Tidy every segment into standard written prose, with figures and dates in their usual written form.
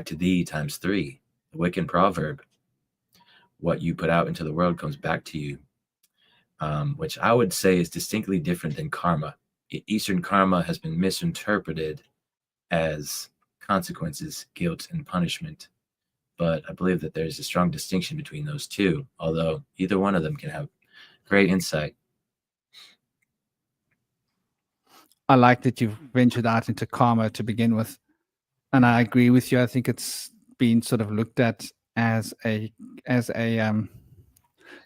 back to thee times 3. The Wiccan proverb. What you put out into the world comes back to you, which I would say is distinctly different than karma. Eastern karma has been misinterpreted as consequences, guilt, and punishment. But I believe that there's a strong distinction between those two, although either one of them can have great insight. I like that you've ventured out into karma to begin with. And I agree with you. I think it's been sort of looked at as a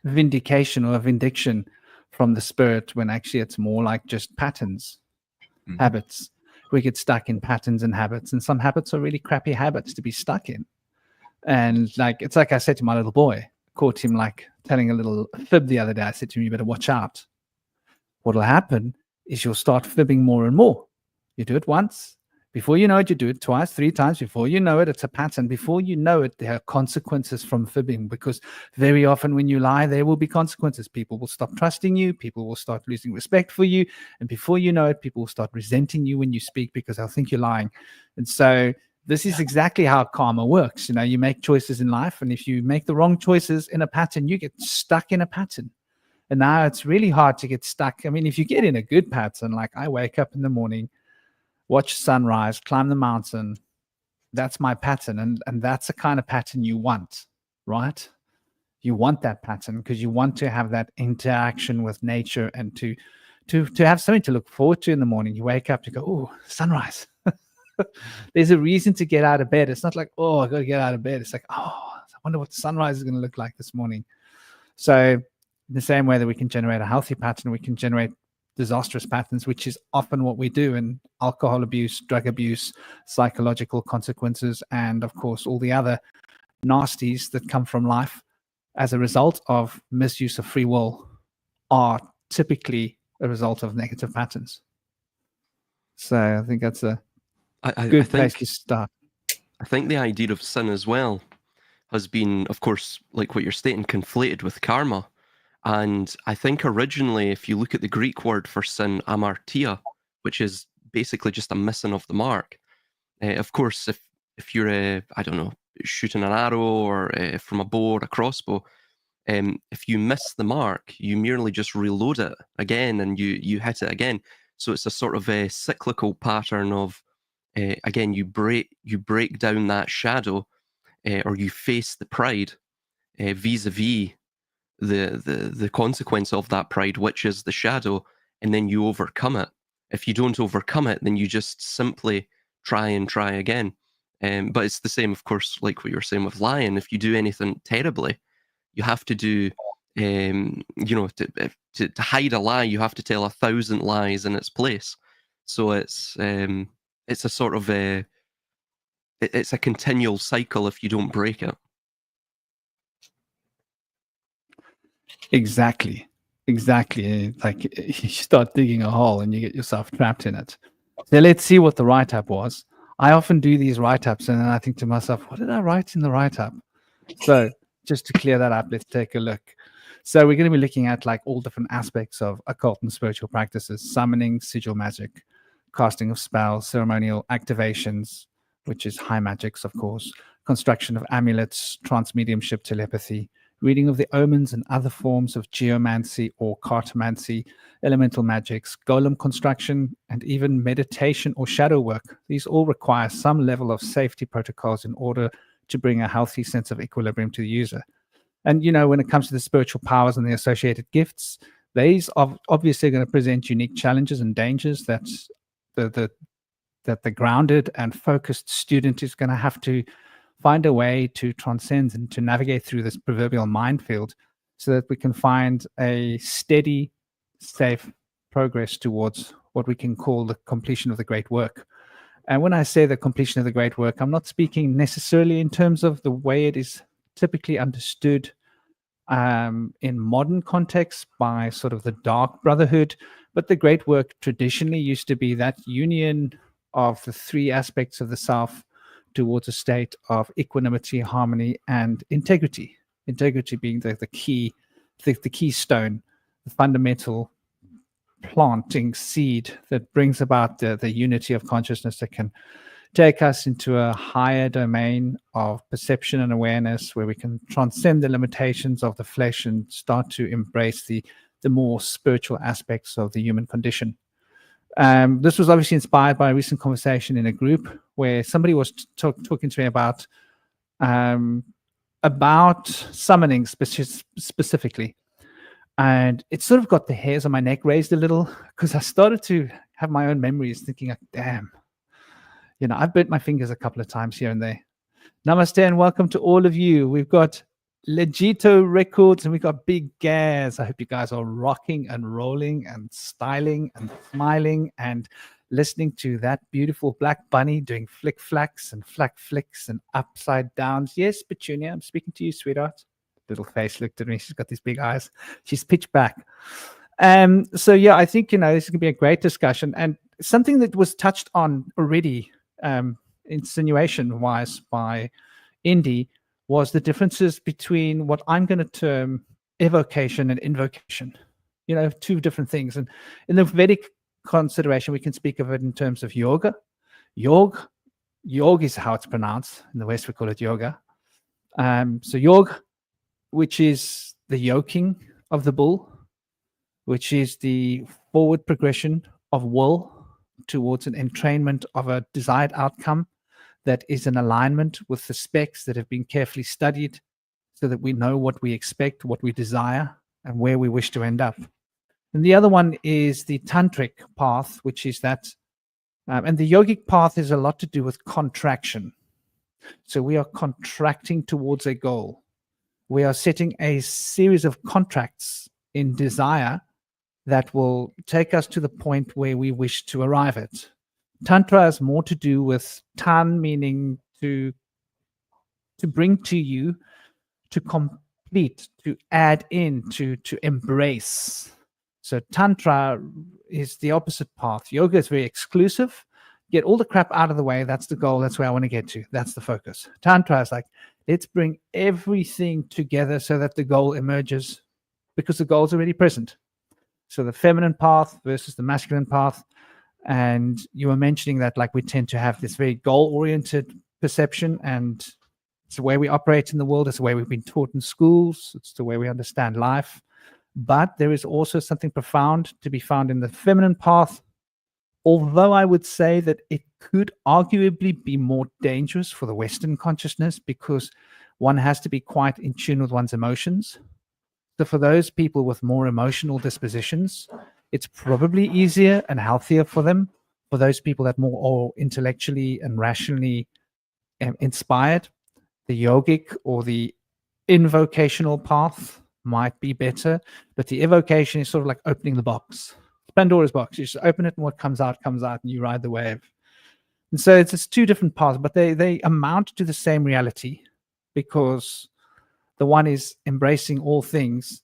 vindication or a vindication from the spirit, when actually it's more like just patterns, habits. We get stuck in patterns and habits, and some habits are really crappy habits to be stuck in. And like, it's like I said to my little boy, caught him like telling a little fib the other day. I said to him, you better watch out. What'll happen is you'll start fibbing more and more. You do it once. Before you know it, you do it twice, 3 times. Before you know it, it's a pattern. Before you know it, there are consequences from fibbing, because very often when you lie, there will be consequences. People will stop trusting you. People will start losing respect for you. And before you know it, people will start resenting you when you speak, because they'll think you're lying. And so this is exactly how karma works. You know, you make choices in life, and if you make the wrong choices in a pattern, you get stuck in a pattern. And now it's really hard to get stuck. I mean, if you get in a good pattern, like I wake up in the morning, watch sunrise, climb the mountain, that's my pattern. And that's the kind of pattern you want, right? You want that pattern because you want to have that interaction with nature, and to have something to look forward to in the morning. You wake up, you go, oh, sunrise. There's a reason to get out of bed. It's not like, oh, I got to get out of bed. It's like, oh, I wonder what the sunrise is going to look like this morning. So in the same way that we can generate a healthy pattern, we can generate disastrous patterns, which is often what we do in alcohol abuse, drug abuse, psychological consequences, and of course all the other nasties that come from life as a result of misuse of free will are typically a result of negative patterns. So I think that's a good place to start. I think the idea of sin as well has been, of course, like what you're stating, conflated with karma. And I think originally, if you look at the Greek word for sin, amartia, which is basically just a missing of the mark. Of course, if you're, I don't know, shooting an arrow or from a bow or a crossbow, if you miss the mark, you merely just reload it again and you hit it again. So it's a sort of a cyclical pattern of, again, you break down that shadow, or you face the pride vis-a-vis the consequence of that pride, which is the shadow, and then you overcome it. If you don't overcome it, then you just simply try and try again. But it's the same, of course, like what you were saying with lying. If you do anything terribly, you have to do, to hide a lie, you have to tell 1,000 lies in its place. So it's a sort of it's a continual cycle if you don't break it. Exactly. Like you start digging a hole and you get yourself trapped in it. So let's see what the write-up was. I often do these write-ups and then I think to myself, what did I write in the write-up? So just to clear that up, let's take a look. So we're going to be looking at like all different aspects of occult and spiritual practices: summoning, sigil magic, casting of spells, ceremonial activations, which is high magics, of course, construction of amulets, transmediumship, telepathy, reading of the omens and other forms of geomancy or cartomancy, elemental magics, golem construction, and even meditation or shadow work. These all require some level of safety protocols in order to bring a healthy sense of equilibrium to the user. And, you know, when it comes to the spiritual powers and the associated gifts, these are obviously going to present unique challenges and dangers that the grounded and focused student is going to have to find a way to transcend and to navigate through this proverbial minefield so that we can find a steady, safe progress towards what we can call the completion of the great work. And when I say the completion of the great work, I'm not speaking necessarily in terms of the way it is typically understood in modern contexts by sort of the dark brotherhood, but the great work traditionally used to be that union of the 3 aspects of the self towards a state of equanimity, harmony, and integrity. Integrity being the keystone, the fundamental planting seed that brings about the unity of consciousness that can take us into a higher domain of perception and awareness where we can transcend the limitations of the flesh and start to embrace the more spiritual aspects of the human condition. This was obviously inspired by a recent conversation in a group where somebody was talking to me about summoning specifically. And it sort of got the hairs on my neck raised a little because I started to have my own memories thinking, like, damn, I've burnt my fingers a couple of times here and there. Namaste and welcome to all of you. We've got Legito Records and we've got Big Gaz. I hope you guys are rocking and rolling and styling and smiling and listening to that beautiful black bunny doing flick flacks and flack flicks and upside downs. Yes, Petunia, I'm speaking to you, sweetheart. Little face looked at me. She's got these big eyes. She's pitch black. So yeah, I think, this is going to be a great discussion, and something that was touched on already, insinuation-wise by Indy, was the differences between what I'm going to term evocation and invocation. Two different things. And in the Vedic consideration, we can speak of it in terms of yoga. Yog is how it's pronounced. In the West, we call it yoga. So yog, which is the yoking of the bull, which is the forward progression of will towards an entrainment of a desired outcome that is in alignment with the specs that have been carefully studied so that we know what we expect, what we desire, and where we wish to end up. And the other one is the tantric path, which is that, and the yogic path is a lot to do with contraction. So we are contracting towards a goal. We are setting a series of contracts in desire that will take us to the point where we wish to arrive at. Tantra has more to do with tan, meaning to bring to you, to complete, to add in, to embrace. So Tantra is the opposite path. Yoga is very exclusive. Get all the crap out of the way. That's the goal. That's where I want to get to. That's the focus. Tantra is like, let's bring everything together so that the goal emerges, because the goal is already present. So the feminine path versus the masculine path. And you were mentioning that, like, we tend to have this very goal-oriented perception, and it's the way we operate in the world. It's the way we've been taught in schools. It's the way we understand life. But there is also something profound to be found in the feminine path, although I would say that it could arguably be more dangerous for the Western consciousness because one has to be quite in tune with one's emotions. So for those people with more emotional dispositions, it's probably easier and healthier for them. For those people that more intellectually and rationally inspired, the yogic or the invocational path might be better. But the evocation is sort of like opening the box. Pandora's box. You just open it and what comes out, and you ride the wave. And so it's two different paths, but they amount to the same reality, because the one is embracing all things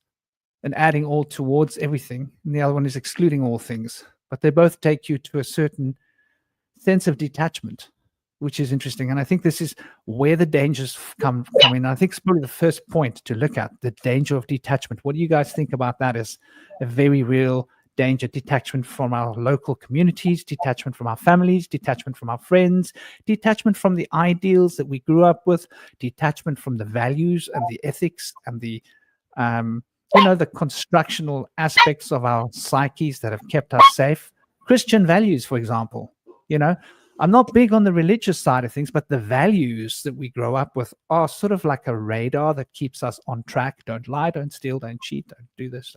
and adding all towards everything, and the other one is excluding all things. But they both take you to a certain sense of detachment, which is interesting. And I think this is where the dangers come in. I think it's probably the first point to look at, the danger of detachment. What do you guys think about that as a very real danger? Detachment from our local communities, detachment from our families, detachment from our friends, detachment from the ideals that we grew up with, detachment from the values and the ethics and the the constructional aspects of our psyches that have kept us safe. Christian values, for example. I'm not big on the religious side of things, but the values that we grow up with are sort of like a radar that keeps us on track. Don't lie, don't steal, don't cheat, don't do this.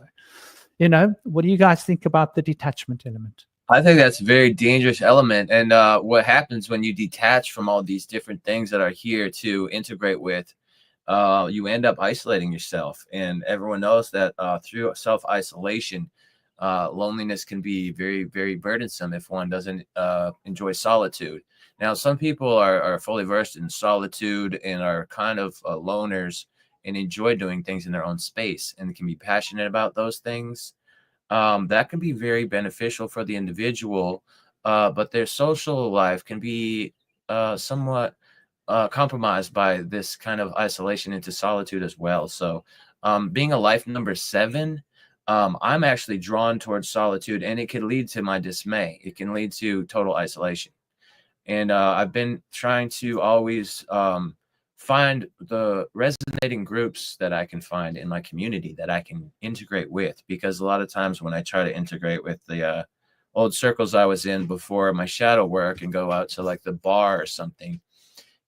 What do you guys think about the detachment element? I think that's a very dangerous element. And what happens when you detach from all these different things that are here to integrate with, you end up isolating yourself. And everyone knows that through self-isolation, loneliness can be very, very burdensome if one doesn't enjoy solitude. Now, some people are fully versed in solitude and are kind of loners and enjoy doing things in their own space and can be passionate about those things. That can be very beneficial for the individual, but their social life can be somewhat compromised by this kind of isolation into solitude as well. So being a life number 7, I'm actually drawn towards solitude, and it can lead to my dismay. It can lead to total isolation. And I've been trying to always find the resonating groups that I can find in my community that I can integrate with, because a lot of times when I try to integrate with the old circles I was in before my shadow work and go out to like the bar or something,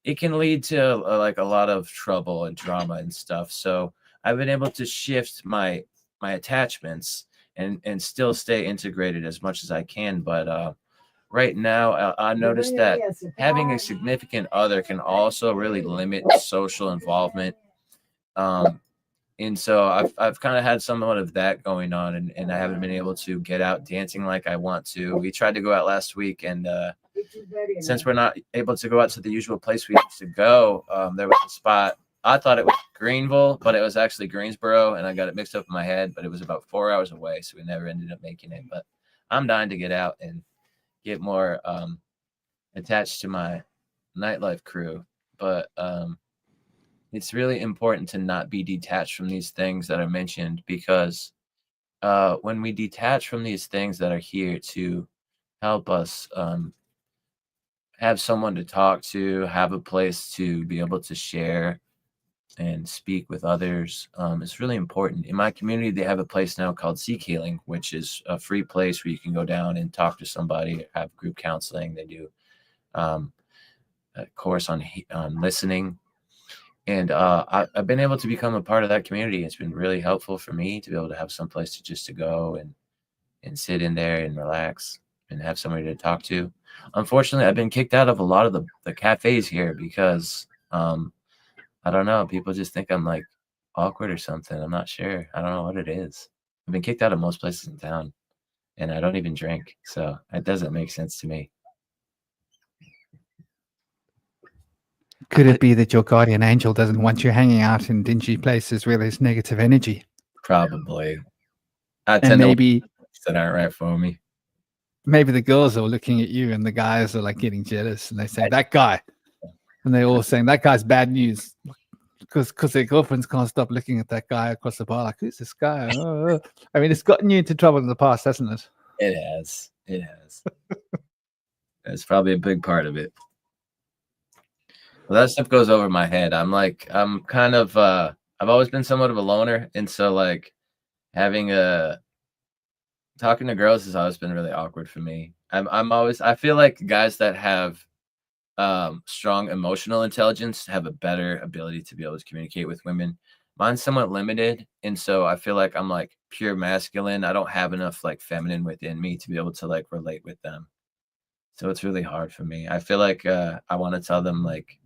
it can lead to like a lot of trouble and drama and stuff. So I've been able to shift my attachments and still stay integrated as much as I can. But right now, I noticed that having a significant other can also really limit social involvement. And so I've kind of had somewhat of that going on, and I haven't been able to get out dancing like I want to. We tried to go out last week, and since we're not able to go out to the usual place we used to go, there was a spot. I thought it was Greenville, but it was actually Greensboro, and I got it mixed up in my head, but it was about 4 hours away, so we never ended up making it. But I'm dying to get out and get more attached to my nightlife crew. But it's really important to not be detached from these things that are mentioned, because when we detach from these things that are here to help us have someone to talk to, have a place to be able to share and speak with others, it's really important. In my community, they have a place now called Seek Healing, which is a free place where you can go down and talk to somebody, have group counseling. They do a course on listening. And I've been able to become a part of that community. It's been really helpful for me to be able to have some place to go and sit in there and relax and have somebody to talk to. Unfortunately, I've been kicked out of a lot of the cafes here because I don't know. People just think I'm like awkward or something. I'm not sure. I don't know what it is. I've been kicked out of most places in town, and I don't even drink. So it doesn't make sense to me. Could it be that your guardian angel doesn't want you hanging out in dingy places where there's negative energy? Probably. I And tend maybe to that aren't right for me. maybe the girls are looking at you and the guys are like getting jealous and they say, that guy. And they're all saying, that guy's bad news. Because their girlfriends can't stop looking at that guy across the bar, like, who's this guy? Oh. I mean, it's gotten you into trouble in the past, hasn't it? It has. It has. That's probably a big part of it. Well, that stuff goes over my head. I'm kind of I've always been somewhat of a loner, and so like having talking to girls has always been really awkward for me. I feel like guys that have strong emotional intelligence have a better ability to be able to communicate with women. Mine's somewhat limited, and so I feel like I'm like pure masculine. I don't have enough like feminine within me to be able to like relate with them. So it's really hard for me. I feel like I want to tell them like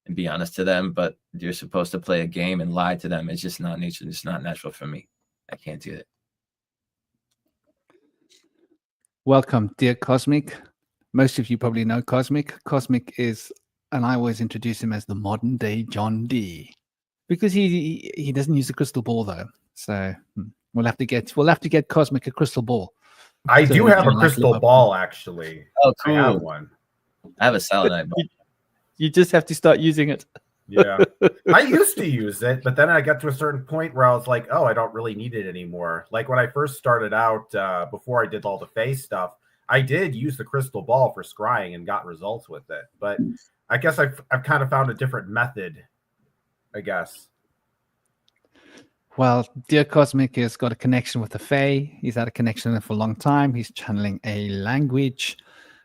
and be honest to them, but you're supposed to play a game and lie to them. It's just not nature. It's not natural for me. I can't do it. Welcome, dear Cosmic. Most of you probably know Cosmic. Cosmic is, and I always introduce him as the modern day John D, because he doesn't use a crystal ball though. So we'll have to get Cosmic a crystal ball. I So do he have can, a like, crystal live up. ball, actually. Oh, I have cool. one. I have a selenite ball. You just have to start using it. Yeah. I used to use it, but then I got to a certain point where I was like, oh, I don't really need it anymore. Like when I first started out, before I did all the face stuff, I did use the crystal ball for scrying and got results with it. But I guess I've kind of found a different method, I guess. Well, dear Cosmic has got a connection with the Fae. He's had a connection with it for a long time. He's channeling a language,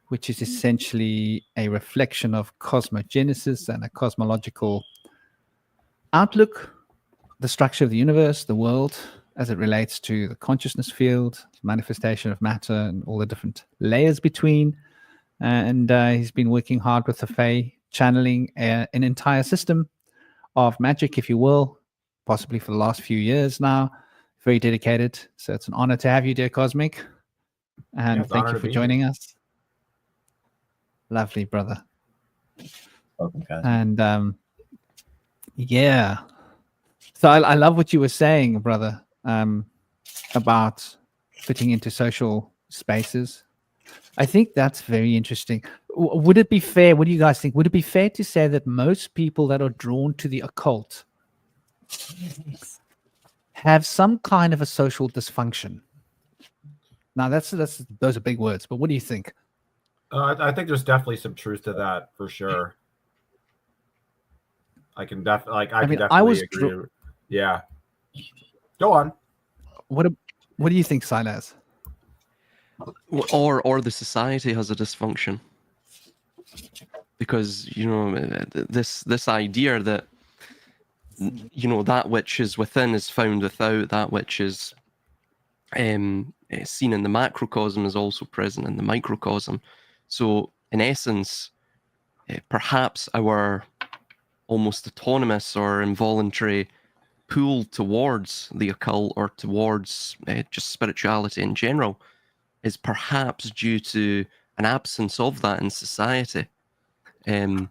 which is essentially a reflection of cosmogenesis and a cosmological outlook, the structure of the universe, the world, as it relates to the consciousness field, manifestation of matter, and all the different layers between. And he's been working hard with the Fae, channeling an entire system of magic, if you will, possibly for the last few years now. Very dedicated. So it's an honor to have you, dear Cosmic. And Yeah, it's an thank honor you to for be joining us. Lovely, brother. Welcome, guys. And yeah. So I love what you were saying, brother, about fitting into social spaces. I think that's very interesting. Would it be fair? What do you guys think? Would it be fair to say that most people that are drawn to the occult have some kind of a social dysfunction? Now, those are big words, but what do you think? I think there's definitely some truth to that for sure. I can definitely agree. Yeah. Go on. What do you think, Silas? Or the society has a dysfunction, because this idea that that which is within is found without, that which is seen in the macrocosm is also present in the microcosm. So in essence, perhaps our almost autonomous or involuntary pull towards the occult or towards just spirituality in general is perhaps due to an absence of that in society. And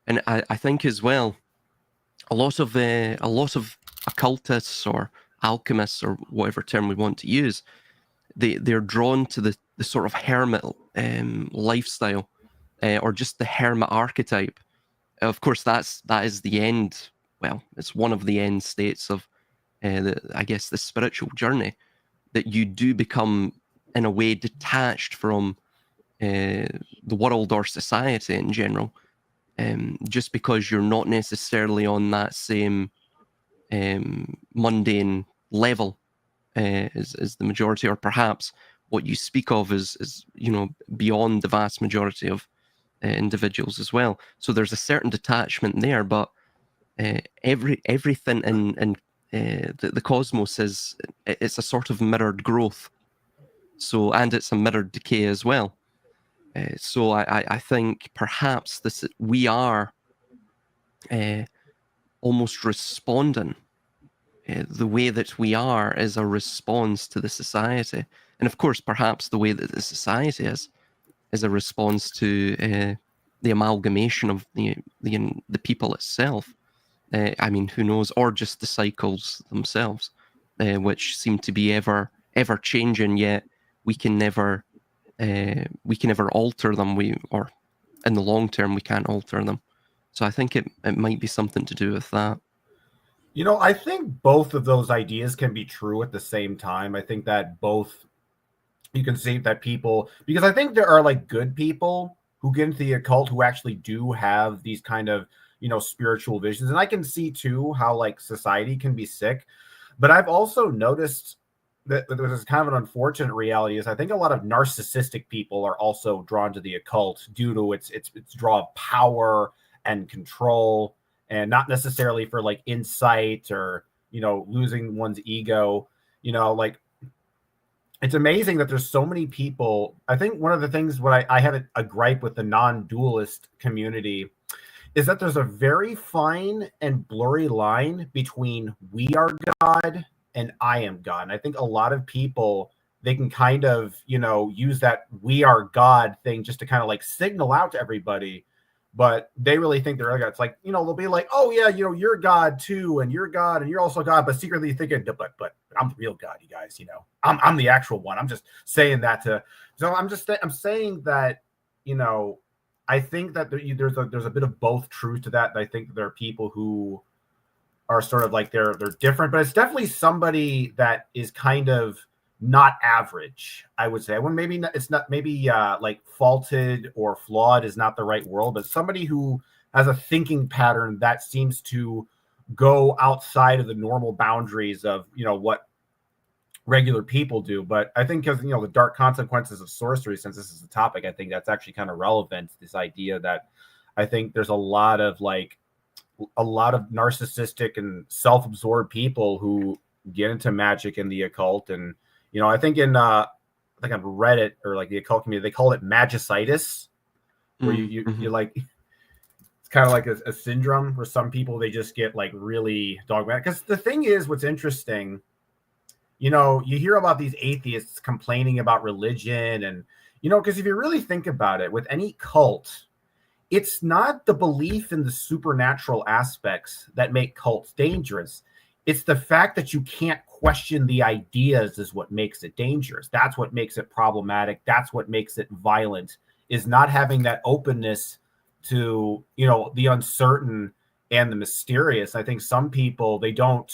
I think as well, a lot of occultists or alchemists, or whatever term we want to use, they're drawn to the sort of hermit lifestyle, or just the hermit archetype. Of course, that is the end. Well, it's one of the end states of, I guess, the spiritual journey, that you do become, in a way, detached from the world or society in general, just because you're not necessarily on that same mundane level as the majority, or perhaps what you speak of is beyond the vast majority of individuals as well. So there's a certain detachment there, but everything in the cosmos it's a sort of mirrored growth. So, and it's a mirrored decay as well. So I think perhaps we are almost responding. The way that we are is a response to the society, and of course, perhaps the way that the society is a response to the amalgamation of the people itself. I mean, who knows? Or just the cycles themselves, which seem to be ever changing. Yet we can never alter them. Or in the long term, we can't alter them. So I think it might be something to do with that. I think both of those ideas can be true at the same time. I think that both, you can see that people, because I think there are like good people who get into the occult who actually do have these kind of, spiritual visions. And I can see too how like society can be sick. But I've also noticed that there's kind of an unfortunate reality is I think a lot of narcissistic people are also drawn to the occult due to its draw of power and control, and not necessarily for like insight or, losing one's ego. Like, it's amazing that there's so many people. I think one of the things what I have a gripe with the non-dualist community is that there's a very fine and blurry line between we are God and I am God. And I think a lot of people, they can kind of, use that we are God thing just to kind of like signal out to everybody. But they really think they're God. It's like, they'll be like, oh yeah, you're God too, and you're God, and you're also God, but secretly thinking, but I'm the real God, you guys. I'm the actual one. I'm just saying that so I'm saying that, I think that there's a bit of both truth to that. I think there are people who are sort of like they're different, but it's definitely somebody that is kind of not average, I would say. Well, maybe it's not, maybe like faulted or flawed is not the right word, but somebody who has a thinking pattern that seems to go outside of the normal boundaries of, what regular people do. But I think because, the dark consequences of sorcery, since this is the topic, I think that's actually kind of relevant. This idea that I think there's a lot of narcissistic and self-absorbed people who get into magic and the occult. And, I think on Reddit or like the occult community, they call it magicitis, where you like, it's kind of like a syndrome where some people, they just get like really dogmatic. Because the thing is, what's interesting, you hear about these atheists complaining about religion and, because if you really think about it, with any cult, it's not the belief in the supernatural aspects that make cults dangerous. It's the fact that you can't question the ideas is what makes it dangerous. That's what makes it problematic. That's what makes it violent, is not having that openness to, the uncertain and the mysterious. I think some people, they don't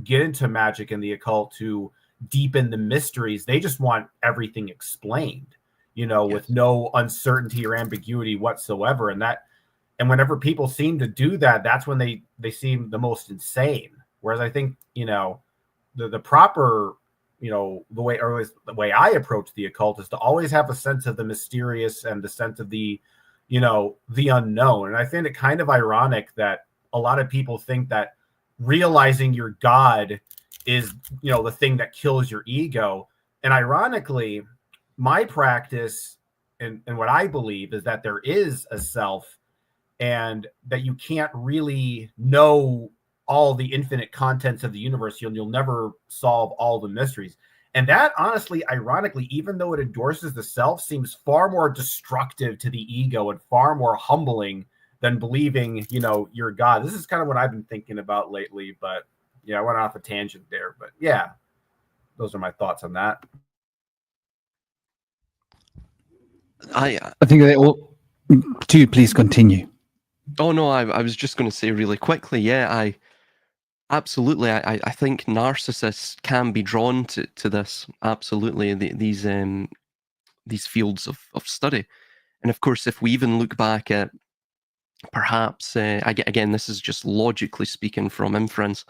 get into magic and the occult to deepen the mysteries. They just want everything explained. with no uncertainty or ambiguity whatsoever. And whenever people seem to do that, that's when they seem the most insane. Whereas I think, the proper, the way I approach the occult is to always have a sense of the mysterious and the sense of the unknown. And I find it kind of ironic that a lot of people think that realizing you're God is, the thing that kills your ego. And ironically, my practice and what I believe is that there is a self, and that you can't really know all the infinite contents of the universe. You'll never solve all the mysteries. And that, honestly, ironically, even though it endorses the self, seems far more destructive to the ego and far more humbling than believing, you're God. This is kind of what I've been thinking about lately. But yeah, I went off a tangent there. But yeah, those are my thoughts on that. I think they all. Do please continue. Oh no, I was just going to say really quickly. Yeah, I think narcissists can be drawn to this. Absolutely, these fields of study, and of course, if we even look back at perhaps again, this is just logically speaking from inference,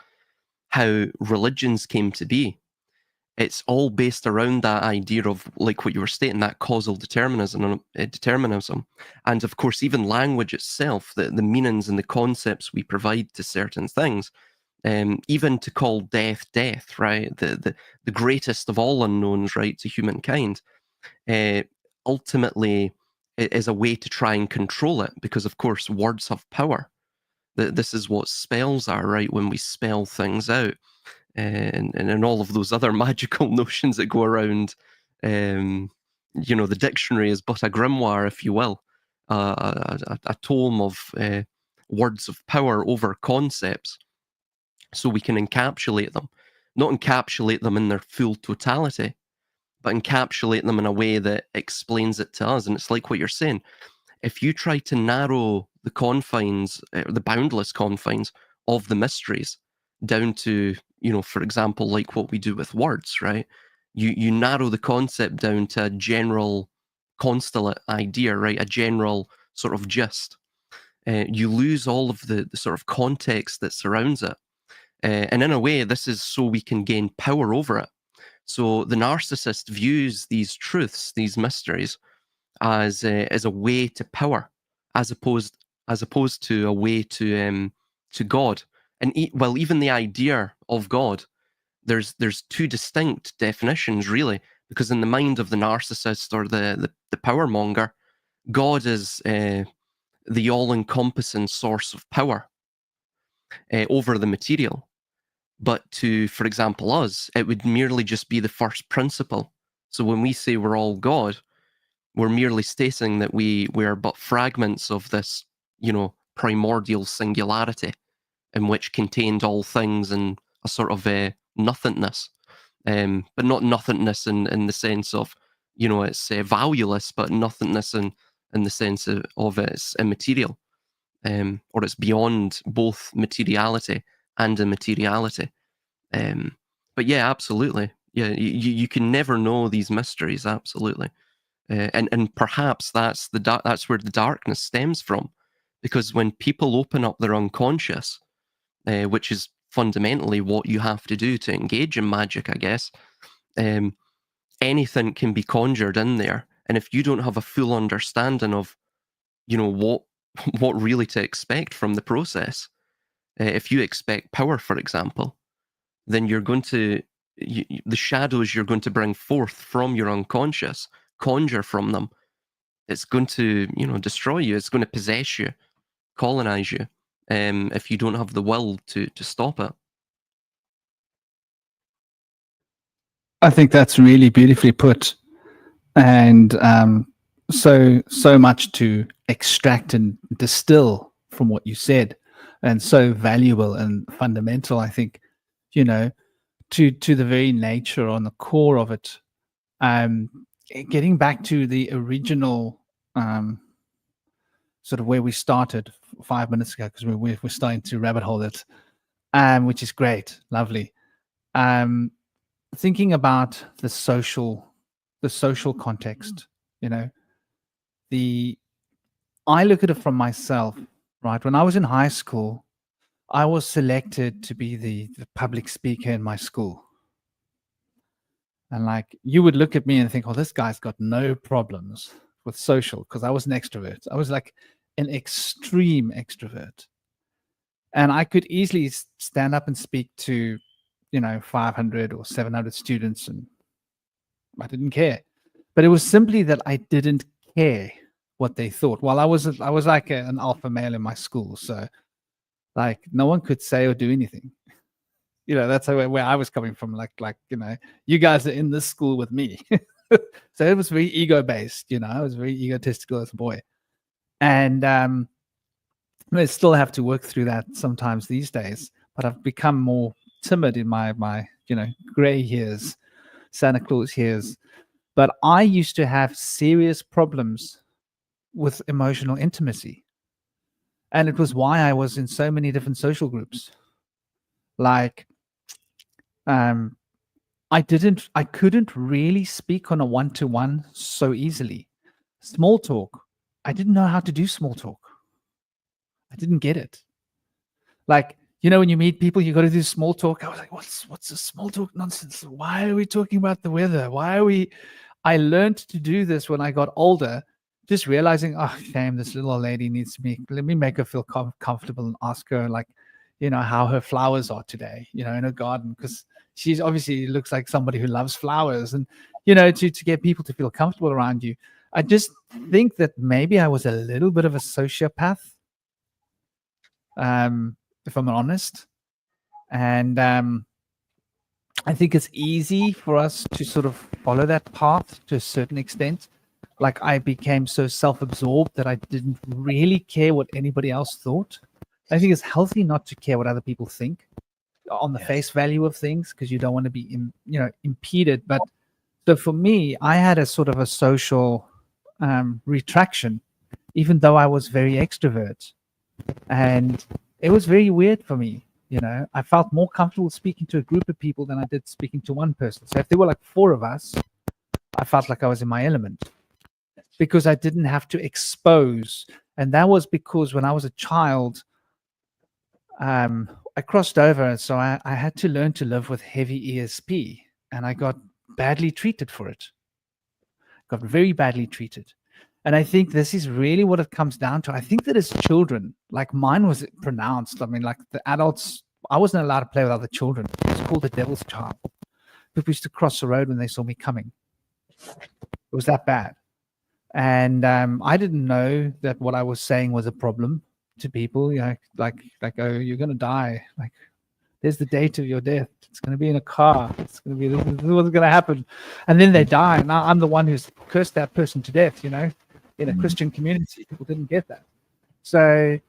how religions came to be. It's all based around that idea of, like what you were stating, that causal determinism, and of course even language itself, the meanings and the concepts we provide to certain things, even to call death, right, the greatest of all unknowns, right, to humankind, ultimately it is a way to try and control it, because of course words have power. This is what spells are, right, when we spell things out. And all of those other magical notions that go around. The dictionary is but a grimoire, if you will, a tome of words of power over concepts, so we can encapsulate them, not encapsulate them in their full totality, but encapsulate them in a way that explains it to us. And it's like what you're saying. If you try to narrow the confines, the boundless confines of the mysteries down to, for example, like what we do with words, right? You narrow the concept down to a general constellate idea, right? A general sort of gist. You lose all of the sort of context that surrounds it. And in a way, this is so we can gain power over it. So the narcissist views these truths, these mysteries, as a way to power, as opposed to a way to God. And even the idea of God, there's two distinct definitions, really, because in the mind of the narcissist or the power monger, God is the all-encompassing source of power over the material. But to, for example, us, it would merely just be the first principle. So when we say we're all God, we're merely stating that we are but fragments of this, primordial singularity, in which contained all things in a sort of nothingness, but not nothingness in the sense of, it's valueless, but nothingness in the sense of it's immaterial, or it's beyond both materiality and immateriality. But yeah, absolutely. Yeah, you can never know these mysteries, absolutely. And perhaps that's where the darkness stems from, because when people open up their unconscious, which is fundamentally what you have to do to engage in magic, I guess, anything can be conjured in there. And if you don't have a full understanding of, what really to expect from the process, if you expect power, for example, then you're going to, the shadows you're going to bring forth from your unconscious, conjure from them, it's going to, destroy you. It's going to possess you, colonize you, if you don't have the will to stop it. I think that's really beautifully put, and so much to extract and distill from what you said, and so valuable and fundamental. I think, to the very nature, on the core of it. Getting back to the original sort of where we started 5 minutes ago, because we're starting to rabbit hole it, which is great, lovely. Thinking about the social context You know, I look at it from myself, right? When I was in high school, I was selected to be the public speaker in my school. And like, you would look at me and think, oh, this guy's got no problems with social, because I was an extrovert. I was like an extreme extrovert. And I could easily stand up and speak to, 500 or 700 students, and I didn't care. But it was simply that I didn't care what they thought. Well, I was like an alpha male in my school, so like no one could say or do anything. That's where I was coming from. Like you guys are in this school with me. So it was very ego based. I was very egotistical as a boy, and I still have to work through that sometimes these days. But I've become more timid in my gray years, Santa Claus years. But I used to have serious problems with emotional intimacy. And it was why I was in so many different social groups. Like, I couldn't really speak on a one-to-one so easily. Small talk, I didn't know how to do small talk. I didn't get it. Like, when you meet people, you got to do small talk. I was like, what's this small talk nonsense? Why are we talking about the weather? I learned to do this when I got older, just realizing, oh, shame, this little lady needs me. Let me make her feel comfortable and ask her, like, how her flowers are today, in her garden, because she's obviously looks like somebody who loves flowers. And, to get people to feel comfortable around you. I just think that maybe I was a little bit of a sociopath, if I'm honest. And I think it's easy for us to sort of follow that path to a certain extent. Like, I became so self-absorbed that I didn't really care what anybody else thought. I think it's healthy not to care what other people think on the face value of things, because you don't want to be impeded. But so for me, I had a sort of a social retraction, even though I was very extrovert. And it was very weird for me. I felt more comfortable speaking to a group of people than I did speaking to one person. So if there were like 4 of us, I felt like I was in my element, because I didn't have to expose. And that was because when I was a child, I crossed over. So I had to learn to live with heavy ESP, and I got badly treated for it. Got very badly treated. And I think this is really what it comes down to. I think that as children, like mine was pronounced. I mean, like the adults, I wasn't allowed to play with other children. It was called the devil's child. People used to cross the road when they saw me coming. It was that bad. And I didn't know that what I was saying was a problem to people. Like, oh, you're going to die. Like, there's the date of your death. It's going to be in a car. It's going to be, this is what's going to happen. And then they die. Now I'm the one who's cursed that person to death, in a Christian community. People didn't get that. So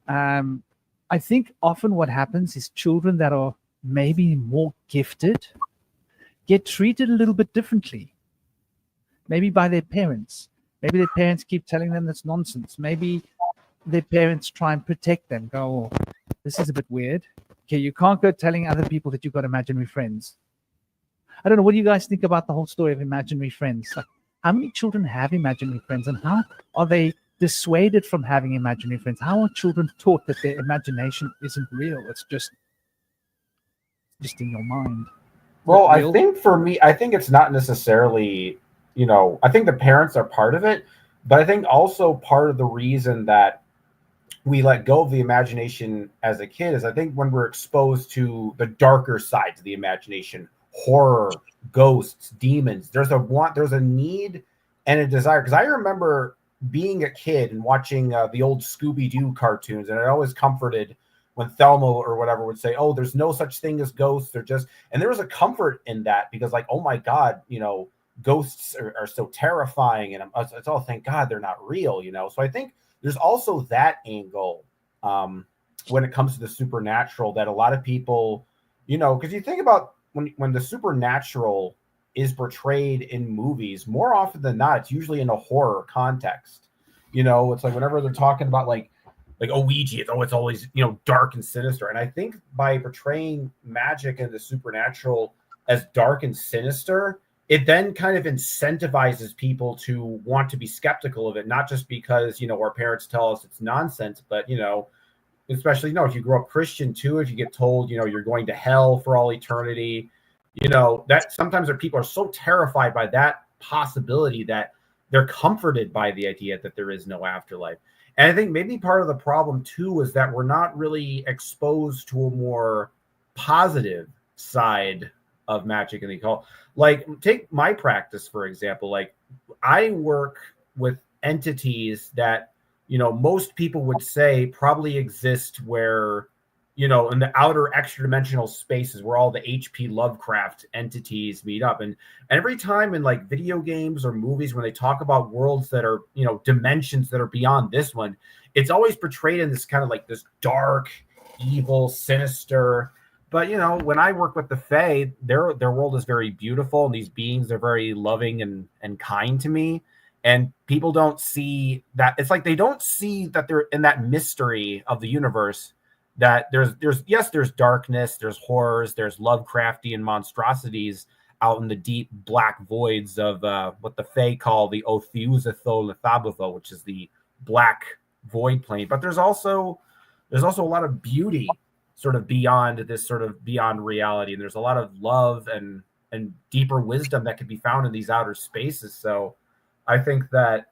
I think often what happens is children that are maybe more gifted get treated a little bit differently. Maybe by their parents. Maybe their parents keep telling them that's nonsense. Maybe their parents try and protect them. Go, oh, this is a bit weird. Okay, you can't go telling other people that you've got imaginary friends. I don't know. What do you guys think about the whole story of imaginary friends? Like, how many children have imaginary friends, and how are they dissuaded from having imaginary friends? How are children taught that their imagination isn't real? It's just in your mind. Well, I think for me, I think it's not necessarily, I think the parents are part of it, but I think also part of the reason that we let go of the imagination as a kid is I think when we're exposed to the darker sides of the imagination, horror, ghosts, demons, there's a need and a desire. Because I remember being a kid and watching the old Scooby-Doo cartoons, and it always comforted when Thelma or whatever would say, oh, there's no such thing as ghosts. And there was a comfort in that, because like, oh my God, ghosts are so terrifying. And it's all, thank God they're not real, So I think there's also that angle when it comes to the supernatural that a lot of people, because you think about when the supernatural is portrayed in movies, more often than not, it's usually in a horror context. It's like whenever they're talking about like Ouija, it's always, dark and sinister. And I think by portraying magic and the supernatural as dark and sinister, it then kind of incentivizes people to want to be skeptical of it, not just because, our parents tell us it's nonsense, but, especially, if you grow up Christian too, if you get told, you're going to hell for all eternity, that sometimes people are so terrified by that possibility that they're comforted by the idea that there is no afterlife. And I think maybe part of the problem too is that we're not really exposed to a more positive side of magic and the occult. Like, take my practice, for example. Like, I work with entities that, most people would say probably exist where, in the outer extra dimensional spaces where all the HP Lovecraft entities meet up. And every time in like video games or movies, when they talk about worlds that are, dimensions that are beyond this one, it's always portrayed in this kind of like this dark, evil, sinister. But, when I work with the Fae, their world is very beautiful. And these beings are very loving and kind to me. And people don't see that. It's like they don't see that they're in that mystery of the universe, that there's darkness, there's horrors, there's Lovecraftian monstrosities out in the deep black voids of what the Fae call the Othiuzatho Lethabotho, which is the black void plane. But there's also a lot of beauty sort of beyond reality. And there's a lot of love and deeper wisdom that can be found in these outer spaces. So I think that,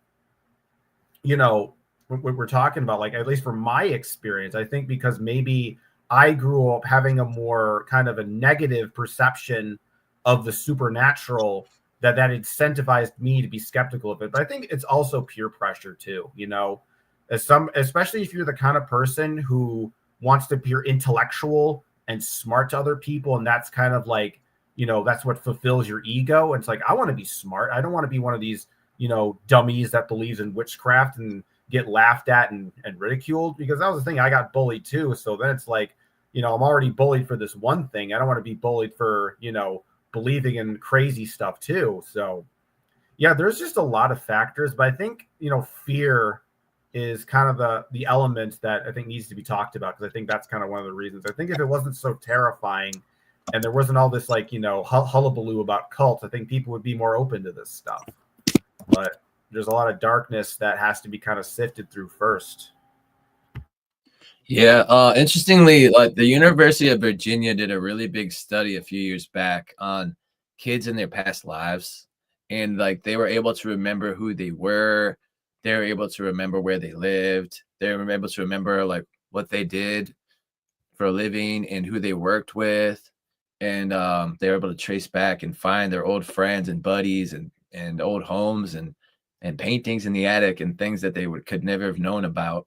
what we're talking about, like, at least from my experience, I think because maybe I grew up having a more kind of a negative perception of the supernatural, that incentivized me to be skeptical of it. But I think it's also peer pressure too, especially if you're the kind of person who wants to appear intellectual and smart to other people. And that's kind of like, that's what fulfills your ego. And it's like, I want to be smart. I don't want to be one of these, dummies that believes in witchcraft and get laughed at and ridiculed, because that was the thing. I got bullied too. So then it's like, I'm already bullied for this one thing. I don't want to be bullied for, believing in crazy stuff too. So yeah, there's just a lot of factors, but I think, fear is kind of the element that I think needs to be talked about, because I think that's kind of one of the reasons. I think if it wasn't so terrifying and there wasn't all this like, hullabaloo about cults, I think people would be more open to this stuff. But there's a lot of darkness that has to be kind of sifted through first. Yeah, interestingly, like the University of Virginia did a really big study a few years back on kids in their past lives, and like they were able to remember who they were, they were able to remember where they lived, they were able to remember like what they did for a living and who they worked with, and they were able to trace back and find their old friends and buddies and old homes and paintings in the attic and things that they could never have known about.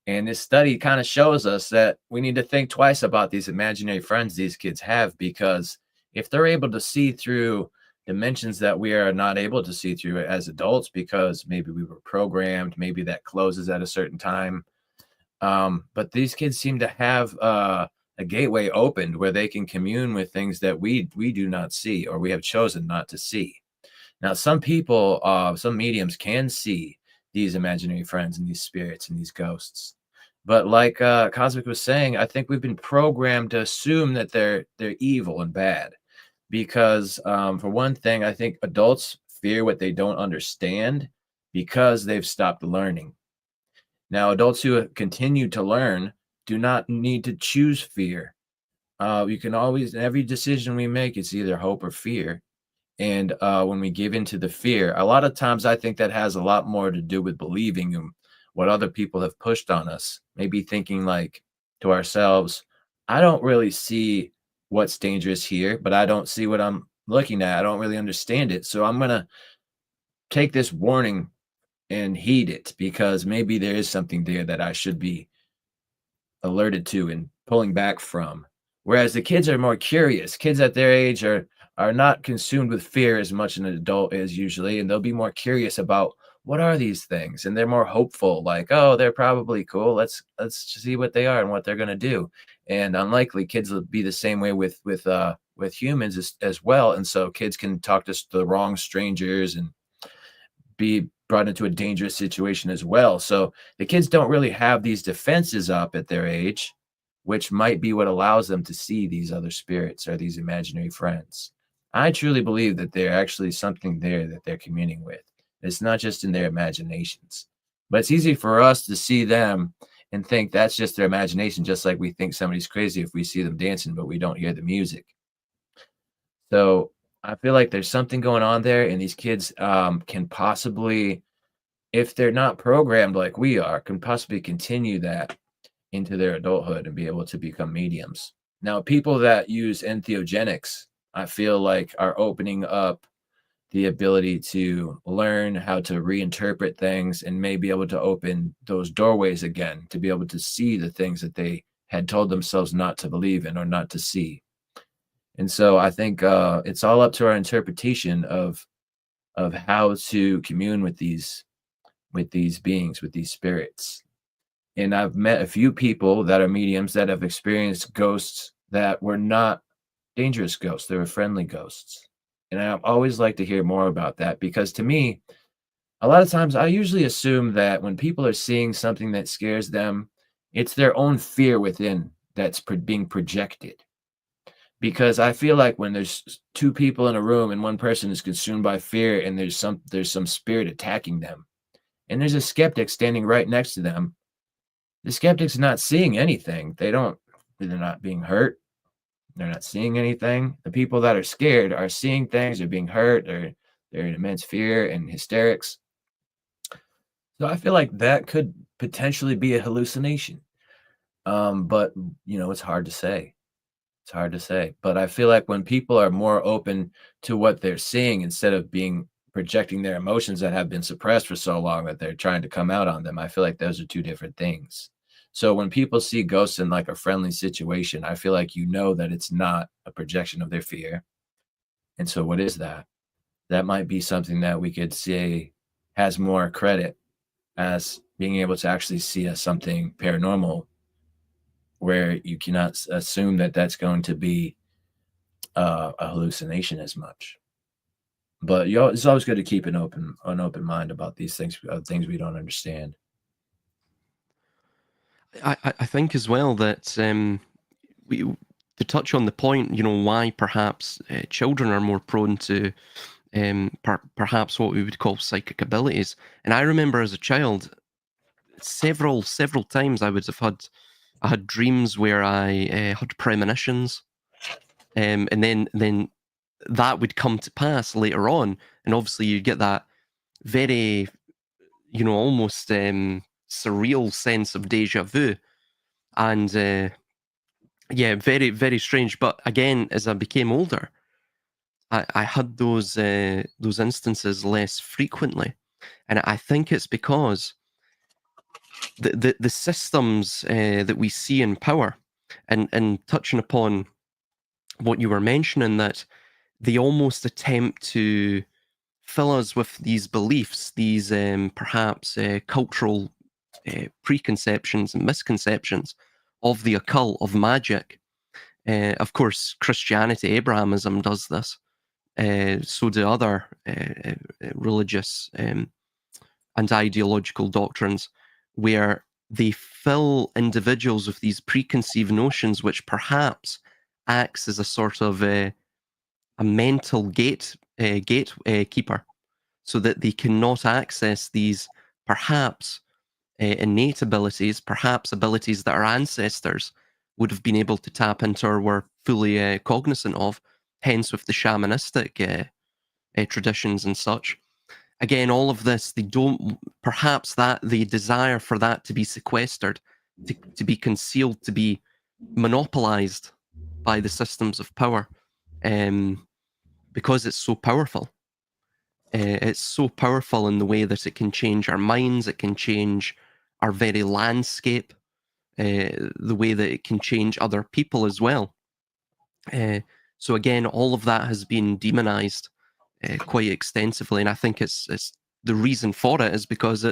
And this study kind of shows us that we need to think twice about these imaginary friends these kids have, because if they're able to see through dimensions that we are not able to see through as adults, because maybe we were programmed, maybe that closes at a certain time. But these kids seem to have a gateway opened where they can commune with things that we do not see, or we have chosen not to see. Now, some people, some mediums can see these imaginary friends and these spirits and these ghosts. But like Cosmic was saying, I think we've been programmed to assume that they're evil and bad. Because for one thing, I think adults fear what they don't understand because they've stopped learning. Now, adults who continue to learn do not need to choose fear. You can always, every decision we make, it's either hope or fear. And when we give into the fear, a lot of times I think that has a lot more to do with believing in what other people have pushed on us. Maybe thinking like to ourselves, I don't really see what's dangerous here, but I don't see what I'm looking at. I don't really understand it. So I'm going to take this warning and heed it, because maybe there is something there that I should be alerted to and pulling back from. Whereas the kids are more curious. Kids at their age are not consumed with fear as much as an adult is usually, and they'll be more curious about what are these things, and they're more hopeful, like, oh, they're probably cool, let's see what they are and what they're going to do. And unlikely kids will be the same way with humans as well. And so kids can talk to the wrong strangers and be brought into a dangerous situation as well. So the kids don't really have these defenses up at their age, which might be what allows them to see these other spirits or these imaginary friends. I truly believe that there's actually something there that they're communing with. It's not just in their imaginations, but it's easy for us to see them and think that's just their imagination, just like we think somebody's crazy if we see them dancing, but we don't hear the music. So I feel like there's something going on there, and these kids can possibly, if they're not programmed like we are, can possibly continue that into their adulthood and be able to become mediums. Now, people that use entheogenics, I feel like, are opening up the ability to learn how to reinterpret things and may be able to open those doorways again to be able to see the things that they had told themselves not to believe in or not to see. And so I think it's all up to our interpretation of how to commune with these beings, with these spirits. And I've met a few people that are mediums that have experienced ghosts that were not dangerous ghosts. They were friendly ghosts. And I always like to hear more about that, because to me, a lot of times I usually assume that when people are seeing something that scares them, it's their own fear within that's being projected. Because I feel like when there's two people in a room and one person is consumed by fear and there's some spirit attacking them, and there's a skeptic standing right next to them, the skeptic's not seeing anything. They're not being hurt. They're not seeing anything. The people that are scared are seeing things, they're being hurt, they're in immense fear and hysterics. So I feel like that could potentially be a hallucination. But it's hard to say. It's hard to say. But I feel like when people are more open to what they're seeing instead of projecting their emotions that have been suppressed for so long that they're trying to come out on them, I feel like those are two different things. So when people see ghosts in like a friendly situation, I feel like that it's not a projection of their fear. And so what is that? That might be something that we could say has more credit as being able to actually see as something paranormal, where you cannot assume that that's going to be a hallucination as much. But it's always good to keep an open mind about these things we don't understand. I think as well that to touch on the point, why perhaps children are more prone to perhaps what we would call psychic abilities. And I remember as a child, several times I had dreams where I had premonitions, and then that would come to pass later on, and obviously you get that very, almost surreal sense of deja vu, and very, very strange. But again, as I became older, I had those instances less frequently, and I think it's because the systems that we see in power, and touching upon what you were mentioning, that they almost attempt to fill us with these beliefs, these perhaps cultural preconceptions and misconceptions of the occult, of magic. Of course, Christianity, Abrahamism does this. So do other religious and ideological doctrines, where they fill individuals with these preconceived notions, which perhaps acts as a sort of a mental gatekeeper, so that they cannot access these perhaps innate abilities, perhaps abilities that our ancestors would have been able to tap into or were fully cognizant of, hence with the shamanistic traditions and such. Again, all of this, perhaps that the desire for that to be sequestered, to be concealed, to be monopolized by the systems of power, because it's so powerful. It's so powerful in the way that it can change our minds, it can change our very landscape, the way that it can change other people as well. So again, all of that has been demonized quite extensively, and I think it's the reason for it is because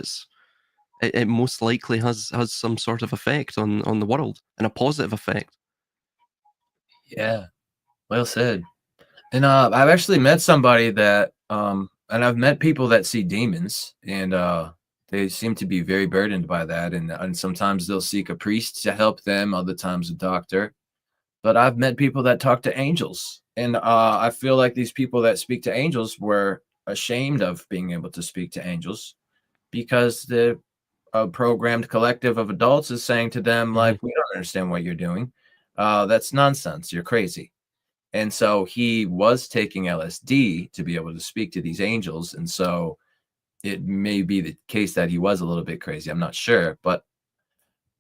it most likely has some sort of effect on the world, and a positive effect. Yeah, well said. And I've actually met somebody that and I've met people that see demons, and they seem to be very burdened by that, and sometimes they'll seek a priest to help them, other times a doctor. But I've met people that talk to angels, And I feel like these people that speak to angels were ashamed of being able to speak to angels because the programmed collective of adults is saying to them, like, we don't understand what you're doing. That's nonsense. You're crazy. And so he was taking LSD to be able to speak to these angels. And so it may be the case that he was a little bit crazy. I'm not sure. But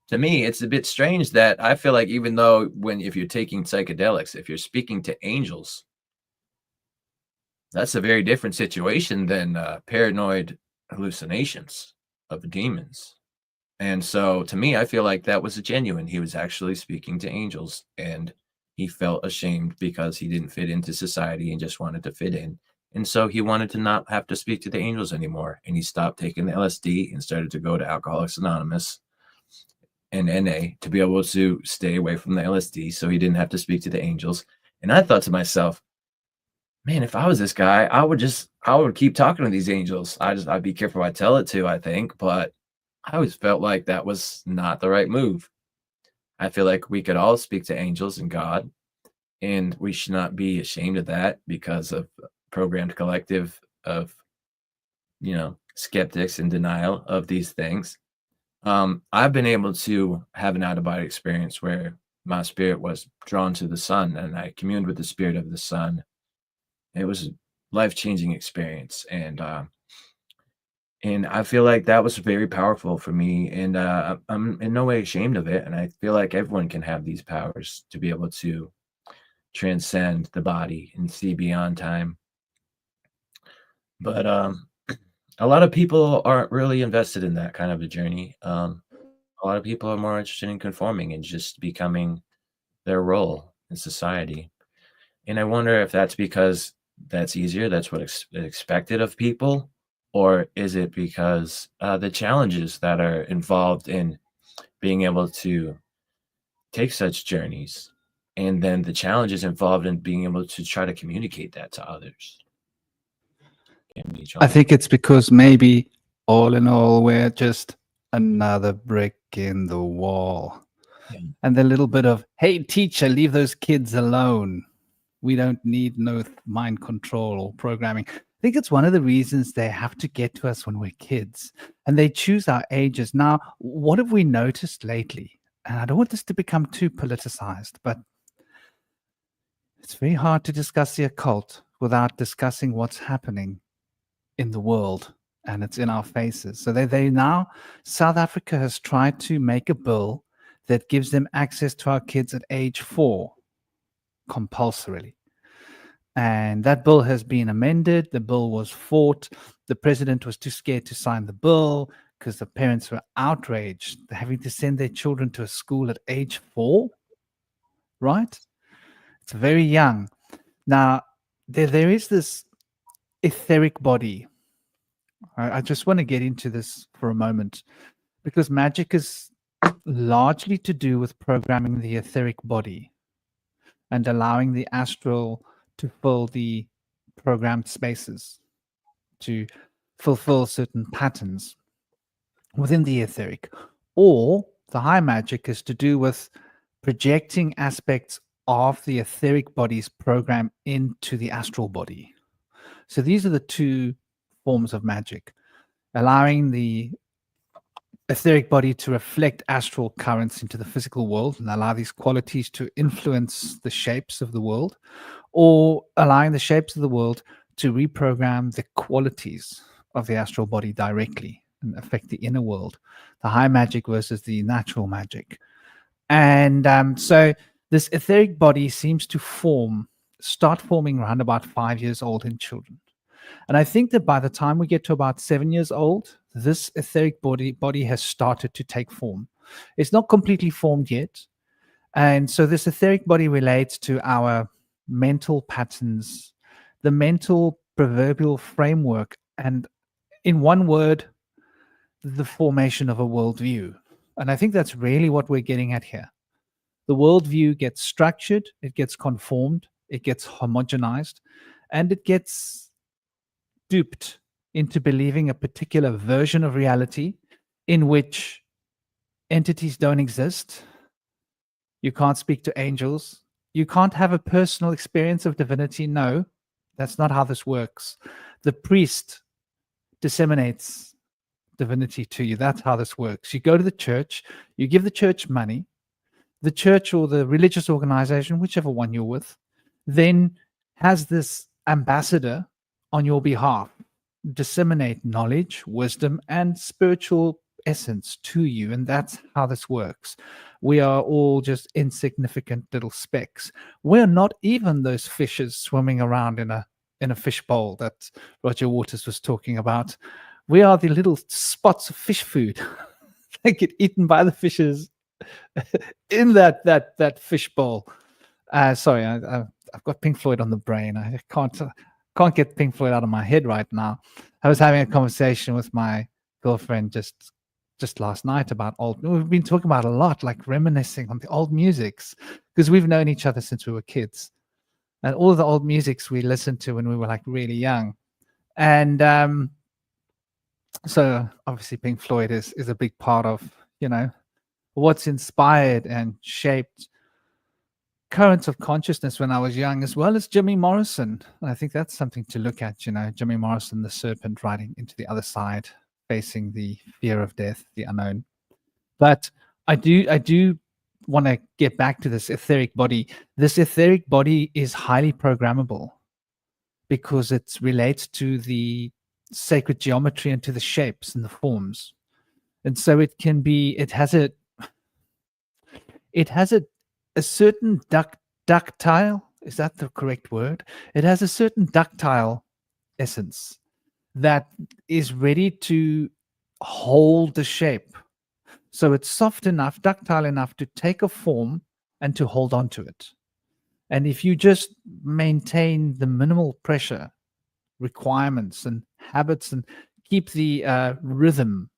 to me, it's a bit strange that I feel like even though if you're taking psychedelics, if you're speaking to angels, that's a very different situation than paranoid hallucinations of demons. And so to me, I feel like that was genuine. He was actually speaking to angels, and he felt ashamed because he didn't fit into society and just wanted to fit in. And so he wanted to not have to speak to the angels anymore. And he stopped taking the LSD and started to go to Alcoholics Anonymous and NA to be able to stay away from the LSD so he didn't have to speak to the angels. And I thought to myself, man, if I was this guy, I would keep talking to these angels. I'd be careful I tell it to, I think, but I always felt like that was not the right move. I feel like we could all speak to angels and God, and we should not be ashamed of that because of programmed collective of, skeptics and denial of these things. I've been able to have an out-of-body experience where my spirit was drawn to the sun and I communed with the spirit of the sun. It was a life-changing experience, and I feel like that was very powerful for me, and I'm in no way ashamed of it. And I feel like everyone can have these powers to be able to transcend the body and see beyond time. But a lot of people aren't really invested in that kind of a journey. A lot of people are more interested in conforming and just becoming their role in society. And I wonder if that's because that's easier, that's what expected of people, or is it because the challenges that are involved in being able to take such journeys, and then the challenges involved in being able to try to communicate that to others? I think it's because maybe all in all, we're just another brick in the wall. Yeah. And the little bit of, hey, teacher, leave those kids alone. We don't need no mind control or programming. I think it's one of the reasons they have to get to us when we're kids, and they choose our ages. Now, what have we noticed lately? And I don't want this to become too politicized, but it's very hard to discuss the occult without discussing what's happening in the world, and it's in our faces. So they now, South Africa has tried to make a bill that gives them access to our kids at age 4 compulsorily. And that bill has been amended. The bill was fought. The president was too scared to sign the bill because the parents were outraged having to send their children to a school at age 4, right? It's very young. Now, there is this etheric body. I just want to get into this for a moment because magic is largely to do with programming the etheric body and allowing the astral to fill the programmed spaces, to fulfill certain patterns within the etheric. Or the high magic is to do with projecting aspects of the etheric body's program into the astral body. So these are the two forms of magic, allowing the etheric body to reflect astral currents into the physical world and allow these qualities to influence the shapes of the world, or allowing the shapes of the world to reprogram the qualities of the astral body directly and affect the inner world, the high magic versus the natural magic. And so this etheric body seems to start forming around about 5 years old in children. And I think that by the time we get to about 7 years old, this etheric body has started to take form. It's not completely formed yet. And so this etheric body relates to our mental patterns, the mental proverbial framework, and in one word, the formation of a worldview. And I think that's really what we're getting at here. The worldview gets structured, it gets conformed, it gets homogenized, and it gets duped into believing a particular version of reality in which entities don't exist. You can't speak to angels. You can't have a personal experience of divinity. No, that's not how this works. The priest disseminates divinity to you. That's how this works. You go to the church, you give the church money, the church or the religious organization, whichever one you're with, then has this ambassador on your behalf disseminate knowledge, wisdom, and spiritual essence to you. And that's how this works. We are all just insignificant little specks. We're not even those fishes swimming around in a fish bowl that Roger Waters was talking about. We are the little spots of fish food that get eaten by the fishes in that fish bowl. Sorry, I've got Pink Floyd on the brain. I can't get Pink Floyd out of my head right now. I was having a conversation with my girlfriend just last night about we've been talking about a lot, like reminiscing on the old musics, because we've known each other since we were kids, and all of the old musics we listened to when we were like really young. And so obviously Pink Floyd is a big part of, what's inspired and shaped currents of consciousness when I was young, as well as Jimmy Morrison. And I think that's something to look at, Jimmy Morrison, the serpent riding into the other side, facing the fear of death, the unknown. But I do want to get back to this etheric body. This etheric body is highly programmable because it relates to the sacred geometry and to the shapes and the forms. And so it has a certain ductile, is that the correct word? It has a certain ductile essence that is ready to hold the shape. So it's soft enough, ductile enough to take a form and to hold on to it. And if you just maintain the minimal pressure requirements and habits and keep the rhythm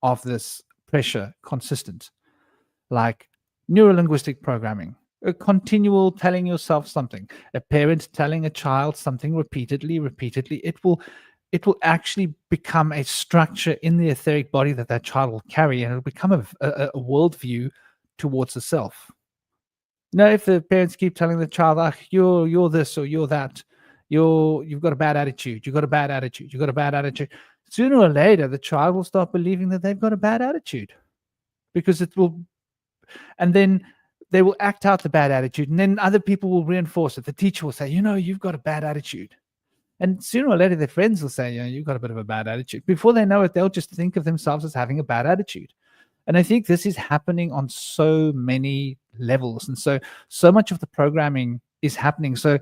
of this pressure consistent, like neurolinguistic programming, a continual telling yourself something, a parent telling a child something repeatedly, it will actually become a structure in the etheric body that child will carry, and it'll become a worldview towards the self. If the parents keep telling the child, you're this or you're that, you've got a bad attitude, you've got a bad attitude, you've got a bad attitude, sooner or later the child will start believing that they've got a bad attitude, because it will. And then they will act out the bad attitude, and then other people will reinforce it. The teacher will say, you've got a bad attitude. And sooner or later, their friends will say, you've got a bit of a bad attitude. Before they know it, they'll just think of themselves as having a bad attitude. And I think this is happening on so many levels. And so much of the programming is happening. So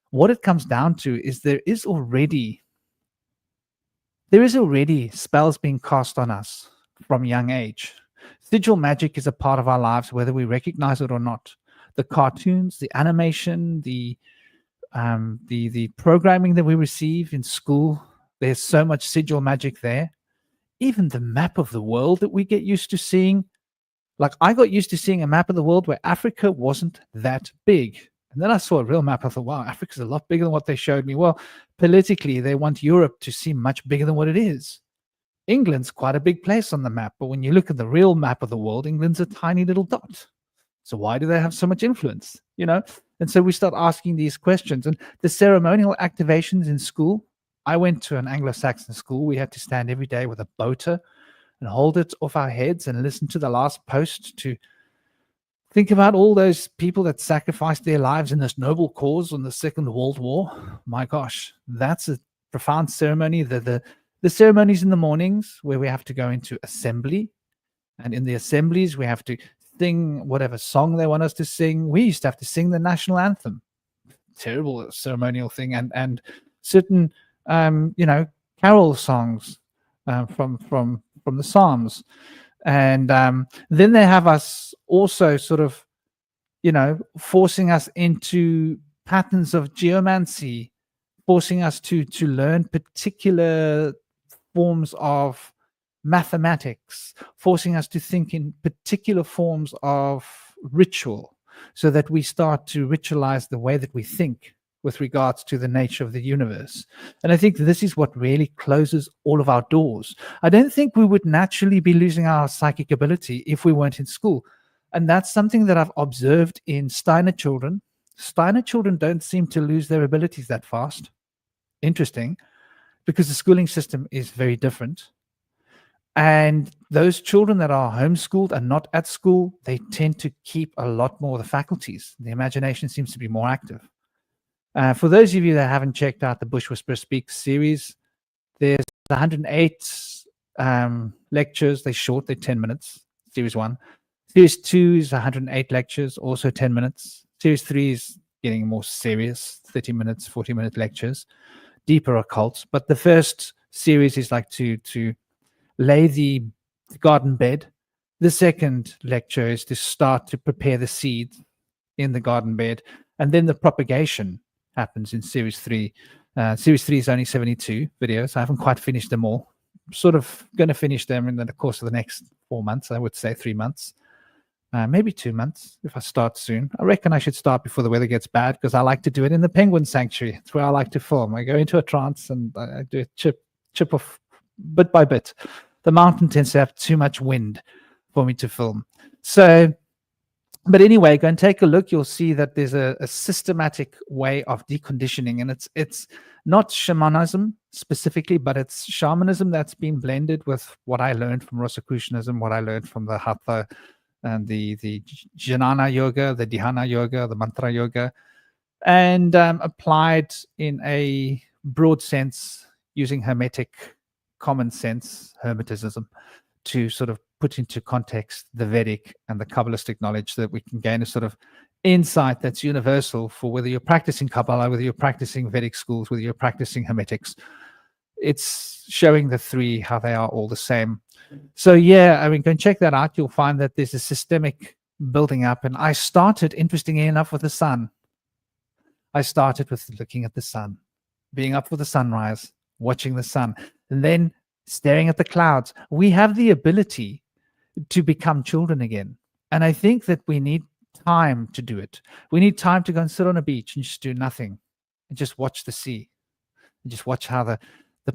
what it comes down to is there is already spells being cast on us from young age. Sigil magic is a part of our lives, whether we recognize it or not. The cartoons, the animation, the programming that we receive in school, there's so much sigil magic there. Even the map of the world that we get used to seeing. Like, I got used to seeing a map of the world where Africa wasn't that big. And then I saw a real map. I thought, wow, Africa's a lot bigger than what they showed me. Well, politically, they want Europe to seem much bigger than what it is. England's quite a big place on the map, but when you look at the real map of the world, England's a tiny little dot. So why do they have so much influence? And so we start asking these questions. And the ceremonial activations in school, I went to an Anglo-Saxon school. We had to stand every day with a boater and hold it off our heads and listen to the last post to think about all those people that sacrificed their lives in this noble cause in the Second World War. My gosh, that's a profound ceremony. The ceremonies in the mornings where we have to go into assembly, and in the assemblies we have to sing whatever song they want us to sing. We used to have to sing the national anthem. Terrible ceremonial thing. And certain carol songs from the Psalms. And then they have us also sort of forcing us into patterns of geomancy, forcing us to learn particular forms of mathematics, forcing us to think in particular forms of ritual, so that we start to ritualize the way that we think with regards to the nature of the universe. And I think this is what really closes all of our doors. I don't think we would naturally be losing our psychic ability if we weren't in school. And that's something that I've observed in Steiner children Steiner children don't seem to lose their abilities that fast. Interesting, because the schooling system is very different. And those children that are homeschooled and not at school, they tend to keep a lot more of the faculties. The imagination seems to be more active. For those of you that haven't checked out the Bush Whisperer Speaks series, there's 108 lectures. They're short, they're 10 minutes, series 1. Series 2 is 108 lectures, also 10 minutes. Series 3 is getting more serious, 30 minutes, 40-minute lectures, deeper occult. But the first series is like to lay the garden bed. The second lecture is to start to prepare the seed in the garden bed. And then the propagation happens in series 3. Series 3 is only 72 videos. I haven't quite finished them all. Sort of going to finish them in the course of the next 4 months. I would say 3 months. Maybe 2 months if I start soon. I reckon I should start before the weather gets bad, because I like to do it in the penguin sanctuary. It's where I like to film. I go into a trance and I do it chip off bit by bit. The mountain tends to have too much wind for me to film. So, but anyway, go and take a look. You'll see that there's a systematic way of deconditioning, and it's not shamanism specifically, but it's shamanism that's been blended with what I learned from Rosicrucianism, what I learned from the Hatha and the Jnana yoga, the Dhyana yoga, the mantra yoga, and applied in a broad sense using Hermetic common sense, Hermeticism, to sort of put into context the Vedic and the Kabbalistic knowledge, so that we can gain a sort of insight that's universal for whether you're practicing Kabbalah, whether you're practicing Vedic schools, whether you're practicing Hermetics. It's showing the three, how they are all the same. So yeah, I mean, go and check that out. You'll find that there's a systemic building up. And I started, interestingly enough, with the sun. I started with looking at the sun, being up for the sunrise, watching the sun, and then staring at the clouds. We have the ability to become children again. And I think that we need time to do it. We need time to go and sit on a beach and just do nothing and just watch the sea and just watch how the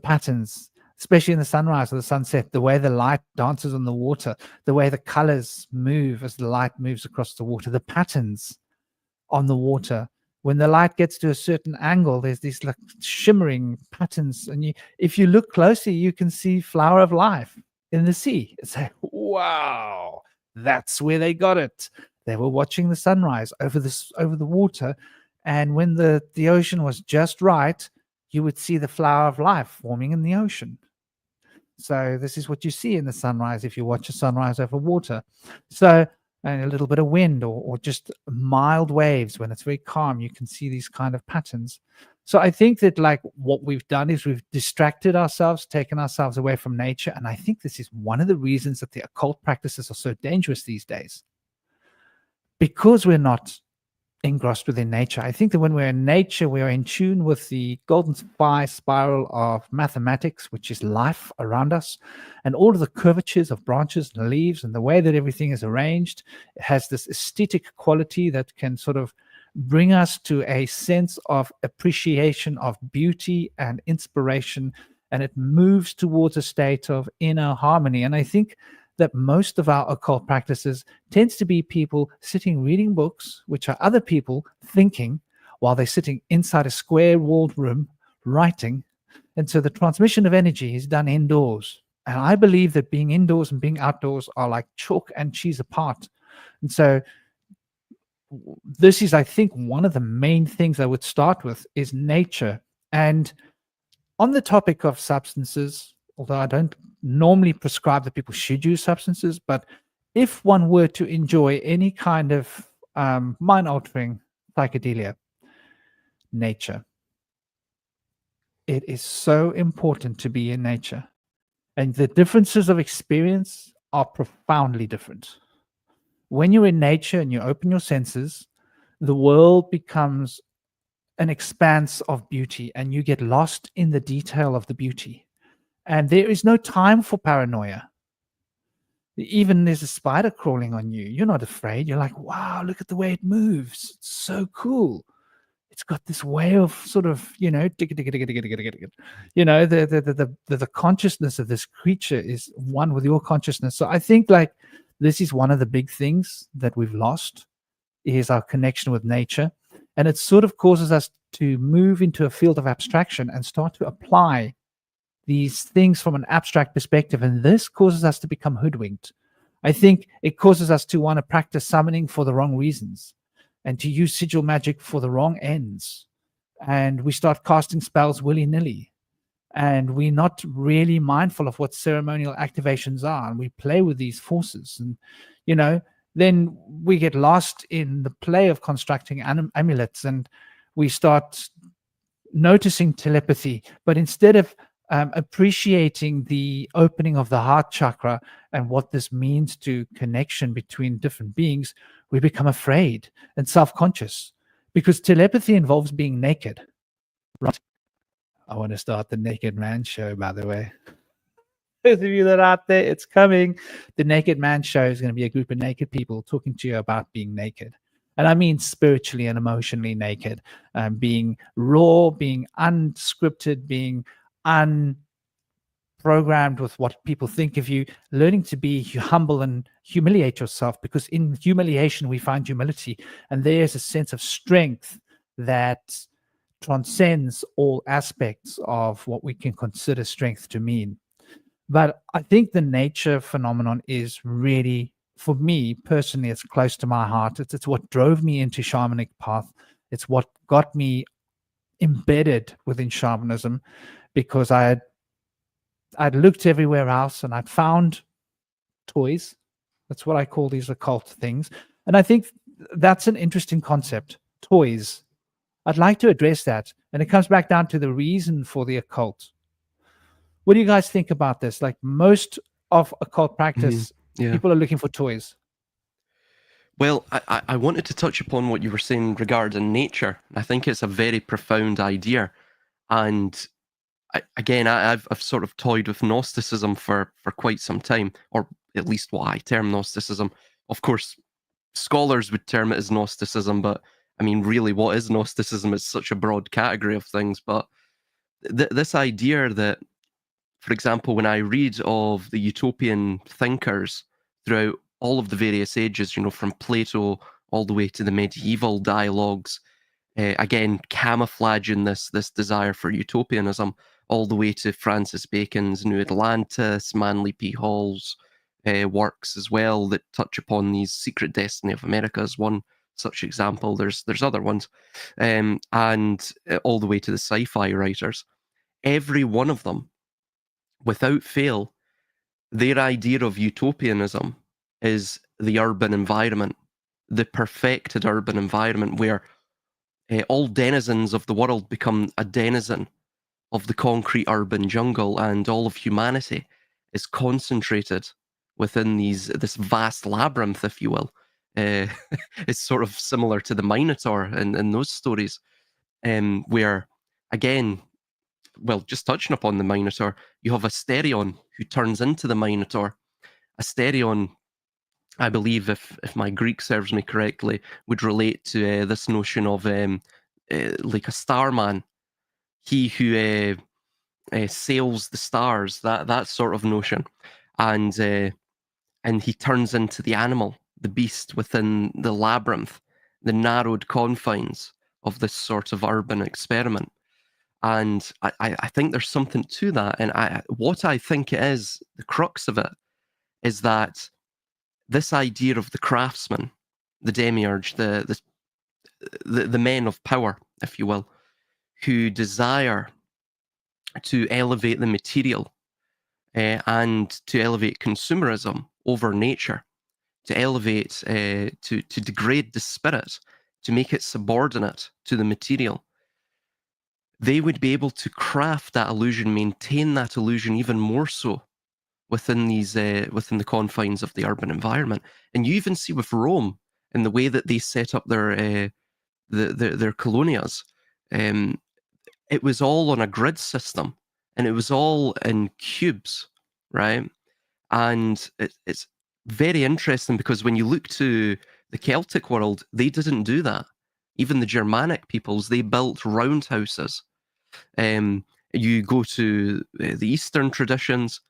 patterns, especially in the sunrise or the sunset, the way the light dances on the water, the way the colors move as the light moves across the water, the patterns on the water. When the light gets to a certain angle, there's these like shimmering patterns. And if you look closely, you can see flower of life in the sea. It's like, wow, that's where they got it. They were watching the sunrise over the water. And when the ocean was just right, you would see the flower of life forming in the ocean. So this is what you see in the sunrise if you watch a sunrise over water. So, and a little bit of wind or just mild waves when it's very calm, you can see these kind of patterns. So I think that like what we've done is we've distracted ourselves, taken ourselves away from nature. And I think this is one of the reasons that the occult practices are so dangerous these days, because we're not engrossed within nature. I think that when we're in nature, we are in tune with the golden spiral of mathematics, which is life around us, and all of the curvatures of branches and leaves and the way that everything is arranged. It has this aesthetic quality that can sort of bring us to a sense of appreciation of beauty and inspiration, and it moves towards a state of inner harmony. And I think that most of our occult practices tends to be people sitting reading books, which are other people thinking while they're sitting inside a square-walled room writing. And so the transmission of energy is done indoors. And I believe that being indoors and being outdoors are like chalk and cheese apart. And so this is, I think, one of the main things I would start with is nature. And on the topic of substances, although I don't normally prescribe that people should use substances, but if one were to enjoy any kind of mind-altering psychedelia, nature. It is so important to be in nature. And the differences of experience are profoundly different. When you're in nature and you open your senses, the world becomes an expanse of beauty, and you get lost in the detail of the beauty. And there is no time for paranoia. Even there's a spider crawling on you, you're not afraid. You're like, wow, look at the way it moves. It's so cool. It's got this way of sort of, you know, the consciousness of this creature is one with your consciousness. So I think like this is one of the big things that we've lost, is our connection with nature. And it sort of causes us to move into a field of abstraction and start to apply these things from an abstract perspective. And this causes us to become hoodwinked. I think it causes us to want to practice summoning for the wrong reasons and to use sigil magic for the wrong ends. And we start casting spells willy-nilly. And we're not really mindful of what ceremonial activations are. And we play with these forces. And, you know, then we get lost in the play of constructing amulets, and we start noticing telepathy. But instead of appreciating the opening of the heart chakra and what this means to connection between different beings, we become afraid and self-conscious, because telepathy involves being naked, right? I want to start the Naked Man Show, by the way. Those of you that are out there, it's coming. The Naked Man Show is going to be a group of naked people talking to you about being naked. And I mean spiritually and emotionally naked, being raw, being unscripted, being unprogrammed with what people think of you, learning to be humble and humiliate yourself, because in humiliation we find humility. And there's a sense of strength that transcends all aspects of what we can consider strength to mean. But I think the nature phenomenon is really, for me personally, it's close to my heart. It's what drove me into shamanic path. It's what got me embedded within shamanism, because I'd looked everywhere else and I'd found toys. That's what I call these occult things. And I think that's an interesting concept, toys. I'd like to address that. And it comes back down to the reason for the occult. What do you guys think about this? Like, most of occult practice, people are looking for toys. Well, I wanted to touch upon what you were saying regarding nature. I think it's a very profound idea. And I've sort of toyed with Gnosticism for quite some time, or at least what I term Gnosticism. Of course, scholars would term it as Gnosticism, but I mean, really, what is Gnosticism? It's such a broad category of things. But this idea that, for example, when I read of the Utopian thinkers throughout all of the various ages, you know, from Plato all the way to the medieval dialogues, again, camouflaging this desire for utopianism, all the way to Francis Bacon's New Atlantis, Manly P. Hall's works as well, that touch upon these secret destiny of America as one such example. There's other ones, and all the way to the sci-fi writers. Every one of them, without fail, their idea of utopianism is the urban environment, the perfected urban environment where all denizens of the world become a denizen of the concrete urban jungle, and all of humanity is concentrated within this vast labyrinth, if you will. It's sort of similar to the Minotaur in those stories, where, again, well, just touching upon the Minotaur, you have Asterion who turns into the Minotaur. Asterion, I believe, if my Greek serves me correctly, would relate to this notion of like a starman, he who sails the stars, that sort of notion, and he turns into the animal, the beast within the labyrinth, the narrowed confines of this sort of urban experiment. And I think there's something to that. And what I think it is, the crux of it, is that this idea of the craftsman, the demiurge, the men of power, if you will, who desire to elevate the material and to elevate consumerism over nature, to elevate, to degrade the spirit, to make it subordinate to the material. They would be able to craft that illusion, maintain that illusion even more so within within the confines of the urban environment. And you even see with Rome, in the way that they set up their colonias, it was all on a grid system, and it was all in cubes, right? And it's very interesting, because when you look to the Celtic world, they didn't do that. Even the Germanic peoples, they built roundhouses. You go to the Eastern traditions,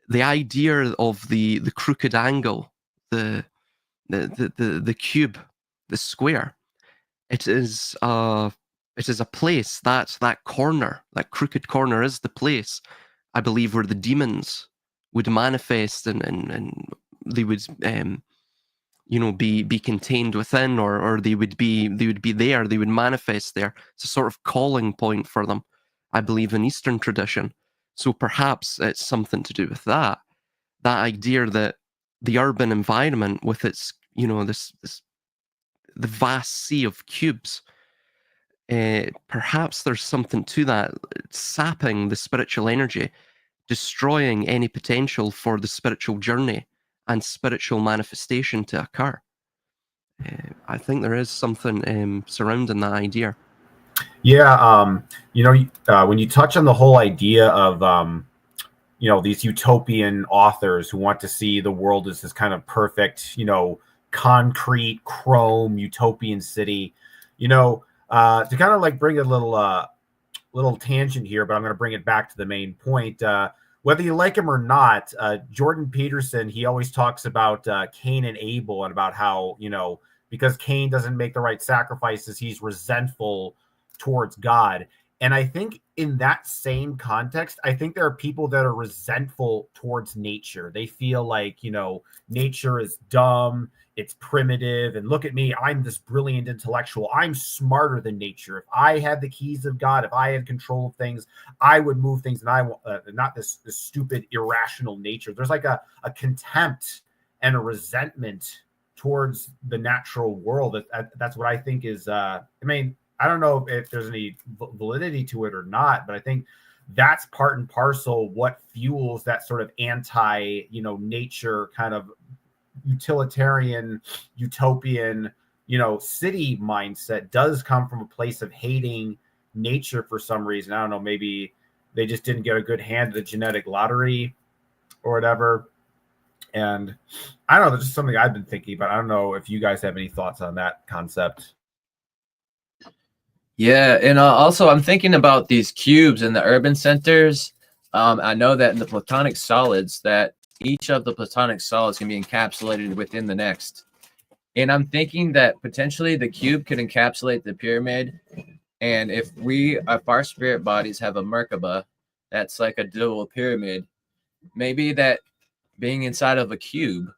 the idea of the crooked angle, the cube, the square, it is a place, that corner, that crooked corner is the place, I believe, where the demons would manifest and they would be contained within, or they would be there, they would manifest there. It's a sort of calling point for them, I believe, in Eastern tradition. So perhaps it's something to do with that idea that the urban environment with its the vast sea of cubes, perhaps there's something to that, sapping the spiritual energy, destroying any potential for the spiritual journey and spiritual manifestation to occur. I think there is something surrounding that idea. Yeah, when you touch on the whole idea of these utopian authors who want to see the world as this kind of perfect, concrete, chrome utopian city, to kind of like bring a little tangent here, but I'm going to bring it back to the main point. Whether you like him or not, Jordan Peterson, he always talks about Cain and Abel, and about how, because Cain doesn't make the right sacrifices, he's resentful towards God. And I think in that same context, I think there are people that are resentful towards nature. They feel like, nature is dumb, it's primitive, and look at me, I'm this brilliant intellectual, I'm smarter than nature. If I had the keys of God, if I had control of things, I would move things, and I not this stupid irrational nature. There's like a contempt and a resentment towards the natural world. That's what I think is I don't know if there's any validity to it or not, but I think that's part and parcel what fuels that sort of anti, nature kind of utilitarian, utopian, city mindset does come from a place of hating nature for some reason. I don't know, maybe they just didn't get a good hand at the genetic lottery or whatever. And I don't know, that's just something I've been thinking about. I don't know if you guys have any thoughts on that concept. Yeah, and also I'm thinking about these cubes in the urban centers. I know that in the Platonic solids, that each of the Platonic solids can be encapsulated within the next. And I'm thinking that potentially the cube could encapsulate the pyramid. And if our spirit bodies have a Merkaba, that's like a dual pyramid, maybe that being inside of a cube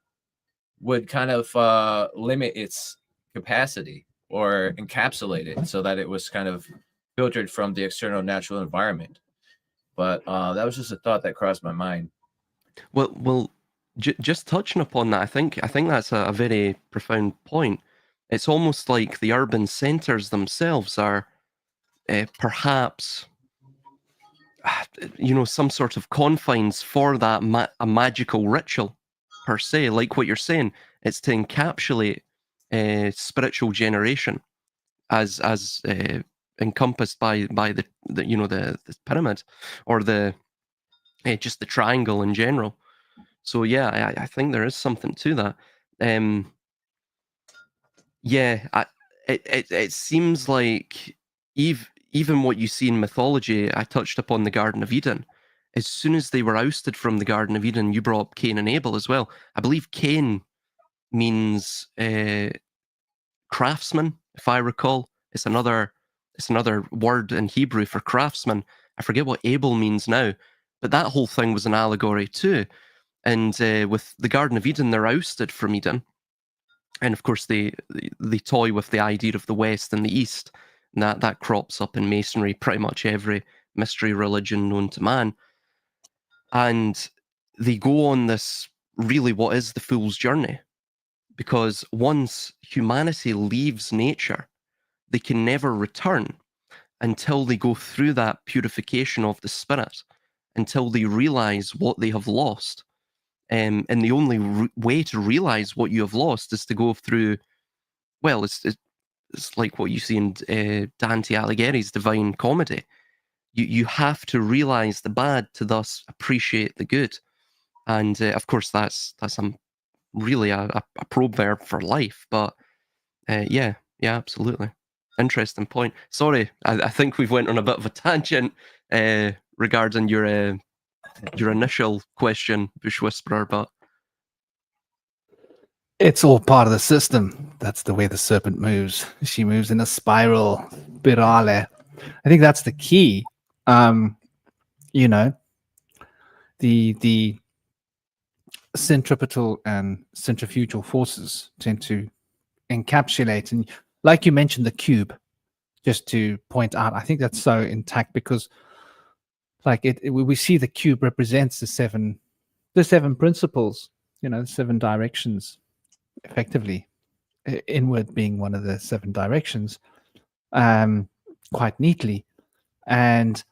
would kind of limit its capacity or encapsulate it so that it was kind of filtered from the external natural environment. But that was just a thought that crossed my mind. Well, just touching upon that, I think that's a very profound point. It's almost like the urban centers themselves are perhaps, some sort of confines for that a magical ritual per se, like what you're saying. It's to encapsulate spiritual generation as encompassed by the pyramid, or the just the triangle in general. So yeah, I think there is something to that. It seems like even what you see in mythology. I touched upon the Garden of Eden. As soon as they were ousted from the Garden of Eden, you brought up Cain and Abel as well. I believe Cain means craftsman, if I recall. It's another word in Hebrew for craftsman. I forget what Abel means now, but that whole thing was an allegory too. And with the Garden of Eden, they're ousted from Eden, and of course they toy with the idea of the West and the East, and that crops up in Masonry, pretty much every mystery religion known to man. And they go on this, really, what is the fool's journey? Because once humanity leaves nature, they can never return until they go through that purification of the spirit, until they realize what they have lost. And the only way to realize what you have lost is to go through, well, it's like what you see in Dante Alighieri's Divine Comedy. You have to realize the bad to thus appreciate the good. And of course, that's really a proverb for life. But yeah, absolutely. Interesting point. Sorry, I think we've went on a bit of a tangent regarding your initial question, Bush Whisperer, but It's all part of the system. That's the way the serpent moves. She moves in a spiral, spirale. I think that's the key. You know, the centripetal and centrifugal forces tend to encapsulate, and like you mentioned, the cube. Just to point out, I think that's so intact because, like, we see the cube represents the seven principles. You know, 7 directions, effectively. Inward being one of the 7 directions, quite neatly, and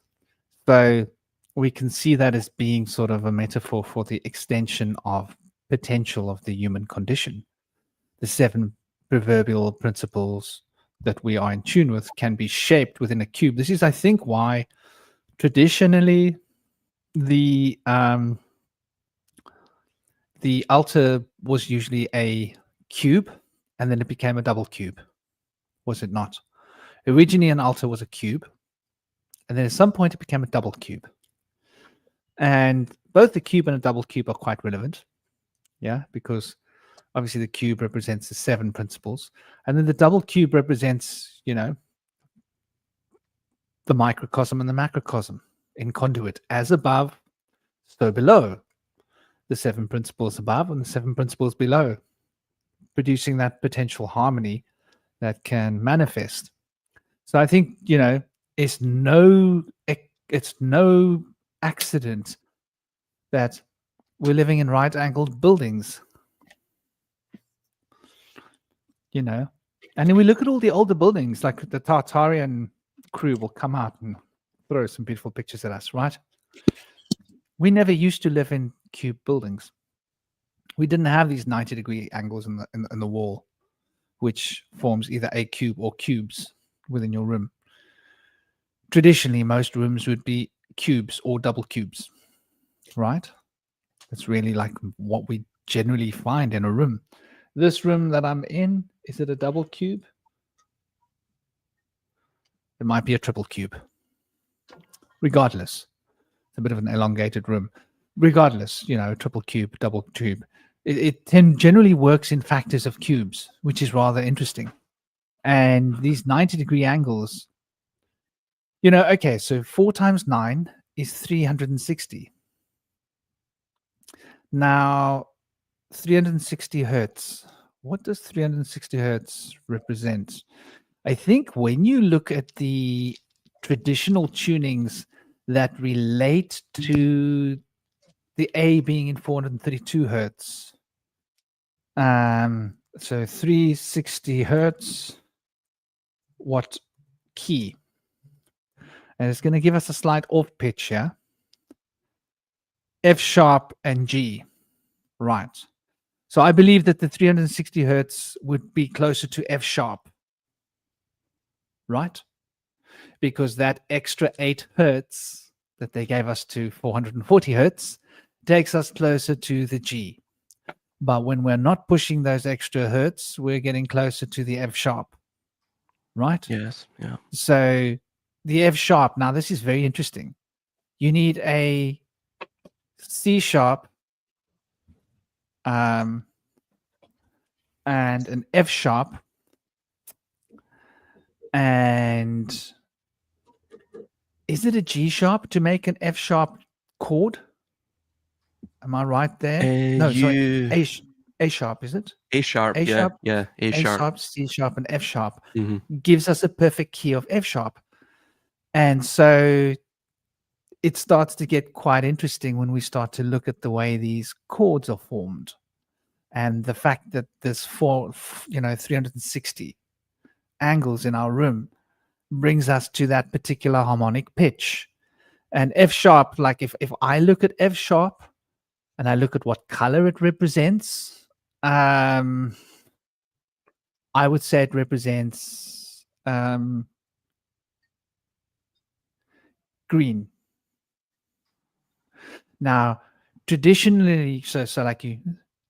so we can see that as being sort of a metaphor for the extension of potential of the human condition. The 7 proverbial principles that we are in tune with can be shaped within a cube. This is, I think, why traditionally the altar was usually a cube, and then it became a double cube, was it not? Originally, an altar was a cube, and then at some point it became a double cube. And both the cube and a double cube are quite relevant, yeah, because obviously the cube represents the 7 principles, and then the double cube represents, you know, the microcosm and the macrocosm in conduit, as above, so below. The 7 principles above and the 7 principles below, producing that potential harmony that can manifest. So I think, you know, it's no accident that we're living in right-angled buildings. You know, and then we look at all the older buildings, like the Tartarian crew will come out and throw some beautiful pictures at us, right? We never used to live in cube buildings. We didn't have these 90-degree angles in the wall, which forms either a cube or cubes within your room. Traditionally, most rooms would be cubes or double cubes, right? That's really like what we generally find in a room. This room that I'm in, is it a double cube? It might be a triple cube. Regardless, it's a bit of an elongated room. Regardless, you know, triple cube, double cube. It generally works in factors of cubes, which is rather interesting. And these 90-degree angles, you know, okay, so 4 times 9 is 360. Now, 360 hertz. What does 360 hertz represent? I think when you look at the traditional tunings that relate to the A being in 432 hertz, so 360 hertz, what key? And it's going to give us a slight off pitch here. F sharp and G, right? So I believe that the 360 hertz would be closer to F sharp, right? Because that extra 8 hertz that they gave us to 440 hertz takes us closer to the G. But when we're not pushing those extra hertz, we're getting closer to the F sharp, right? Yes, yeah. So the F sharp, now this is very interesting. You need a C sharp and an F sharp, and is it a G sharp to make an F sharp chord? Am I right there? No, sorry, A sharp, is it? A sharp, A yeah, sharp, yeah, A sharp. C sharp, and F sharp Mhm. gives us a perfect key of F sharp. And so it starts to get quite interesting when we start to look at the way these chords are formed, and the fact that there's 360 angles in our room brings us to that particular harmonic pitch. And F sharp, like if I look at F sharp and I look at what color it represents, I would say it represents green. Now, traditionally, so like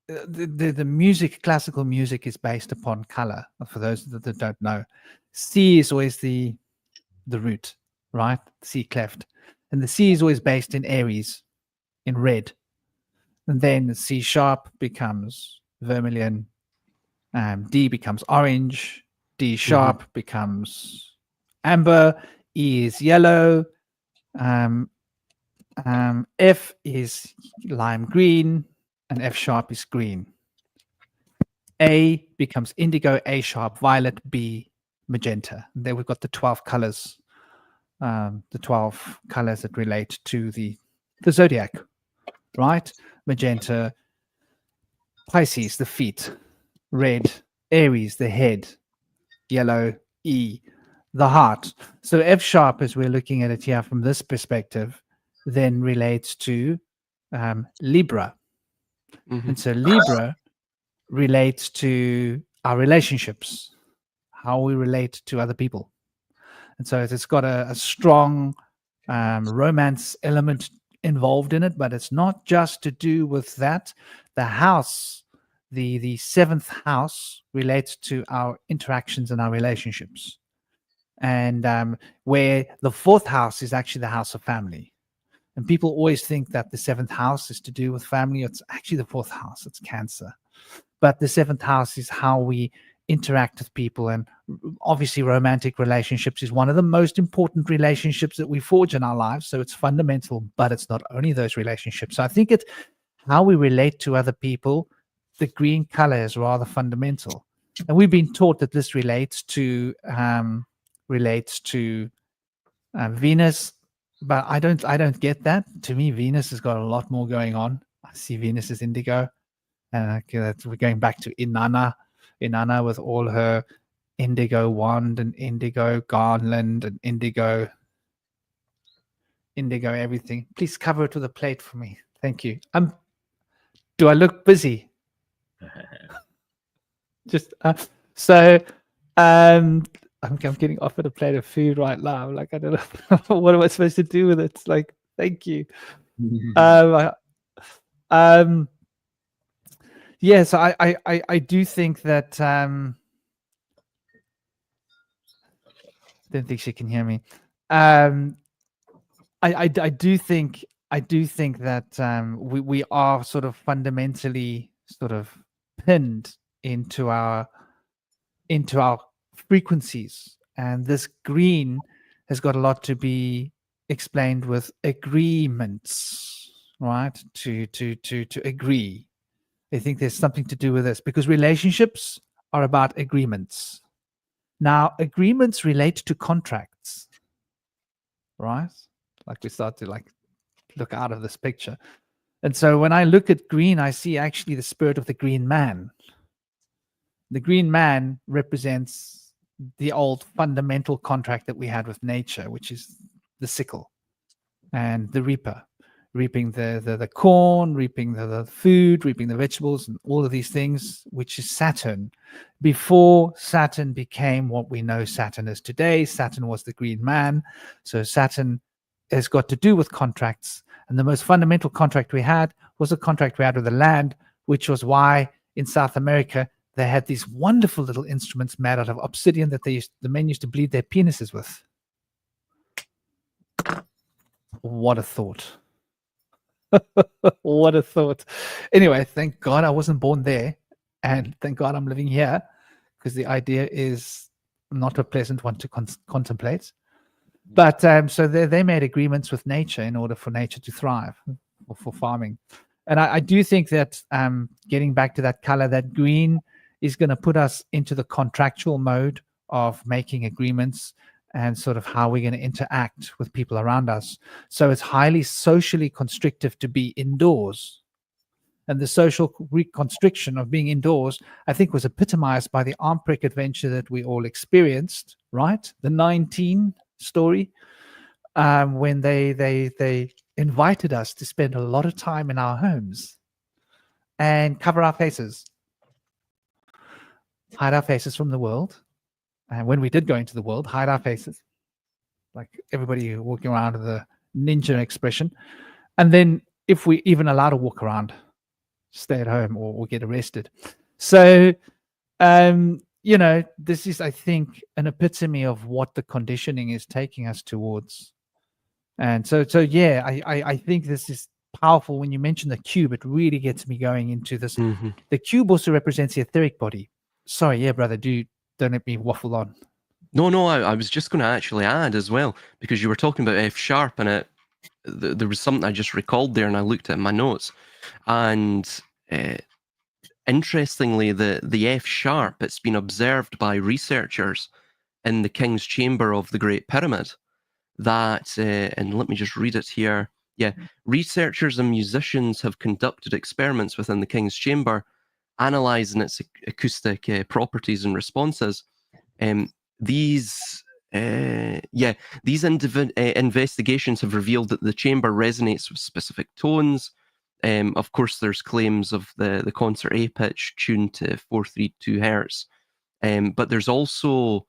the music, classical music, is based upon color. For those that don't know, C is always the root, right? C clef, and the C is always based in Aries, in red, and then the C sharp becomes vermilion, D becomes orange. D sharp becomes amber. E is yellow. F is lime green, and F sharp is green. A becomes indigo, A sharp violet, B magenta. And there we've got the 12 colors, that relate to the zodiac, right? Magenta, Pisces, the feet. Red, Aries, the head. Yellow, E, the heart. So F sharp, as we're looking at it here from this perspective, then relates to Libra. And so Libra relates to our relationships, how we relate to other people. And so it's got a strong romance element involved in it, but it's not just to do with that. The house, the seventh house, relates to our interactions and our relationships. And where the fourth house is actually the house of family. And people always think that the seventh house is to do with family. It's actually the fourth house. It's Cancer. But the seventh house is how we interact with people. And obviously, romantic relationships is one of the most important relationships that we forge in our lives. So it's fundamental, but it's not only those relationships. So I think it's how we relate to other people. The green color is rather fundamental. And we've been taught that this relates to Venus. But I don't get that. To me, Venus has got a lot more going on. I see Venus as indigo. And we're going back to Inanna with all her indigo wand and indigo garland and indigo everything. Please cover it with a plate for me. Thank you. Do I look busy? Just I'm getting offered a plate of food right now. I'm like, I don't know what am I supposed to do with it. It's like, thank you. Yes, I do think that don't think she can hear me. I do think that we are sort of fundamentally sort of pinned into our frequencies, and this green has got a lot to be explained with agreements, right? To agree. I think there's something to do with this because relationships are about agreements. Now, agreements relate to contracts, right? Like we start to look out of this picture. And so when I look at green, I see actually the spirit of the green man. The green man represents the old fundamental contract that we had with nature, which is the sickle and the reaper, reaping the corn, reaping the food, reaping the vegetables, and all of these things, which is Saturn. Before Saturn became what we know Saturn is today, Saturn was the green man. So Saturn has got to do with contracts. And the most fundamental contract we had was a contract we had with the land, which was why in South America, they had these wonderful little instruments made out of obsidian that the men used to bleed their penises with. What a thought. What a thought. Anyway, thank God I wasn't born there. And thank God I'm living here, because the idea is not a pleasant one to contemplate. But so they made agreements with nature in order for nature to thrive, or for farming. And I do think that getting back to that color, that green is going to put us into the contractual mode of making agreements and sort of how we're going to interact with people around us. So it's highly socially constrictive to be indoors. And the social reconstriction of being indoors, I think, was epitomized by the arm prick adventure that we all experienced, right? The 19 story, when they invited us to spend a lot of time in our homes and cover our faces, hide our faces from the world. And when we did go into the world, hide our faces, like everybody walking around with a ninja expression. And then if we even allowed to walk around, stay at home or get arrested. So, this is, I think, an epitome of what the conditioning is taking us towards. And so yeah, I think this is powerful. When you mention the cube, it really gets me going into this. Mm-hmm. The cube also represents the etheric body. Sorry, yeah, brother. Don't let me waffle on. No, I was just going to actually add as well, because you were talking about F sharp, and there was something I just recalled there, and I looked at my notes, and interestingly, the F sharp, it's been observed by researchers in the King's Chamber of the Great Pyramid that, and let me just read it here. Yeah, researchers and musicians have conducted experiments within the King's Chamber, analysing its acoustic properties and responses. These investigations have revealed that the chamber resonates with specific tones. Of course, there's claims of the concert A pitch tuned to 432 hertz, but there's also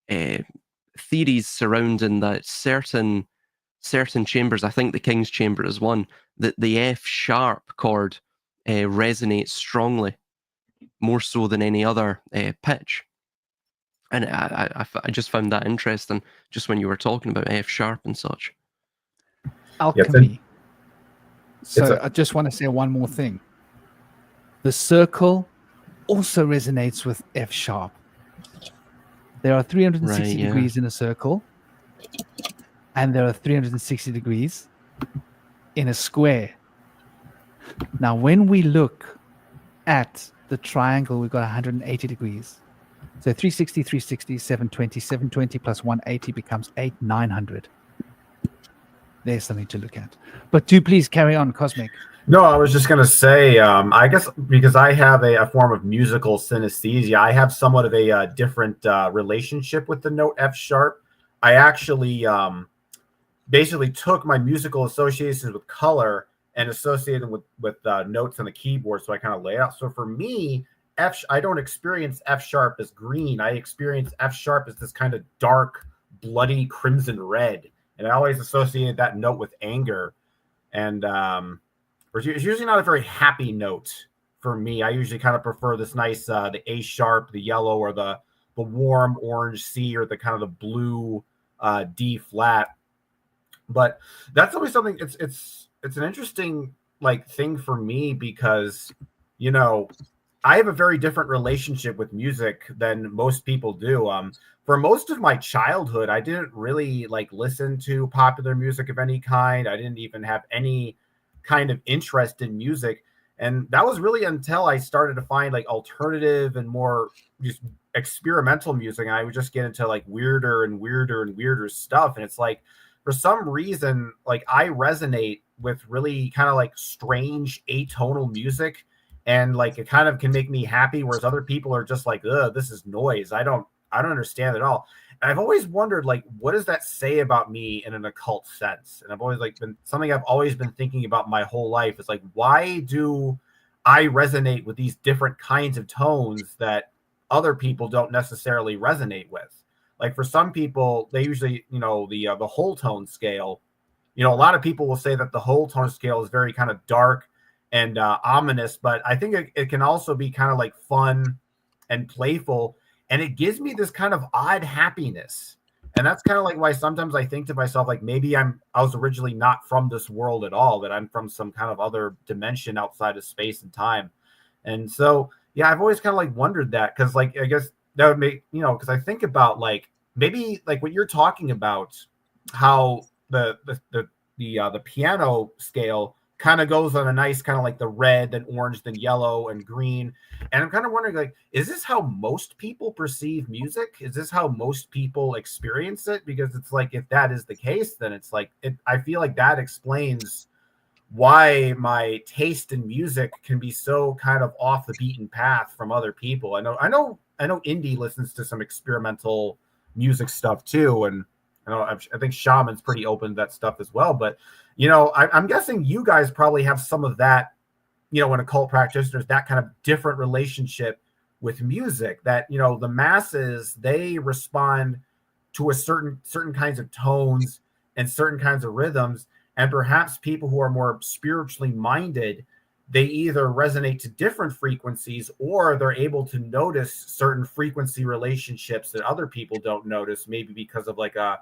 theories surrounding that certain chambers, I think the King's Chamber is one, that the F sharp chord resonates strongly, more so than any other pitch. And I just found that interesting, just when you were talking about F sharp and such. Alchemy. So I just want to say one more thing. The circle also resonates with F sharp. There are 360 degrees in a circle, and there are 360 degrees in a square. Now, when we look at the triangle, we've got 180 degrees. So 360, 360, 720, 720 plus 180 becomes 900. There's something to look at. But do please carry on, Cosmic. No, I was just going to say, I guess because I have a form of musical synesthesia, I have somewhat of a different relationship with the note F sharp. I actually basically took my musical associations with color and associated with notes on the keyboard, so I kind of lay it out. So for me, I don't experience F sharp as green. I experience F sharp as this kind of dark, bloody crimson red, and I always associated that note with anger. And it's usually not a very happy note for me. I usually kind of prefer this nice the A sharp, the yellow, or the warm orange C, or the kind of the blue D flat. But that's always something. It's an interesting thing for me, because I have a very different relationship with music than most people do. For most of my childhood, I didn't really listen to popular music of any kind. I didn't even have any kind of interest in music. And that was really until I started to find alternative and more just experimental music. And I would just get into weirder and weirder and weirder stuff. And it's for some reason, I resonate with really kind of strange atonal music. And it kind of can make me happy, whereas other people are just ugh, this is noise. I don't understand it at all. And I've always wondered, what does that say about me in an occult sense? And I've always been something I've always been thinking about my whole life. Is why do I resonate with these different kinds of tones that other people don't necessarily resonate with? For some people, they usually, the whole tone scale. A lot of people will say that the whole tone scale is very kind of dark and ominous, but I think it can also be kind of fun and playful, and it gives me this kind of odd happiness. And that's kind of why sometimes I think to myself, maybe I was originally not from this world at all, that I'm from some kind of other dimension outside of space and time. And so, yeah, I've always kind of wondered that, because I guess that would make, because I think about maybe what you're talking about, how the piano scale kind of goes on a nice kind of the red, then orange, then yellow and green. And I'm kind of wondering, is this how most people perceive music? Is this how most people experience it? Because it's if that is the case, then it's I feel that explains why my taste in music can be so kind of off the beaten path from other people. I know Indy listens to some experimental music stuff too, and I think Shaman's pretty open to that stuff as well. But I'm guessing you guys probably have some of that, when occult practitioners, that kind of different relationship with music, that the masses, they respond to a certain kinds of tones and certain kinds of rhythms, and perhaps people who are more spiritually minded, they either resonate to different frequencies, or they're able to notice certain frequency relationships that other people don't notice, maybe because of a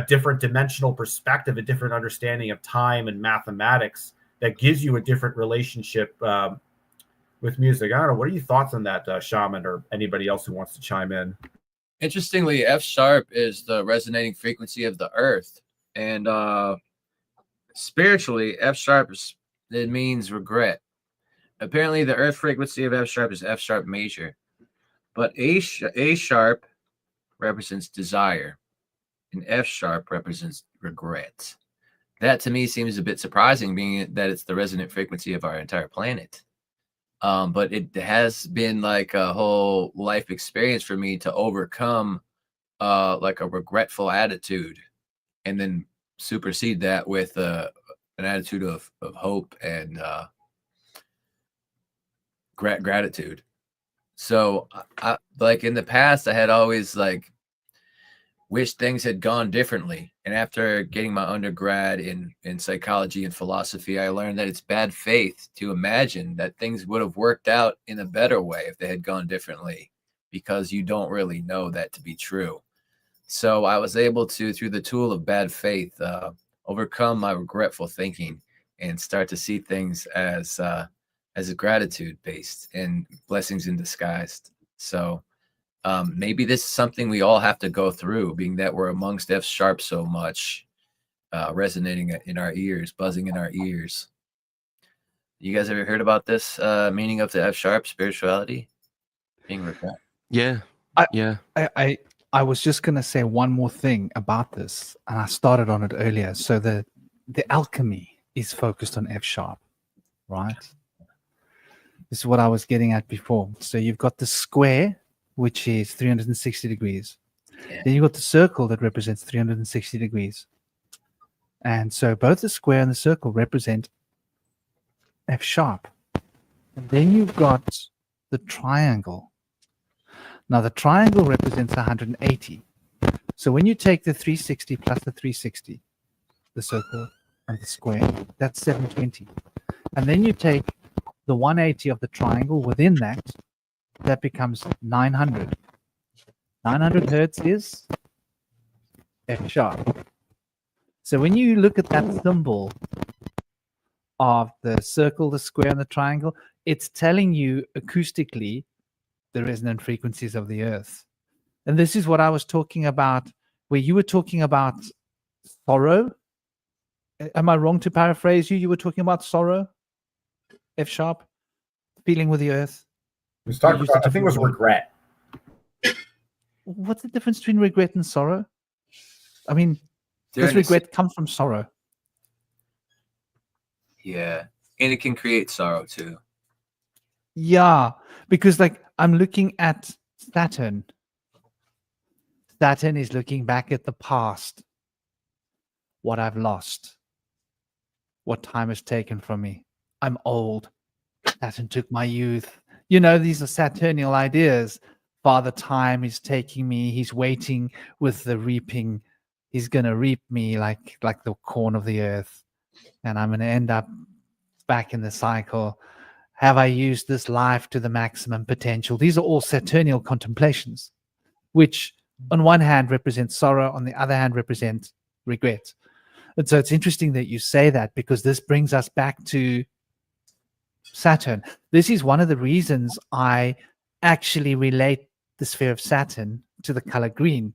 different dimensional perspective, a different understanding of time and mathematics, that gives you a different relationship with music. I don't know. What are your thoughts on that, Shaman, or anybody else who wants to chime in? Interestingly, F sharp is the resonating frequency of the earth. And spiritually, F sharp it means regret. Apparently, the earth frequency of F sharp is F sharp major. But A sharp represents desire, and F sharp represents regret. That to me seems a bit surprising, being that it's the resonant frequency of our entire planet. But it has been like a whole life experience for me to overcome like a regretful attitude, and then supersede that with an attitude of hope and gratitude. So I like in the past, I had always like wished things had gone differently. And after getting my undergrad in psychology and philosophy, I learned that it's bad faith to imagine that things would have worked out in a better way if they had gone differently, because you don't really know that to be true. So I was able to, through the tool of bad faith, overcome my regretful thinking and start to see things as a gratitude based and blessings in disguise. So maybe this is something we all have to go through, being that we're amongst F sharp so much, resonating in our ears, buzzing in our ears. You guys ever heard about this meaning of the F sharp, spirituality? Being regret. Yeah. I was just going to say one more thing about this, and I started on it earlier. So the alchemy is focused on F sharp, right? This is what I was getting at before. So you've got the square, which is 360 degrees. Yeah. Then you've got the circle that represents 360 degrees. And so both the square and the circle represent F sharp. And then you've got the triangle. Now the triangle represents 180. So when you take the 360 plus the 360, the circle and the square, that's 720. And then you take the 180 of the triangle within that, that becomes 900. 900 hertz is F sharp. So when you look at that symbol of the circle, the square, and the triangle, it's telling you acoustically the resonant frequencies of the earth. And this is what I was talking about, where you were talking about sorrow. Am I wrong to paraphrase you? You were talking about sorrow, F sharp, feeling with the earth. He was talking about, I think it was regret. What's the difference between regret and sorrow? I mean, does regret come from sorrow? Yeah. And it can create sorrow too. Yeah, because like I'm looking at Saturn. Saturn is looking back at the past, what I've lost, what time has taken from me. I'm old. Saturn took my youth. You know, these are Saturnial ideas. Father Time is taking me. He's waiting with the reaping. He's going to reap me like the corn of the earth. And I'm going to end up back in the cycle. Have I used this life to the maximum potential? These are all Saturnial contemplations, which on one hand represent sorrow, on the other hand represent regret. And so it's interesting that you say that, because this brings us back to Saturn. This is one of the reasons I actually relate the sphere of Saturn to the color green.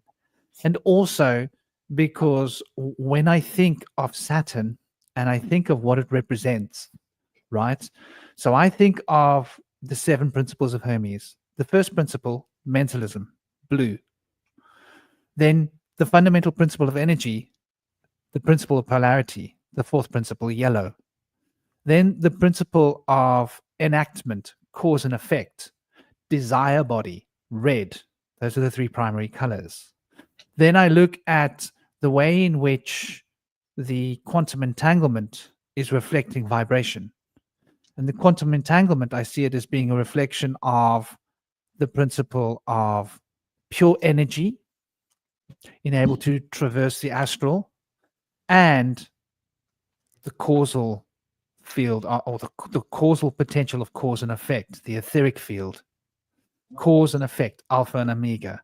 And also because when I think of Saturn and I think of what it represents, right? So I think of the 7 principles of Hermes. The first principle, mentalism, blue. Then the fundamental principle of energy, the principle of polarity, the 4th principle, yellow. Then the principle of enactment, cause and effect, desire body, red. Those are the 3 primary colors. Then I look at the way in which the quantum entanglement is reflecting vibration. And the quantum entanglement, I see it as being a reflection of the principle of pure energy, being able to traverse the astral, and the causal field, or the causal potential of cause and effect, the etheric field, cause and effect, alpha and omega,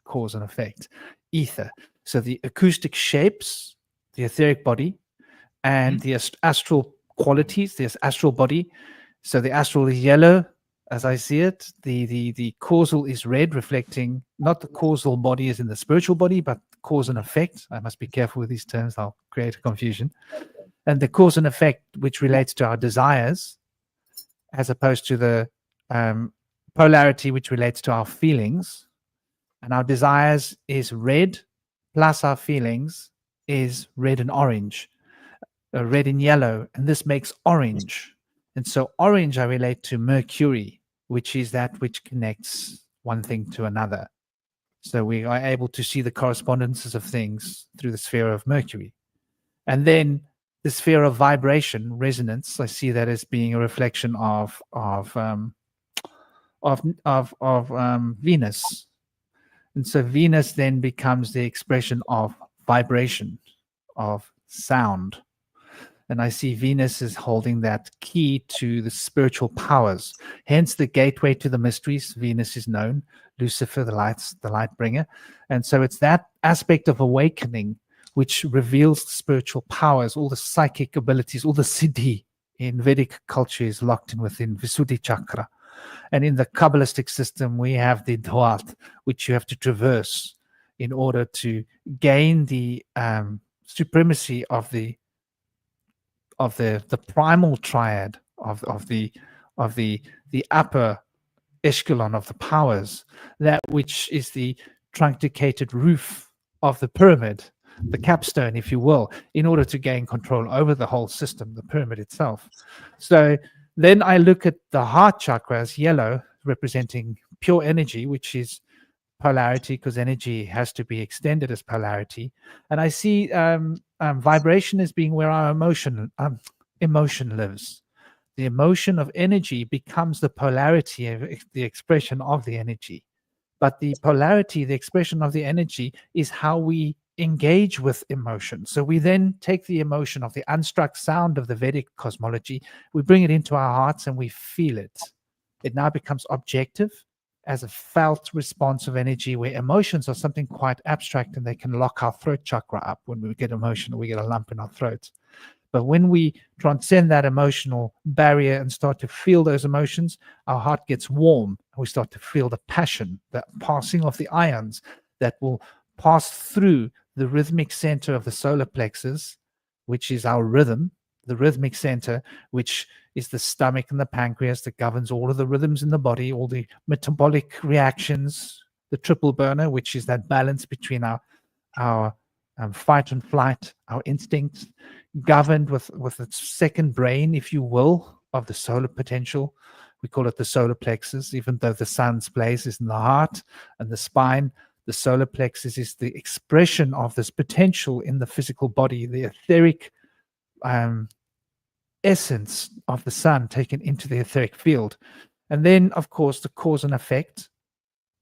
cause and effect, ether. So the acoustic shapes, the etheric body, and the astral qualities, the astral body. So the astral is yellow, as I see it, the causal is red, reflecting not the causal body as in the spiritual body, but cause and effect. I must be careful with these terms, I'll create a confusion. And the cause and effect, which relates to our desires, as opposed to the polarity, which relates to our feelings. And our desires is red, plus our feelings is red and orange, red and yellow, and this makes orange. And so orange I relate to Mercury, which is that which connects one thing to another. So we are able to see the correspondences of things through the sphere of Mercury. And then the sphere of vibration, resonance, I see that as being a reflection of Venus. And so Venus then becomes the expression of vibration, of sound. And I see Venus is holding that key to the spiritual powers. Hence the gateway to the mysteries. Venus is known, Lucifer, the light bringer. And so it's that aspect of awakening which reveals the spiritual powers, all the psychic abilities, all the siddhi in Vedic culture is locked in within Visuddhi chakra. And in the Kabbalistic system, we have the Dwat, which you have to traverse in order to gain the supremacy of the primal triad of the upper echelon of the powers, that which is the truncated roof of the pyramid, the capstone, if you will, in order to gain control over the whole system, the pyramid itself. So then I look at the heart chakra as yellow, representing pure energy, which is polarity, because energy has to be extended as polarity. And I see vibration as being where our emotion lives. The emotion of energy becomes the polarity of the expression of the energy. But the polarity, the expression of the energy, is how we engage with emotion. So we then take the emotion of the unstruck sound of the Vedic cosmology, we bring it into our hearts and we feel it. It now becomes objective as a felt response of energy, where emotions are something quite abstract and they can lock our throat chakra up. When we get emotional, we get a lump in our throat. But when we transcend that emotional barrier and start to feel those emotions, our heart gets warm and we start to feel the passion, the passing of the ions that will pass through the rhythmic center of the solar plexus, which is our rhythm, the rhythmic center, which is the stomach and the pancreas that governs all of the rhythms in the body, all the metabolic reactions, the triple burner, which is that balance between our fight and flight, our instincts, governed with its second brain, if you will, of the solar potential. We call it the solar plexus, even though the sun's place is in the heart and the spine. The solar plexus is the expression of this potential in the physical body, the etheric essence of the sun taken into the etheric field. And then, of course, the cause and effect,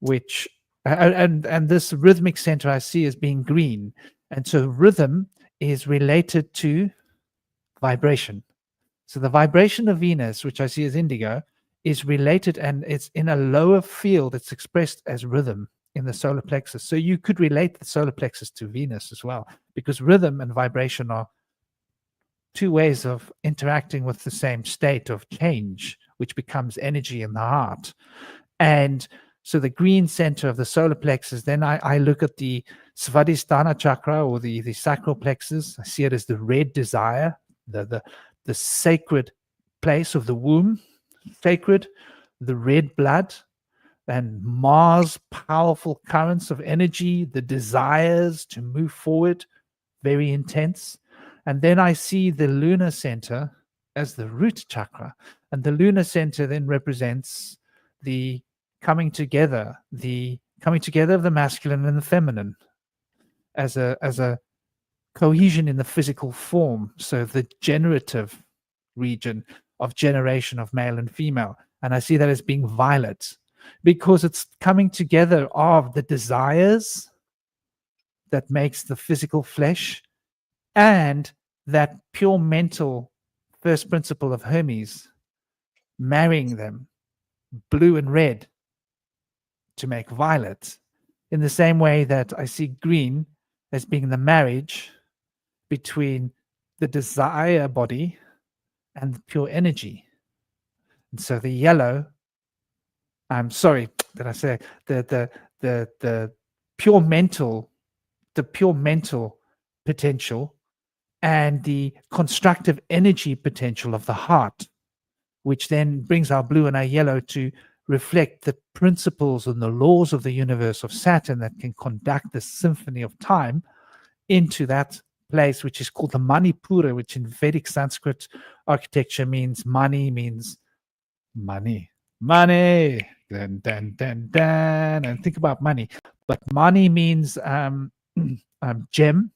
which and this rhythmic center I see as being green. And so rhythm is related to vibration. So the vibration of Venus, which I see as indigo, is related, and it's in a lower field. It's expressed as rhythm in the solar plexus. So you could relate the solar plexus to Venus as well, because rhythm and vibration are two ways of interacting with the same state of change, which becomes energy in the heart. And so the green center of the solar plexus, then I look at the Svadhisthana chakra, or the sacral plexus. I see it as the red desire, the sacred place of the womb, sacred, the red blood, and Mars, powerful currents of energy, the desires to move forward, very intense. And then I see the lunar center as the root chakra. And the lunar center then represents the coming together of the masculine and the feminine as a cohesion in the physical form. So the generative region of generation of male and female. And I see that as being violet, because it's coming together of the desires that makes the physical flesh and that pure mental first principle of Hermes, marrying them, blue and red, to make violet, in the same way that I see green as being the marriage between the desire body and the pure energy. And so the yellow I'm sorry, did I say the pure mental, potential, and the constructive energy potential of the heart, which then brings our blue and our yellow to reflect the principles and the laws of the universe of Saturn that can conduct the symphony of time into that place, which is called the Manipura, which in Vedic Sanskrit architecture means money, dun, dun, dun, dun, and think about money. But money means gem,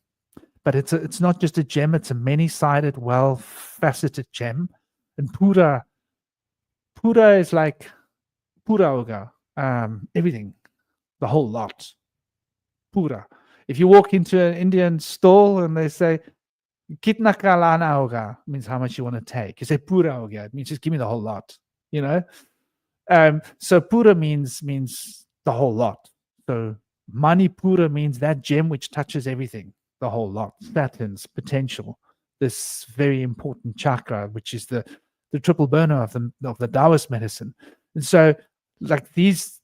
but it's not just a gem, it's a many-sided, well-faceted gem. And Pura is like Pura Oga, everything, the whole lot. Pura. If you walk into an Indian stall and they say, Kitna kalana hoga, means how much you want to take. You say Pura hoga, it means just give me the whole lot, you know? So Pura means the whole lot. So Manipura means that gem which touches everything, the whole lot. Saturn's potential, this very important chakra, which is the triple burner of the Taoist medicine. And so, like these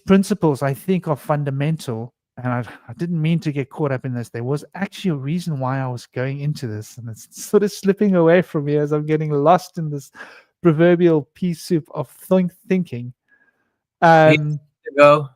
principles, I think, are fundamental. And I didn't mean to get caught up in this. There was actually a reason why I was going into this, and it's sort of slipping away from me as I'm getting lost in this proverbial pea soup of thinking. Indigo.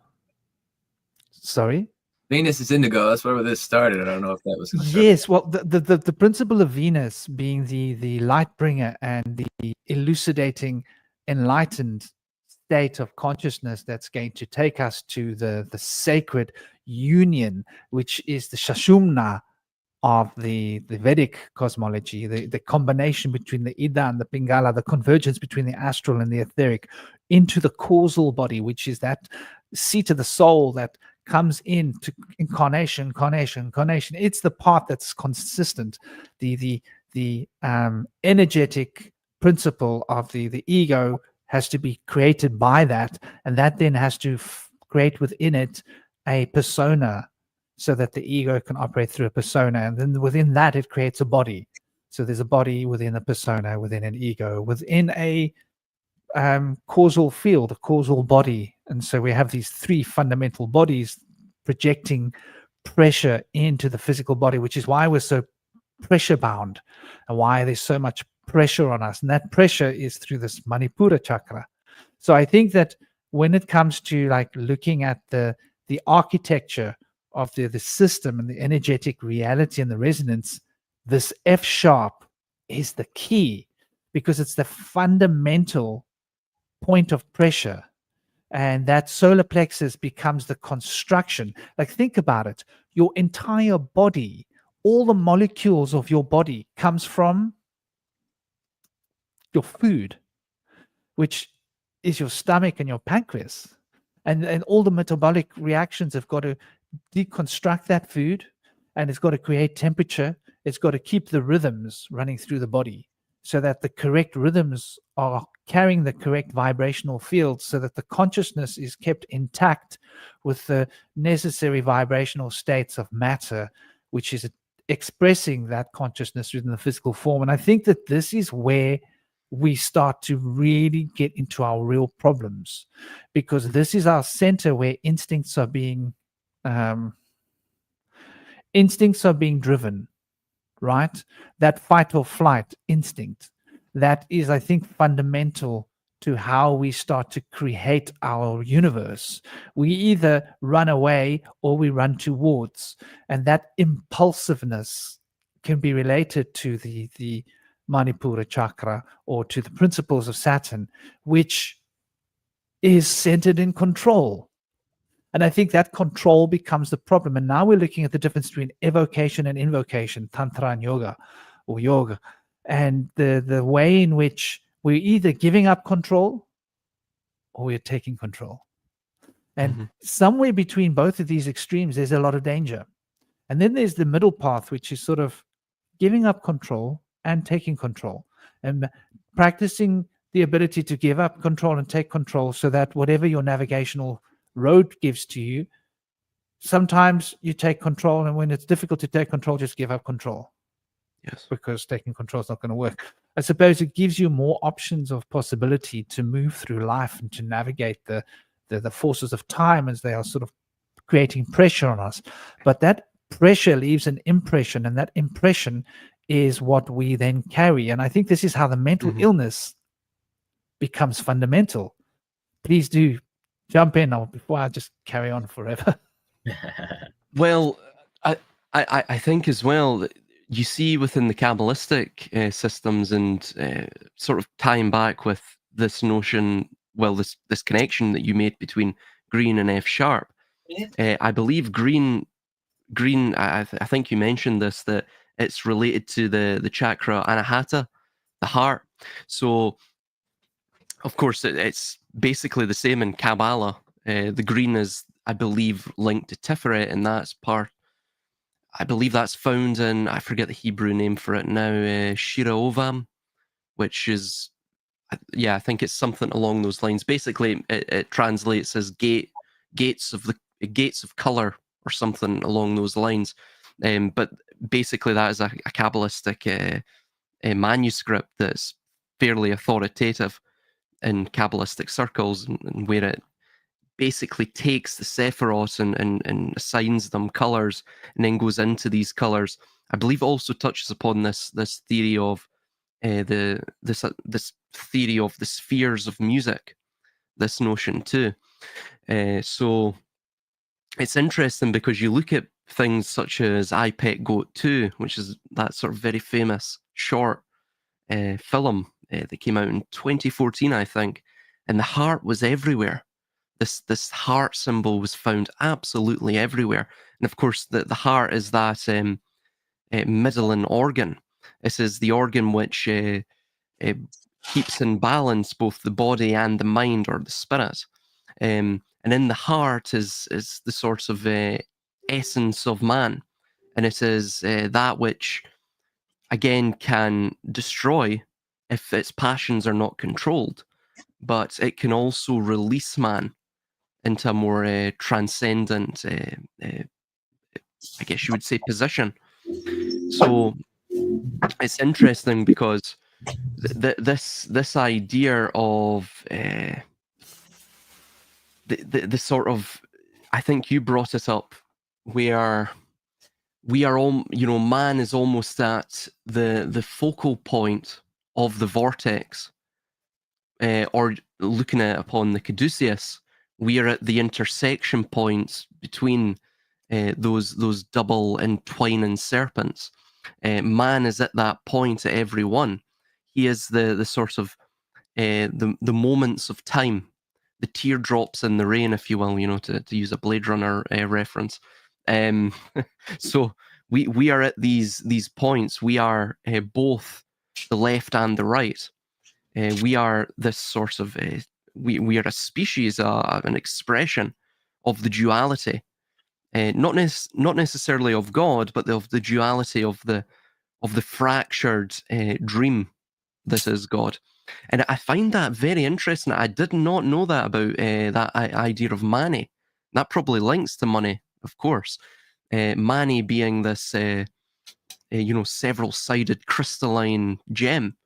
Sorry? Venus is indigo. That's where this started. I don't know if that was. Yes, well, the principle of Venus being the light bringer and the elucidating, enlightened state of consciousness that's going to take us to the sacred union, which is the Shashumna of the Vedic cosmology, the combination between the Ida and the Pingala, the convergence between the astral and the etheric into the causal body, which is that seat of the soul that comes into incarnation. It's the part that's consistent. The energetic principle of the ego has to be created by that, and that then has to create within it a persona, so that the ego can operate through a persona, and then within that it creates a body. So there's a body within a persona, within an ego, within a causal field, a causal body. And so we have these three fundamental bodies projecting pressure into the physical body, which is why we're so pressure bound and why there's so much pressure on us. And that pressure is through this Manipura chakra. So I think that when it comes to like looking at the architecture of the system and the energetic reality and the resonance, this F sharp is the key, because it's the fundamental point of pressure. And that solar plexus becomes the construction. Like, think about it. Your entire body, all the molecules of your body comes from your food, which is your stomach and your pancreas. And all the metabolic reactions have got to deconstruct that food, and it's got to create temperature. It's got to keep the rhythms running through the body so that the correct rhythms are carrying the correct vibrational fields, so that the consciousness is kept intact with the necessary vibrational states of matter, which is expressing that consciousness within the physical form. And I think that this is where we start to really get into our real problems, because this is our center where instincts are being driven, right? That fight or flight instinct, that is, I think, fundamental to how we start to create our universe. We either run away or we run towards, and that impulsiveness can be related to the Manipura chakra or to the principles of Saturn, which is centered in control. And I think that control becomes the problem. And now we're looking at the difference between evocation and invocation, tantra and yoga, or yoga, and the way in which we're either giving up control or we're taking control. And somewhere between both of these extremes, there's a lot of danger. And then there's the middle path, which is sort of giving up control and taking control, and practicing the ability to give up control and take control, so that whatever your navigational road gives to you, sometimes you take control, and when it's difficult to take control, just give up control. Yes. because taking control is not going to work. I suppose it gives you more options of possibility to move through life and to navigate the forces of time as they are sort of creating pressure on us. But that pressure leaves an impression, and that impression is what we then carry. And I think this is how the mental illness becomes fundamental. Please do jump in, or before I just carry on forever. Well, I think as well that you see within the Kabbalistic systems, and sort of tying back with this notion, well, this connection that you made between green and F sharp. I believe green. I think you mentioned this, that it's related to the chakra anahata, the heart. So, of course, it's basically the same in Kabbalah. The green is, I believe, linked to Tiferet, and that's part. I believe that's found in, I forget the Hebrew name for it now, Shira Ovam, which is, yeah, I think it's something along those lines. Basically, it translates as gates of color or something along those lines. But basically, that is a Kabbalistic manuscript that's fairly authoritative in Kabbalistic circles, and where it basically takes the Sephiroth and assigns them colors, and then goes into these colors. I believe it also touches upon this theory of this theory of the spheres of music, this notion too. So it's interesting because you look at things such as I Pet Goat 2, which is that sort of very famous short film that came out in 2014, I think, and the heart was everywhere. This heart symbol was found absolutely everywhere. And of course, the heart is that midline organ. This is the organ which keeps in balance both the body and the mind, or the spirit. And in the heart is the sort of essence of man. And it is that which, again, can destroy if its passions are not controlled. But it can also release man into a more transcendent, I guess you would say, position. So it's interesting because this idea of the sort of, I think you brought it up, where we are all, man is almost at the focal point of the vortex, or looking at upon the caduceus, we are at the intersection points between those double entwining serpents. Man is at that point at every one. He is the sort of the moments of time, the teardrops in the rain, if you will, to use a Blade Runner reference. So we are at these points. We are both the left and the right. We are this sort of we are a species, an expression of the duality, not necessarily of God, but of the duality of the fractured dream that is God. And I find that very interesting. I did not know that about that idea of Mani. That probably links to money, of course. Mani being this, several-sided crystalline gem,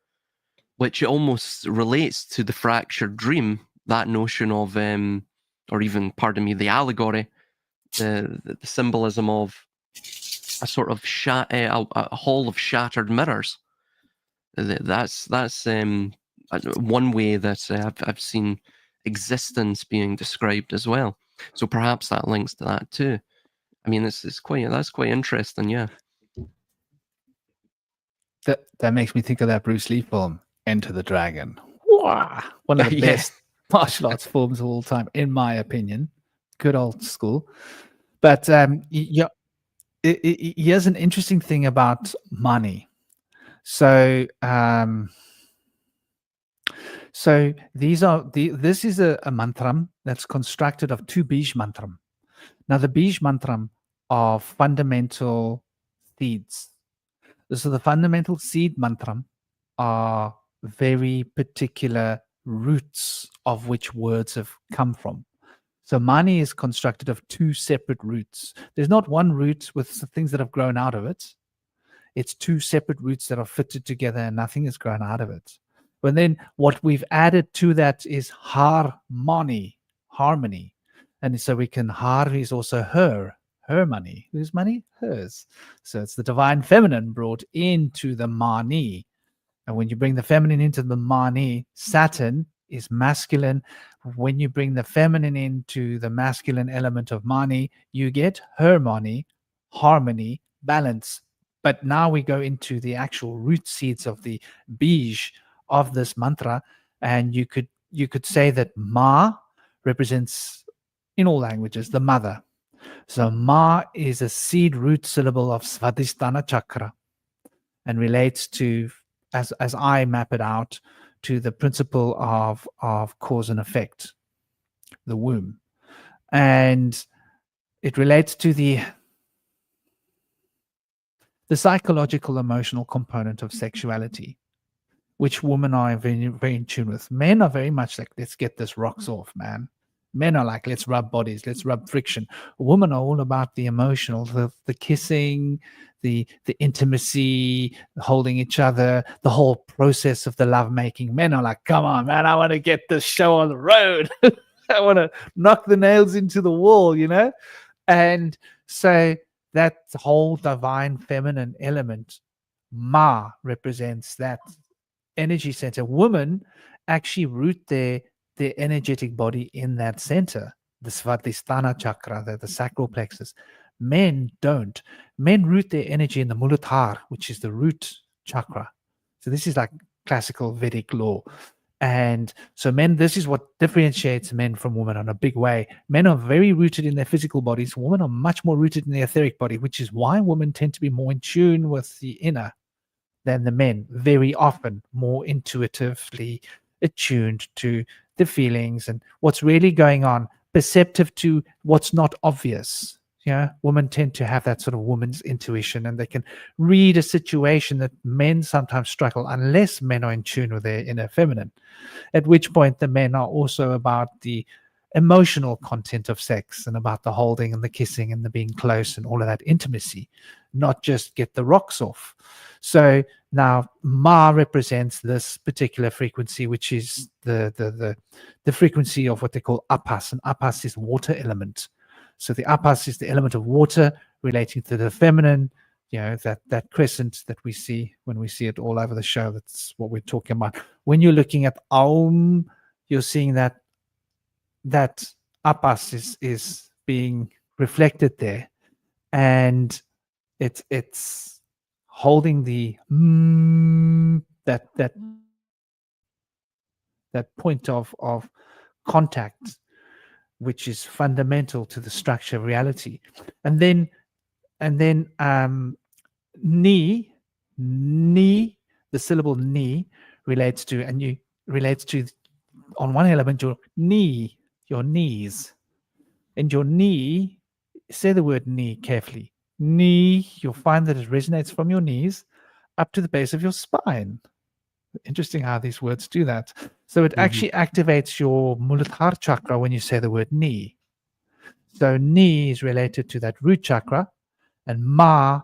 which almost relates to the fractured dream, that notion of, or even, pardon me, the allegory, the symbolism of a sort of a hall of shattered mirrors. That's one way that I've seen existence being described as well. So perhaps that links to that too. I mean, that's quite interesting, yeah. That makes me think of that Bruce Lee film, Enter the Dragon. Wah! One of the best martial arts forms of all time, in my opinion. Good old school. But here's an interesting thing about money. So, this is a mantram that's constructed of 2 Bij mantram. Now, the Bij mantram are fundamental seeds. So the fundamental seed mantram are very particular roots of which words have come from. So Mani is constructed of 2 separate roots. There's not one root with things that have grown out of it. It's two separate roots that are fitted together and nothing has grown out of it. But then what we've added to that is harmony. And so we can, har is also her money. Whose money? Hers. So it's the divine feminine brought into the mani. And when you bring the feminine into the mani, Saturn is masculine. When you bring the feminine into the masculine element of mani, you get harmony, balance. But now we go into the actual root seeds of the bij of this mantra, and you could say that Ma represents, in all languages, the mother. So Ma is a seed root syllable of Svadhisthana chakra and relates to, as I map it out, to the principle of cause and effect, the womb. And it relates to the psychological, emotional component of sexuality, which women are very, very in tune with. Men are very much like, let's get this rocks off, man. Men are like, let's rub bodies, let's rub friction. Women are all about the emotional, the kissing, the intimacy, holding each other, the whole process of the lovemaking. Men are like, come on, man, I want to get this show on the road. I want to knock the nails into the wall, you know? And so that whole divine feminine element, Ma, represents that energy center. Women actually root their energetic body in that center, the Svadhisthana chakra, the sacral plexus. Men don't. Men root their energy in the Muladhara, which is the root chakra. So this is like classical Vedic law. And so men, this is what differentiates men from women in a big way. Men are very rooted in their physical bodies. Women are much more rooted in the etheric body, which is why women tend to be more in tune with the inner than the men, very often more intuitively attuned to the feelings and what's really going on, perceptive to what's not obvious. Yeah, women tend to have that sort of woman's intuition, and they can read a situation that men sometimes struggle unless men are in tune with their inner feminine, at which point the men are also about the emotional content of sex and about the holding and the kissing and the being close and all of that intimacy, not just get the rocks off. So now Ma represents this particular frequency, which is the frequency of what they call apas, and apas is water element. So the apas is the element of water relating to the feminine, you know, that crescent that we see when we see it all over the show. That's what we're talking about. When you're looking at Aum, you're seeing that apas is being reflected there, and it's holding the that point of contact, which is fundamental to the structure of reality. And then ni, the syllable ni relates to on one element your knee, your knees. And your knee, say the word knee carefully. Knee, you'll find that it resonates from your knees up to the base of your spine. Interesting how these words do that. So it actually activates your Muladhara chakra when you say the word knee. So knee is related to that root chakra, and Ma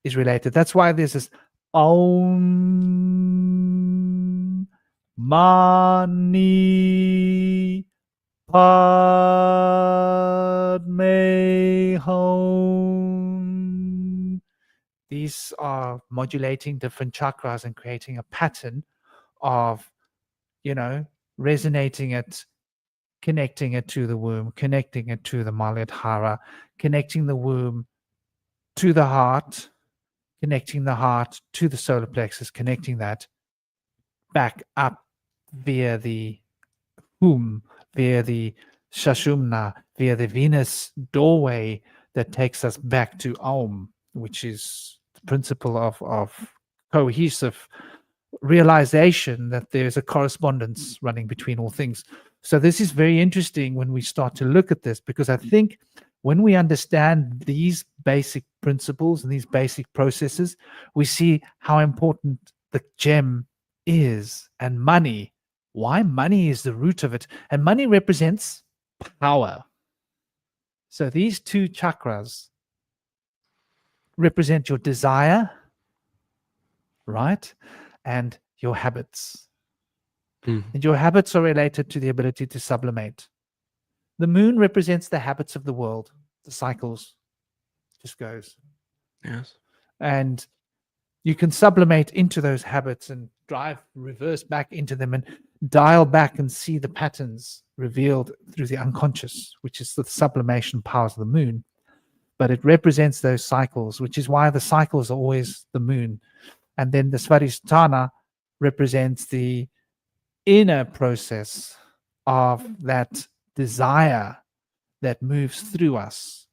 is related. That's why there's this Aum Mani Padme Hum. These are modulating different chakras and creating a pattern of, you know, resonating it, connecting it to the womb, connecting it to the Muladhara, connecting the womb to the heart, connecting the heart to the solar plexus, connecting that back up via the womb, via the Shashumna, via the Venus doorway that takes us back to Aum, which is the principle of cohesive realization that there's a correspondence running between all things. So this is very interesting when we start to look at this, because I think when we understand these basic principles and these basic processes, we see how important the gem is, and money, why money is the root of it. And money represents power. So these two chakras represent your desire right? And your habits. Mm. And your habits are related to the ability to sublimate. The moon represents the habits of the world, the cycles, just goes. Yes. And you can sublimate into those habits and reverse back into them and dial back and see the patterns revealed through the unconscious, which is the sublimation powers of the moon. But it represents those cycles, which is why the cycles are always the moon. And then the Svadhisthana represents the inner process of that desire that moves through us.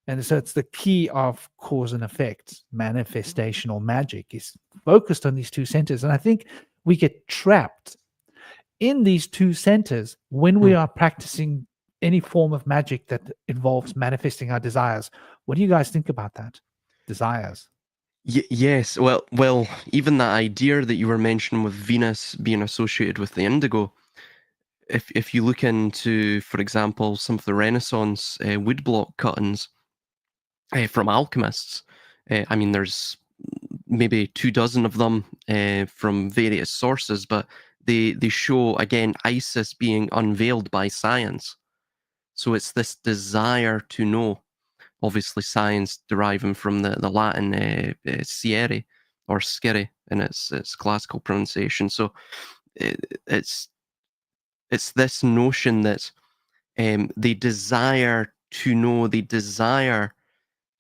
And so it's the key of cause and effect, manifestation or magic is focused on these two centers. And I think we get trapped in these two centers when we are practicing any form of magic that involves manifesting our desires. What do you guys think about that? Desires. Yes. Well, even that idea that you were mentioning with Venus being associated with the indigo, if you look into, for example, some of the Renaissance woodblock cuttings from alchemists, I mean, there's maybe 24 of them from various sources, but they show, again, Isis being unveiled by science. So it's this desire to know. Obviously, science deriving from the Latin "sciere" or "scere" in its classical pronunciation. So it's this notion that they desire to know, they desire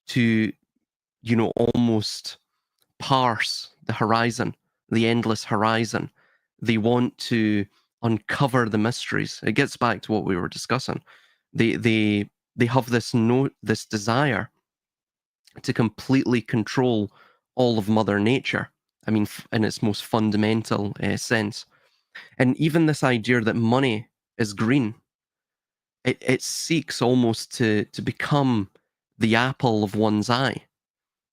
to, almost parse the horizon, the endless horizon. They want to uncover the mysteries. It gets back to what we were discussing. They have this desire to completely control all of Mother Nature. I mean, in its most fundamental sense. And even this idea that money is green, it seeks almost to become the apple of one's eye.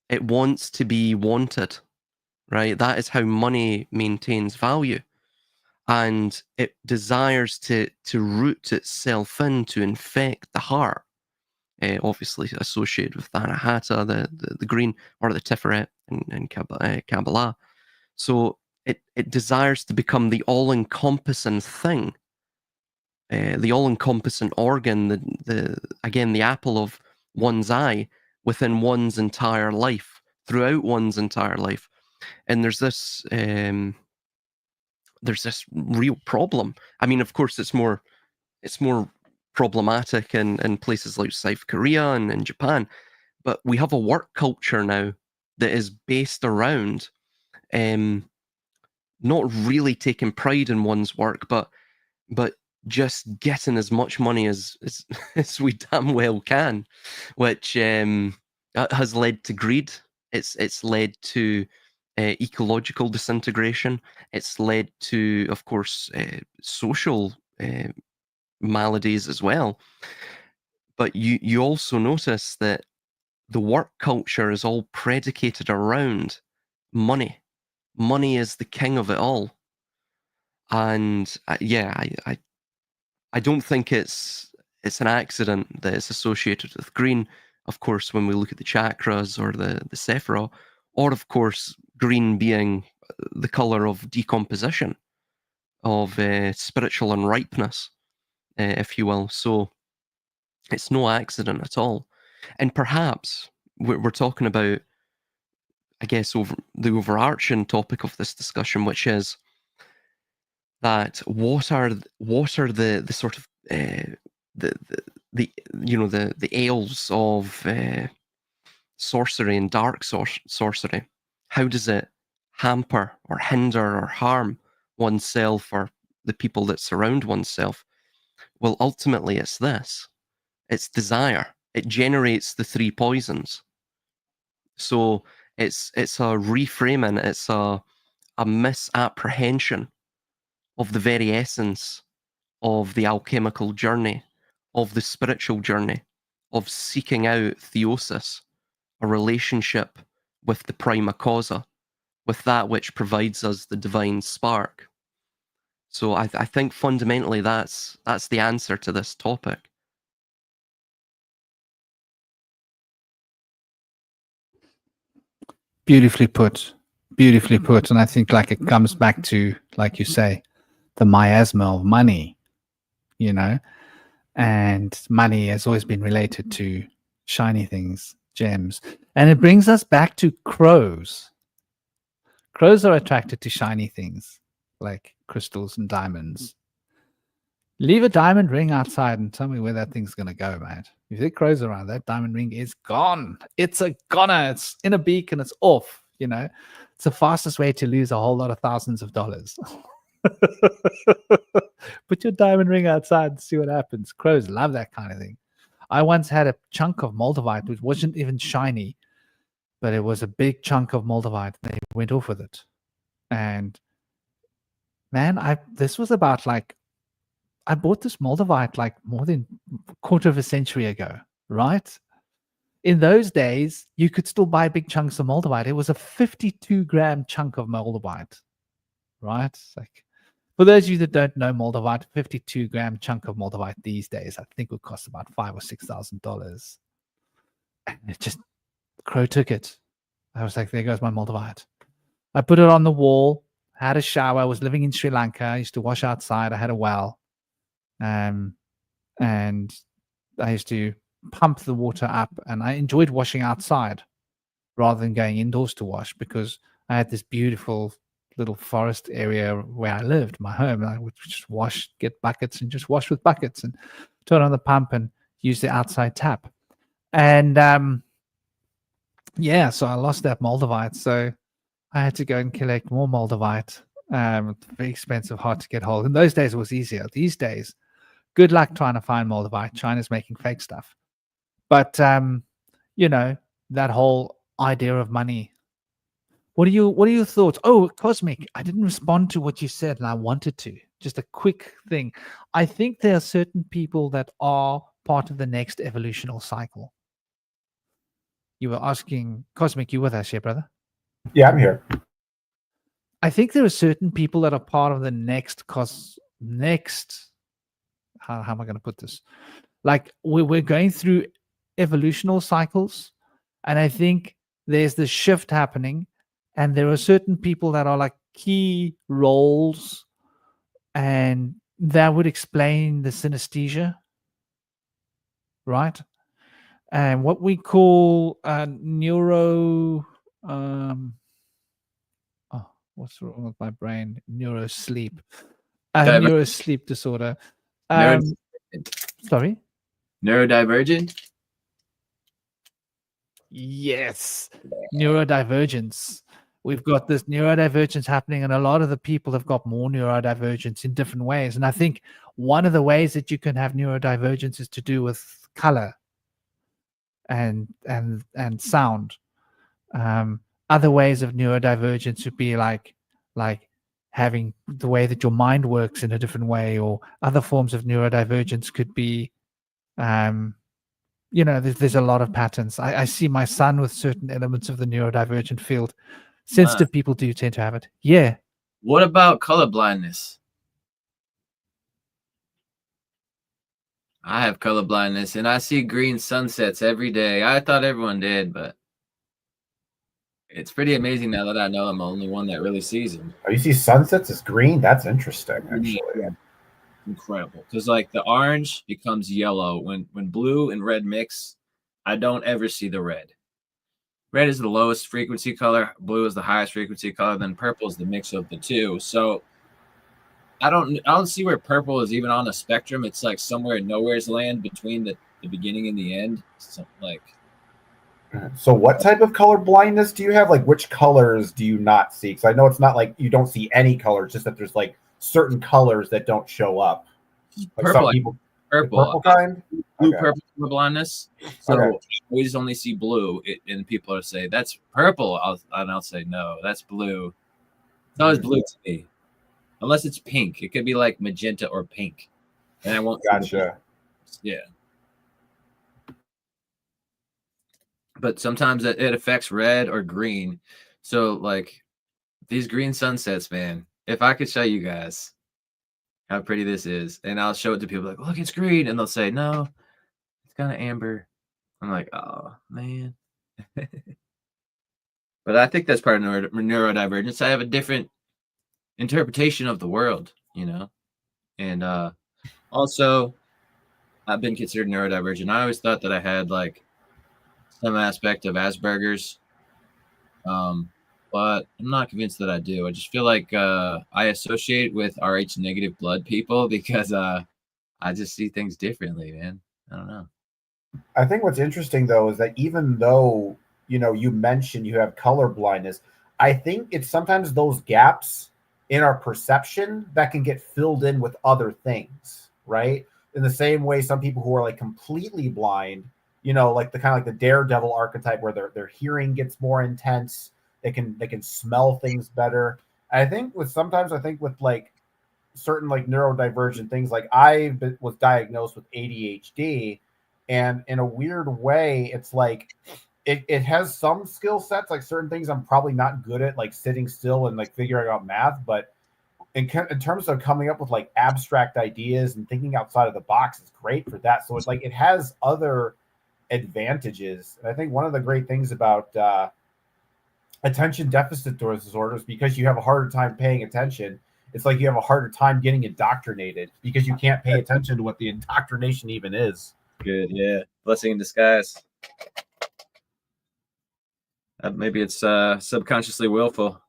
It wants to be wanted, right? That is how money maintains value. And it desires to root itself in, to infect the heart. Obviously associated with the Anahata, the green, or the Tiferet in Kabbalah. So it desires to become the all-encompassing thing, the all-encompassing organ, the apple of one's eye within one's entire life, throughout one's entire life. And there's this real problem. I mean, of course, it's more problematic in places like South Korea and in Japan, but we have a work culture now that is based around not really taking pride in one's work, but just getting as much money as as we damn well can, which has led to greed. It's led to ecological disintegration. It's led to, of course, social maladies as well. But you also notice that the work culture is all predicated around money. Money is the king of it all. And I don't think it's an accident that it's associated with green. Of course, when we look at the chakras or the Sephirah, or of course, green being the color of decomposition, of spiritual unripeness, if you will. So it's no accident at all. And perhaps we're talking about, I guess, over the overarching topic of this discussion, which is that what are the sort of the ails of sorcery and dark sorcery? How does it hamper or hinder or harm oneself or the people that surround oneself? Well, ultimately, it's this. It's desire. It generates the three poisons. So it's a reframing. It's a misapprehension of the very essence of the alchemical journey, of the spiritual journey, of seeking out theosis, a relationship with the prima causa, with that which provides us the divine spark. So I think fundamentally that's the answer to this topic. Beautifully put. beautifully put. And I think like it comes back to, like you say, the miasma of money, you know, and money has always been related to shiny things, gems. And it brings us back to crows. Crows are attracted to shiny things like crystals and diamonds. Leave a diamond ring outside and tell me where that thing's going to go, man. If there crows around, that diamond ring is gone. It's a goner. It's in a beak and it's off, you know. It's the fastest way to lose a whole lot of thousands of dollars. Put your diamond ring outside and see what happens. Crows love that kind of thing. I once had a chunk of moldavite, which wasn't even shiny, but it was a big chunk of moldavite. They went off with it. And man, this was about like, I bought this moldavite like more than a quarter of a century ago, right? In those days, you could still buy big chunks of moldavite. It was a 52-gram chunk of moldavite, right? Like, for those of you that don't know moldavite, 52-gram chunk of moldavite these days, I think would cost about $5,000 or $6,000. And it just, crow took it. I was like, there goes my moldavite. I put it on the wall, had a shower. I was living in Sri Lanka. I used to wash outside. I had a well. And I used to pump the water up, and I enjoyed washing outside rather than going indoors to wash, because I had this beautiful little forest area where I lived, my home. And I would just wash, get buckets and just wash with buckets and turn on the pump and use the outside tap. And yeah, so I lost that moldavite. So I had to go and collect more moldavite. Very expensive, hard to get hold. In those days, it was easier. These days, good luck trying to find moldavite. China's making fake stuff. But, you know, that whole idea of money. What are your thoughts? Oh, Cosmic, I didn't respond to what you said, and I wanted to. Just a quick thing. I think there are certain people that are part of the next evolutional cycle. You were asking, Cosmic, you with us here, brother? Yeah, I'm here. I think there are certain people that are part of the next how am I going to put this? Like we're going through evolutional cycles, and I think there's this shift happening, and there are certain people that are like key roles, and that would explain the synesthesia, right? And what we call neuro what's wrong with my brain? Neurosleep. Neurosleep disorder. Sorry? Neurodivergent? Yes. Neurodivergence. We've got this neurodivergence happening, and a lot of the people have got more neurodivergence in different ways. And I think one of the ways that you can have neurodivergence is to do with color and sound. Other ways of neurodivergence would be like having the way that your mind works in a different way, or other forms of neurodivergence could be, you know, there's a lot of patterns. I see my son with certain elements of the neurodivergent field. Sensitive people do tend to have it. Yeah. What about color blindness? I have color blindness, and I see green sunsets every day. I thought everyone did, but it's pretty amazing now that I know I'm the only one that really sees them. Oh, you see sunsets as green? That's interesting, actually. Yeah. Incredible. Because like the orange becomes yellow. When blue and red mix, I don't ever see the red. Red is the lowest frequency color. Blue is the highest frequency color. Then purple is the mix of the two. So I don't see where purple is even on a spectrum. It's like somewhere in nowhere's land between the beginning and the end. So, like. So what type of color blindness do you have? Like which colors do you not see? Because I know it's not like you don't see any colors, just that there's like certain colors that don't show up. Like purple, some people, purple, purple kind? Blue, Okay. purple blindness. So Okay. we just only see blue, and people are saying that's purple. I'll say no, that's blue. It's always blue to me, unless it's pink. It could be like magenta or pink, and I won't. Gotcha. Yeah. But sometimes it affects red or green. So like these green sunsets, man, if I could show you guys how pretty this is, and I'll show it to people like, look, it's green. And they'll say, no, it's kind of amber. I'm like, oh, man. But I think that's part of neurodivergence. I have a different interpretation of the world, you know, and also I've been considered neurodivergent. I always thought that I had like some aspect of Asperger's, but I'm not convinced that I do. I just feel like I associate with Rh negative blood people because I just see things differently, man. I don't know. I think what's interesting though is that even though you mentioned you have color blindness, I think it's sometimes those gaps in our perception that can get filled in with other things, right? In the same way, some people who are like completely blind, like the kind of like the daredevil archetype where their hearing gets more intense, they can smell things better. I think with like certain like neurodivergent things, like was diagnosed with ADHD, and in a weird way, it's like it has some skill sets, like certain things I'm probably not good at, like sitting still and like figuring out math, but in terms of coming up with like abstract ideas and thinking outside of the box, it's great for that. So it's like it has other advantages. And I think one of the great things about attention deficit disorders, because you have a harder time paying attention, it's like you have a harder time getting indoctrinated because you can't pay attention to what the indoctrination even is. Good, yeah. Blessing in disguise. Maybe it's subconsciously willful.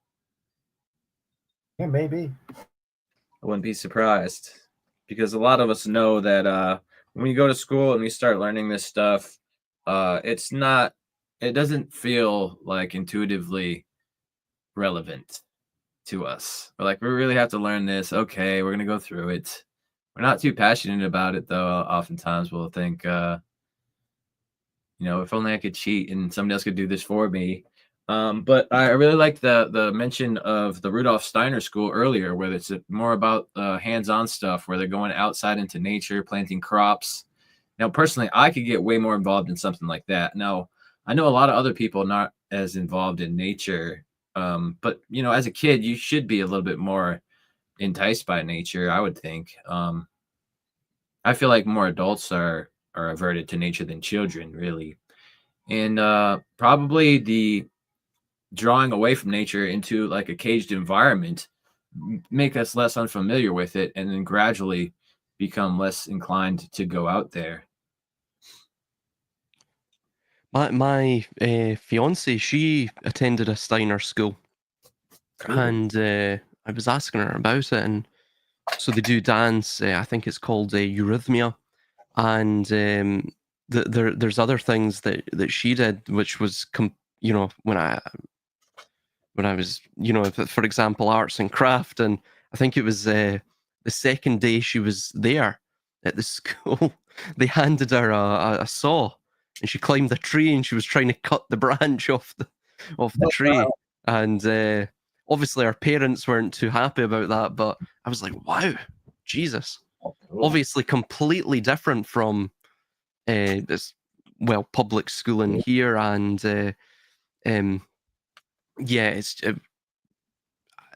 Yeah, maybe. I wouldn't be surprised, because a lot of us know that when you go to school and we start learning this stuff, it doesn't feel like intuitively relevant to us. We're like, we really have to learn this. Okay, we're going to go through it. We're not too passionate about it, though. Oftentimes we'll think, if only I could cheat and somebody else could do this for me. But I really like the mention of the Rudolf Steiner school earlier, where it's more about hands-on stuff, where they're going outside into nature, planting crops. Now, personally, I could get way more involved in something like that. Now, I know a lot of other people not as involved in nature, but as a kid, you should be a little bit more enticed by nature, I would think. I feel like more adults are averted to nature than children, really. And probably the drawing away from nature into like a caged environment make us less unfamiliar with it, and then gradually become less inclined to go out there. My fiance, she attended a Steiner school. Cool. And I was asking her about it, and so they do dance. I think it's called eurythmia, and there's other things that she did, which was when I was for example, arts and craft, and I think it was the second day she was there at the school, they handed her a saw, and she climbed a tree, and she was trying to cut the branch off the tree, wow. And obviously our parents weren't too happy about that, but I was like, wow, Jesus. Cool. Obviously completely different from this public schooling here, and it's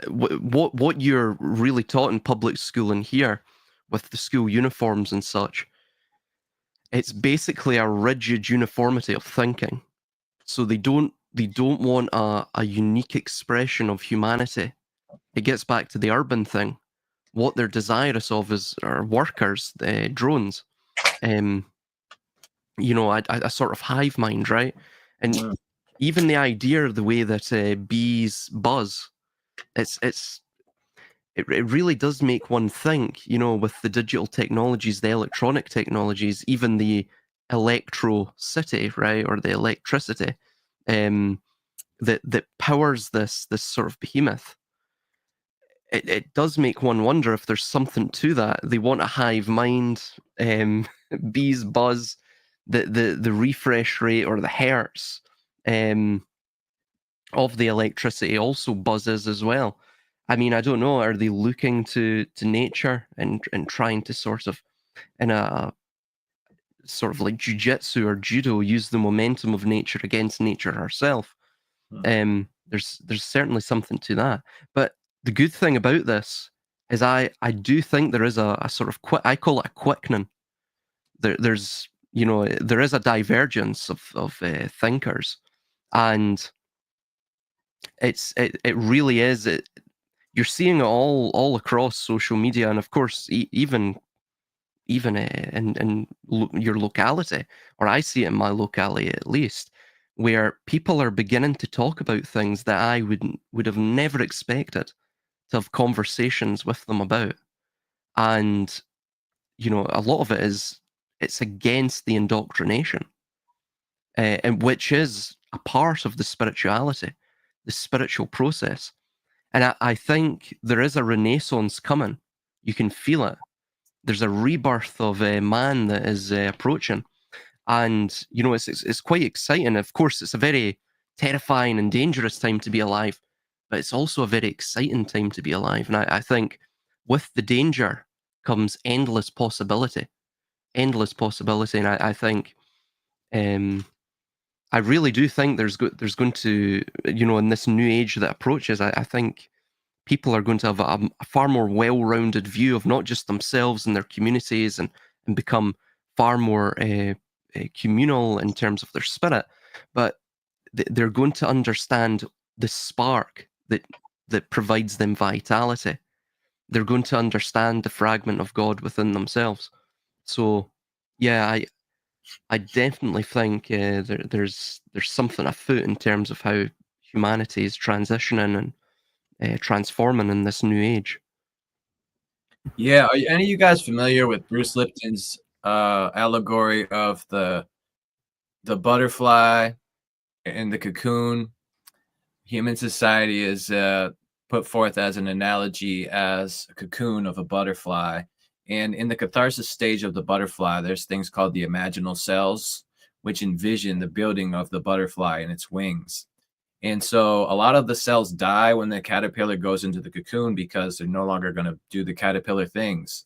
what you're really taught in public schooling here with the school uniforms and such. It's basically a rigid uniformity of thinking. So they don't want a unique expression of humanity. It gets back to the urban thing. What they're desirous of are workers, drones. A sort of hive mind, right? And even the idea of the way that bees buzz, it really does make one think, with the digital technologies, the electronic technologies, even the electricity, right, or the electricity that powers this sort of behemoth. It does make one wonder if there's something to that. They want a hive mind, bees buzz, the refresh rate or the hertz of the electricity also buzzes as well. I mean, I don't know, are they looking to nature and trying to sort of, in a sort of like jujitsu or judo, use the momentum of nature against nature herself? There's certainly something to that. But the good thing about this is I do think there is a sort of I call it a quickening. There is a divergence of thinkers, and it really is. You're seeing it all across social media, and of course, even in your locality, or I see it in my locality at least, where people are beginning to talk about things that I would have never expected to have conversations with them about. And, you know, a lot of it is, it's against the indoctrination, and which is a part of the spirituality, the spiritual process. And I think there is a renaissance coming. You can feel it. There's a rebirth of a man that is approaching. And, you know, it's quite exciting. Of course, it's a very terrifying and dangerous time to be alive, but it's also a very exciting time to be alive. And I think with the danger comes endless possibility. Endless possibility. And I think, I really do think there's going to, you know, in this new age that approaches, I think people are going to have a far more well-rounded view of not just themselves and their communities, and become far more communal in terms of their spirit, but they're going to understand the spark that provides them vitality. They're going to understand the fragment of God within themselves. So, yeah, I definitely think there's something afoot in terms of how humanity is transitioning and transforming in this new age. Yeah, are any of you guys familiar with Bruce Lipton's allegory of the butterfly and the cocoon? Human society is put forth as an analogy as a cocoon of a butterfly. And in the catharsis stage of the butterfly, there's things called the imaginal cells, which envision the building of the butterfly and its wings. And so a lot of the cells die when the caterpillar goes into the cocoon because they're no longer going to do the caterpillar things.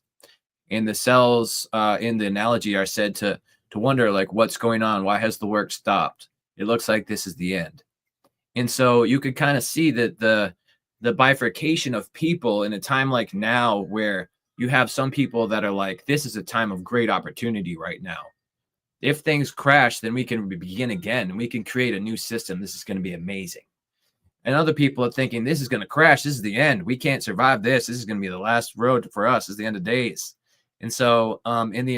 And the cells in the analogy are said to wonder, like, what's going on? Why has the work stopped? It looks like this is the end. And so you could kind of see that the bifurcation of people in a time like now, where you have some people that are like, this is a time of great opportunity right now. If things crash, then we can begin again and we can create a new system. This is going to be amazing. And other people are thinking, this is going to crash. This is the end. We can't survive this. This is going to be the last road for us. This is the end of days. And so in the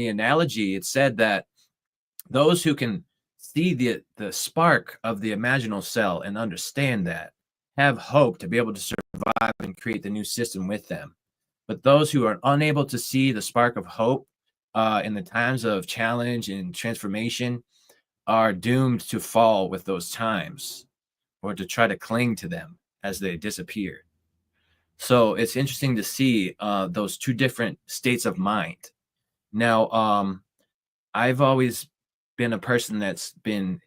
analogy, it said that those who can see the spark of the imaginal cell and understand that have hope to be able to survive and create the new system with them. But those who are unable to see the spark of hope in the times of challenge and transformation are doomed to fall with those times, or to try to cling to them as they disappear. So it's interesting to see those two different states of mind. Now, I've always been a person that's been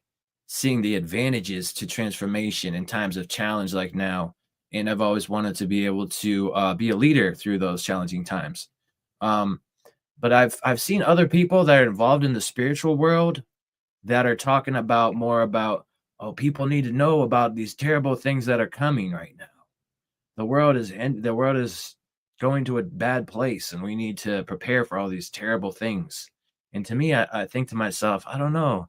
seeing the advantages to transformation in times of challenge like now. And I've always wanted to be able to be a leader through those challenging times. But I've seen other people that are involved in the spiritual world that are talking about more about, oh, people need to know about these terrible things that are coming right now. The world is going to a bad place, and we need to prepare for all these terrible things. And to me, I think to myself, I don't know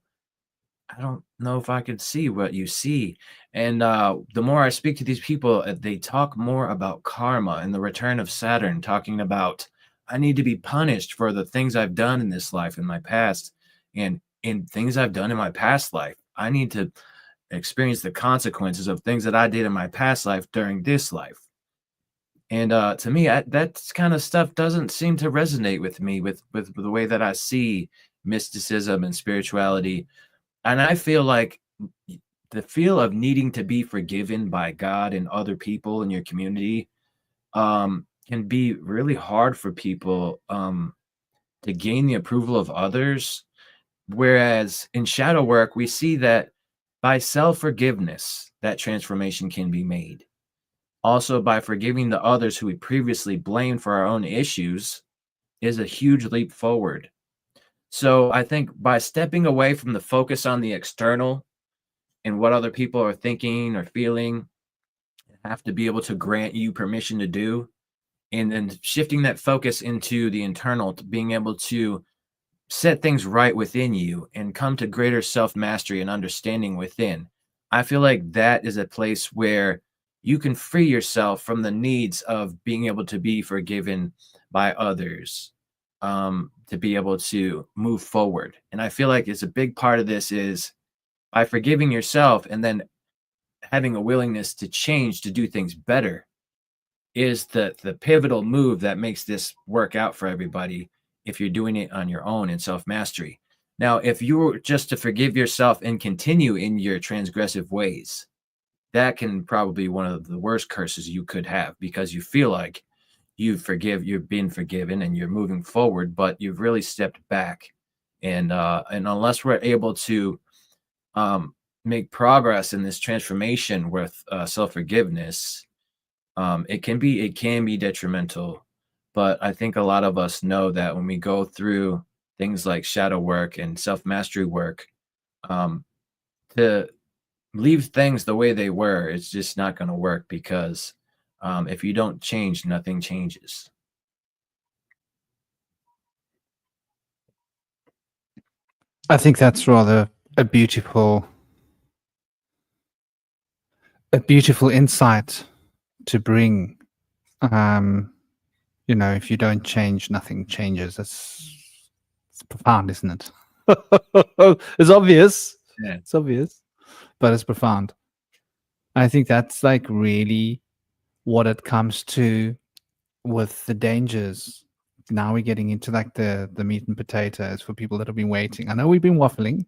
if I could see what you see. And the more I speak to these people, they talk more about karma and the return of Saturn, talking about, I need to be punished for the things I've done in this life, in my past, and in things I've done in my past life. I need to experience the consequences of things that I did in my past life during this life. And to me, that kind of stuff doesn't seem to resonate with me, with the way that I see mysticism and spirituality. And I feel like the feel of needing to be forgiven by God and other people in your community can be really hard for people to gain the approval of others. Whereas in shadow work, we see that by self-forgiveness, that transformation can be made. Also, by forgiving the others who we previously blamed for our own issues is a huge leap forward. So I think by stepping away from the focus on the external and what other people are thinking or feeling, have to be able to grant you permission to do, and then shifting that focus into the internal, to being able to set things right within you and come to greater self-mastery and understanding within, I feel like that is a place where you can free yourself from the needs of being able to be forgiven by others, to be able to move forward. And I feel like it's a big part of this is by forgiving yourself and then having a willingness to change, to do things better, is the pivotal move that makes this work out for everybody if you're doing it on your own in self-mastery. Now, if you were just to forgive yourself and continue in your transgressive ways, that can probably be one of the worst curses you could have, because you feel like you've been forgiven and you're moving forward, but you've really stepped back. And unless we're able to make progress in this transformation with self-forgiveness, it can be detrimental. But I think a lot of us know that when we go through things like shadow work and self-mastery work, to leave things the way they were, it's just not going to work, because if you don't change, nothing changes. I think that's rather a beautiful insight to bring. If you don't change, nothing changes. It's profound, isn't it? It's obvious. Yeah. It's obvious, but it's profound. I think that's like really what it comes to with the dangers. Now we're getting into like the meat and potatoes for people that have been waiting. I know we've been waffling,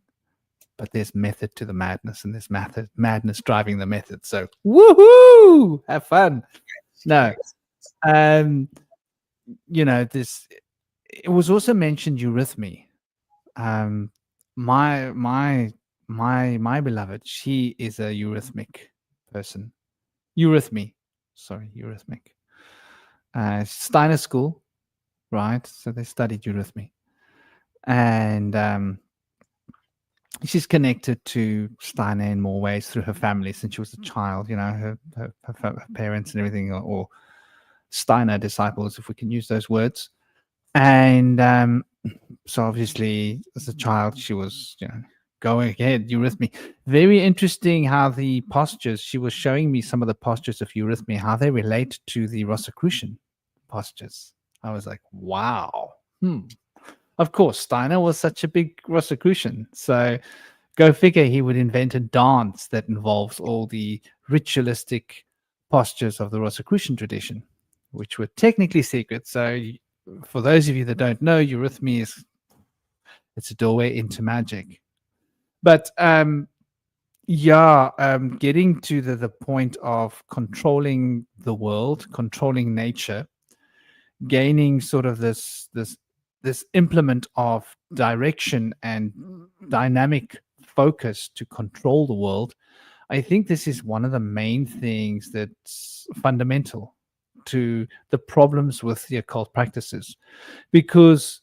but there's method to the madness, and there's madness driving the method. So woohoo! Have fun. No. This, it was also mentioned eurythmy. My beloved, she is a eurythmic person. Eurythmy. Steiner school, right? So they studied eurythmy. And she's connected to Steiner in more ways through her family since she was a child, her parents and everything, or Steiner disciples, if we can use those words. And so obviously as a child she was going ahead, eurythmy. Very interesting how the postures, she was showing me some of the postures of eurythmy, how they relate to the Rosicrucian postures. I was like, wow. Of course, Steiner was such a big Rosicrucian, so go figure he would invent a dance that involves all the ritualistic postures of the Rosicrucian tradition, which were technically secret. So for those of you that don't know, eurythmy it's a doorway into magic. But getting to the point of controlling the world, controlling nature, gaining sort of this implement of direction and dynamic focus to control the world, I think this is one of the main things that's fundamental to the problems with the occult practices, because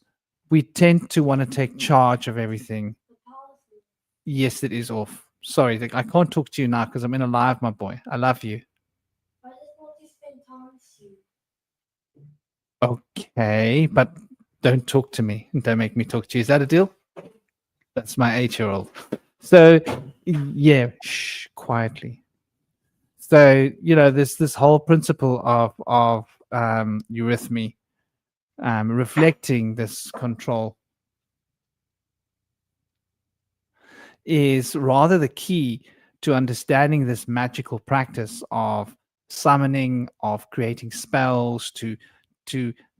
we tend to want to take charge of everything. Yes, it is off. Sorry, I can't talk to you now because I'm in a live, my boy. I love you. I just want to spend time with you. Okay, but don't talk to me. Don't make me talk to you. Is that a deal? That's my 8-year-old. So, yeah, shh, quietly. So, this whole principle of eurythmy, reflecting this control, is rather the key to understanding this magical practice of summoning, of creating spells to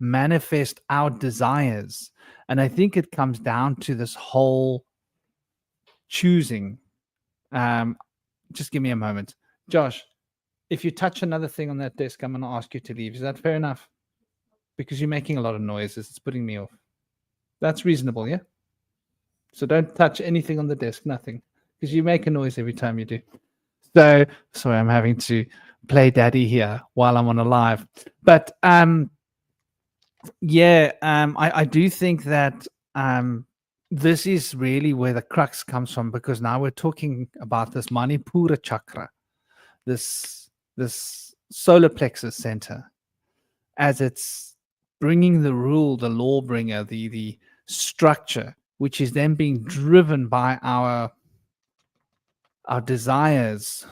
manifest our desires. And I think it comes down to this whole choosing. Just give me a moment. Josh, if you touch another thing on that desk, I'm going to ask you to leave. Is that fair enough? Because you're making a lot of noises. It's putting me off. That's reasonable, yeah? So don't touch anything on the desk, nothing. Because you make a noise every time you do. So, sorry, I'm having to play daddy here while I'm on a live. But, I do think that this is really where the crux comes from, because now we're talking about this Manipura chakra, this solar plexus center, as it's bringing the rule, the law bringer, the structure, which is then being driven by our our desires.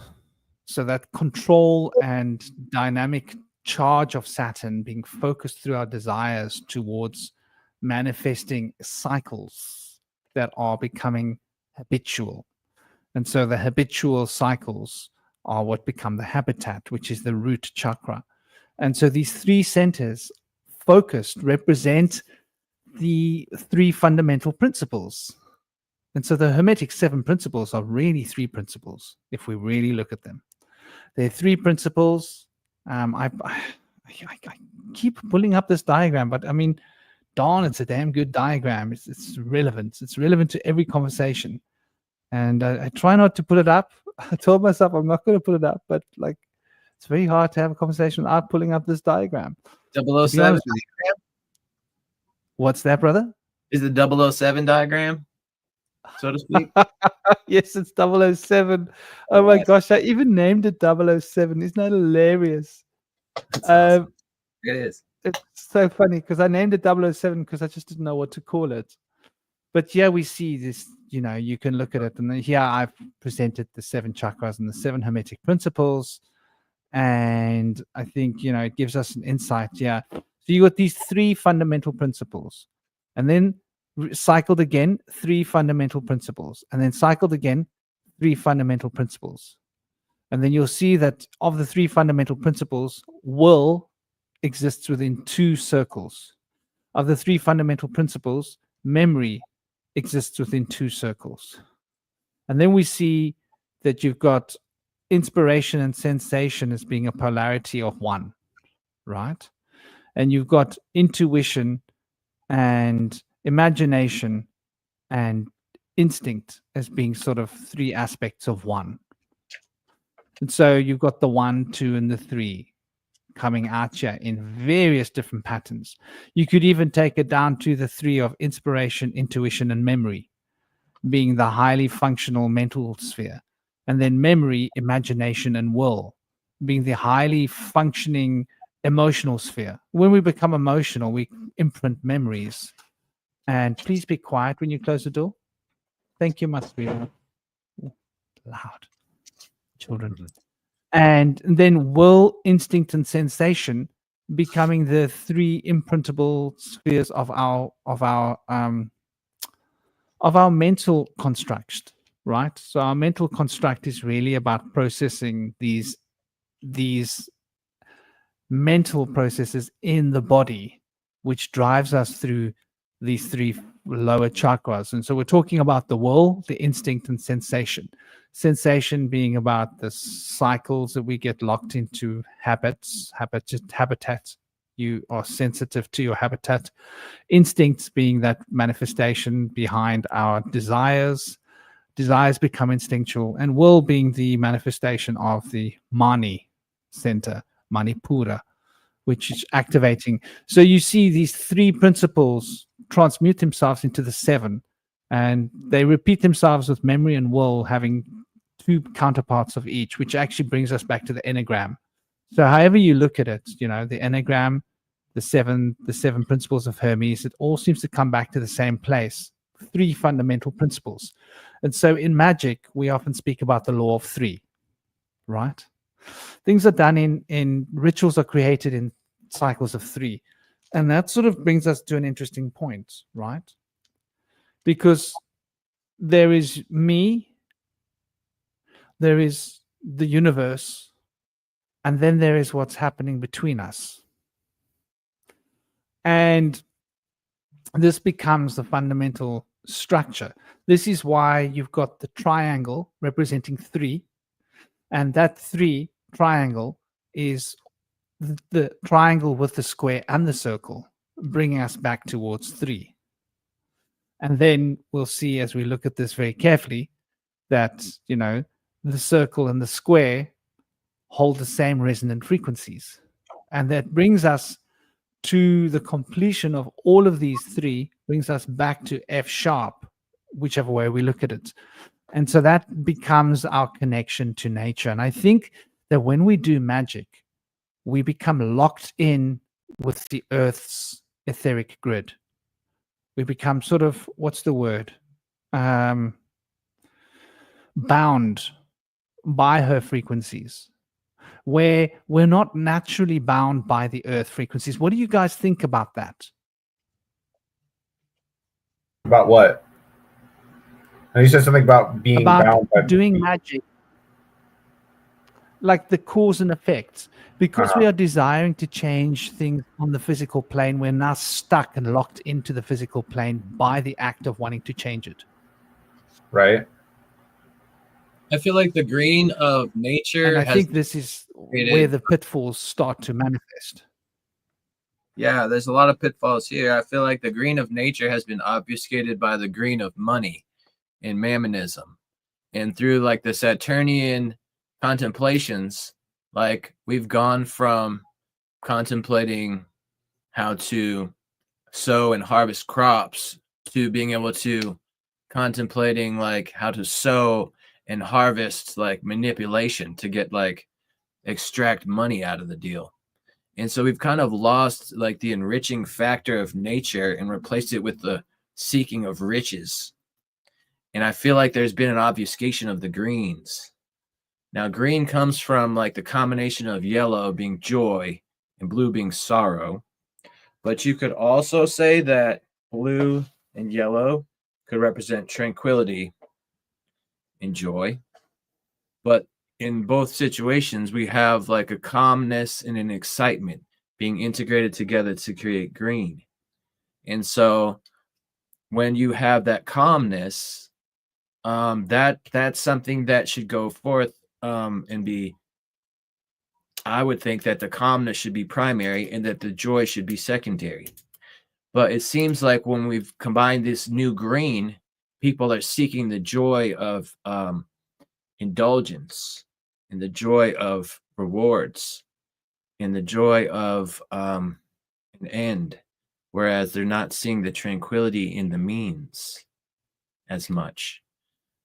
So that control and dynamic charge of Saturn being focused through our desires towards manifesting cycles that are becoming habitual. And so the habitual cycles are what become the habitat, which is the root chakra. And so these three centers focused represent the three fundamental principles. And so the Hermetic 7 principles are really three principles, if we really look at them. They're three principles. I keep pulling up this diagram, but I mean, darn, it's a damn good diagram. It's relevant. It's relevant to every conversation. And I try not to put it up. I told myself I'm not going to put it up, but like, it's very hard to have a conversation without pulling up this diagram. 007 What's that, brother? is the 007 diagram, so to speak. Yes, it's 007. Oh my gosh, I even named it 007. Isn't that hilarious? That's awesome. It is. It's so funny because I named it 007 because I just didn't know what to call it. But here we see this, you can look at it. And here I've presented the 7 chakras and the 7 Hermetic principles. And I think, it gives us an insight. Yeah. So you got these 3 fundamental principles. And then cycled again, 3 fundamental principles. And then cycled again, 3 fundamental principles. And then you'll see that of the 3 fundamental principles, will exists within 2 circles. Of the 3 fundamental principles, memory exists within 2 circles. And then we see that you've got inspiration and sensation as being a polarity of 1, right? And you've got intuition and imagination and instinct as being sort of 3 aspects of 1. And so you've got the 1, 2, and the 3 coming out here in various different patterns. You could even take it down to the 3 of inspiration, intuition, and memory, being the highly functional mental sphere. And then memory, imagination, and will, being the highly functioning emotional sphere. When we become emotional, we imprint memories. And please be quiet when you close the door. Thank you, my sweetheart. Loud. Children. And then will, instinct, and sensation becoming the 3 imprintable spheres of our mental construct, right? So our mental construct is really about processing these mental processes in the body, which drives us through these 3 lower chakras. And so we're talking about the will, the instinct, and sensation. Sensation being about the cycles that we get locked into habitat. You are sensitive to your habitat. Instincts being that manifestation behind our desires. Desires become instinctual. And will being the manifestation of the Mani center, Manipura, which is activating. So you see these 3 principles transmute themselves into the 7. And they repeat themselves with memory and will having 2 counterparts of each, which actually brings us back to the Enneagram. So however you look at it, the Enneagram, the 7 principles of Hermes, it all seems to come back to the same place, 3 fundamental principles. And so in magic, we often speak about the law of 3, right? Things are done in rituals are created in cycles of 3. And that sort of brings us to an interesting point, right? Because there is me, there is the universe, and then there is what's happening between us. And this becomes the fundamental structure. This is why you've got the triangle representing 3, and that 3 triangle is the triangle with the square and the circle, bringing us back towards 3. And then we'll see as we look at this very carefully that, the circle and the square hold the same resonant frequencies. And that brings us to the completion of all of these 3, brings us back to F sharp, whichever way we look at it. And so that becomes our connection to nature. And I think that when we do magic, we become locked in with the Earth's etheric grid. We become sort of, what's the word? Bound by her frequencies, where we're not naturally bound by the earth frequencies. What do you guys think about that? About what? And you said something about being About bound by doing magic, like the cause and effect. Because we are desiring to change things on the physical plane, we're now stuck and locked into the physical plane by the act of wanting to change it. right? I feel like the green of nature And I has think this is where the pitfalls start to manifest. Yeah, there's a lot of pitfalls here. I feel like the green of nature has been obfuscated by the green of money and mammonism. And through like the Saturnian contemplations, like we've gone from contemplating how to sow and harvest crops to being able to contemplating like how to sow and harvest like manipulation to get like extract money out of the deal. And so we've kind of lost like the enriching factor of nature and replaced it with the seeking of riches. And I feel like there's been an obfuscation of the greens. Now, green comes from like the combination of yellow being joy and blue being sorrow. But you could also say that blue and yellow could represent tranquility and joy. But in both situations, we have like a calmness and an excitement being integrated together to create green. And so when you have that calmness, that's something that should go forth and be, I would think that the calmness should be primary and that the joy should be secondary. But it seems like when we've combined this new green, people are seeking the joy of indulgence and the joy of rewards and the joy of an end, whereas they're not seeing the tranquility in the means as much.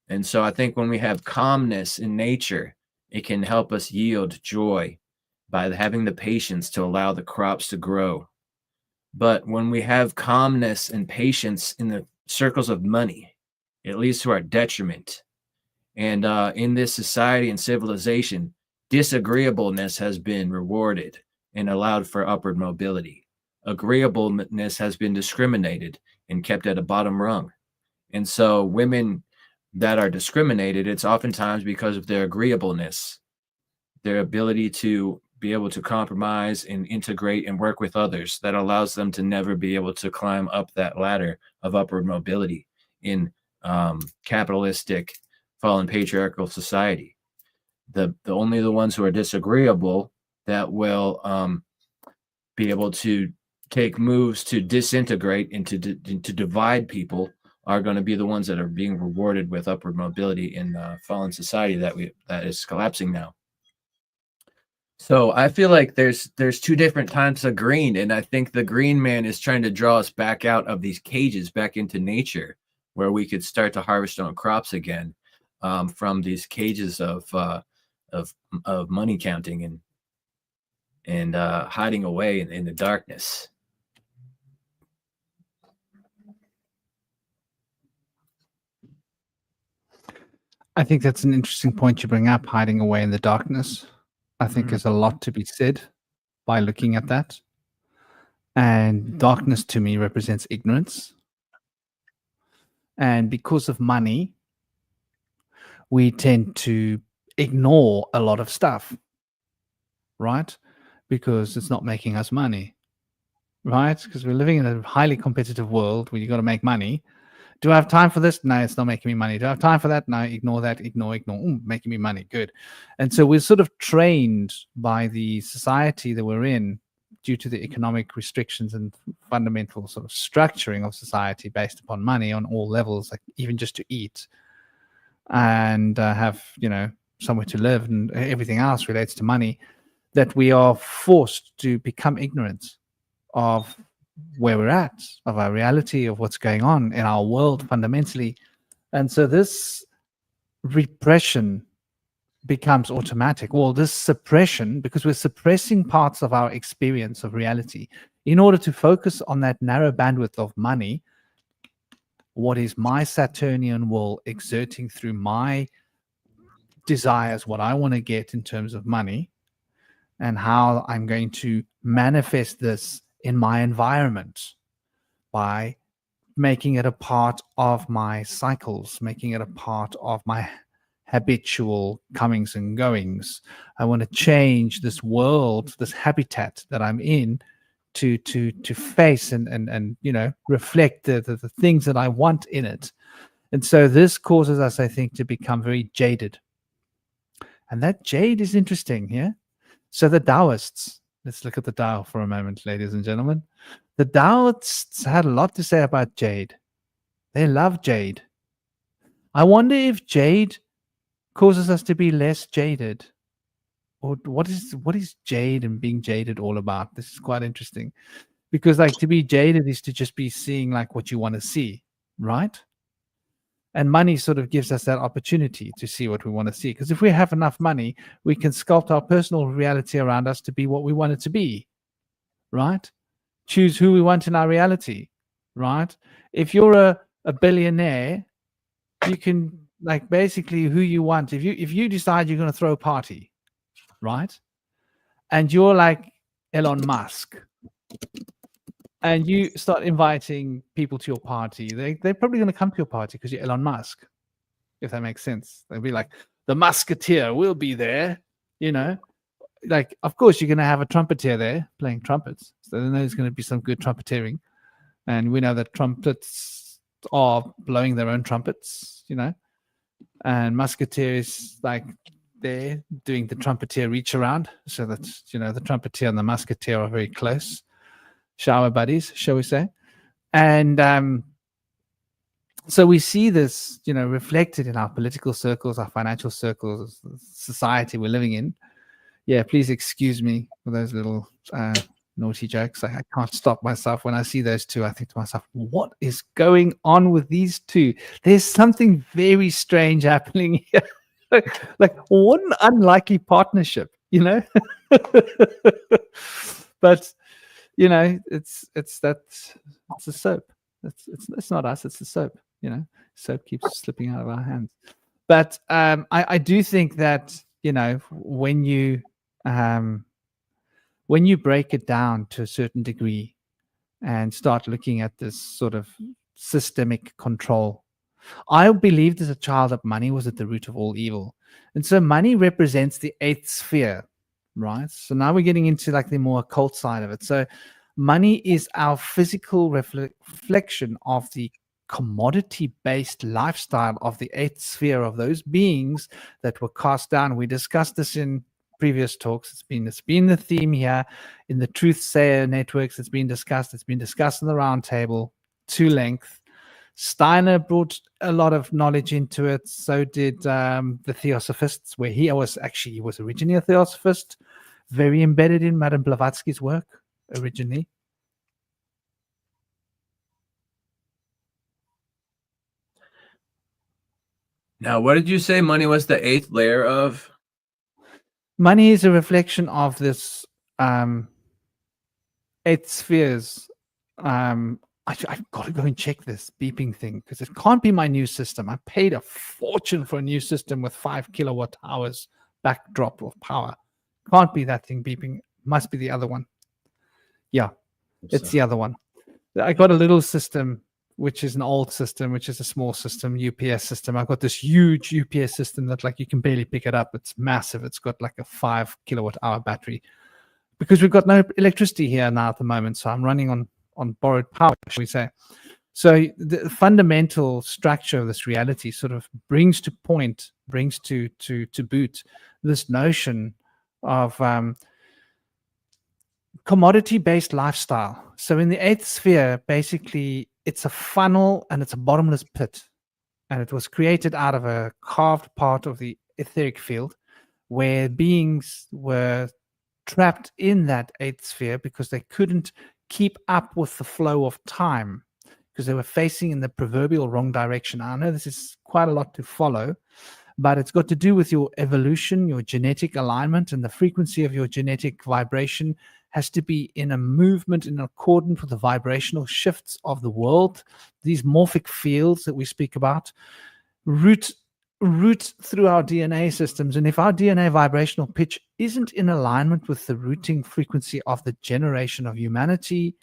And so I think when we have calmness in nature, it can help us yield joy by having the patience to allow the crops to grow. But when we have calmness and patience in the circles of money, it leads to our detriment. And in this society and civilization, disagreeableness has been rewarded and allowed for upward mobility. Agreeableness has been discriminated and kept at a bottom rung. And so women that are discriminated, it's oftentimes because of their agreeableness, their ability to be able to compromise and integrate and work with others that allows them to never be able to climb up that ladder of upward mobility in capitalistic, fallen patriarchal society. The only the ones who are disagreeable that will be able to take moves to disintegrate and to divide people are going to be the ones that are being rewarded with upward mobility in fallen society that is collapsing now. So I feel like there's two different types of green, and I think the green man is trying to draw us back out of these cages, back into nature, where we could start to harvest our own crops again, from these cages of money counting and hiding away in the darkness. I think that's an interesting point you bring up, hiding away in the darkness. I think there's a lot to be said by looking at that. And darkness to me represents ignorance. And because of money, we tend to ignore a lot of stuff, right? Because it's not making us money, right? Because we're living in a highly competitive world where you got to make money. Do I have time for this? No, it's not making me money. Do I have time for that? No, ignore that. Ignore. Ooh, making me money. Good. And so we're sort of trained by the society that we're in due to the economic restrictions and fundamental sort of structuring of society based upon money on all levels, like even just to eat and have, somewhere to live and everything else relates to money, that we are forced to become ignorant of where we're at, of our reality, of what's going on in our world fundamentally. And so this repression becomes automatic, or this suppression, because we're suppressing parts of our experience of reality in order to focus on that narrow bandwidth of money. What is my Saturnian will exerting through my desires, what I want to get in terms of money, and how I'm going to manifest this in my environment by making it a part of my cycles, making it a part of my habitual comings and goings. I want to change this world, this habitat that I'm in, to face and reflect the things that I want in it. And so this causes us, I think, to become very jaded. And that jade is interesting, yeah? So the Taoists, let's look at the Tao for a moment, ladies and gentlemen. The Taoists had a lot to say about jade. They love jade. I wonder if jade causes us to be less jaded. Or what is jade and being jaded all about? This is quite interesting. Because like to be jaded is to just be seeing like what you want to see, right? And money sort of gives us that opportunity to see what we want to see. Because if we have enough money, we can sculpt our personal reality around us to be what we want it to be, right? Choose who we want in our reality, right? If you're a billionaire, you can like basically who you want. If you decide you're going to throw a party, right? And you're like Elon Musk, and you start inviting people to your party, they're probably going to come to your party because you're Elon Musk, if that makes sense. They'll be like, the Musketeer will be there, Like, of course, you're going to have a trumpeter there playing trumpets. So then there's going to be some good trumpeteering. And we know that trumpets are blowing their own trumpets, And Musketeer is like there doing the trumpeter reach around. So that, the trumpeter and the Musketeer are very close. Shower buddies, shall we say. And so we see this, reflected in our political circles, our financial circles, the society we're living in. Yeah, please excuse me for those little naughty jokes. I can't stop myself when I see those two. I think to myself, what is going on with these two? There's something very strange happening here. Like what an unlikely partnership, But it's a soap. It's not us. It's the soap. Soap keeps slipping out of our hands. But I do think that when you break it down to a certain degree and start looking at this sort of systemic control, I believed as a child that money was at the root of all evil, and so money represents the eighth sphere. Right. So now we're getting into like the more occult side of it. So money is our physical reflection of the commodity-based lifestyle of the eighth sphere of those beings that were cast down. We discussed this in previous talks. It's been the theme here in the Truth Sayer networks. It's been discussed in the round table to length. Steiner brought a lot of knowledge into it. So did the Theosophists, where he was originally a Theosophist, very embedded in Madame Blavatsky's work originally. Now, what did you say money was the eighth layer of? Money is a reflection of this eighth spheres. I've got to go and check this beeping thing because it can't be my new system. I paid a fortune for a new system with 5 kilowatt hours backdrop of power. Can't be that thing beeping. Must be the other one. Yeah, it's the other one. I got a little system, which is an old system, which is a small system, UPS system. I've got this huge UPS system that like you can barely pick it up. It's massive. It's got like a 5 kilowatt hour battery because we've got no electricity here now at the moment. So I'm running on borrowed power, shall we say. So the fundamental structure of this reality sort of brings to boot this notion of commodity-based lifestyle. So in the eighth sphere, basically, it's a funnel and it's a bottomless pit. And it was created out of a carved part of the etheric field where beings were trapped in that eighth sphere because they couldn't keep up with the flow of time because they were facing in the proverbial wrong direction. I know this is quite a lot to follow, but it's got to do with your evolution, your genetic alignment, and the frequency of your genetic vibration has to be in a movement in accordance with the vibrational shifts of the world. These morphic fields that we speak about root root through our DNA systems. And if our DNA vibrational pitch isn't in alignment with the rooting frequency of the generation of humanity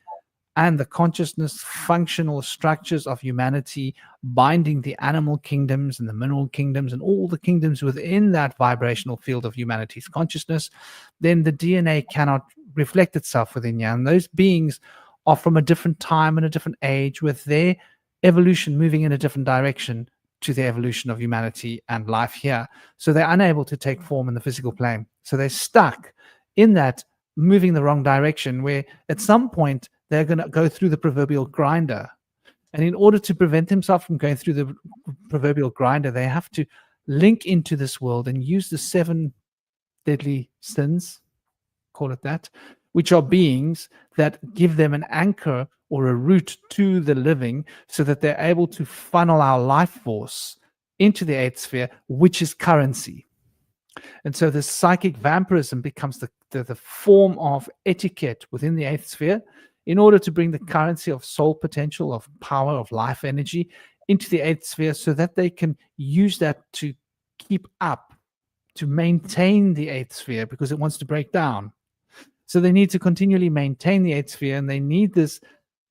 and the consciousness functional structures of humanity, binding the animal kingdoms and the mineral kingdoms and all the kingdoms within that vibrational field of humanity's consciousness, then the DNA cannot reflect itself within you. And those beings are from a different time and a different age, with their evolution moving in a different direction to the evolution of humanity and life here. So they're unable to take form in the physical plane. So they're stuck in that moving the wrong direction, where at some point they're going to go through the proverbial grinder. And in order to prevent themselves from going through the proverbial grinder, they have to link into this world and use the 7 deadly sins, call it that, which are beings that give them an anchor or a route to the living, so that they're able to funnel our life force into the 8th sphere, which is currency. And so this psychic vampirism becomes the form of etiquette within the 8th sphere, in order to bring the currency of soul potential, of power, of life energy into the 8th sphere, so that they can use that to keep up, to maintain the 8th sphere, because it wants to break down. So they need to continually maintain the 8th sphere, and they need this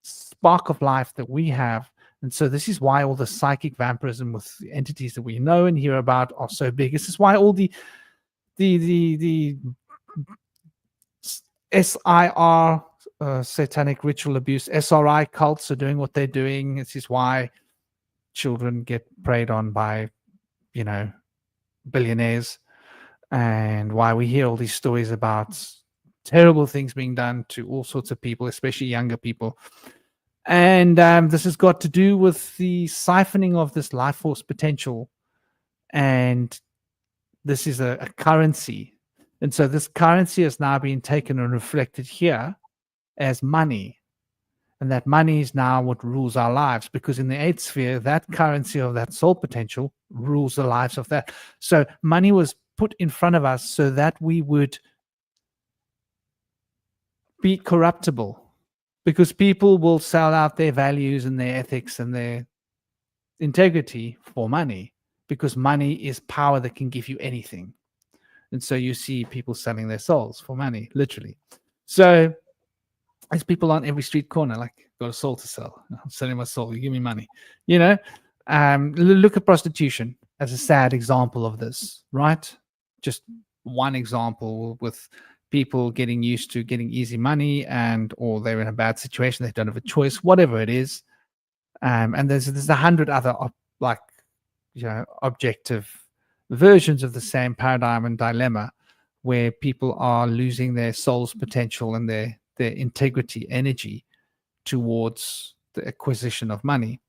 spark of life that we have. And so this is why all the psychic vampirism with the entities that we know and hear about are so big. This is why all the SIR, satanic ritual abuse, SRI cults are doing what they're doing. This is why children get preyed on by, billionaires, and why we hear all these stories about terrible things being done to all sorts of people, especially younger people. And this has got to do with the siphoning of this life force potential. And this is a currency. And so this currency is now being taken and reflected here as money. And that money is now what rules our lives, because in the 8th sphere, that currency of that soul potential rules the lives of that. So money was put in front of us so that we would be corruptible, because people will sell out their values and their ethics and their integrity for money, because money is power that can give you anything. And so you see people selling their souls for money, literally. So there's people on every street corner, like, got a soul to sell. I'm selling my soul. You give me money. Look at prostitution as a sad example of this, right? Just one example, with people getting used to getting easy money, or they're in a bad situation, they don't have a choice, whatever it is. And there's 100 other objective versions of the same paradigm and dilemma, where people are losing their soul's potential and their integrity energy towards the acquisition of money.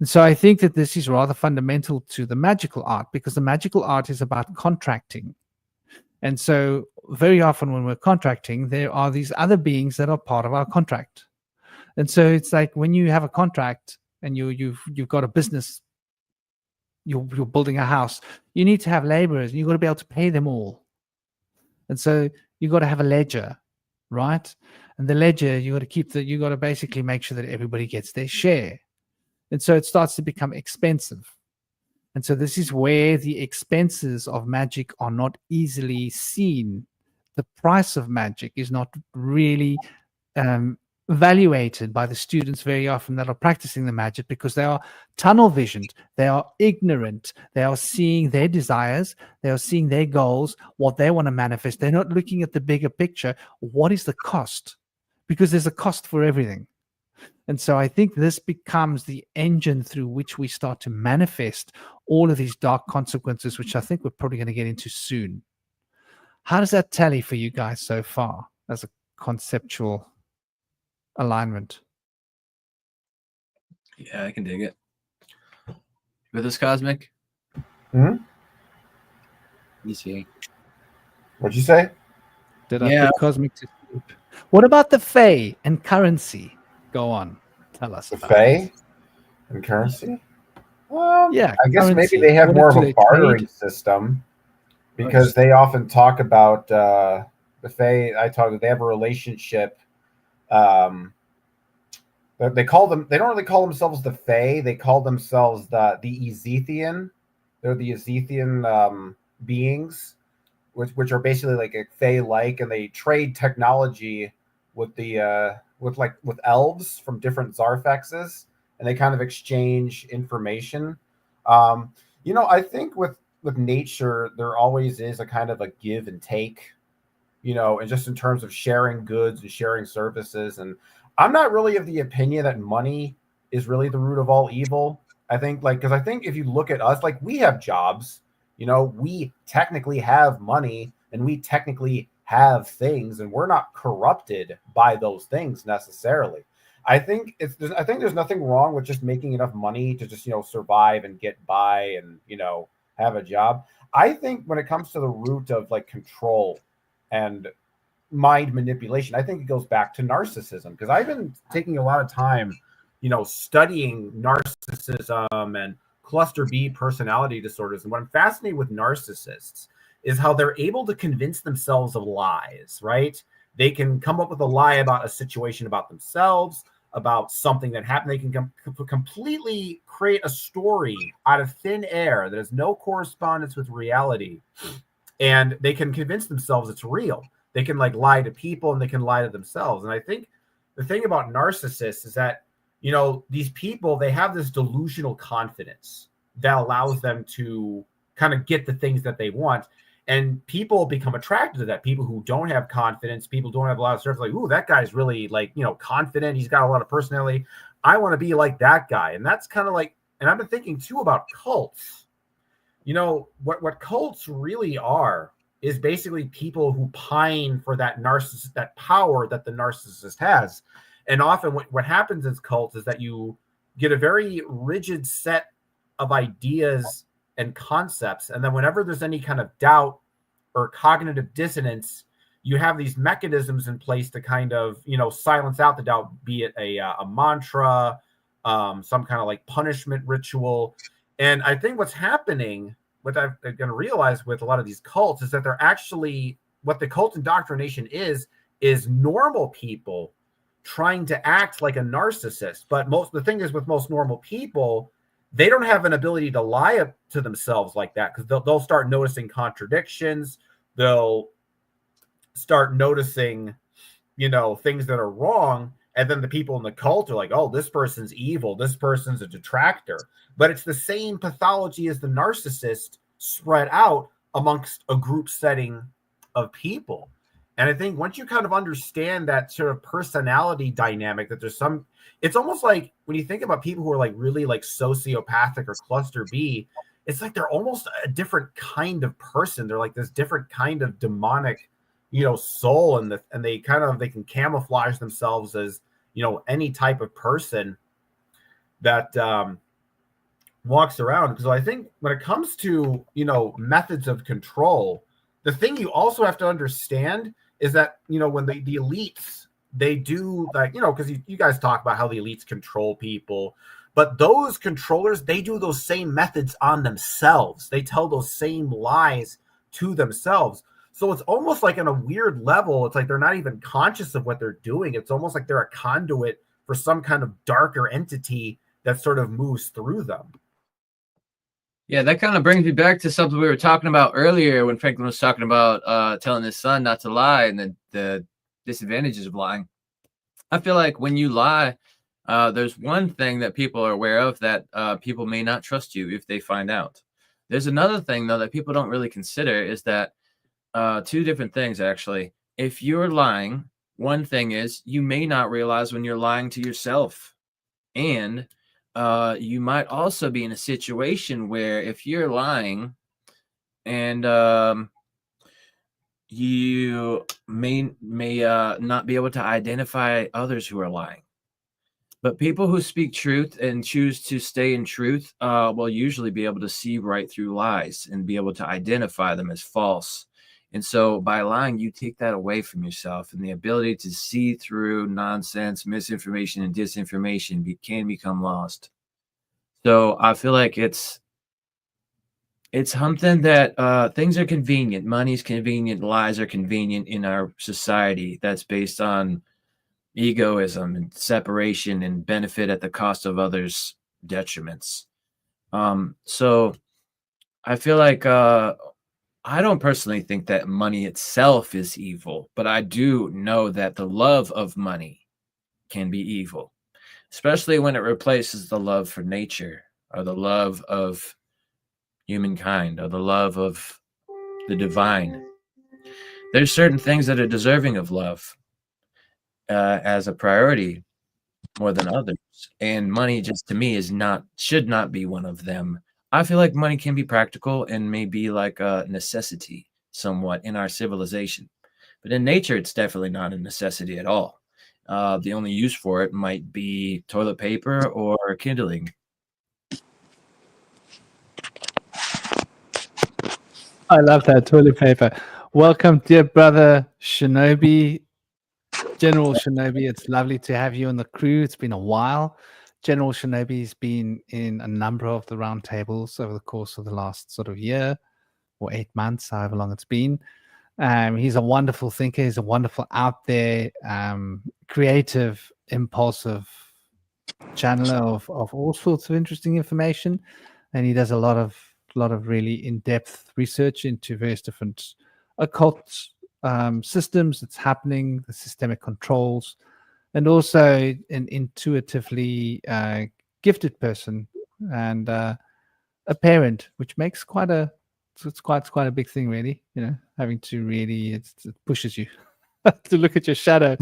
And so I think that this is rather fundamental to the magical art, because the magical art is about contracting. And so very often when we're contracting, there are these other beings that are part of our contract. And so it's like when you have a contract and you've got a business, you're building a house, you need to have laborers, and you've got to be able to pay them all. And so you've got to have a ledger, right? And the ledger, you got to basically make sure that everybody gets their share. And so it starts to become expensive. And so this is where the expenses of magic are not easily seen. The price of magic is not really evaluated by the students very often that are practicing the magic, because they are tunnel visioned, they are ignorant, they are seeing their desires, they are seeing their goals, what they want to manifest. They're not looking at the bigger picture. What is the cost? Because there's a cost for everything. And so I think this becomes the engine through which we start to manifest all of these dark consequences, which I think we're probably going to get into soon. How does that tally for you guys so far as a conceptual alignment? Yeah, I can dig it. With this Cosmic? Hmm? You see. What'd you say? Did I put Cosmic to sleep? What about the Fae and currency? Go on. Tell us The about Fae it. and currency? Well, Yeah, I guess currency. maybe they have What more of do a they bartering trade? system, because they often talk about the Fae. They have a relationship. They don't really call themselves the Fae. They call themselves the Ezethian. They're the Ezethian beings, which are basically like a Fae-like, and they trade technology with the with elves from different Zarfexes, and they kind of exchange information. I think with nature, there always is a kind of a give and take, and just in terms of sharing goods and sharing services. And I'm not really of the opinion that money is really the root of all evil. I think because I think if you look at us, like we have jobs, we technically have money and we technically have things, and we're not corrupted by those things necessarily. I think there's nothing wrong with just making enough money to just survive and get by and have a job. I think when it comes to the root of like control and mind manipulation, I think it goes back to narcissism, because I've been taking a lot of time, studying narcissism and cluster B personality disorders. And what I'm fascinated with narcissists is how they're able to convince themselves of lies, right? They can come up with a lie about a situation, about themselves, about something that happened. They can completely create a story out of thin air that has no correspondence with reality. And they can convince themselves it's real. They can like lie to people and they can lie to themselves. And I think the thing about narcissists is that, these people, they have this delusional confidence that allows them to kind of get the things that they want. And people become attracted to that. People who don't have confidence, people don't have a lot of stuff, like, ooh, that guy's really like, confident. He's got a lot of personality. I want to be like that guy. And that's kind of like, and I've been thinking too about cults. What cults really are is basically people who pine for that narcissist, that power that the narcissist has. And often what happens in cults is that you get a very rigid set of ideas and concepts. And then whenever there's any kind of doubt or cognitive dissonance, you have these mechanisms in place to kind of, silence out the doubt, be it a mantra, some kind of like punishment ritual. And I think what's happening, what I'm going to realize with a lot of these cults, is that they're actually, what the cult indoctrination is normal people trying to act like a narcissist. But the thing is, with most normal people, they don't have an ability to lie to themselves like that, because they'll start noticing contradictions. They'll start noticing, things that are wrong. And then the people in the cult are like, oh, this person's evil. This person's a detractor. But it's the same pathology as the narcissist spread out amongst a group setting of people. And I think once you kind of understand that sort of personality dynamic, that there's it's almost like when you think about people who are like really like sociopathic or cluster B, it's like they're almost a different kind of person. They're like this different kind of demonic, soul, and they can camouflage themselves as, any type of person that walks around. So I think when it comes to, methods of control, the thing you also have to understand is that, when the elites, they do like, because you guys talk about how the elites control people, but those controllers, they do those same methods on themselves. They tell those same lies to themselves. So it's almost like on a weird level, it's like they're not even conscious of what they're doing. It's almost like they're a conduit for some kind of darker entity that sort of moves through them. Yeah, that kind of brings me back to something we were talking about earlier when Franklin was talking about telling his son not to lie and the disadvantages of lying. I feel like when you lie, there's one thing that people are aware of, that people may not trust you if they find out. There's another thing, though, that people don't really consider, is that two different things, actually. If you're lying, one thing is you may not realize when you're lying to yourself. And you might also be in a situation where if you're lying and you may not be able to identify others who are lying. But people who speak truth and choose to stay in truth will usually be able to see right through lies and be able to identify them as false. And so by lying, you take that away from yourself, and the ability to see through nonsense, misinformation, and disinformation can become lost. So I feel like it's something that things are convenient. Money's convenient. Lies are convenient in our society that's based on egoism and separation and benefit at the cost of others' detriments. So I feel like I don't personally think that money itself is evil, but I do know that the love of money can be evil, especially when it replaces the love for nature or the love of humankind or the love of the divine. There's certain things that are deserving of love as a priority more than others, and money just to me should not be one of them. I feel like money can be practical and may be like a necessity somewhat in our civilization, but in nature it's definitely not a necessity at all. The only use for it might be toilet paper or kindling. I love that toilet paper. Welcome, dear brother Shinobi, General Shinobi. It's lovely to have you on the crew. It's been a while. General Shinobi's been in a number of the roundtables over the course of the last sort of year or 8 months, however long it's been. He's a wonderful thinker. He's a wonderful out there, creative, impulsive channeler of all sorts of interesting information, and he does a lot of really in-depth research into various different occult systems that's happening, the systemic controls, and also an intuitively gifted person and a parent, which makes quite a big thing, really. Having to really it pushes you to look at your shadow.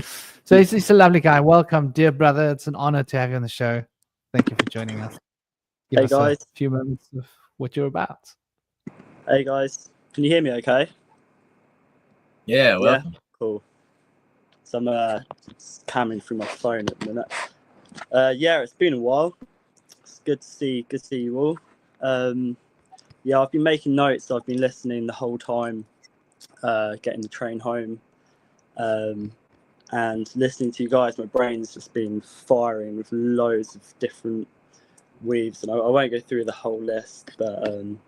So he's a lovely guy. Welcome, dear brother. It's an honor to have you on the show. Thank you for joining us. Give Hey us guys. a few moments of what you're about. Hey guys, can you hear me okay? Yeah, well, Cool. So I'm scamming through my phone at the minute. Yeah, it's been a while. It's good to see you all. Yeah, I've been making notes. I've been listening the whole time, getting the train home, and listening to you guys. My brain's just been firing with loads of different weaves, and I won't go through the whole list, but I've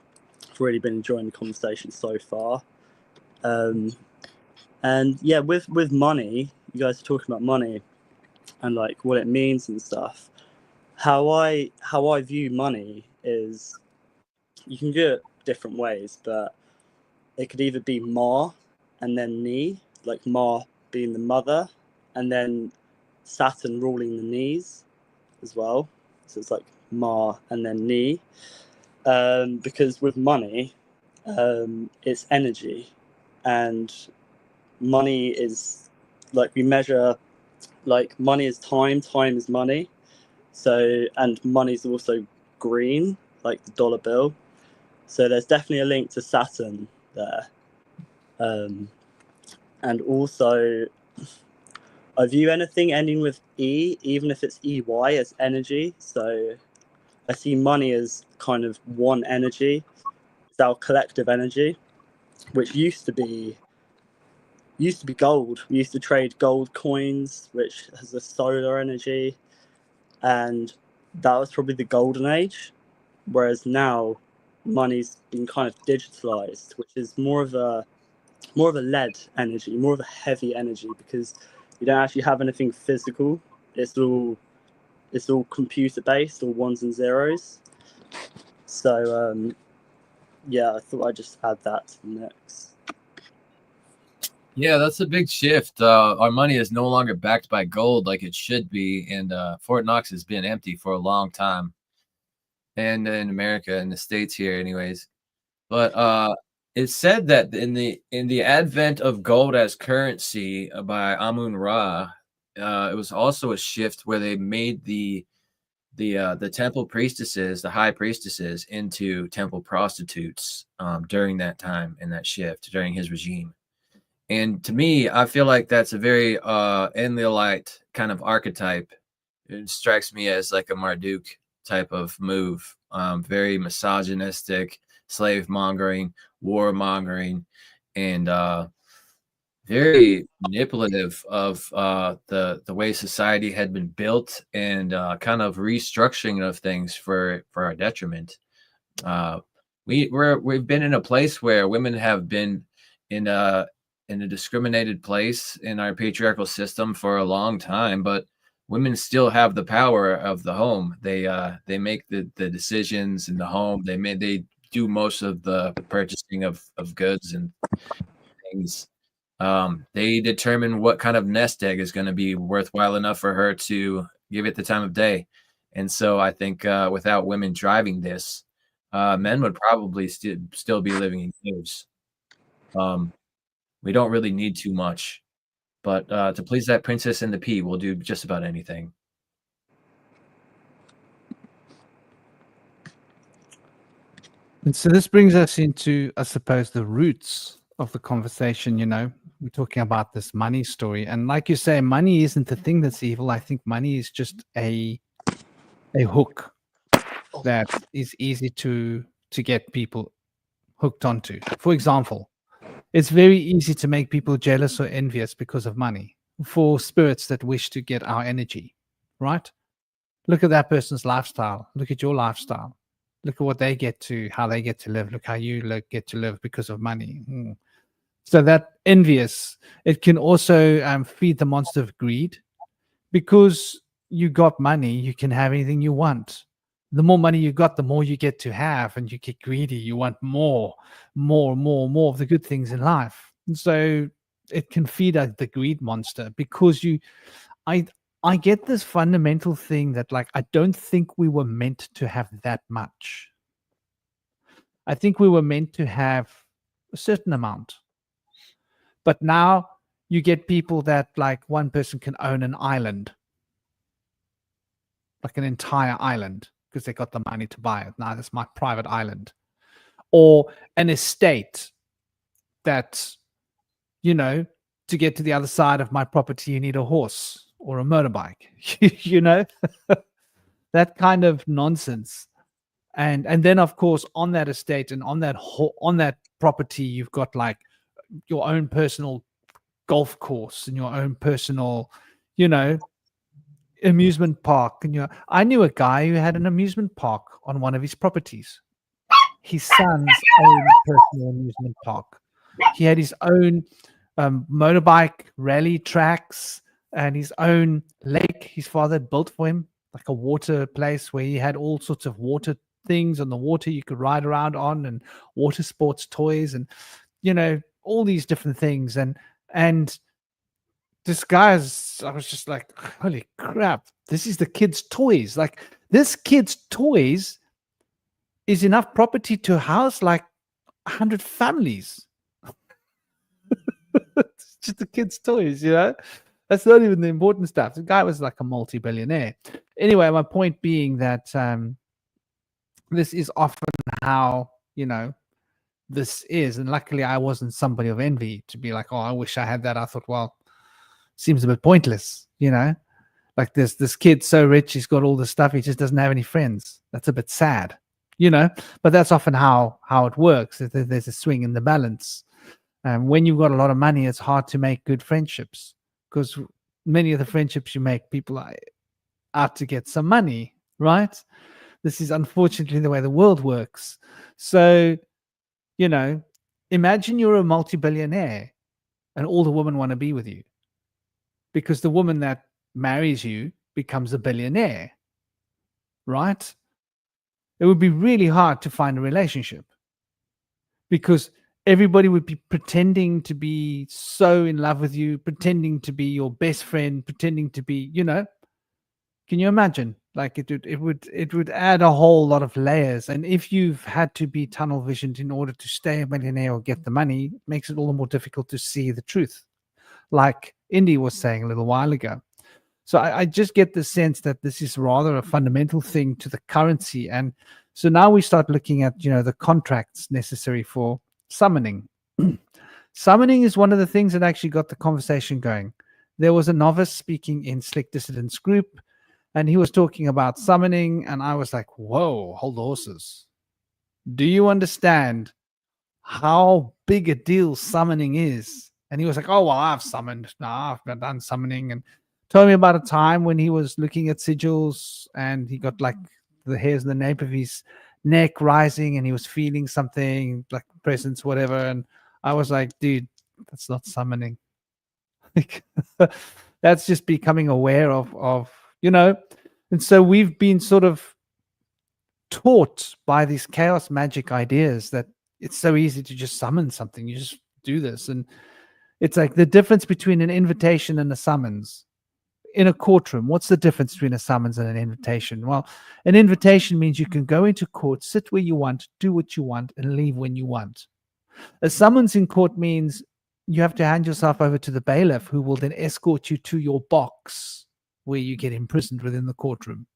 really been enjoying the conversation so far. And yeah, with money, you guys are talking about money and like what it means and stuff. How I view money is, you can do it different ways, but it could either be Ma and then Ni, like Ma being the mother, and then Saturn ruling the knees as well. So it's like Ma and then Ni. Because with money, it's energy, and money is like, we measure, like money is time is money. So, and money is also green, like the dollar bill. So there's definitely a link to Saturn there. And also, I view anything ending with E, even if it's EY, as energy. So I see money as kind of one energy. It's our collective energy, which used to be gold. We used to trade gold coins, which has a solar energy, and that was probably the golden age. Whereas now, money's been kind of digitalized, which is more of a lead energy, more of a heavy energy, because you don't actually have anything physical. It's all computer based, all ones and zeros. So yeah, I thought I'd just add that to the mix. yeah, that's a big shift. Our money is no longer backed by gold like it should be, and Fort Knox has been empty for a long time, and in America, in the States here, anyways. But it's said that in the advent of gold as currency by Amun Ra, it was also a shift where they made the temple priestesses, the high priestesses, into temple prostitutes during that time, in that shift during his regime. And to me, I feel like that's a very Enlilite kind of archetype. It strikes me as like a Marduk type of move. Very misogynistic, slave mongering, war mongering, and very manipulative of the way society had been built, and kind of restructuring of things for our detriment. We've been in a place where women have been in a discriminated place in our patriarchal system for a long time, but women still have the power of the home. They make the decisions in the home. They do most of the purchasing of goods and things. They determine what kind of nest egg is going to be worthwhile enough for her to give it the time of day. And so I think without women driving this, men would probably still be living in caves. We don't really need too much, but to please that princess and the pea, we'll do just about anything. And so this brings us into, I suppose, the roots of the conversation. We're talking about this money story, and like you say, money isn't the thing that's evil. I think money is just a hook that is easy to get people hooked onto. For example, it's very easy to make people jealous or envious because of money, for spirits that wish to get our energy, right? Look at that person's lifestyle. Look at your lifestyle. Look at what they get to, how they get to live. Look how you get to live because of money. So that envious, it can also feed the monster of greed. Because you got money, you can have anything you want. The more money you got, the more you get to have, and you get greedy. You want more of the good things in life. And so it can feed the greed monster, because I get this fundamental thing that, like, I don't think we were meant to have that much. I think we were meant to have a certain amount. But now you get people that, like, one person can own an island, like an entire island, because they got the money to buy it. Now that's my private island. Or an estate that, to get to the other side of my property, you need a horse or a motorbike, that kind of nonsense. And then, of course, on that estate and on that property, you've got like your own personal golf course and your own personal, amusement park. And I knew a guy who had an amusement park on one of his properties. His son's own personal amusement park. He had his own motorbike rally tracks and his own lake his father had built for him, like a water place where he had all sorts of water things on the water you could ride around on, and water sports toys, and all these different things. And this guy's, I was just like, holy crap, this is the kid's toys. Like, this kid's toys is enough property to house like 100 families. It's just the kid's toys, That's not even the important stuff. The guy was like a multi-billionaire. Anyway, my point being that this is often how, this is. And luckily I wasn't somebody of envy to be like, oh, I wish I had that. I thought, well, seems a bit pointless, like this kid's so rich, he's got all this stuff, he just doesn't have any friends. That's a bit sad, but that's often how it works. There's a swing in the balance. When you've got a lot of money, it's hard to make good friendships, because many of the friendships you make, people are out to get some money, right? This is unfortunately the way the world works. So, imagine you're a multi-billionaire and all the women want to be with you, because the woman that marries you becomes a billionaire, right? It would be really hard to find a relationship, because everybody would be pretending to be so in love with you, pretending to be your best friend, pretending to be, can you imagine? Like, it would add a whole lot of layers. And if you've had to be tunnel visioned in order to stay a millionaire or get the money, it makes it all the more difficult to see the truth, like Indy was saying a little while ago. So I just get the sense that this is rather a fundamental thing to the currency. And so now we start looking at, the contracts necessary for summoning. Summoning is one of the things that actually got the conversation going. There was a novice speaking in Slick Dissident's group, and he was talking about summoning, and I was like, whoa, hold the horses. Do you understand how big a deal summoning is? And he was like, oh, well, I've summoned. No, I've done summoning. And told me about a time when he was looking at sigils and he got like the hairs on the nape of his neck rising, and he was feeling something like presence, whatever. And I was like, dude, that's not summoning. That's just becoming aware of. And so we've been sort of taught by these chaos magic ideas that it's so easy to just summon something. You just do this. And it's like the difference between an invitation and a summons. In a courtroom, what's the difference between a summons and an invitation? Well, an invitation means you can go into court, sit where you want, do what you want, and leave when you want. A summons in court means you have to hand yourself over to the bailiff, who will then escort you to your box where you get imprisoned within the courtroom.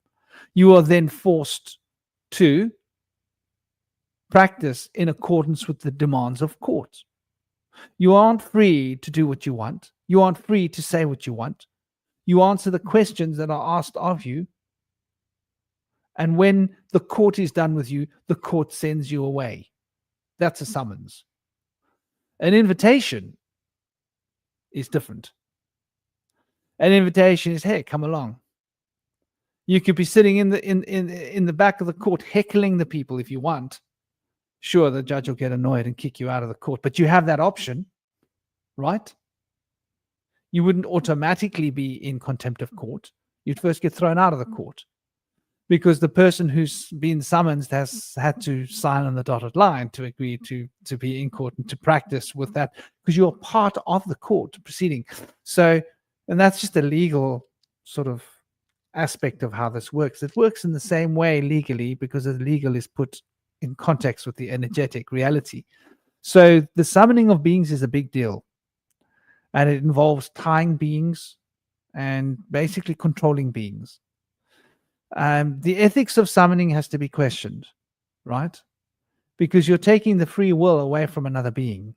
You are then forced to practice in accordance with the demands of court. You aren't free to do what you want. You aren't free to say what you want. You answer the questions that are asked of you. And when the court is done with you, the court sends you away. That's a summons. An invitation is different. An invitation is, hey, come along. You could be sitting in the back of the court heckling the people if you want. Sure, the judge will get annoyed and kick you out of the court, but you have that option, right? You wouldn't automatically be in contempt of court. You'd first get thrown out of the court because the person who's been summoned has had to sign on the dotted line to agree to be in court and to practice with that, because you're part of the court proceeding. So, and that's just a legal sort of aspect of how this works. It works in the same way legally, because the legal is put in context with the energetic reality. So the summoning of beings is a big deal. And it involves tying beings and basically controlling beings. The ethics of summoning has to be questioned, right? Because you're taking the free will away from another being.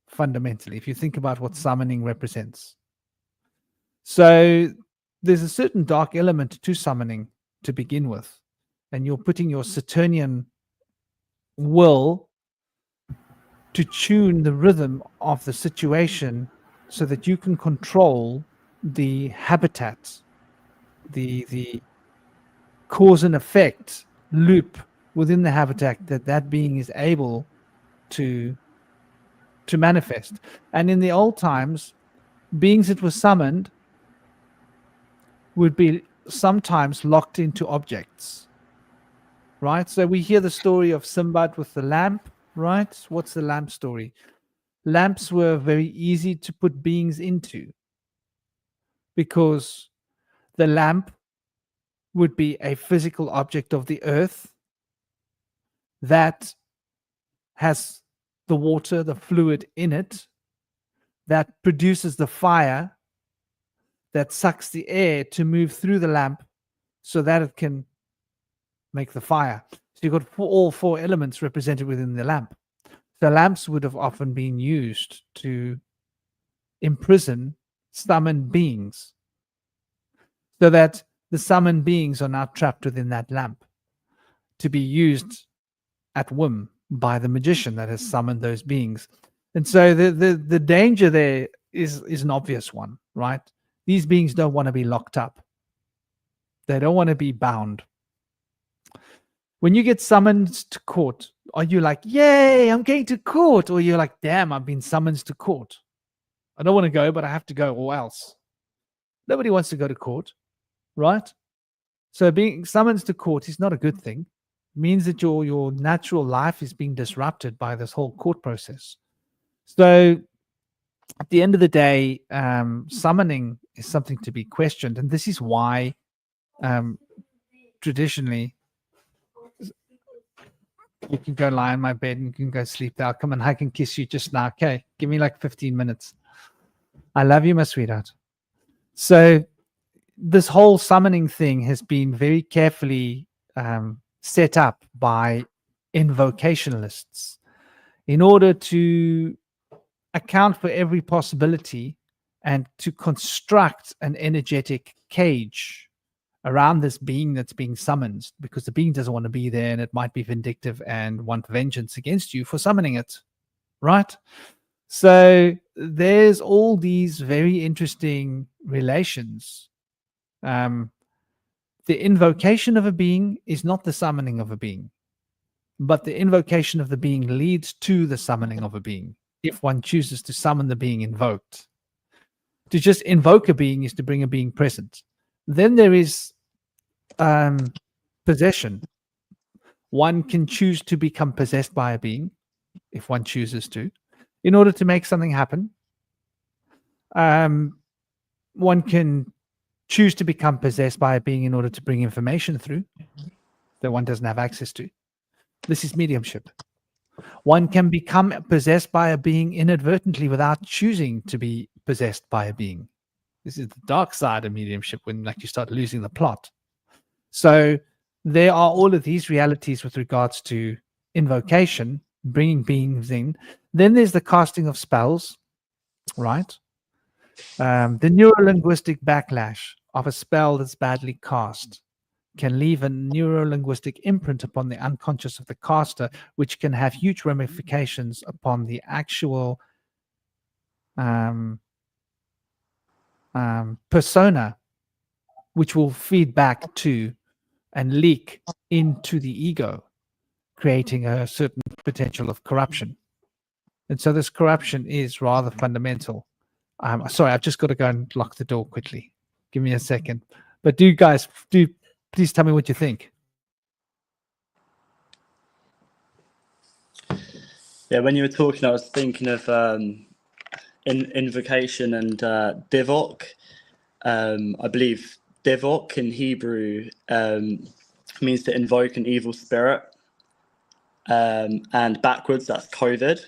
Fundamentally, if you think about what summoning represents. So there's a certain dark element to summoning to begin with. And you're putting your Saturnian will to tune the rhythm of the situation so that you can control the habitat, the cause and effect loop within the habitat that being is able to manifest. And in the old times, beings that were summoned would be sometimes locked into objects, right? So we hear the story of Simbad with the lamp, right? What's the lamp story? Lamps were very easy to put beings into because the lamp would be a physical object of the earth that has the water, the fluid in it, that produces the fire, that sucks the air to move through the lamp so that it can make the fire. So you've got all four elements represented within the lamp. The lamps would have often been used to imprison summoned beings so that the summoned beings are now trapped within that lamp to be used at whim by the magician that has summoned those beings. And so the danger there is an obvious one, right? These beings don't want to be locked up. They don't want to be bound. When you get summoned to court, are you like, yay, I'm going to court? Or you're like, damn, I've been summoned to court. I don't want to go, but I have to go, or else. Nobody wants to go to court, right? So being summoned to court is not a good thing. It means that your natural life is being disrupted by this whole court process. So at the end of the day, summoning is something to be questioned. And this is why traditionally, you can go lie in my bed and you can go sleep there. I'll come and hug and kiss you just now. Okay, give me like 15 minutes. I love you, my sweetheart. So this whole summoning thing has been very carefully set up by invocationalists in order to account for every possibility and to construct an energetic cage around this being that's being summoned, because the being doesn't want to be there and it might be vindictive and want vengeance against you for summoning it, right? So there's all these very interesting relations. The invocation of a being is not the summoning of a being, but the invocation of the being leads to the summoning of a being, if one chooses to summon the being invoked. To just invoke a being is to bring a being present. Then there is possession. One can choose to become possessed by a being, if one chooses to, in order to make something happen. One can choose to become possessed by a being in order to bring information through that one doesn't have access to. This is mediumship. One can become possessed by a being inadvertently without choosing to be possessed by a being. This is the dark side of mediumship, when like you start losing the plot. So there are all of these realities with regards to invocation, bringing beings in. Then there's the casting of spells, right? The neuro-linguistic backlash of a spell that's badly cast can leave a neuro-linguistic imprint upon the unconscious of the caster, which can have huge ramifications upon the actual persona, which will feed back to and leak into the ego, creating a certain potential of corruption. And so this corruption is rather fundamental. Sorry, I've just got to go and lock the door quickly. Give me a second. But please tell me what you think. Yeah, when you were talking, I was thinking of invocation and divok. I believe divok in Hebrew means to invoke an evil spirit. And backwards, that's COVID.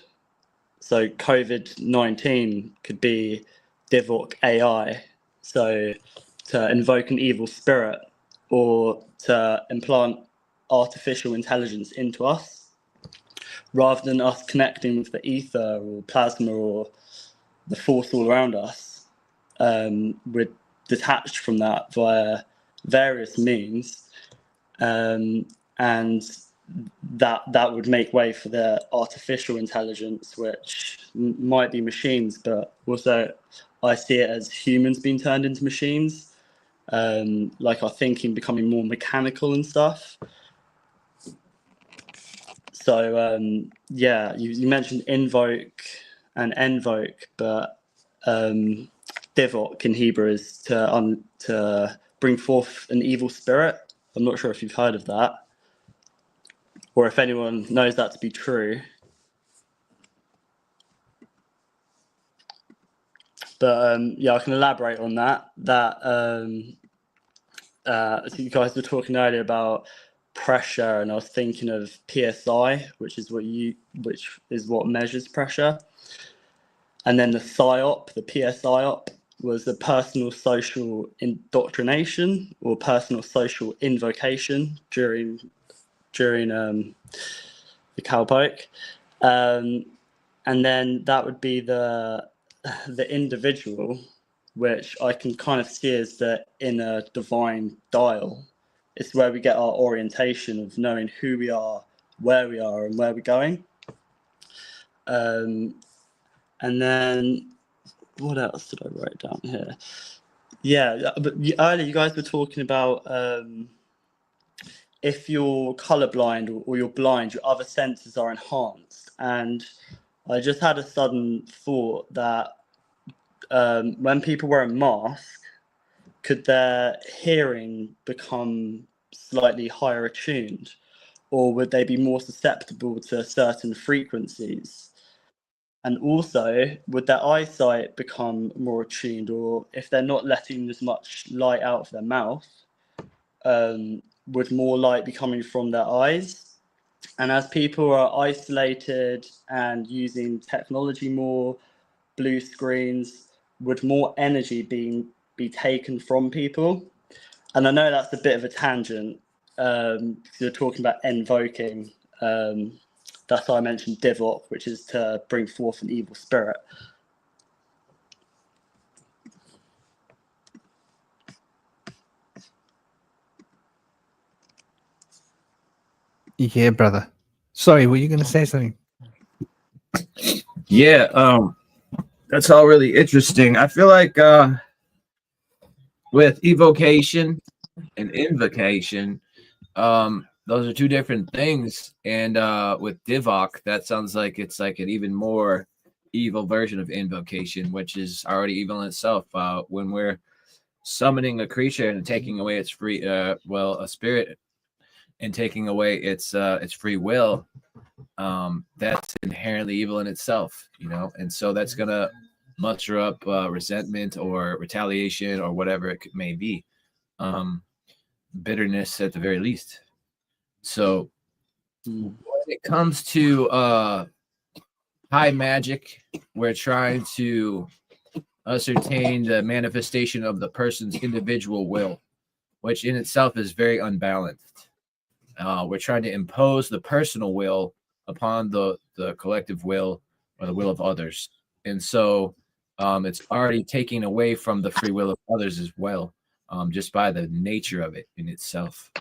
So COVID-19 could be divok AI. So to invoke an evil spirit or to implant artificial intelligence into us, rather than us connecting with the ether or plasma or the force all around us. We're detached from that via various means, and that would make way for the artificial intelligence, which might be machines, but also I see it as humans being turned into machines, like our thinking becoming more mechanical and stuff. So yeah, you mentioned invoke and envoke, but divok in Hebrew is to bring forth an evil spirit. I'm not sure if you've heard of that, or if anyone knows that to be true. But yeah, I can elaborate on that. So you guys were talking earlier about pressure, and I was thinking of PSI, which is what measures pressure. And then the PSYOP, the PSYOP, was the personal social indoctrination or personal social invocation during the cowpoke. And then that would be the individual, which I can kind of see as the inner divine dial. It's where we get our orientation of knowing who we are, where we are, and where we're going. And then what else did I write down here? Yeah, but earlier you guys were talking about if you're colorblind or you're blind, your other senses are enhanced. And I just had a sudden thought that when people wear a mask, could their hearing become slightly higher attuned, or would they be more susceptible to certain frequencies? And also, would their eyesight become more attuned, or if they're not letting as much light out of their mouth, would more light be coming from their eyes? And as people are isolated and using technology more, blue screens, would more energy be taken from people? And I know that's a bit of a tangent, because you're talking about invoking. That's why I mentioned divok, which is to bring forth an evil spirit. Yeah, brother. Sorry, were you going to say something? Yeah, that's all really interesting. I feel like with evocation and invocation, those are two different things. And with divok, that sounds like it's like an even more evil version of invocation, which is already evil in itself. When we're summoning a creature and taking away its free, a spirit, and taking away its free will, that's inherently evil in itself, you know. And so that's gonna muster up resentment or retaliation or whatever it may be, bitterness at the very least. So when it comes to high magic, we're trying to ascertain the manifestation of the person's individual will, which in itself is very unbalanced. We're trying to impose the personal will upon the collective will or the will of others. And so it's already taking away from the free will of others as well, just by the nature of it in itself.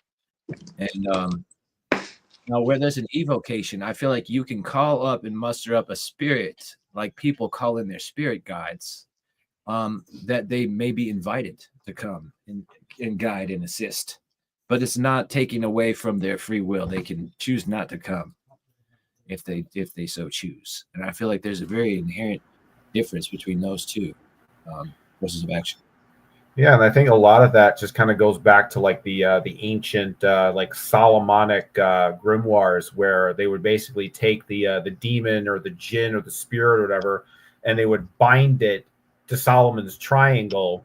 And now where there's an evocation, I feel like you can call up and muster up a spirit, like people call in their spirit guides, that they may be invited to come and guide and assist. But it's not taking away from their free will. They can choose not to come if they so choose. And I feel like there's a very inherent difference between those two courses of action. Yeah, and I think a lot of that just kind of goes back to like the ancient like Solomonic grimoires, where they would basically take the demon or the jinn or the spirit or whatever, and they would bind it to Solomon's triangle.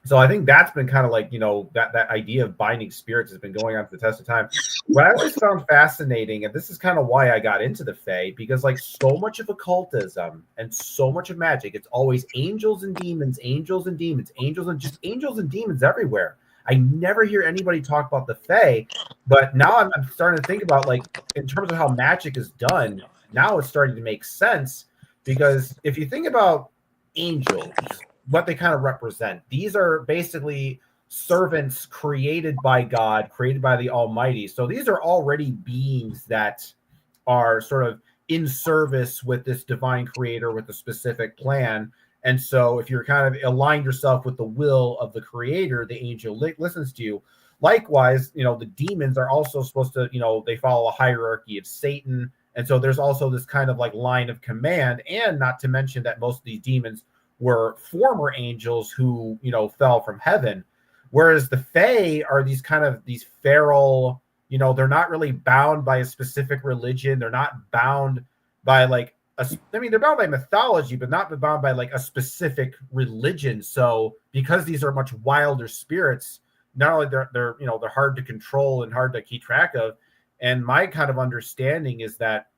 So I think that's been kind of like, you know, that idea of binding spirits has been going on for the test of time. What I always found fascinating, and this is kind of why I got into the Fae, because like so much of occultism and so much of magic, it's always angels and demons, angels and demons, angels and demons everywhere. I never hear anybody talk about the Fae, but now I'm starting to think about, like, in terms of how magic is done, now it's starting to make sense, because if you think about angels, what they kind of represent, these are basically servants created by God, created by the Almighty. So these are already beings that are sort of in service with this divine creator with a specific plan. And so if you're kind of aligned yourself with the will of the creator, the angel listens to you. Likewise, you know, the demons are also supposed to, you know, they follow a hierarchy of Satan. And so there's also this kind of like line of command, and not to mention that most of these demons were former angels who, you know, fell from heaven. Whereas the Fae are these kind of these feral, you know, they're not really bound by a specific religion. They're not bound by like, they're bound by mythology, but not bound by like a specific religion. So because these are much wilder spirits, not only they're you know, they're hard to control and hard to keep track of. And my kind of understanding is that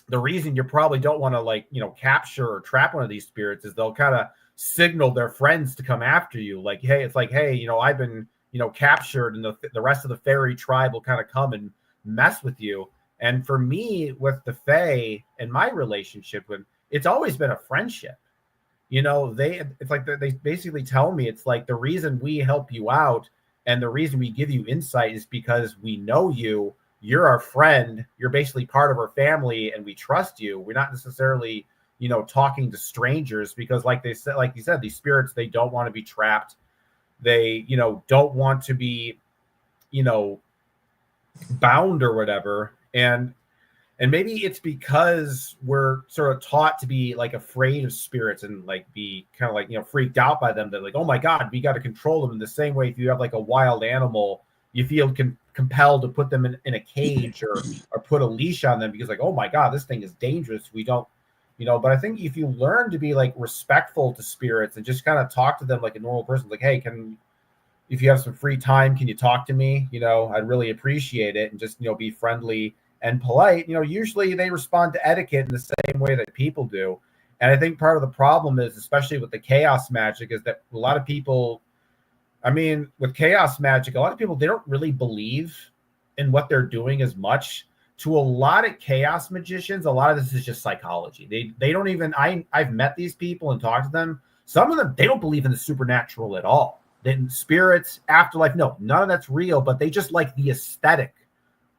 the reason you probably don't want to, like, you know, capture or trap one of these spirits is they'll kind of signal their friends to come after you. Like, hey, it's like, hey, you know, I've been, you know, captured, and the rest of the fairy tribe will kind of come and mess with you. And for me, with the Fae and my relationship with, it's always been a friendship. You know, it's like they basically tell me, it's like the reason we help you out and the reason we give you insight is because we know you. You're our friend. You're basically part of our family, and we trust you. We're not necessarily, you know, talking to strangers, because like they said, like you said, these spirits, they don't want to be trapped. They, you know, don't want to be, you know, bound or whatever. And maybe it's because we're sort of taught to be like afraid of spirits and like be kind of like, you know, freaked out by them. That like, oh my God, we got to control them. In the same way, if you have like a wild animal, you feel compelled to put them in a cage or put a leash on them, because like, oh my God, this thing is dangerous. We don't, you know. But I think if you learn to be like respectful to spirits and just kind of talk to them like a normal person, like, hey, if you have some free time, can you talk to me? You know, I'd really appreciate it. And just, you know, be friendly and polite. You know, usually they respond to etiquette in the same way that people do. And I think part of the problem is, especially with the chaos magic, is that a lot of people, I mean, with chaos magic, a lot of people, they don't really believe in what they're doing as much. To a lot of chaos magicians, a lot of this is just psychology. They don't even, I've met these people and talked to them. Some of them, they don't believe in the supernatural at all. Then spirits, afterlife, no, none of that's real, but they just like the aesthetic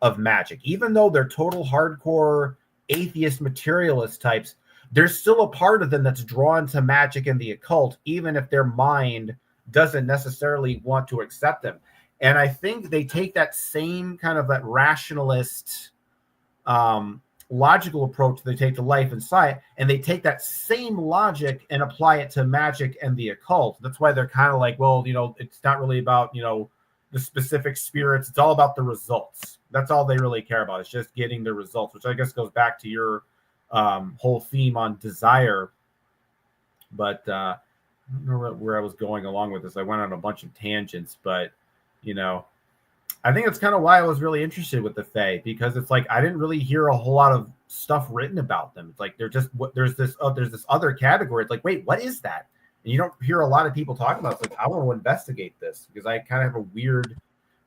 of magic. Even though they're total hardcore atheist materialist types, there's still a part of them that's drawn to magic and the occult, even if their mind doesn't necessarily want to accept them. And I think they take that same kind of that rationalist, logical approach they take to life and science, and they take that same logic and apply it to magic and the occult. That's why they're kind of like, well, you know, it's not really about, you know, the specific spirits. It's all about the results. That's all they really care about. It's just getting the results, which I guess goes back to your whole theme on desire. But I don't know where I was going along with this. I went on a bunch of tangents, but you know, I think that's kind of why I was really interested with the Fae, because it's like I didn't really hear a whole lot of stuff written about them. It's like they're just there's this other category. It's like, wait, what is that? And you don't hear a lot of people talk about it. It's like, I want to investigate this because I kind of have a weird.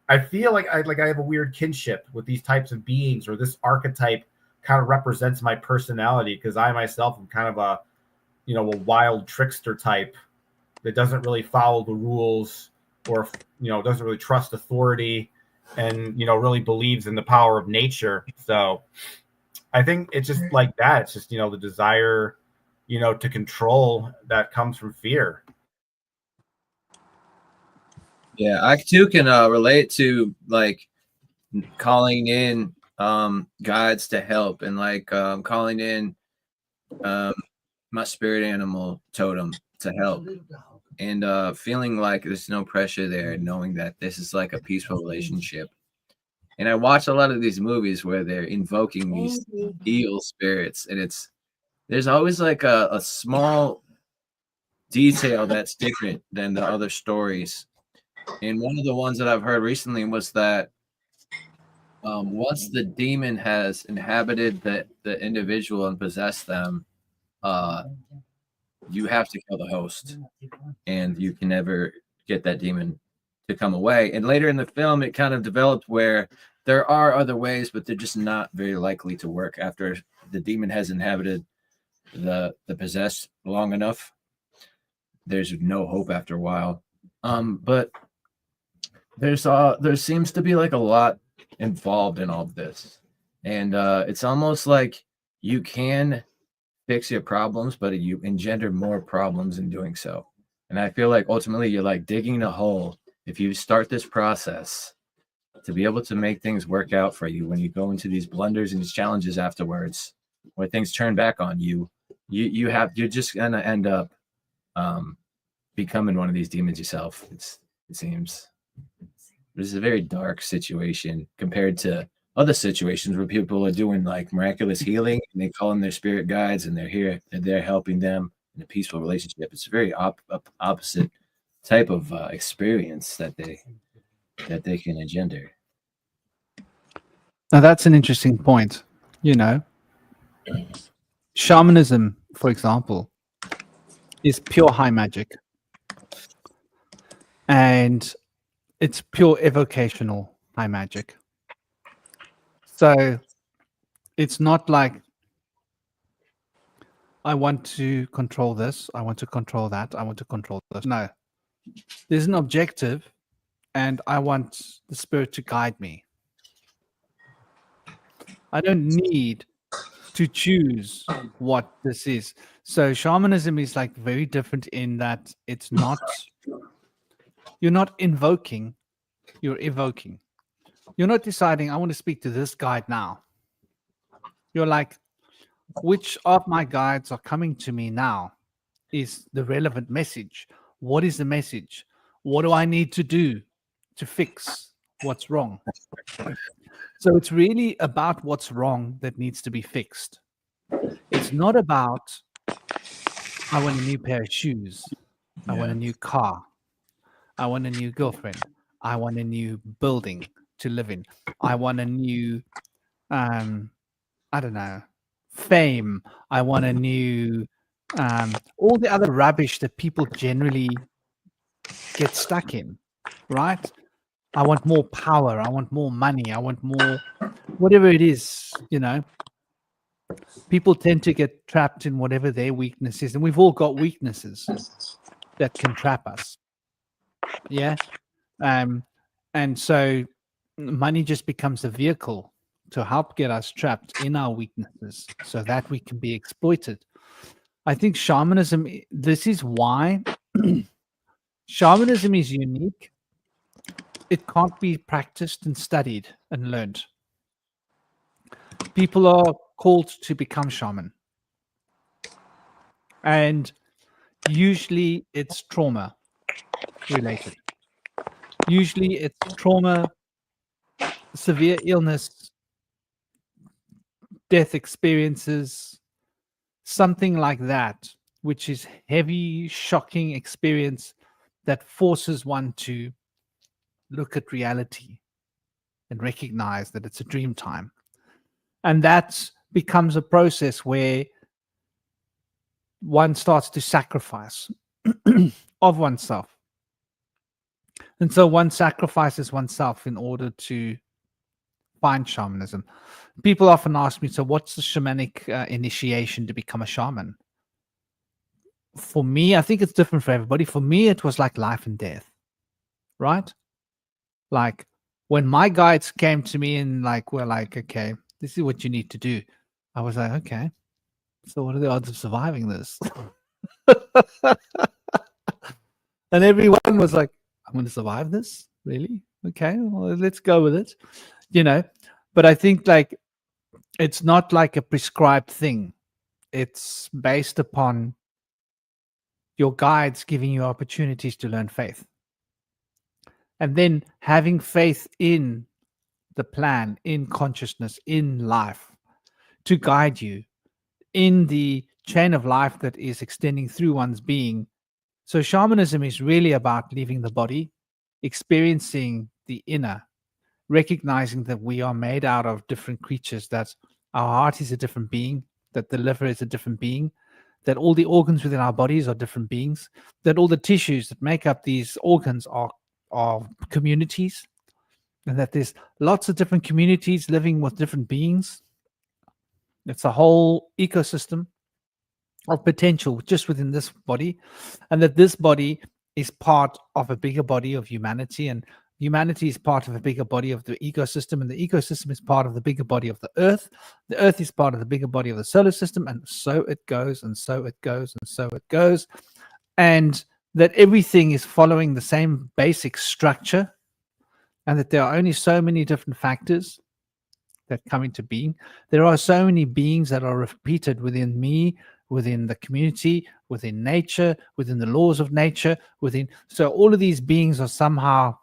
I feel like I have a weird kinship with these types of beings, or this archetype kind of represents my personality, because I myself am kind of a wild trickster type that doesn't really follow the rules, or doesn't really trust authority, and really believes in the power of nature. So I think it's just like that. It's just the desire to control that comes from fear. Yeah, I too can relate to like calling in guides to help, and like calling in my spirit animal totem to help, and feeling like there's no pressure there, knowing that this is like a peaceful relationship. And I watch a lot of these movies where they're invoking these evil spirits, and there's always like a small detail that's different than the other stories. And one of the ones that I've heard recently was that once the demon has inhabited the individual and possessed them, you have to kill the host, and you can never get that demon to come away. And later in the film, it kind of developed where there are other ways, but they're just not very likely to work after the demon has inhabited the possessed long enough. There's no hope after a while. But there seems to be like a lot involved in all of this, and it's almost like you can fix your problems, but you engender more problems in doing so. And I feel like ultimately you're like digging a hole. If you start this process to be able to make things work out for you, when you go into these blunders and these challenges afterwards, where things turn back on you, you're just gonna end up becoming one of these demons yourself. It seems this is a very dark situation compared to other situations where people are doing like miraculous healing and they call in their spirit guides, and they're here and they're helping them in a peaceful relationship. It's a very opposite type of experience that they can engender. Now that's an interesting point. Shamanism, for example, is pure high magic, and it's pure evocational high magic. So it's not like I want to control this, I want to control that, I want to control this. No, there's an objective, and I want the spirit to guide me. I don't need to choose what this is. So shamanism is like very different in that it's not, you're not invoking, you're evoking. You're not deciding, I want to speak to this guide now. You're like, which of my guides are coming to me now is the relevant message. What is the message? What do I need to do to fix what's wrong? So it's really about what's wrong that needs to be fixed. It's not about, I want a new pair of shoes. I want a new car. I want a new girlfriend. I want a new building to live in. I want a new, I don't know, fame. I want a new, all the other rubbish that people generally get stuck in, right? I want more power. I want more money. I want more, whatever it is, People tend to get trapped in whatever their weakness is. And we've all got weaknesses that can trap us. Yeah. And so money just becomes a vehicle to help get us trapped in our weaknesses so that we can be exploited. I think shamanism, this is why shamanism is unique. It can't be practiced and studied and learned. People are called to become shaman. And usually it's trauma related. Usually it's trauma, severe illness, death experiences, something like that, which is heavy, shocking experience that forces one to look at reality and recognize that it's a dream time. And that becomes a process where one starts to sacrifice of oneself. And so one sacrifices oneself in order to find shamanism. People often ask me, so what's the shamanic initiation to become a shaman? For me, I think it's different for everybody. For me, it was like life and death, right? Like when my guides came to me and like were like, okay, this is what you need to do. I was like, okay, so what are the odds of surviving this? And everyone was like, I'm going to survive this? Really? Okay, well, let's go with it. You know, but I think like it's not like a prescribed thing. It's based upon your guides giving you opportunities to learn faith. And then having faith in the plan, in consciousness, in life to guide you in the chain of life that is extending through one's being. So shamanism is really about leaving the body, experiencing the inner, recognizing that we are made out of different creatures, that our heart is a different being, that the liver is a different being, that all the organs within our bodies are different beings, that all the tissues that make up these organs are communities, and that there's lots of different communities living with different beings. It's a whole ecosystem of potential just within this body, and that this body is part of a bigger body of humanity, and humanity is part of a bigger body of the ecosystem, and the ecosystem is part of the bigger body of the earth is part of the bigger body of the solar system, and so it goes, and so it goes, and so it goes, and that everything is following the same basic structure, and that there are only so many different factors that come into being. There are so many beings that are repeated within me, within the community, within nature, within the laws of nature, so all of these beings are somehow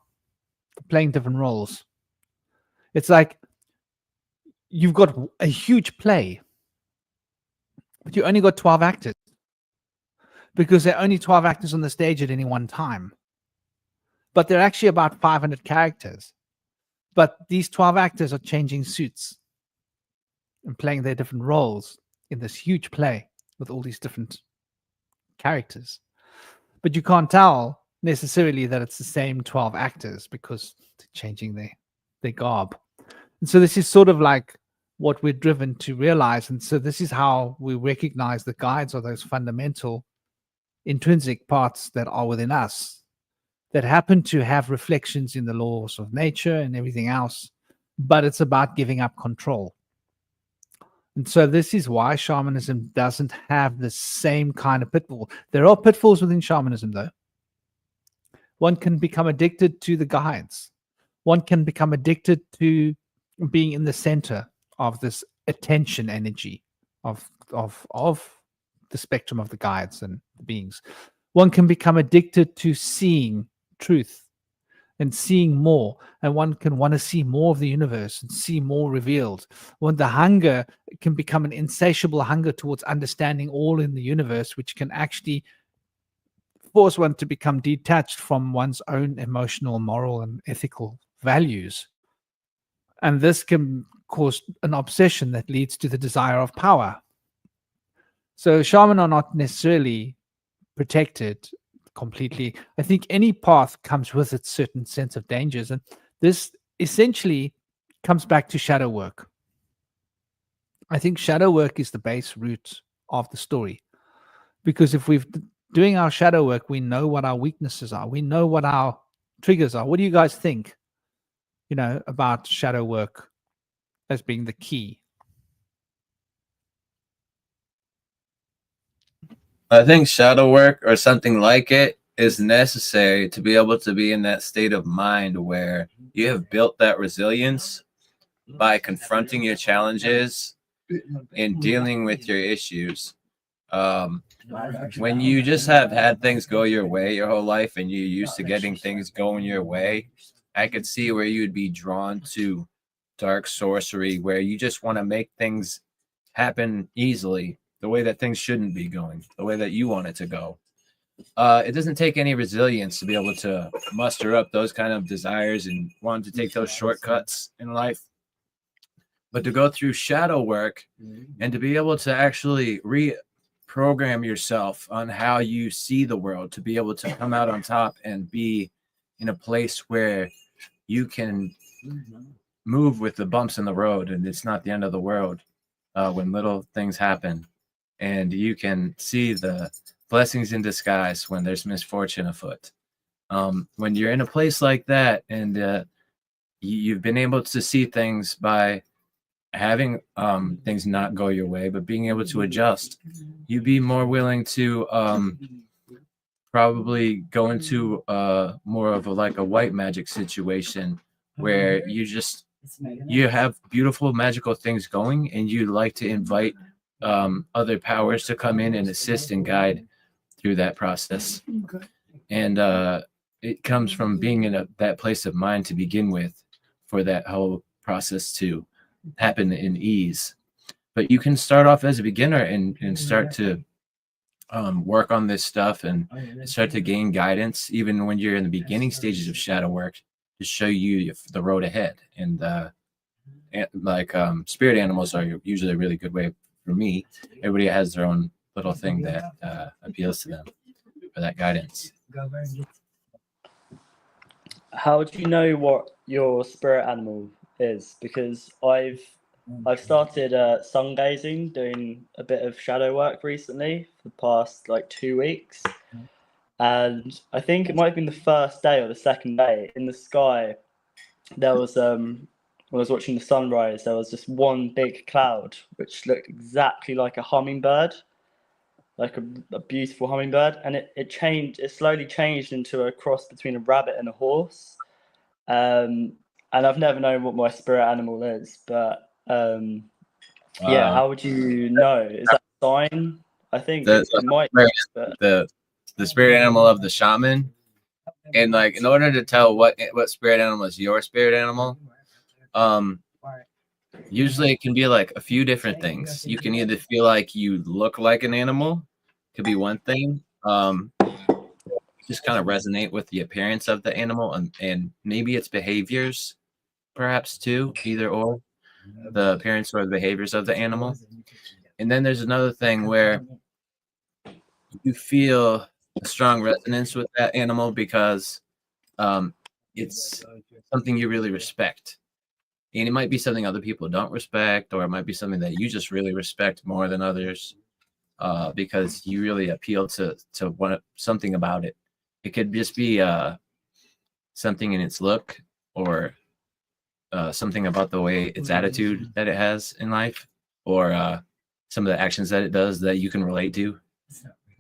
playing different roles. It's like you've got a huge play, but you only got 12 actors because there are only 12 actors on the stage at any one time. But there are actually about 500 characters. But these 12 actors are changing suits and playing their different roles in this huge play with all these different characters. But you can't tell necessarily that it's the same 12 actors because they're changing their garb. And so this is sort of like what we're driven to realize. And so this is how we recognize the guides are those fundamental intrinsic parts that are within us that happen to have reflections in the laws of nature and everything else, but it's about giving up control. And so this is why shamanism doesn't have the same kind of pitfall. There are pitfalls within shamanism, though. One can become addicted to the guides. One can become addicted to being in the center of this attention energy of the spectrum of the guides and the beings. One can become addicted to seeing truth and seeing more, and one can want to see more of the universe and see more revealed. When the hunger can become an insatiable hunger towards understanding all in the universe, which can actually force one to become detached from one's own emotional, moral, and ethical values. And this can cause an obsession that leads to the desire of power. So shamans are not necessarily protected completely. I think any path comes with its certain sense of dangers, and this essentially comes back to shadow work. I think shadow work is the base root of the story, because if we're doing our shadow work, we know what our weaknesses are, we know what our triggers are. What do you guys think, about shadow work as being the key? I think shadow work or something like it is necessary to be able to be in that state of mind where you have built that resilience by confronting your challenges and dealing with your issues. when you just have had things go your way your whole life and you're used to getting things going your way, I could see where you'd be drawn to dark sorcery, where you just want to make things happen easily, the way that things shouldn't be going, the way that you want it to go. It doesn't take any resilience to be able to muster up those kind of desires and want to take those shortcuts in life. But to go through shadow work and to be able to actually reprogram yourself on how you see the world, to be able to come out on top and be in a place where you can move with the bumps in the road and it's not the end of the world when little things happen, and you can see the blessings in disguise when there's misfortune afoot. When you're in a place like that and you've been able to see things by having things not go your way, but being able to adjust, you'd be more willing to probably go into more of a white magic situation where you have beautiful magical things going and you'd like to invite other powers to come in and assist and guide through that process. And it comes from being in that place of mind to begin with for that whole process to happen in ease. But you can start off as a beginner and start to work on this stuff and start to gain guidance even when you're in the beginning stages of shadow work, to show you the road ahead. And spirit animals are usually a really good way for me. Everybody has their own little thing that appeals to them for that guidance. How do you know what your spirit animal is? Because I've started sun gazing, doing a bit of shadow work recently for the past 2 weeks, and I think it might have been the first day or the second day. In the sky, there was when I was watching the sunrise, there was just one big cloud which looked exactly like a hummingbird, like a beautiful hummingbird, and it slowly changed into a cross between a rabbit and a horse. And I've never known what my spirit animal is, but yeah, how would you know? Is that a sign? I think it might be, but... the spirit animal of the shaman. And in order to tell what spirit animal is your spirit animal, usually it can be a few different things. You can either feel like you look like an animal, could be one thing. Just kind of resonate with the appearance of the animal and maybe its behaviors, perhaps too, either or, the appearance or the behaviors of the animal. And then there's another thing where you feel a strong resonance with that animal because it's something you really respect. And it might be something other people don't respect, or it might be something that you just really respect more than others because you really appeal to something about it. It could just be something in its look, or something about the way its attitude that it has in life, or some of the actions that it does that you can relate to.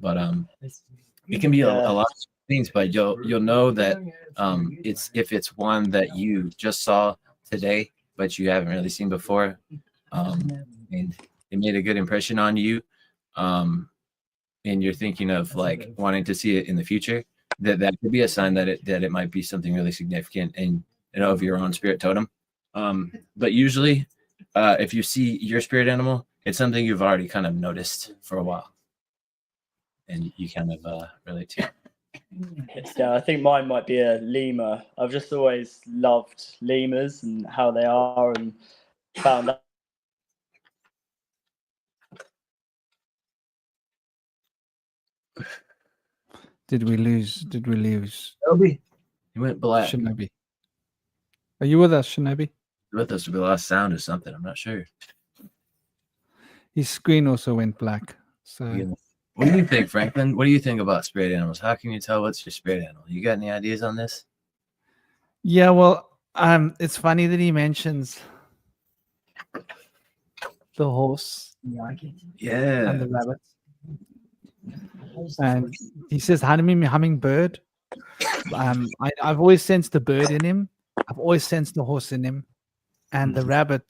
But it can be a lot of things, but you'll know that if it's one that you just saw today, but you haven't really seen before, and it made a good impression on you, and you're thinking of wanting to see it in the future, that could be a sign that it might be something really significant and of your own spirit totem. But usually, if you see your spirit animal, it's something you've already kind of noticed for a while, and you kind of relate to. Yeah, I think mine might be a lemur. I've just always loved lemurs and how they are, and found out. Did we lose? Shinobi, he went black. Shinobi, are you with us, Shinobi? With us to be lost sound or something. I'm not sure. His screen also went black. So, what do you think, Franklin? What do you think about spirit animals? How can you tell what's your spirit animal? You got any ideas on this? Yeah, well, it's funny that he mentions the horse, and the rabbit, and he says hummingbird. I've always sensed the bird in him. I've always sensed the horse in him, and the rabbit.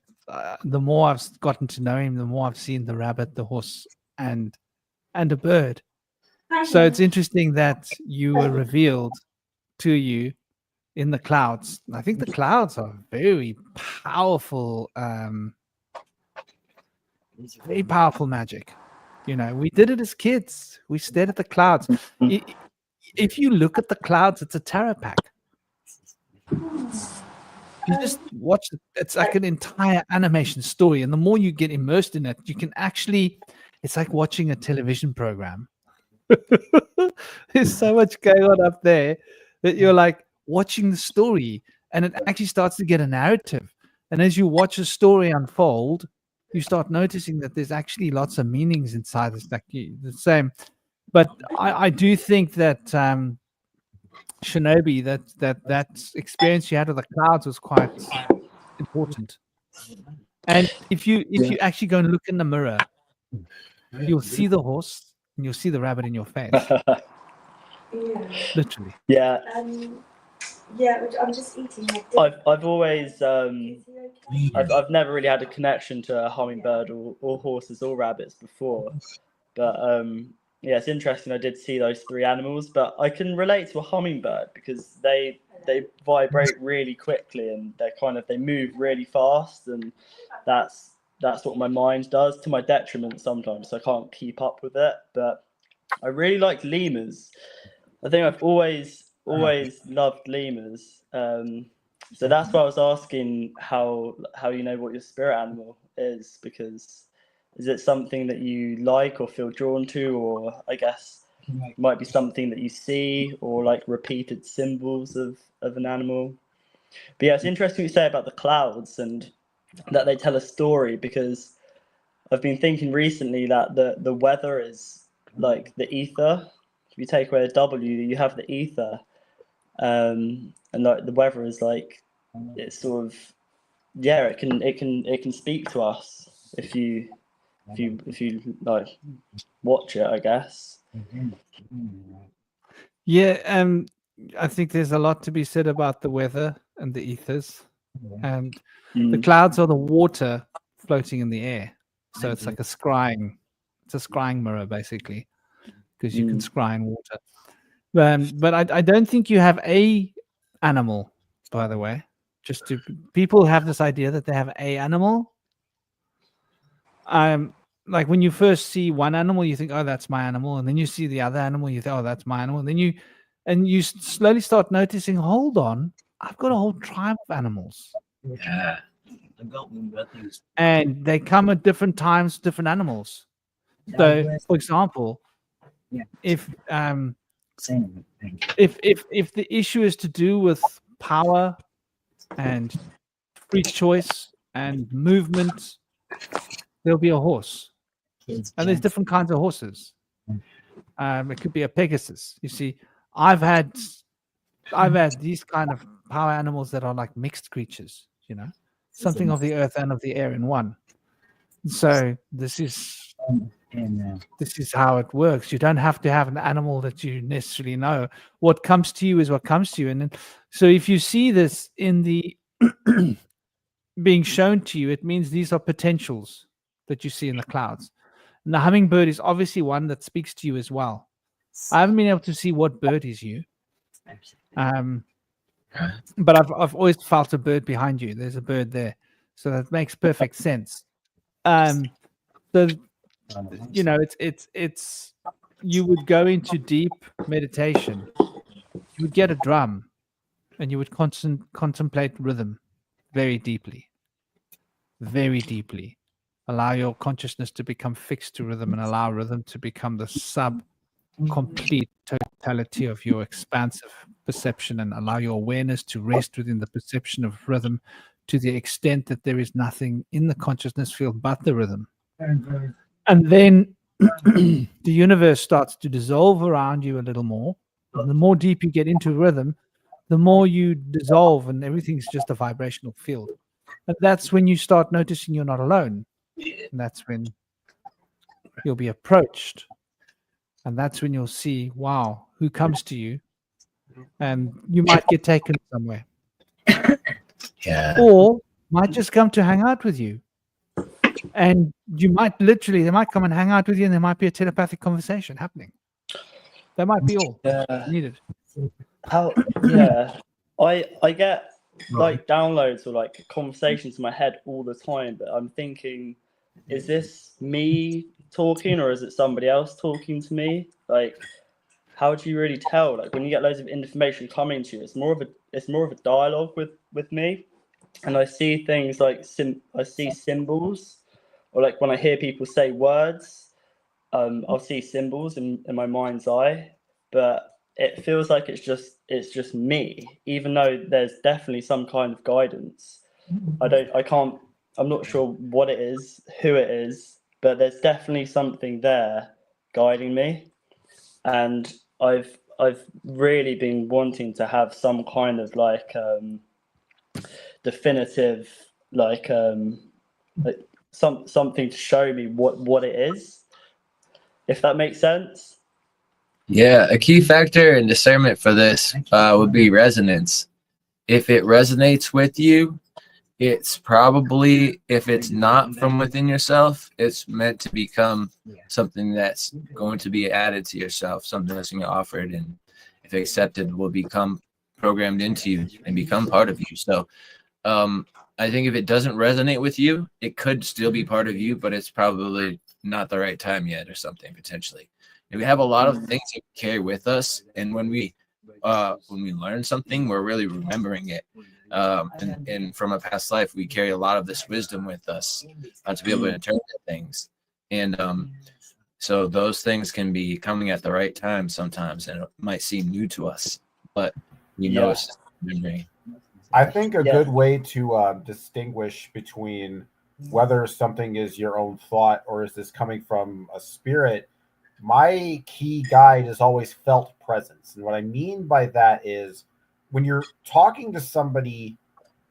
The more I've gotten to know him, the more I've seen the rabbit, the horse, and and a bird. So it's interesting that you were revealed to you in the clouds. I think the clouds are very powerful, very powerful magic. You know, we did it as kids. We stared at the clouds. If you look at the clouds, it's a tarot pack. You just watch it. It's like an entire animation story. And the more you get immersed in it, you can actually, it's like watching a television program. There's so much going on up there that you're like watching the story, and it actually starts to get a narrative. And as you watch a story unfold, you start noticing that there's actually lots of meanings inside. It's like the same. But I do think that Shinobi, that experience you had with the clouds was quite important. And if you actually go and look in the mirror, you'll see the horse and you'll see the rabbit in your face. Literally. Yeah. Yeah, I'm just eating. I've always I've never really had a connection to a hummingbird or horses or rabbits before, but yeah, it's interesting. I did see those three animals, but I can relate to a hummingbird because they vibrate really quickly and they move really fast, and that's what my mind does, to my detriment sometimes. So I can't keep up with it. But I really like lemurs. I think I've always loved lemurs. So that's why I was asking how you know what your spirit animal is, because is it something that you like or feel drawn to, or I guess it might be something that you see, or like repeated symbols of an animal. But yeah, it's interesting what you say about the clouds and that they tell a story, because I've been thinking recently that the weather is like the ether. If you take away a W, you have the ether. And like the weather is like, it's sort of, yeah, it can speak to us if you like watch it, I guess. Yeah, I think there's a lot to be said about the weather and the ethers, and the clouds are the water floating in the air. So it's like a scrying. It's a scrying mirror basically, because you can scry in water. But I don't think you have a animal, by the way. People have this idea that they have a animal. Like when you first see one animal, you think, oh, that's my animal. And then you see the other animal, you think, oh, that's my animal. And then you slowly start noticing, hold on, I've got a whole tribe of animals. Yeah. And they come at different times, different animals. So, for example, if the issue is to do with power and free choice and movement, there'll be a horse. And there's different kinds of horses. It could be a Pegasus. You see, I've had these kind of power animals that are like mixed creatures, you know, something of the earth and of the air in one. So this is how it works. You don't have to have an animal that you necessarily know. What comes to you is what comes to you. And then, so if you see this in the being shown to you, it means these are potentials that you see in the clouds. And the hummingbird is obviously one that speaks to you as well. I haven't been able to see what bird is you. But I've always felt a bird behind you. There's a bird there. So that makes perfect sense. So you know, it's you would go into deep meditation. You would get a drum and you would contemplate rhythm very deeply. Very deeply. Allow your consciousness to become fixed to rhythm and allow rhythm to become the complete totality of your expansive perception, and allow your awareness to rest within the perception of rhythm to the extent that there is nothing in the consciousness field but the rhythm. And then the universe starts to dissolve around you a little more. And the more deep you get into rhythm, the more you dissolve, and everything's just a vibrational field. And that's when you start noticing you're not alone. And that's when you'll be approached. And that's when you'll see, wow, who comes to you? And you might get taken somewhere. Yeah. Or might just come to hang out with you. And you might literally, they might come and hang out with you, and there might be a telepathic conversation happening. That might be all needed. How? Yeah, I get like downloads or like conversations in my head all the time, but I'm thinking, is this me talking or is it somebody else talking to me? Like, how do you really tell? Like when you get loads of information coming to you, it's more of a dialogue with me, and I see things like I see symbols, or like when I hear people say words, I'll see symbols in my mind's eye, but it feels like it's just me, even though there's definitely some kind of guidance. I'm not sure what it is, who it is, but there's definitely something there guiding me. And I've really been wanting to have some kind of like definitive something to show me what it is, if that makes sense. Yeah, a key factor in discernment for this would be resonance. If it resonates with you, it's probably, if it's not from within yourself, it's meant to become something that's going to be added to yourself, something that's going to be offered, and if accepted, will become programmed into you and become part of you. So I think if it doesn't resonate with you, it could still be part of you, but it's probably not the right time yet or something, potentially. And we have a lot of things that we carry with us, and when we learn something, we're really remembering it. And from a past life, we carry a lot of this wisdom with us to be able to interpret things. And so those things can be coming at the right time sometimes, and it might seem new to us, but we know it's just memory. I think a good way to distinguish between whether something is your own thought or is this coming from a spirit, my key guide is always felt presence. And what I mean by that is when you're talking to somebody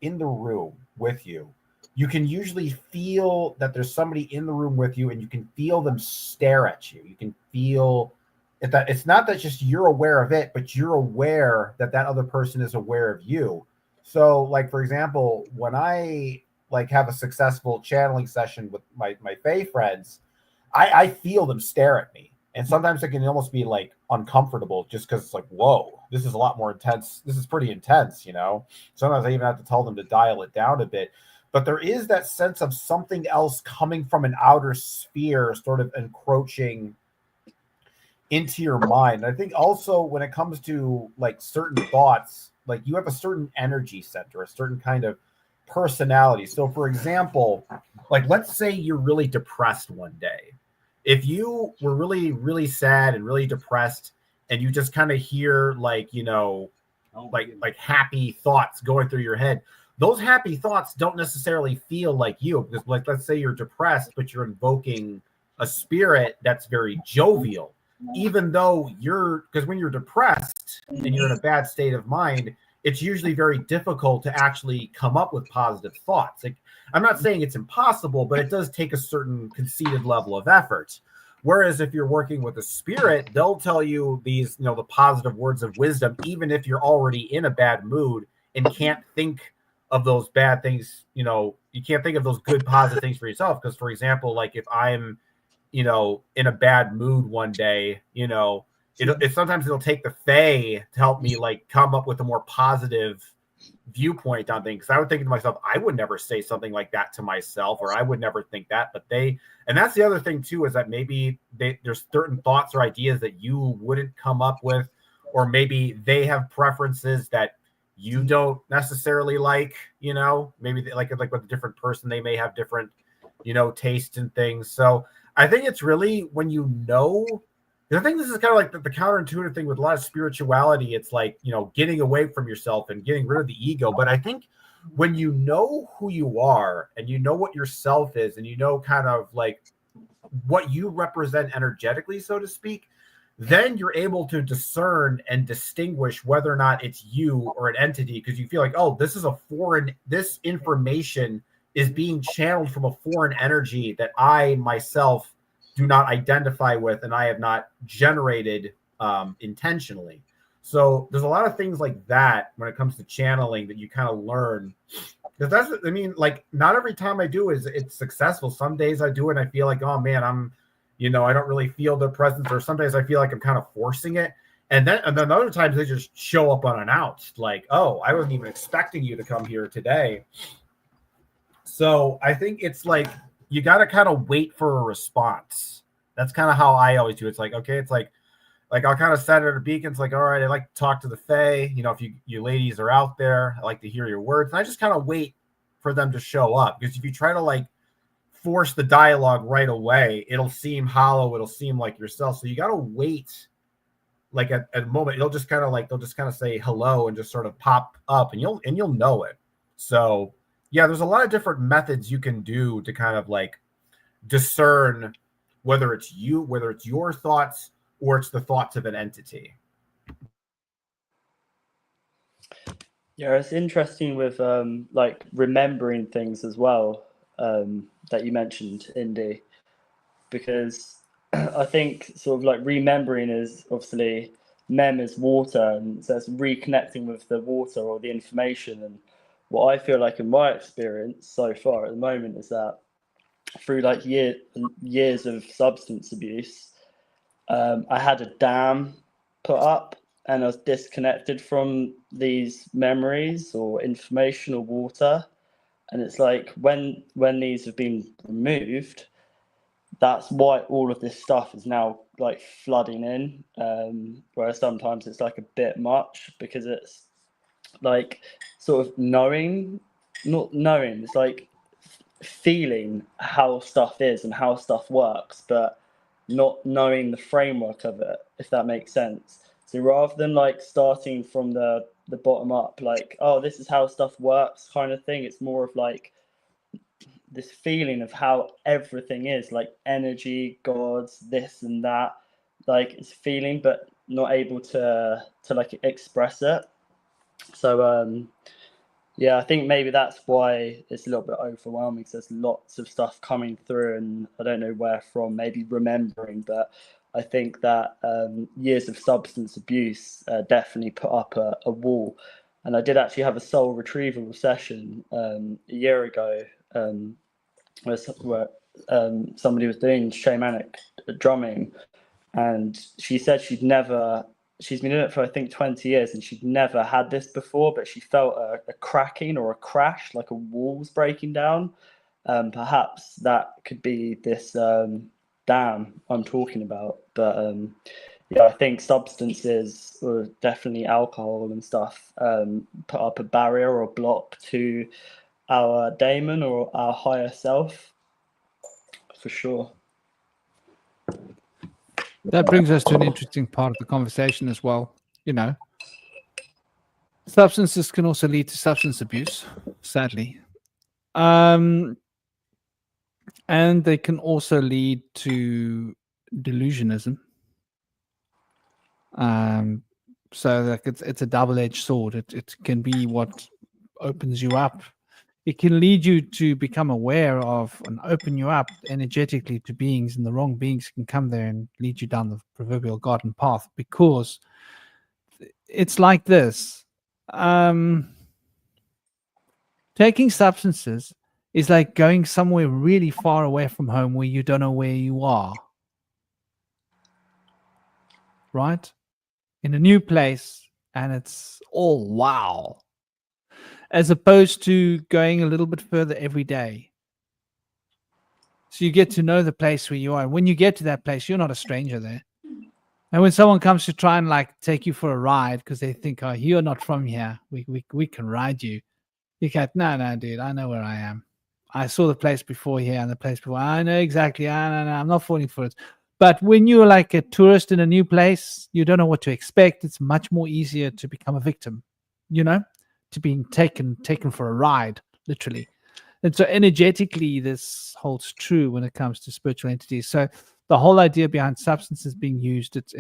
in the room with you, you can usually feel that there's somebody in the room with you, and you can feel them stare at you. You can feel that it's not that just you're aware of it, but you're aware that that other person is aware of you. So, like, for example, when I like have a successful channeling session with my fae friends, I feel them stare at me. And sometimes it can almost be like uncomfortable just because it's like, whoa, this is a lot more intense. This is pretty intense, you know? Sometimes I even have to tell them to dial it down a bit. But there is that sense of something else coming from an outer sphere sort of encroaching into your mind. I think also when it comes to like certain thoughts, like you have a certain energy center, a certain kind of personality. So for example, like let's say you're really depressed one day. If you were really, really sad and really depressed, and you just kind of hear like, you know, like happy thoughts going through your head, those happy thoughts don't necessarily feel like you. Because like, let's say you're depressed, but you're invoking a spirit that's very jovial, even though because when you're depressed and you're in a bad state of mind, it's usually very difficult to actually come up with positive thoughts. Like, I'm not saying it's impossible, but it does take a certain conceited level of effort. Whereas if you're working with a spirit, they'll tell you these, you know, the positive words of wisdom, even if you're already in a bad mood and can't think of those bad things. You know, you can't think of those good positive things for yourself. Because, for example, like if I'm, you know, in a bad mood one day, you know, sometimes it'll take the fae to help me like come up with a more positive viewpoint on things. Because I would think to myself, I would never say something like that to myself, or I would never think that. But and that's the other thing too, is that maybe there's certain thoughts or ideas that you wouldn't come up with, or maybe they have preferences that you don't necessarily like, you know, maybe like with a different person, they may have different, you know, tastes and things. So I think it's really when you know, I think this is kind of like the counterintuitive thing with a lot of spirituality. It's like, you know, getting away from yourself and getting rid of the ego. But I think when you know who you are and you know what your self is and you know kind of like what you represent energetically, so to speak, then you're able to discern and distinguish whether or not it's you or an entity, because you feel like, oh, this information is being channeled from a foreign energy that I myself do not identify with and I have not generated intentionally. So there's a lot of things like that when it comes to channeling that you kind of learn. Because that's, I mean, like, not every time I do it's successful. Some days I do it and I feel like, oh man, I'm, you know, I don't really feel their presence, or some days I feel like I'm kind of forcing it. And then other times they just show up unannounced, like, oh, I wasn't even expecting you to come here today. So I think it's like you got to kind of wait for a response. That's kind of how I always do. It's like, okay, it's like I'll kind of set it at a beacon. It's like, all right, I like to talk to the Fae. You know, if you ladies are out there, I like to hear your words. And I just kind of wait for them to show up, because if you try to like force the dialogue right away, it'll seem hollow. It'll seem like yourself. So you got to wait. Like at a moment, they'll just kind of say hello and just sort of pop up, and you'll know it. So yeah, there's a lot of different methods you can do to kind of like discern whether it's your thoughts or it's the thoughts of an entity. Yeah, it's interesting with like remembering things as well, that you mentioned, Indy, because I think sort of like remembering is obviously mem is water, and so it's reconnecting with the water or the information. And what I feel like in my experience so far at the moment is that through like years of substance abuse, I had a dam put up, and I was disconnected from these memories or information or water. And it's like when these have been removed, that's why all of this stuff is now like flooding in, whereas sometimes it's like a bit much, because it's like sort of not knowing, it's like feeling how stuff is and how stuff works, but not knowing the framework of it, if that makes sense. So rather than like starting from the bottom up, like, oh, this is how stuff works kind of thing, it's more of like this feeling of how everything is, like energy, gods, this and that, like it's feeling but not able to like express it. So yeah, I think maybe that's why it's a little bit overwhelming, because there's lots of stuff coming through and I don't know where from, maybe remembering. But I think that years of substance abuse definitely put up a wall. And I did actually have a soul retrieval session a year ago, where somebody was doing shamanic drumming, and she said she's been doing it for I think 20 years, and she'd never had this before, but she felt a cracking or a crash, like a wall's breaking down. Perhaps that could be this dam I'm talking about. But yeah, I think substances, or definitely alcohol and stuff, put up a barrier or a block to our daemon or our higher self, for sure. That brings us to an interesting part of the conversation as well. You know, substances can also lead to substance abuse, sadly. And they can also lead to delusionism. So like it's a double-edged sword. It can be what opens you up. It can lead you to become aware of and open you up energetically to beings, and the wrong beings can come there and lead you down the proverbial garden path, because it's like this. Taking substances is like going somewhere really far away from home where you don't know where you are. Right? In a new place, and it's all wow. As opposed to going a little bit further every day. So you get to know the place where you are. When you get to that place, you're not a stranger there. And when someone comes to try and like take you for a ride because they think, oh, you're not from here, we can ride you. You go, no, dude, I know where I am. I saw the place before here and the place before. I know exactly. No, I'm not falling for it. But when you're like a tourist in a new place, you don't know what to expect. It's much more easier to become a victim, you know? To being taken for a ride, literally. And so energetically, this holds true when it comes to spiritual entities. So the whole idea behind substances being used, it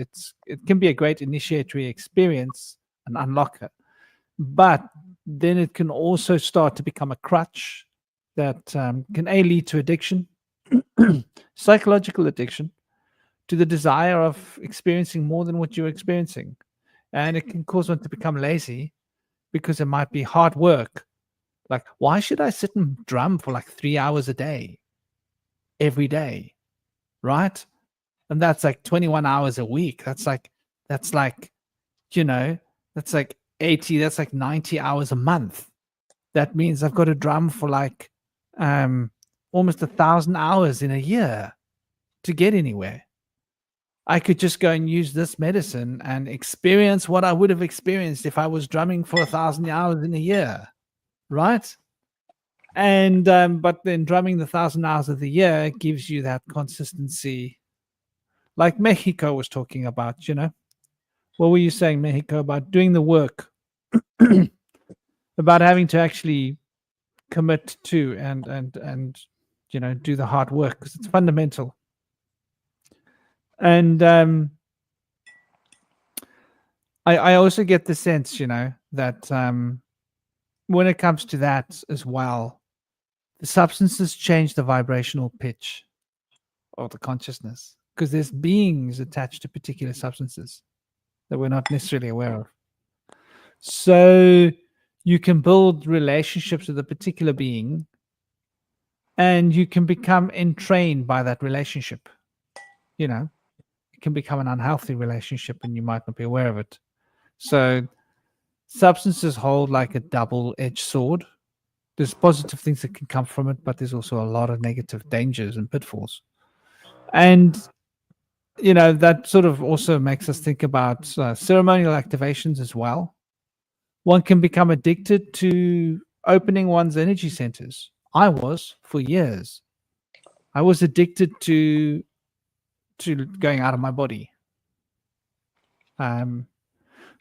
can be a great initiatory experience and unlocker, but then it can also start to become a crutch that can lead to addiction, psychological addiction, to the desire of experiencing more than what you're experiencing. And it can cause one to become lazy because it might be hard work. Like, why should I sit and drum for like 3 hours a day, every day? Right? And that's like 21 hours a week. That's like, you know, that's like 80, that's like 90 hours a month. That means I've got to drum for like almost 1,000 hours in a year to get anywhere. I could just go and use this medicine and experience what I would have experienced if I was drumming for 1,000 hours in a year, right? And but then drumming the 1,000 hours of the year gives you that consistency, like Mexico was talking about. You know, what were you saying, Mexico, about doing the work, about having to actually commit to and you know, do the hard work, because it's fundamental. And I also get the sense, you know, that when it comes to that as well, the substances change the vibrational pitch of the consciousness, because there's beings attached to particular substances that we're not necessarily aware of. So you can build relationships with a particular being, and you can become entrained by that relationship. You know, it can become an unhealthy relationship and you might not be aware of it. So substances hold like a double-edged sword. There's positive things that can come from it, but there's also a lot of negative dangers and pitfalls. And, you know, that sort of also makes us think about ceremonial activations as well. One can become addicted to opening one's energy centers. I was for years. I was addicted to going out of my body.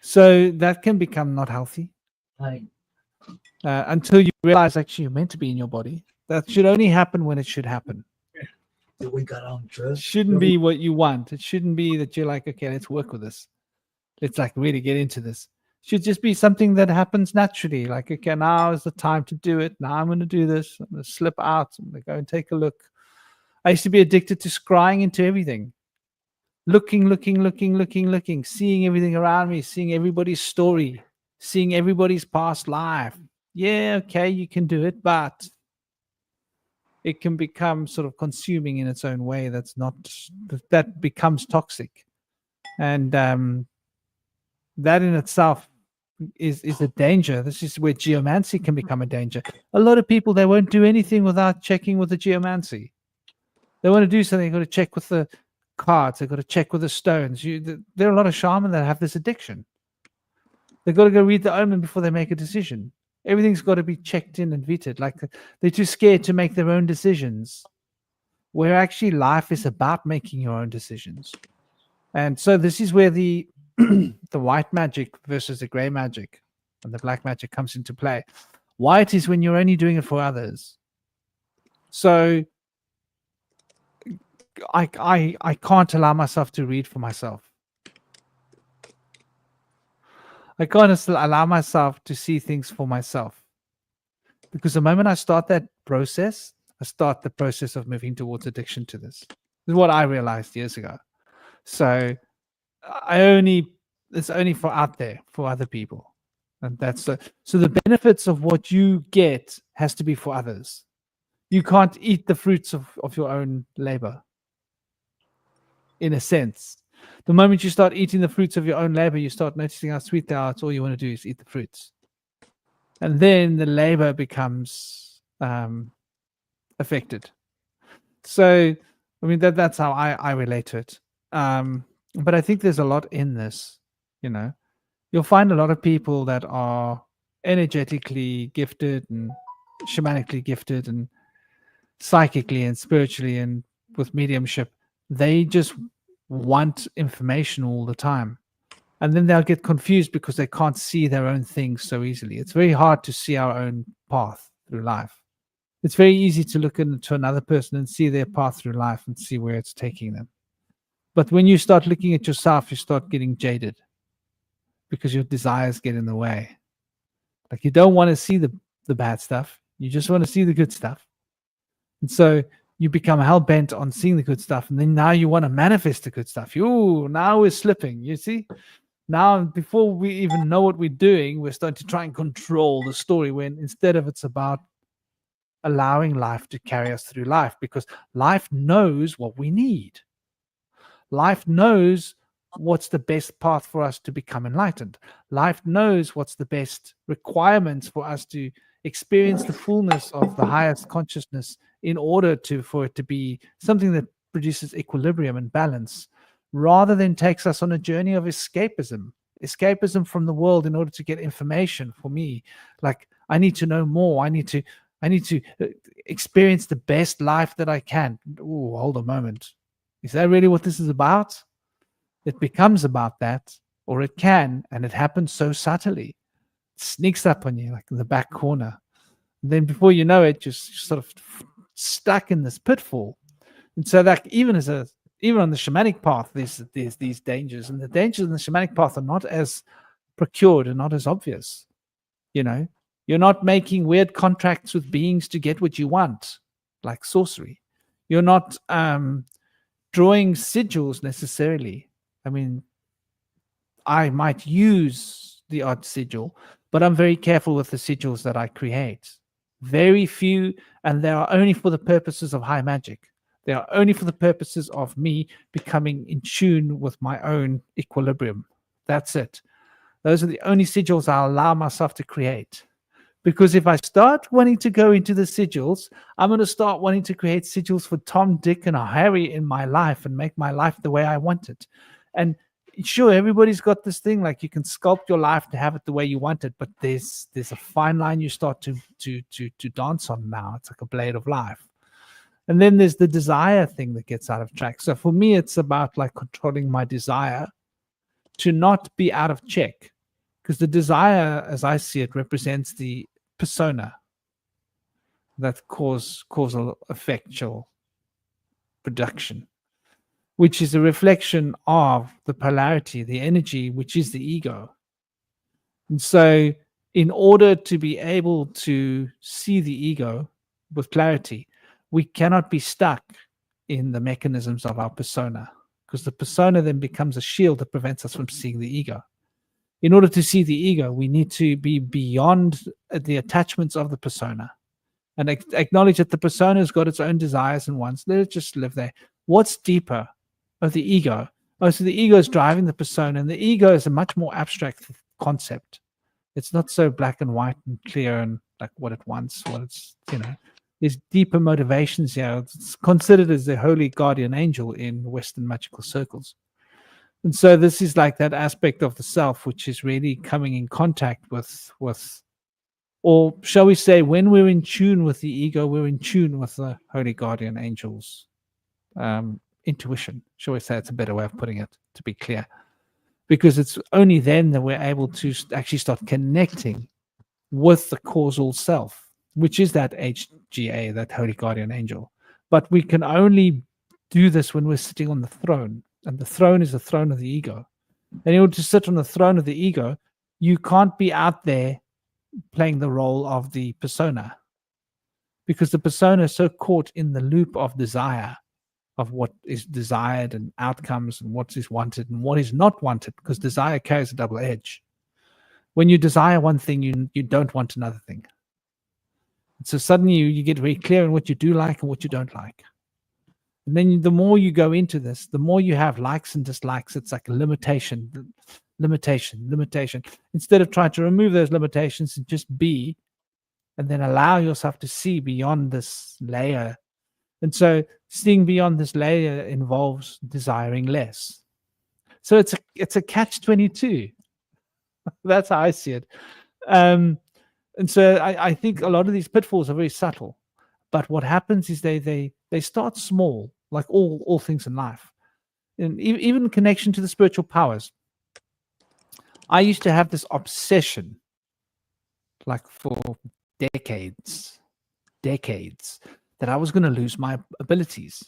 So that can become not healthy. Until you realize actually you're meant to be in your body. That should only happen when it should happen. It shouldn't be what you want. It shouldn't be that you're like, okay, let's work with this. Let's like really get into this. It should just be something that happens naturally. Like, okay, now is the time to do it. Now I'm going to do this. I'm going to slip out. I'm going to go and take a look. I used to be addicted to scrying into everything. Looking, seeing everything around me, seeing everybody's story, seeing everybody's past life. Yeah, okay, you can do it, but it can become sort of consuming in its own way. That becomes toxic. And that in itself is a danger. This is where geomancy can become a danger. A lot of people, they won't do anything without checking with the geomancy. They want to do something, they've got to check with the cards, they've got to check with the stones. There are a lot of shamans that have this addiction. They've got to go read the omen before they make a decision. Everything's got to be checked in and vetted. Like, they're too scared to make their own decisions, where actually life is about making your own decisions. And so this is where the the white magic versus the gray magic and the black magic comes into play. White is when you're only doing it for others. So I can't allow myself to read for myself. I can't allow myself to see things for myself. Because the moment I start that process, I start the process of moving towards addiction to this. This is what I realized years ago. So it's only for out there for other people. And that's so the benefits of what you get has to be for others. You can't eat the fruits of your own labor. In a sense, the moment you start eating the fruits of your own labor, you start noticing how sweet they are. It's all you want to do is eat the fruits. And then the labor becomes affected. So, I mean, that's how I relate to it. But I think there's a lot in this, you know. You'll find a lot of people that are energetically gifted and shamanically gifted and psychically and spiritually and with mediumship. They just want information all the time. And then they'll get confused because they can't see their own things so easily. It's very hard to see our own path through life. It's very easy to look into another person and see their path through life and see where it's taking them. But when you start looking at yourself, you start getting jaded because your desires get in the way. Like, you don't want to see the bad stuff. You just want to see the good stuff. And so you become hell-bent on seeing the good stuff. And then now you want to manifest the good stuff. Now we're slipping, you see? Now, before we even know what we're doing, we're starting to try and control the story, when instead of it's about allowing life to carry us through life, because life knows what we need. Life knows what's the best path for us to become enlightened. Life knows what's the best requirements for us to experience the fullness of the highest consciousness, in order for it to be something that produces equilibrium and balance, rather than takes us on a journey of escapism from the world in order to get information. For me, like, I need to know more. I need to experience the best life that I can. Oh, hold a moment. Is that really what this is about? It becomes about that, or it can, and it happens so subtly. It sneaks up on you like in the back corner. And then before you know it, you're sort of stuck in this pitfall. And so that even on the shamanic path, there's these dangers, and the dangers in the shamanic path are not as procured and not as obvious. You're not making weird contracts with beings to get what you want, like sorcery. You're not drawing sigils necessarily. I mean, I might use the odd sigil, but I'm very careful with the sigils that I create. Very few, and they are only for the purposes of high magic. They are only for the purposes of me becoming in tune with my own equilibrium. That's it. Those are the only sigils I'll allow myself to create. Because if I start wanting to go into the sigils, I'm going to start wanting to create sigils for Tom, Dick, and Harry in my life, and make my life the way I want it. And sure, everybody's got this thing, like you can sculpt your life to have it the way you want it, but there's a fine line you start to dance on now. It's like a blade of life. And then there's the desire thing that gets out of track. So for me, it's about like controlling my desire to not be out of check. Because the desire, as I see it, represents the persona, that causal effectual production, which is a reflection of the polarity, the energy, which is the ego. And so in order to be able to see the ego with clarity, we cannot be stuck in the mechanisms of our persona, because the persona then becomes a shield that prevents us from seeing the ego. In order to see the ego, we need to be beyond the attachments of the persona and acknowledge that the persona has got its own desires and wants. Let it just live there. What's deeper of the ego? Oh, so the ego is driving the persona, and the ego is a much more abstract concept. It's not so black and white and clear and like what it wants, what it's, there's deeper motivations here. It's considered as the holy guardian angel in Western magical circles. And so this is like that aspect of the self, which is really coming in contact with, or shall we say, when we're in tune with the ego, we're in tune with the holy guardian angels. Intuition, shall we say? It's a better way of putting it, to be clear, because it's only then that we're able to actually start connecting with the causal self, which is that HGA, that holy guardian angel. But we can only do this when we're sitting on the throne, and the throne is the throne of the ego. And in order to sit on the throne of the ego, you can't be out there playing the role of the persona, because the persona is so caught in the loop of desire, of what is desired and outcomes and what is wanted and what is not wanted, because desire carries a double edge. When you desire one thing, you don't want another thing. So suddenly you get very clear on what you do like and what you don't like. And then the more you go into this, the more you have likes and dislikes. It's like a limitation. Instead of trying to remove those limitations and just be, and then allow yourself to see beyond this layer. And so seeing beyond this layer involves desiring less. So it's a catch-22. That's how I see it. And so I think a lot of these pitfalls are very subtle. But what happens is they start small, like all things in life. And even in connection to the spiritual powers. I used to have this obsession, like for decades, that I was going to lose my abilities.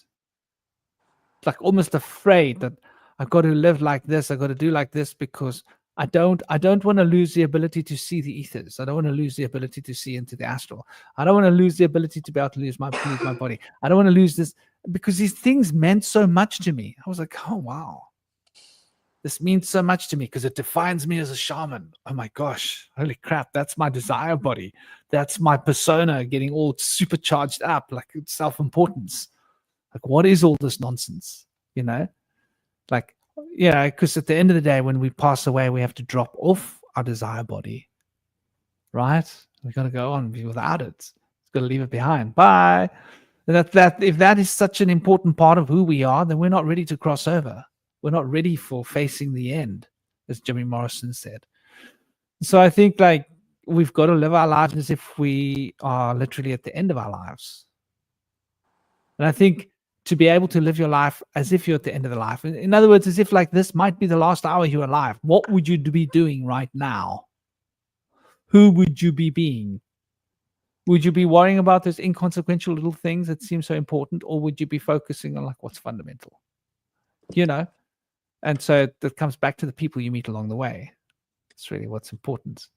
Like almost afraid that I've got to live like this, I've got to do like this, because I don't want to lose the ability to see the ethers. I don't want to lose the ability to see into the astral. I don't want to lose the ability to be able to leave my body. I don't want to lose this, because these things meant so much to me. I was like, oh wow. This means so much to me because it defines me as a shaman. Oh my gosh, holy crap, that's my desire body. That's my persona getting all supercharged up, like it's self-importance. Like, what is all this nonsense? You know? Like, yeah, because at the end of the day, when we pass away, we have to drop off our desire body. Right? We've got to go on without it. It's got to leave it behind. Bye. And if that is such an important part of who we are, then we're not ready to cross over. We're not ready for facing the end, as Jimmy Morrison said. So I think like we've got to live our lives as if we are literally at the end of our lives. And I think to be able to live your life as if you're at the end of the life, in other words, as if like this might be the last hour you're alive, what would you be doing right now? Who would you be being? Would you be worrying about those inconsequential little things that seem so important, or would you be focusing on like what's fundamental? You know? And so that comes back to the people you meet along the way. It's really what's important.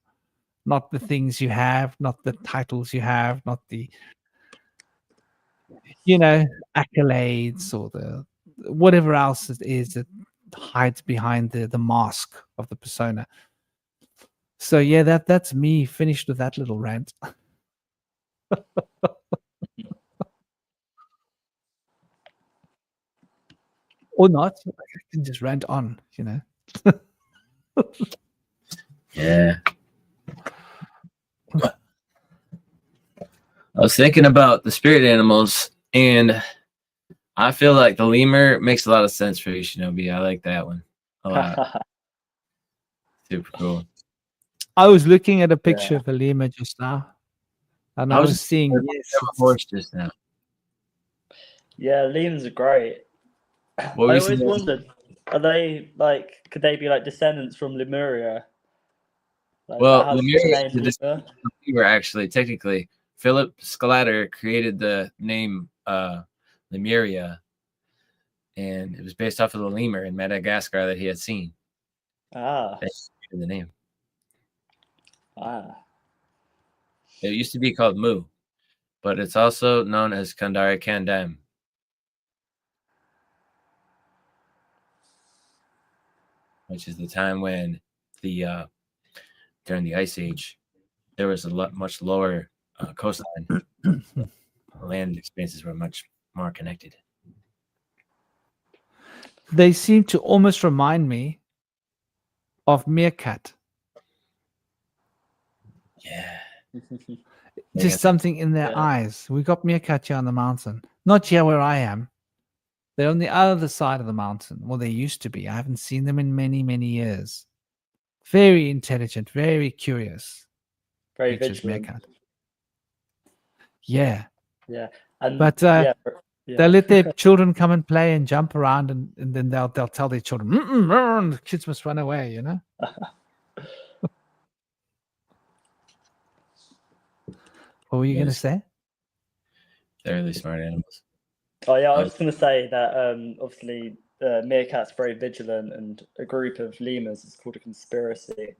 Not the things you have, not the titles you have, not the, you know, accolades or the whatever else it is that hides behind the mask of the persona. So yeah, that's me finished with that little rant. Or not. I can just rant on, you know. Yeah. I was thinking about the spirit animals, and I feel like the lemur makes a lot of sense for you, Shinobi. I like that one a lot. Super cool. I was looking at a picture of a lemur just now, and I was seeing a horse just now. Yeah, lemurs are great. What I were you always saying? wondered, are they like, could they be like descendants from Lemuria? Like, Well, that has Lemuria the name Lemur? were actually technically Philip Sclater created the name Lemuria, and it was based off of the lemur in Madagascar that he had seen. Ah, That's the name. ah. It used to be called Mu, but it's also known as Kandari Kandam. Which is the time when the during the Ice Age, there was a much lower coastline. Land expanses were much more connected. They seem to almost remind me of meerkat. Yeah. Just something in their eyes. We got meerkat here on the mountain. Not here where I am. They're on the other side of the mountain. Well, they used to be. I haven't seen them in many, many years. Very intelligent, very curious. Very Creatures, vigilant. meerkat. Yeah. Yeah. And But yeah. they'll let their children come and play and jump around, and then they'll tell their children, the kids must run away, you know? What were you going to say? They're really smart animals. Oh yeah, I was going to say that obviously meerkat's very vigilant, and a group of lemurs is called a conspiracy.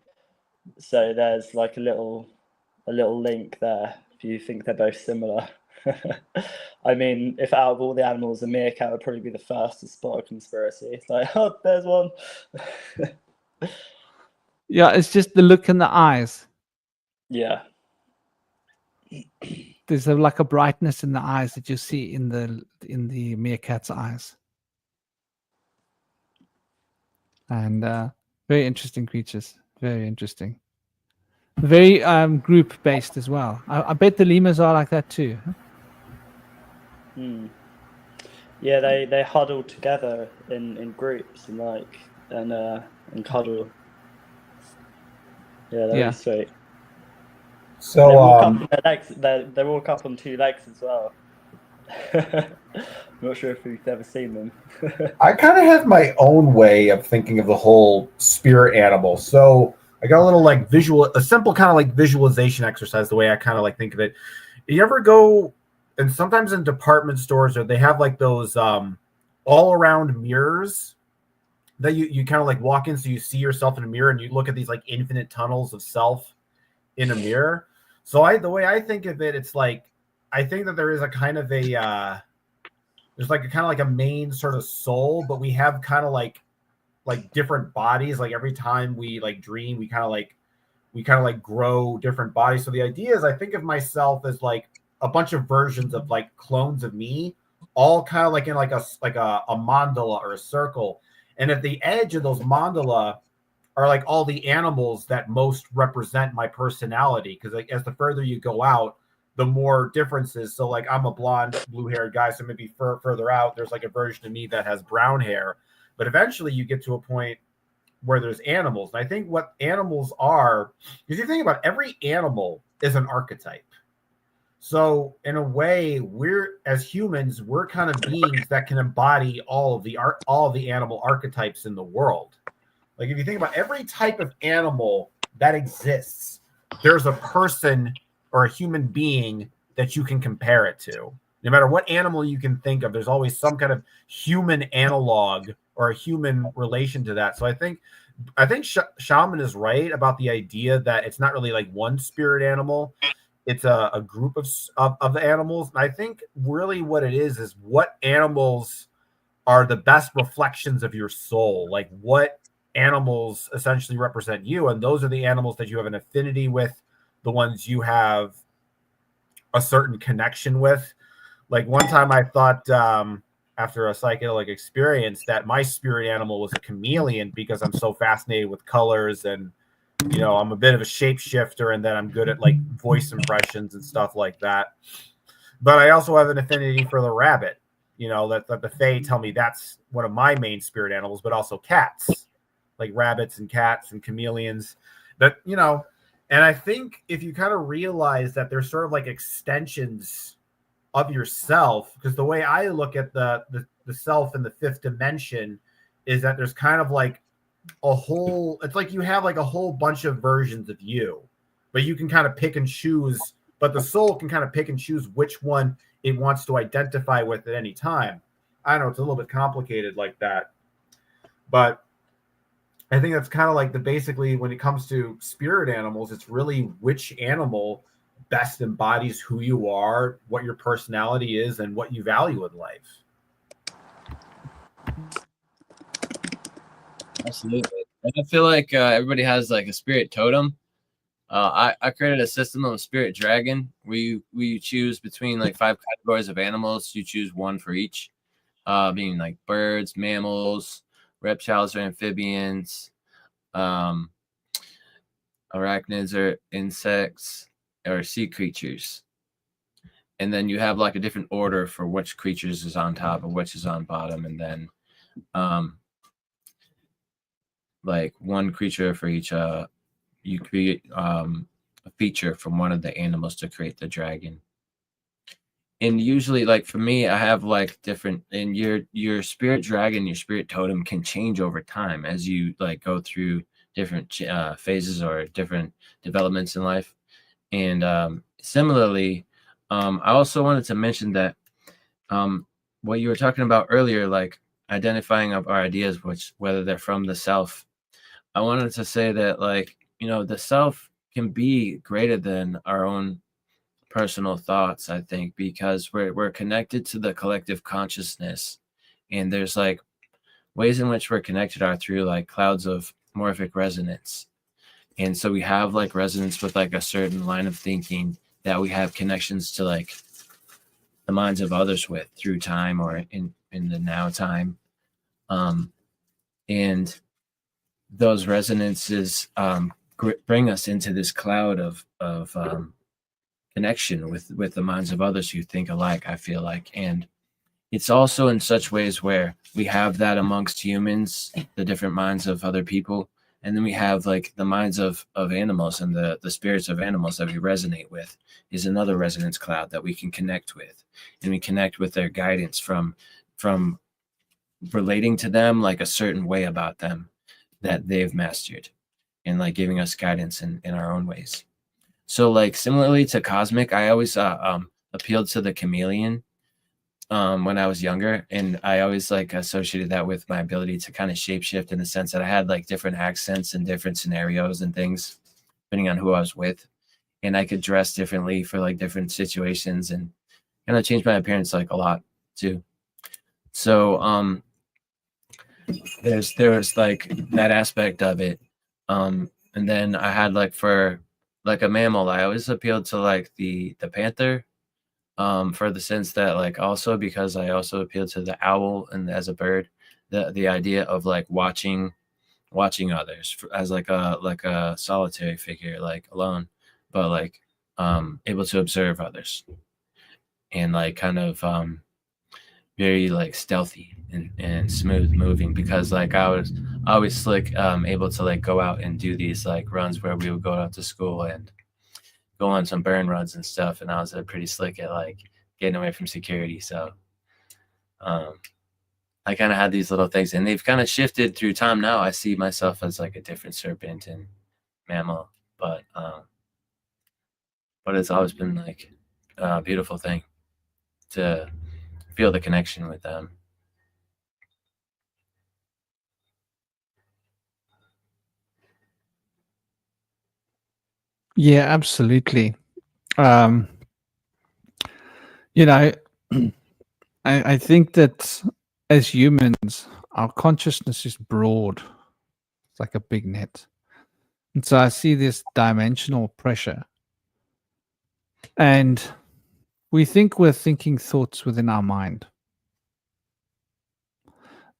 So there's like a little link there if you think they're both similar. I mean, if out of all the animals, a meerkat would probably be the first to spot a conspiracy. It's like, oh, there's one. Yeah, it's just the look in the eyes. Yeah. There's like a brightness in the eyes that you see in the meerkat's eyes. And very interesting creatures. Very interesting. Very group based as well. I bet the lemurs are like that too. Hmm. Yeah, they huddle together in groups and cuddle. Yeah, they're really sweet. So they walk up on their legs. They walk up on two legs as well. I'm not sure if you've ever seen them. I kind of have my own way of thinking of the whole spirit animal. So I got a little like a simple kind of like visualization exercise, the way I kind of like think of it. You ever go, and sometimes in department stores, or they have like those all around mirrors that you kind of like walk in, so you see yourself in a mirror, and you look at these like infinite tunnels of self in a mirror. So the way I think of it, it's like, I think that there is a kind of a there's like a kind of like a main sort of soul, but we have kind of like like different bodies. Like every time we like dream, we kind of like grow different bodies. So the idea is I think of myself as like a bunch of versions of like clones of me, all kind of like in like a mandala or a circle. And at the edge of those mandala are like all the animals that most represent my personality. Because like as the further you go out, the more differences. So like I'm a blonde, blue-haired guy, so maybe further out, there's like a version of me that has brown hair. But eventually you get to a point where there's animals. And I think what animals are, if you think about every animal is an archetype. So in a way, we're as humans, we're kind of beings that can embody all of the animal archetypes in the world. Like if you think about every type of animal that exists, there's a person or a human being that you can compare it to. No matter what animal you can think of, there's always some kind of human analog or a human relation to that. So I think Shaman is right about the idea that it's not really like one spirit animal. It's a group of animals. And I think really what it is what animals are the best reflections of your soul. Like what animals essentially represent you. And those are the animals that you have an affinity with, the ones you have a certain connection with. Like one time I thought after a psychedelic experience that my spirit animal was a chameleon because I'm so fascinated with colors and, you know, I'm a bit of a shapeshifter and then I'm good at like voice impressions and stuff like that. But I also have an affinity for the rabbit, you know, that the Fae tell me that's one of my main spirit animals, but also cats, like rabbits and cats and chameleons that, you know, and I think if you kind of realize that they're sort of like extensions of yourself, because the way I look at the self in the fifth dimension is that there's kind of like a whole, it's like you have like a whole bunch of versions of you, but you can kind of pick and choose, but the soul can kind of pick and choose which one it wants to identify with at any time. I don't know, it's a little bit complicated like that, but I think that's kind of like basically when it comes to spirit animals, it's really which animal best embodies who you are, what your personality is, and what you value in life. Absolutely. And I feel like everybody has like a spirit totem. I created a system of spirit dragon where you choose between like 5 categories of animals. You choose one for each, being like birds, mammals, reptiles or amphibians, arachnids or insects, or sea creatures. And then you have like a different order for which creatures is on top and which is on bottom. And then like one creature for each, you create a feature from one of the animals to create the dragon. And usually, like for me, I have like different, and your spirit dragon, your spirit totem can change over time as you like go through different phases or different developments in life. And similarly, I also wanted to mention that what you were talking about earlier, like identifying of our ideas, which whether they're from the self, I wanted to say that, like, you know, the self can be greater than our own personal thoughts, I think, because we're connected to the collective consciousness, and there's like ways in which we're connected are through like clouds of morphic resonance. And so we have like resonance with like a certain line of thinking that we have connections to like the minds of others with through time or in the now time. And those resonances bring us into this cloud of connection with the minds of others who think alike, I feel like. And it's also in such ways where we have that amongst humans, the different minds of other people. And then we have like the minds of animals, and the spirits of animals that we resonate with is another resonance cloud that we can connect with. And we connect with their guidance from relating to them like a certain way about them that they've mastered, and like giving us guidance in our own ways. So like similarly to cosmic, I always appealed to the chameleon when I was younger, and I always like associated that with my ability to kind of shapeshift, in the sense that I had like different accents and different scenarios and things depending on who I was with, and I could dress differently for like different situations and kind of change my appearance like a lot too. So there's like that aspect of it. And then I had like for like a mammal, I always appealed to like the panther, for the sense that like also because I also appealed to the owl and as a bird, the idea of like watching others as like a solitary figure, like alone, but like able to observe others and like kind of very like stealthy and smooth moving, because like I was always slick, able to like go out and do these like runs where we would go out to school and go on some burn runs and stuff, and I was pretty slick at like getting away from security. So I kind of had these little things, and they've kind of shifted through time. Now I see myself as like a different serpent and mammal, but it's always been like a beautiful thing to feel the connection with them. Yeah, absolutely. You know, I think that as humans, our consciousness is broad. It's like a big net. And so I see this dimensional pressure. And we think we're thinking thoughts within our mind.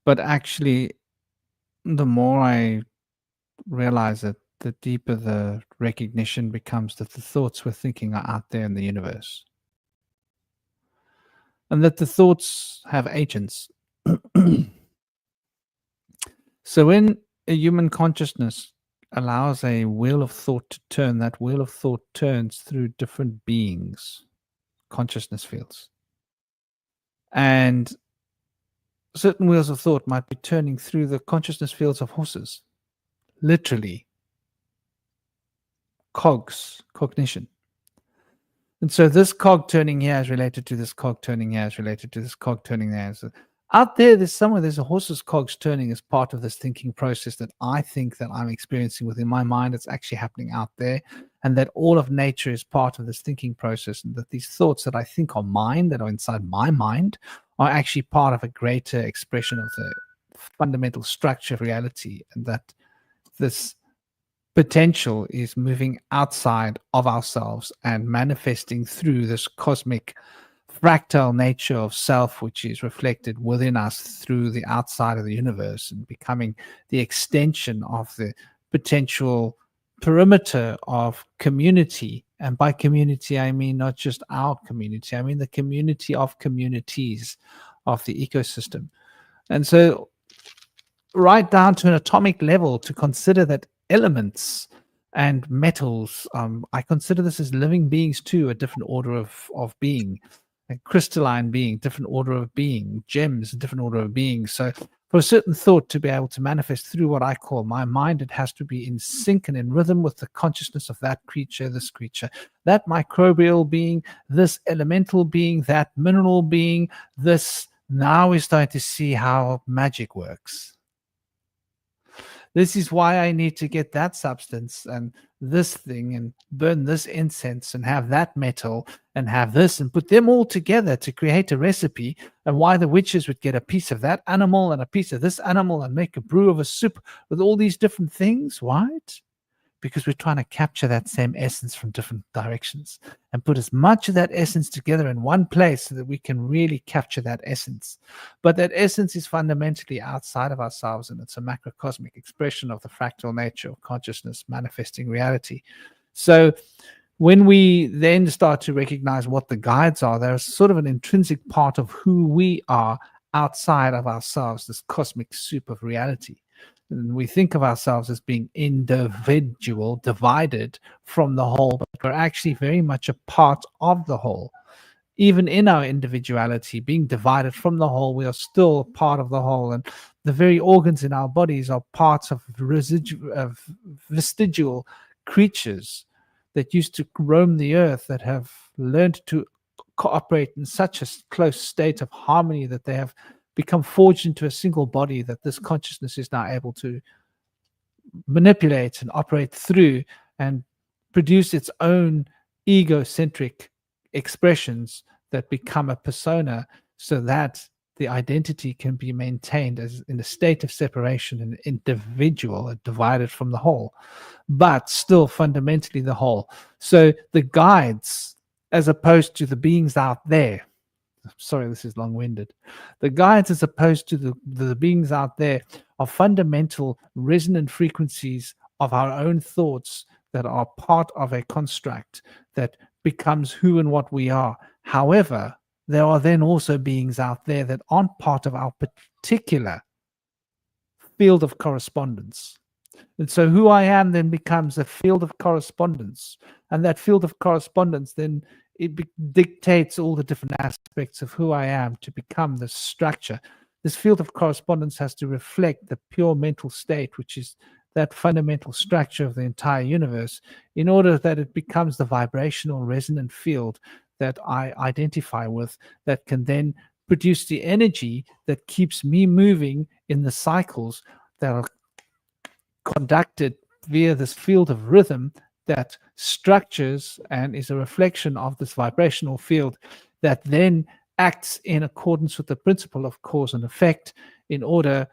But actually, the more I realize it, the deeper the recognition becomes that the thoughts we're thinking are out there in the universe. And that the thoughts have agents. So when a human consciousness allows a wheel of thought to turn, that wheel of thought turns through different beings, consciousness fields. And certain wheels of thought might be turning through the consciousness fields of horses. Literally. Cogs, cognition. And so this cog turning here is related to this cog turning here is related to this cog turning there. So out there, there's a horse's cogs turning as part of this thinking process that I think that I'm experiencing within my mind. It's actually happening out there, and that all of nature is part of this thinking process, and that these thoughts that I think are mine, that are inside my mind, are actually part of a greater expression of the fundamental structure of reality, and that this potential is moving outside of ourselves and manifesting through this cosmic fractal nature of self, which is reflected within us through the outside of the universe and becoming the extension of the potential perimeter of community. And by community, I mean not just our community, I mean the community of communities of the ecosystem. And so right down to an atomic level, to consider that elements and metals, I consider this as living beings too, a different order of being. A crystalline being, different order of being, gems, different order of being. So for a certain thought to be able to manifest through what I call my mind, it has to be in sync and in rhythm with the consciousness of that creature, this creature, that microbial being, this elemental being, that mineral being, this. Now we're starting to see how magic works. This is why I need to get that substance and this thing and burn this incense and have that metal and have this and put them all together to create a recipe, and why the witches would get a piece of that animal and a piece of this animal and make a brew of a soup with all these different things. Right? Because we're trying to capture that same essence from different directions and put as much of that essence together in one place so that we can really capture that essence. But that essence is fundamentally outside of ourselves, and it's a macrocosmic expression of the fractal nature of consciousness manifesting reality. So when we then start to recognize what the guides are, there's sort of an intrinsic part of who we are outside of ourselves, this cosmic soup of reality. And we think of ourselves as being individual, divided from the whole, but we're actually very much a part of the whole. Even in our individuality, being divided from the whole, we are still part of the whole. And the very organs in our bodies are parts of vestigial creatures that used to roam the earth, that have learned to cooperate in such a close state of harmony that they have become forged into a single body, that this consciousness is now able to manipulate and operate through and produce its own egocentric expressions that become a persona, so that the identity can be maintained as in a state of separation, an individual divided from the whole, but still fundamentally the whole. So the guides, as opposed to the beings out there, sorry, this is long-winded. The guides, as opposed to the beings out there, are fundamental resonant frequencies of our own thoughts that are part of a construct that becomes who and what we are. However, there are then also beings out there that aren't part of our particular field of correspondence. And so who I am then becomes a field of correspondence. And that field of correspondence then dictates all the different aspects of who I am to become the structure. This field of correspondence has to reflect the pure mental state, which is that fundamental structure of the entire universe, in order that it becomes the vibrational resonant field that I identify with, that can then produce the energy that keeps me moving in the cycles that are conducted via this field of rhythm that structures and is a reflection of this vibrational field that then acts in accordance with the principle of cause and effect in order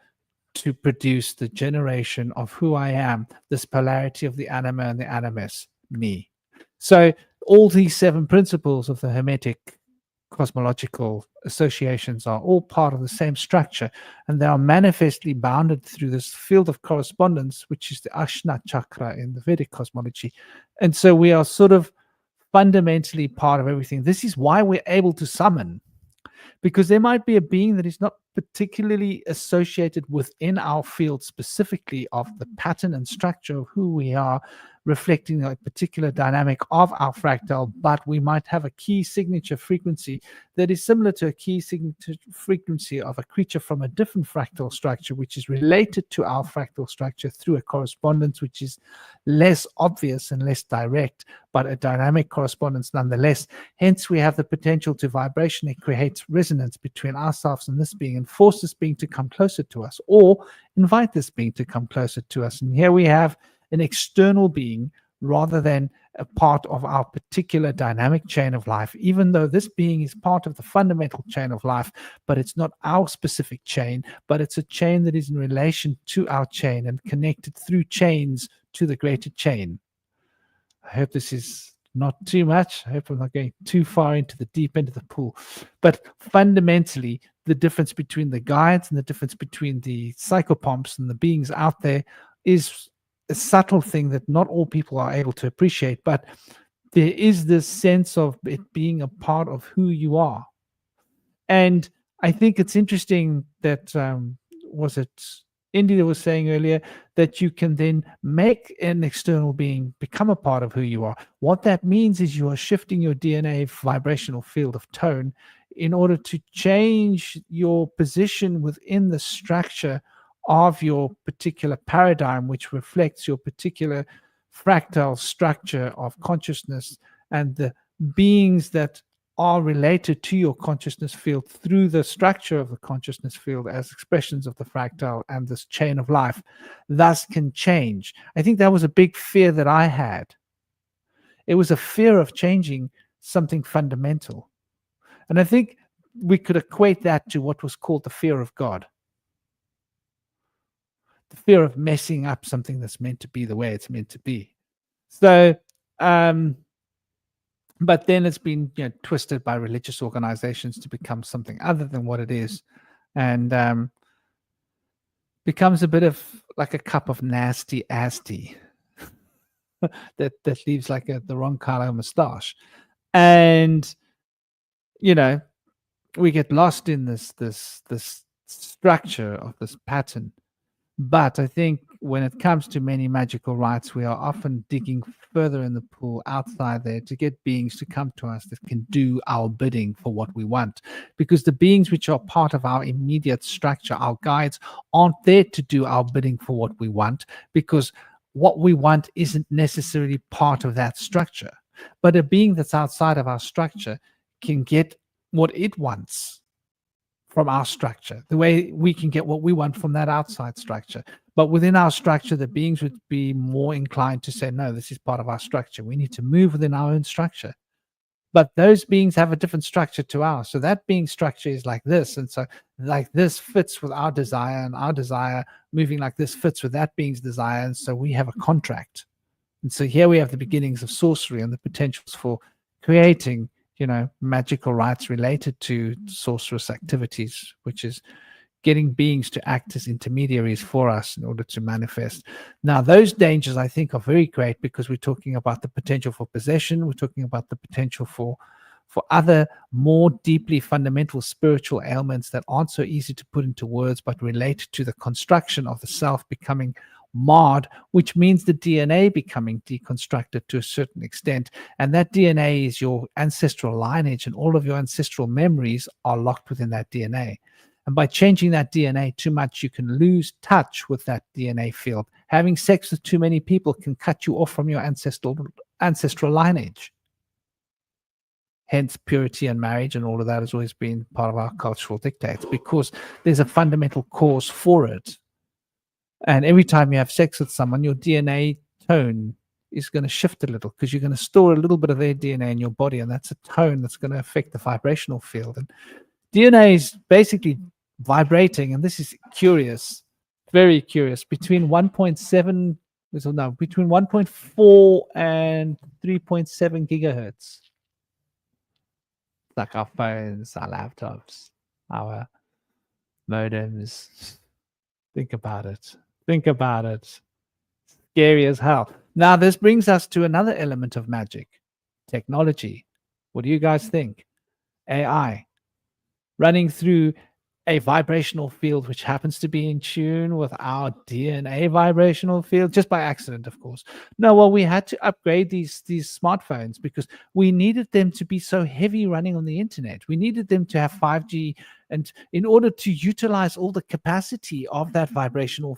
to produce the generation of who I am, this polarity of the anima and the animus, me. So all these 7 principles of the Hermetic cosmological associations are all part of the same structure, and they are manifestly bounded through this field of correspondence, which is the Ashna chakra in the Vedic cosmology. And so we are sort of fundamentally part of everything. This is why we're able to summon, because there might be a being that is not particularly associated within our field specifically of the pattern and structure of who we are, reflecting a particular dynamic of our fractal, but we might have a key signature frequency that is similar to a key signature frequency of a creature from a different fractal structure, which is related to our fractal structure through a correspondence which is less obvious and less direct, but a dynamic correspondence nonetheless. Hence, we have the potential to vibrationally create resonance between ourselves and this being, and force this being to come closer to us, or invite this being to come closer to us. And here we have an external being rather than a part of our particular dynamic chain of life, even though this being is part of the fundamental chain of life, but it's not our specific chain, but it's a chain that is in relation to our chain and connected through chains to the greater chain. I hope this is not too much. I hope I'm not going too far into the deep end of the pool. But fundamentally, the difference between the guides and the difference between the psychopomps and the beings out there is a subtle thing that not all people are able to appreciate, but there is this sense of it being a part of who you are. And I think it's interesting that, was it Indy that was saying earlier, that you can then make an external being become a part of who you are. What that means is you are shifting your DNA vibrational field of tone in order to change your position within the structure of your particular paradigm, which reflects your particular fractal structure of consciousness and the beings that are related to your consciousness field through the structure of the consciousness field as expressions of the fractal and this chain of life, thus can change. I think that was a big fear that I had. It was a fear of changing something fundamental. And I think we could equate that to what was called the fear of God. The fear of messing up something that's meant to be the way it's meant to be. So, but then it's been twisted by religious organizations to become something other than what it is, and becomes a bit of like a cup of nasty asti that leaves like the wrong color mustache, and we get lost in this structure of this pattern. But I think when it comes to many magical rites, we are often digging further in the pool outside there to get beings to come to us that can do our bidding for what we want. Because the beings which are part of our immediate structure, our guides, aren't there to do our bidding for what we want, because what we want isn't necessarily part of that structure. But a being that's outside of our structure can get what it wants from our structure, the way we can get what we want from that outside structure. But within our structure, the beings would be more inclined to say, no, this is part of our structure. We need to move within our own structure. But those beings have a different structure to ours. So that being structure is like this. And so like this fits with our desire, and our desire moving like this fits with that being's desire, and so we have a contract. And so here we have the beginnings of sorcery and the potentials for creating, magical rites related to sorcerous activities, which is getting beings to act as intermediaries for us in order to manifest. Now, those dangers, I think, are very great, because we're talking about the potential for possession. We're talking about the potential for other more deeply fundamental spiritual ailments that aren't so easy to put into words, but relate to the construction of the self becoming marred, which means the DNA becoming deconstructed to a certain extent. And that DNA is your ancestral lineage, and all of your ancestral memories are locked within that DNA. And by changing that DNA too much, you can lose touch with that DNA field. Having sex with too many people can cut you off from your ancestral lineage. Hence, purity and marriage and all of that has always been part of our cultural dictates, because there's a fundamental cause for it. And every time you have sex with someone, your DNA tone is going to shift a little, because you're going to store a little bit of their DNA in your body, and that's a tone that's going to affect the vibrational field. And DNA is basically vibrating, and this is curious, very curious, between 1.7, between 1.4 and 3.7 gigahertz. Like our phones, our laptops, our modems. Think about it. Think about it. Scary as hell. Now, this brings us to another element of magic, technology. What do you guys think? AI running through a vibrational field which happens to be in tune with our DNA vibrational field, just by accident, of course. No, well, we had to upgrade these smartphones because we needed them to be so heavy running on the internet. We needed them to have 5G, and in order to utilize all the capacity of that vibrational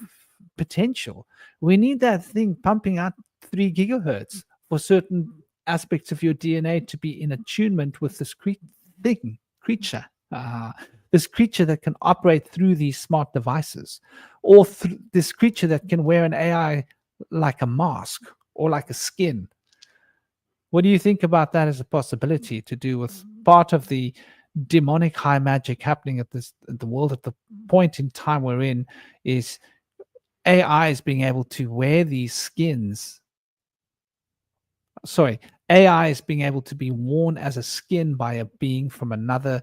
potential, we need that thing pumping out 3 gigahertz for certain aspects of your DNA to be in attunement with this creature. This creature that can operate through these smart devices, or this creature that can wear an AI like a mask or like a skin. What do you think about that as a possibility to do with part of the demonic high magic happening at the world at the point in time we're in? Is AI is being able to wear these skins. AI is being able to be worn as a skin by a being from another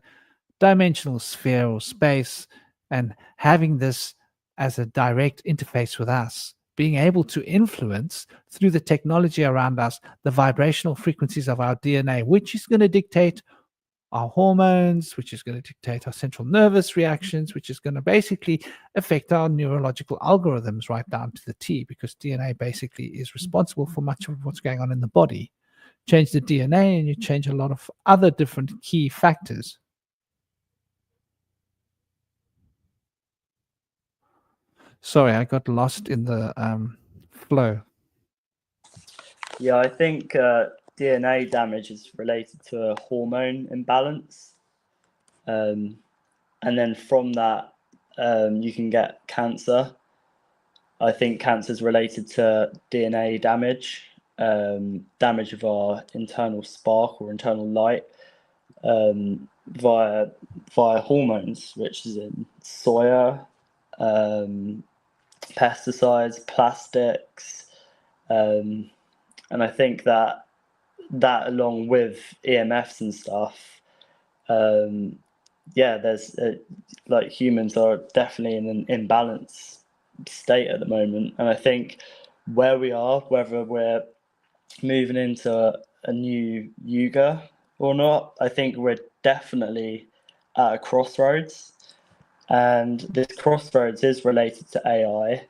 dimensional sphere or space, and having this as a direct interface with us, being able to influence through the technology around us the vibrational frequencies of our DNA, which is going to dictate our hormones, which is going to dictate our central nervous reactions, which is going to basically affect our neurological algorithms right down to the T, because DNA basically is responsible for much of what's going on in the body. Change the DNA and you change a lot of other different key factors. Sorry, I got lost in the flow. Yeah, I think DNA damage is related to a hormone imbalance. And then from that, you can get cancer. I think cancer is related to DNA damage, damage of our internal spark or internal light via hormones, which is in soya, pesticides, plastics, and I think that along with EMFs and stuff, there's like humans are definitely in an imbalance state at the moment, and I think where we are, whether we're moving into a new yuga or not, I think we're definitely at a crossroads. And this crossroads is related to AI,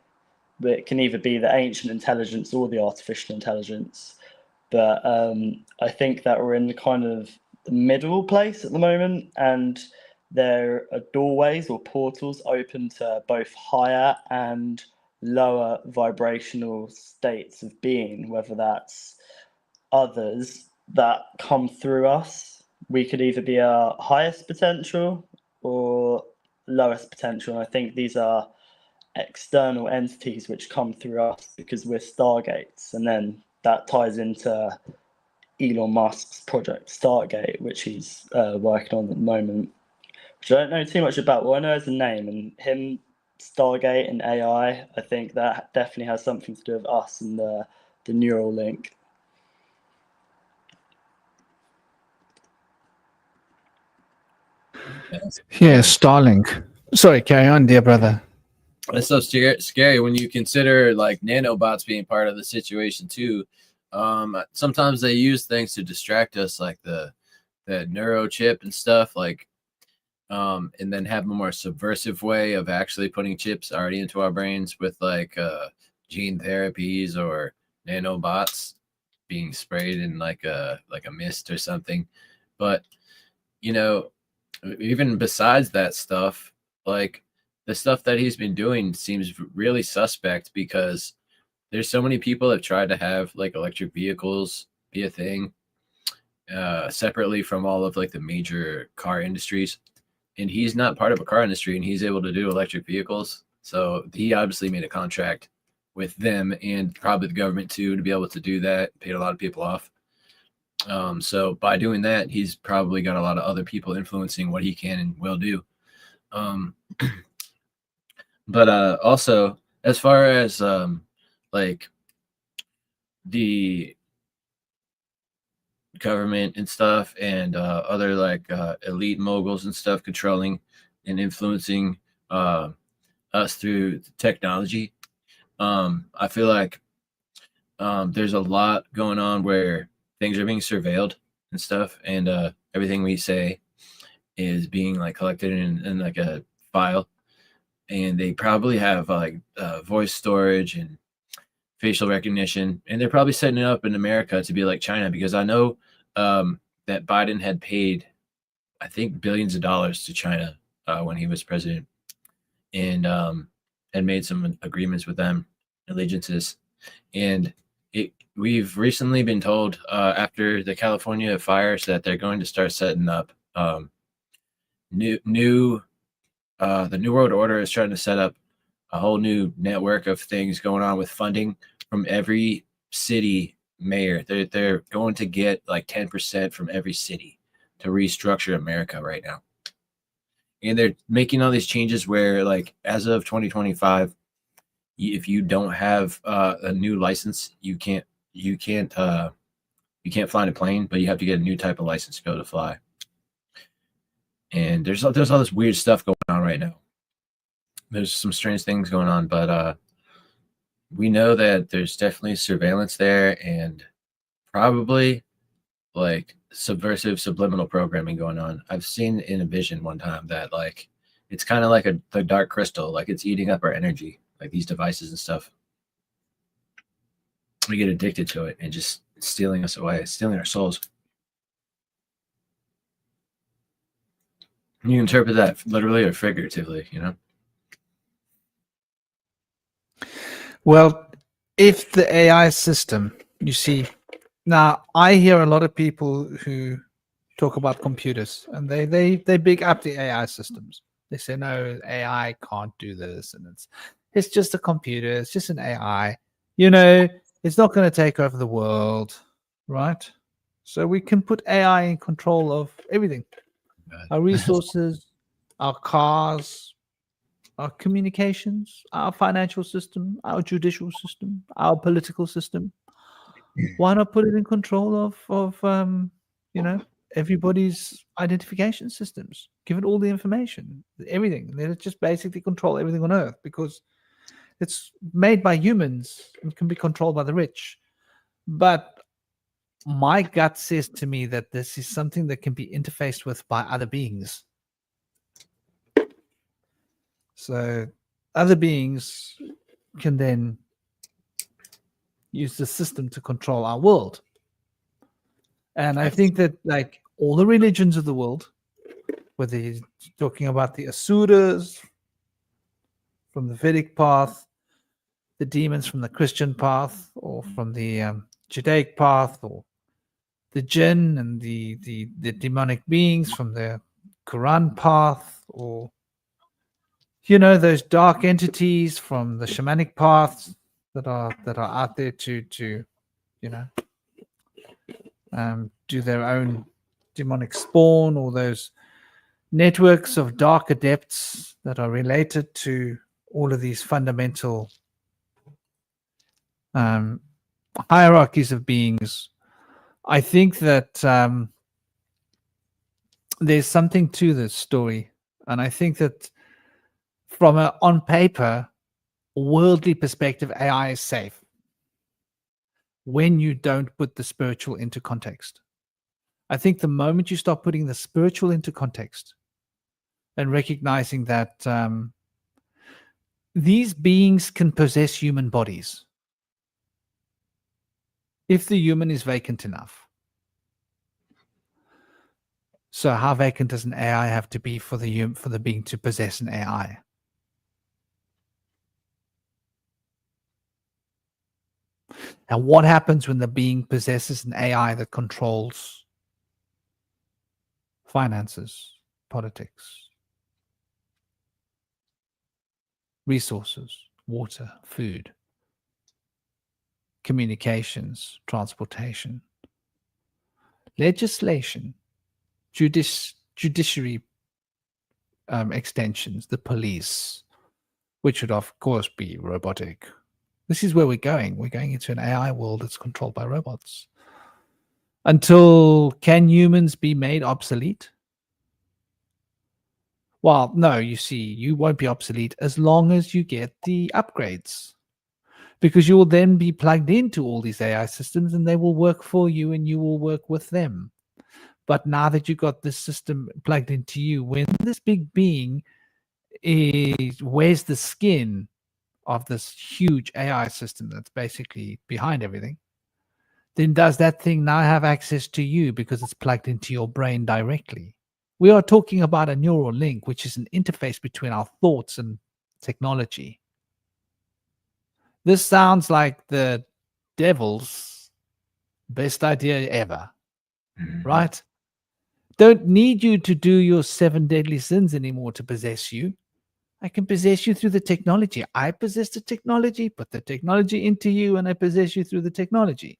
but it can either be the ancient intelligence or the artificial intelligence. But I think that we're in the kind of the middle place at the moment, and there are doorways or portals open to both higher and lower vibrational states of being, whether that's others that come through us. We could either be our highest potential or lowest potential. And I think these are external entities which come through us because we're stargates, and then that ties into Elon Musk's project Stargate, which he's working on at the moment, which I don't know too much about. Well, I know his name, and him, Stargate and AI. I think that definitely has something to do with us and the neural link. Yeah, Starlink. Sorry, carry on, dear brother. It's so scary when you consider like nanobots being part of the situation too. Sometimes they use things to distract us, like the neurochip and stuff, like, and then have a more subversive way of actually putting chips already into our brains with like gene therapies or nanobots being sprayed in like a mist or something. But you know, even besides that stuff, like the stuff that he's been doing seems really suspect, because there's so many people that tried to have like electric vehicles be a thing separately from all of like the major car industries, and he's not part of a car industry and he's able to do electric vehicles. So he obviously made a contract with them and probably the government too to be able to do that, paid a lot of people off. So by doing that, he's probably got a lot of other people influencing what he can and will do. But also, as far as like the government and stuff, and other like elite moguls and stuff controlling and influencing us through technology, I feel like there's a lot going on where things are being surveilled and stuff, and everything we say is being like collected in like a file, and they probably have like voice storage and facial recognition, and they're probably setting it up in America to be like China, because I know that Biden had paid, I think, billions of dollars to China when he was president, and made some agreements with them, allegiances, and we've recently been told after the California fires that they're going to start setting up the New World Order is trying to set up a whole new network of things going on with funding from every city mayor. They're going to get like 10% from every city to restructure America right now. And they're making all these changes where, like, as of 2025, if you don't have a new license, you can't fly in a plane, but you have to get a new type of license to be able to fly. And there's all this weird stuff going on right now. There's some strange things going on, but we know that there's definitely surveillance there, and probably like subversive subliminal programming going on. I've seen in a vision one time that like it's kind of like the dark crystal, like it's eating up our energy, like these devices and stuff. We get addicted to it and just stealing us away, stealing our souls. You interpret that literally or figuratively, you know? Well, if the AI system, you see, now I hear a lot of people who talk about computers, and they big up the AI systems. They say, no, AI can't do this, and it's just a computer, it's just an AI. You know, it's not going to take over the world, right? So we can put AI in control of everything. Our resources, our cars, our communications, our financial system, our judicial system, our political system. Why not put it in control of everybody's identification systems? Give it all the information, everything. Let it just basically control everything on Earth, because it's made by humans and can be controlled by the rich. But my gut says to me that this is something that can be interfaced with by other beings. So other beings can then use the system to control our world. And I think that like all the religions of the world, whether you're talking about the Asuras from the Vedic path, the demons from the Christian path, or from the Judaic path, or the jinn and the demonic beings from the Quran path, or those dark entities from the shamanic paths that are out there to do their own demonic spawn, or those networks of dark adepts that are related to all of these fundamental hierarchies of beings. I think that there's something to this story, and I think that from an on paper, worldly perspective, AI is safe when you don't put the spiritual into context. I think the moment you start putting the spiritual into context and recognizing that these beings can possess human bodies if the human is vacant enough. So how vacant does an AI have to be for the being to possess an AI? And what happens when the being possesses an AI that controls finances, politics, resources, water, food, communications, transportation, legislation, judiciary extensions, the police, which would of course be robotic. This is where we're going. We're going into an AI world that's controlled by robots. Until, can humans be made obsolete? Well, no, you see, you won't be obsolete as long as you get the upgrades. Because you will then be plugged into all these AI systems and they will work for you and you will work with them. But now that you've got this system plugged into you, when this big being wears the skin of this huge AI system that's basically behind everything, then does that thing now have access to you because it's plugged into your brain directly? We are talking about a neural link, which is an interface between our thoughts and technology. This sounds like the devil's best idea ever, right? Don't need you to do your 7 deadly sins anymore to possess you. I can possess you through the technology. I possess the technology, put the technology into you, and I possess you through the technology.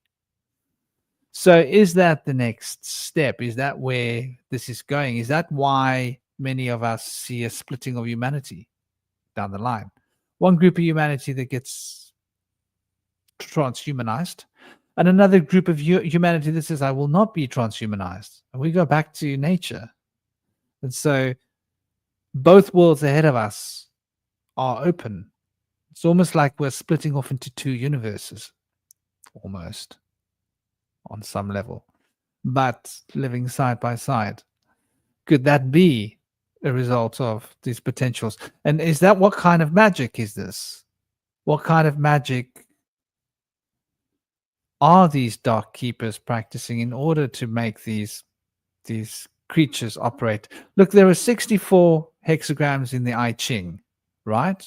So is that the next step? Is that where this is going? Is that why many of us see a splitting of humanity down the line? One group of humanity that gets transhumanized, and another group of humanity that says, I will not be transhumanized. And we go back to nature. And so both worlds ahead of us are open. It's almost like we're splitting off into 2 universes, almost, on some level, but living side by side. Could that be a result of these potentials? And is that, what kind of magic is this? What kind of magic are these dark keepers practicing in order to make these creatures operate? Look, there are 64 hexagrams in the I Ching, right?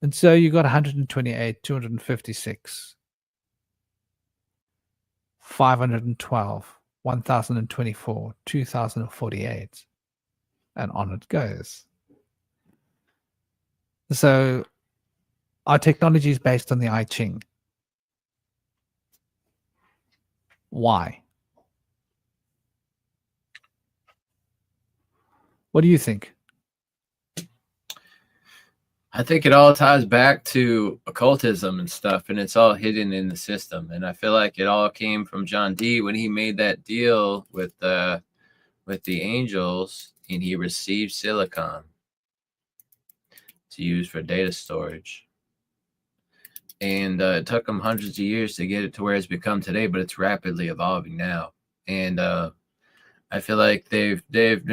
And so you got 128, 256, 512, 1024, 2048, and on it goes. So our technology is based on the I Ching. Why? What do you think? I think it all ties back to occultism and stuff, and it's all hidden in the system. And I feel like it all came from John Dee when he made that deal with the angels, and he received silicon to use for data storage. And it took them hundreds of years to get it to where it's become today, but it's rapidly evolving now. And I feel like they're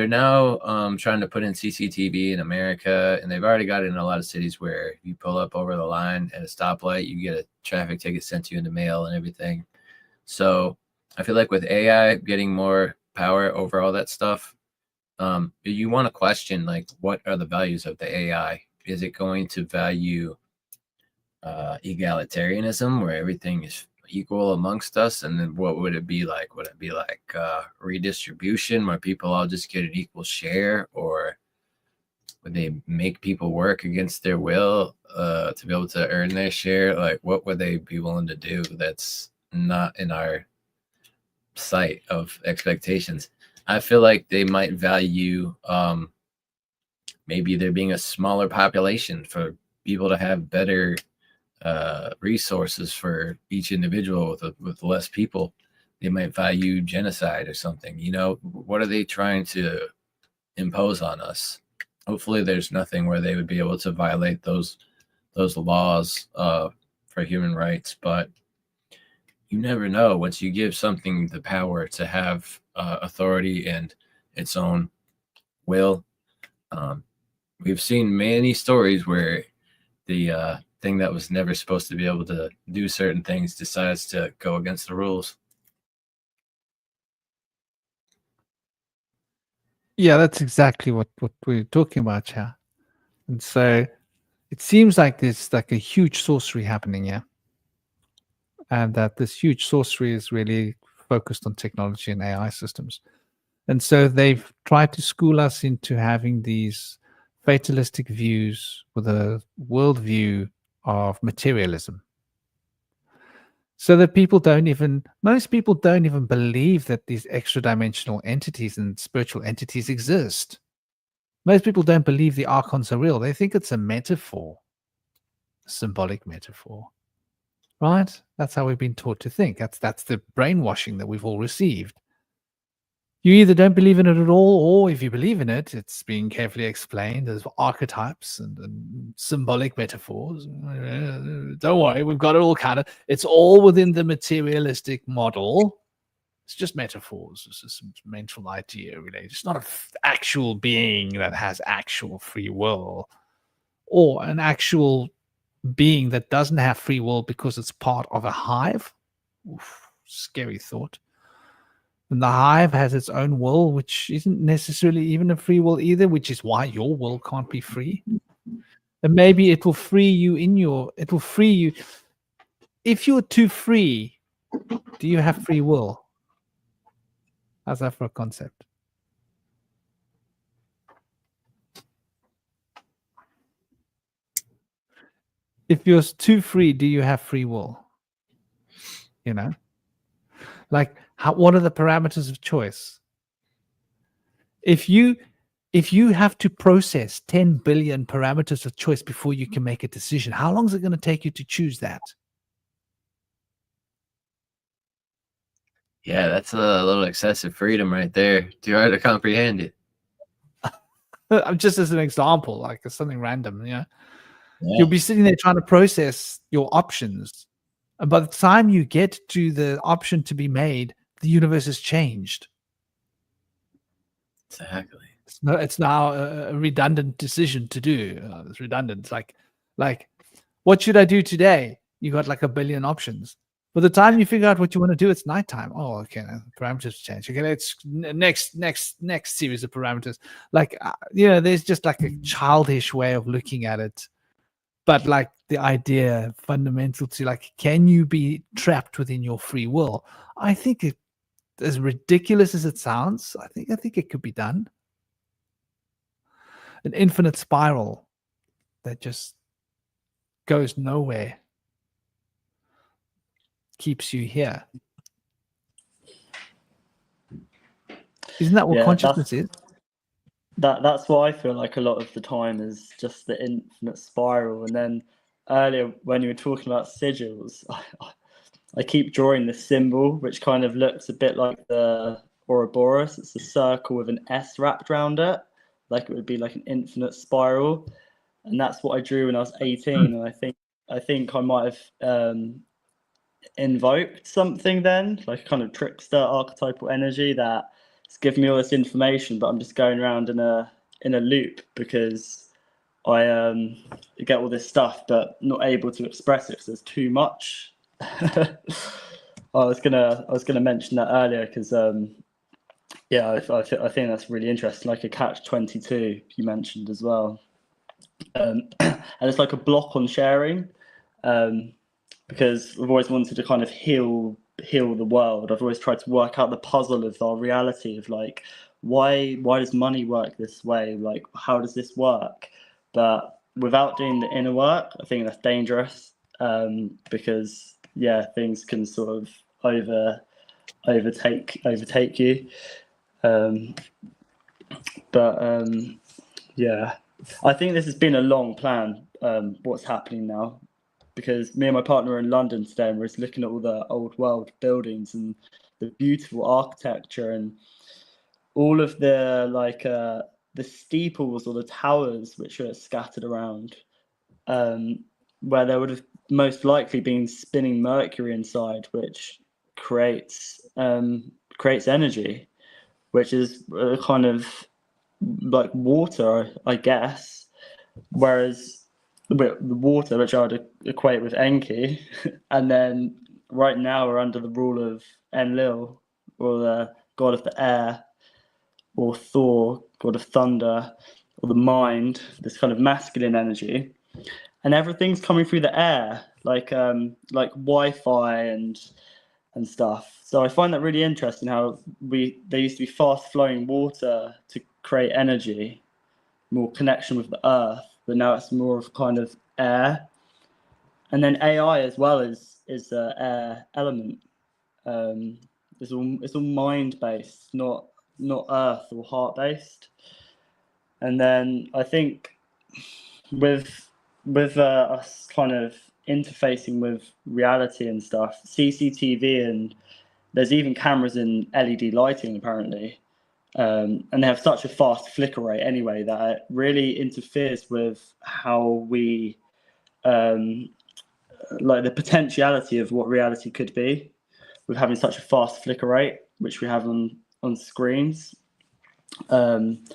now trying to put in CCTV in America, and they've already got it in a lot of cities where you pull up over the line at a stoplight, you get a traffic ticket sent to you in the mail and everything. So I feel like with AI getting more power over all that stuff, you want to question, like, what are the values of the AI? Is it going to value egalitarianism, where everything is equal amongst us? And then what would it be like? Would it be like redistribution, where people all just get an equal share? Or would they make people work against their will to be able to earn their share? Like, what would they be willing to do that's not in our sight of expectations? I feel like they might value maybe there being a smaller population for people to have better resources for each individual with less people. They might value genocide or something. You know, what are they trying to impose on us? Hopefully there's nothing where they would be able to violate those laws for human rights, but you never know. Once you give something the power to have authority and its own will, we've seen many stories where the thing that was never supposed to be able to do certain things decides to go against the rules. Yeah, that's exactly what we're talking about here. And so it seems like there's like a huge sorcery happening here. And that this huge sorcery is really focused on technology and AI systems. And so they've tried to school us into having these fatalistic views with a worldview of materialism. So that most people don't even believe that these extra dimensional entities and spiritual entities exist. Most people don't believe the archons are real. They think it's a metaphor, a symbolic metaphor. Right? That's how we've been taught to think. That's the brainwashing that we've all received. You either don't believe in it at all, or if you believe in it, it's being carefully explained as archetypes and symbolic metaphors. Don't worry, we've got it all counted. It's all within the materialistic model. It's just metaphors. It's just some mental idea, really. It's not an actual being that has actual free will, or an actual being that doesn't have free will because it's part of a hive. Oof, scary thought. And the hive has its own will, which isn't necessarily even a free will either, which is why your will can't be free. And maybe it will free you if you're too free. Do you have free will? How's that for a concept? If you're too free, do you have free will? You know, like what are the parameters of choice? If you have to process 10 billion parameters of choice before you can make a decision, how long is it going to take you to choose that? Yeah, that's a little excessive freedom right there. Too hard to comprehend it. Just as an example, like it's something random, Yeah. You'll be sitting there trying to process your options. And by the time you get to the option to be made, the universe has changed. Exactly. It's now a redundant decision to do. It's redundant. It's like, what should I do today? You got like a billion options. By the time you figure out what you want to do, it's nighttime. Oh, okay. The parameters change. Okay, let's next series of parameters. Like, there's just like a childish way of looking at it. But like the idea fundamental to like, can you be trapped within your free will? I think it, as ridiculous as it sounds, I think it could be done. An infinite spiral that just goes nowhere, keeps you here. Isn't that what consciousness is? That's what I feel like a lot of the time is just the infinite spiral. And then earlier when you were talking about sigils, I keep drawing this symbol, which kind of looks a bit like the Ouroboros. It's a circle with an S wrapped around it, like it would be like an infinite spiral. And that's what I drew when I was 18. And I think I might have invoked something then, like a kind of trickster archetypal energy that it's giving me all this information, but I'm just going around in a loop because I get all this stuff, but not able to express it because there's too much. I was gonna mention that earlier because I think that's really interesting, like a catch-22 you mentioned as well, and it's like a block on sharing, because I've always wanted to kind of heal the world. I've always tried to work out the puzzle of our reality of like why does money work this way, like how does this work, but without doing the inner work I think that's dangerous, because things can sort of overtake you, Yeah, I think this has been a long plan. What's happening now? Because me and my partner are in London today, and we're just looking at all the old world buildings and the beautiful architecture and all of the steeples or the towers which are scattered around, where there would have most likely been spinning mercury inside, which creates energy, which is kind of like water, I guess. Whereas the water, which I would equate with Enki, and then right now we're under the rule of Enlil, or the god of the air, or Thor, god of thunder, or the mind, this kind of masculine energy, and everything's coming through the air, like Wi-Fi and stuff. So I find that really interesting. How there used to be fast flowing water to create energy, more connection with the earth, but now it's more of kind of air. And then AI as well is the air element. It's all mind based, not earth or heart based. And then I think with us kind of interfacing with reality and stuff, CCTV, and there's even cameras in LED lighting apparently, and they have such a fast flicker rate anyway that it really interferes with how we like the potentiality of what reality could be, with having such a fast flicker rate, which we have on screens. And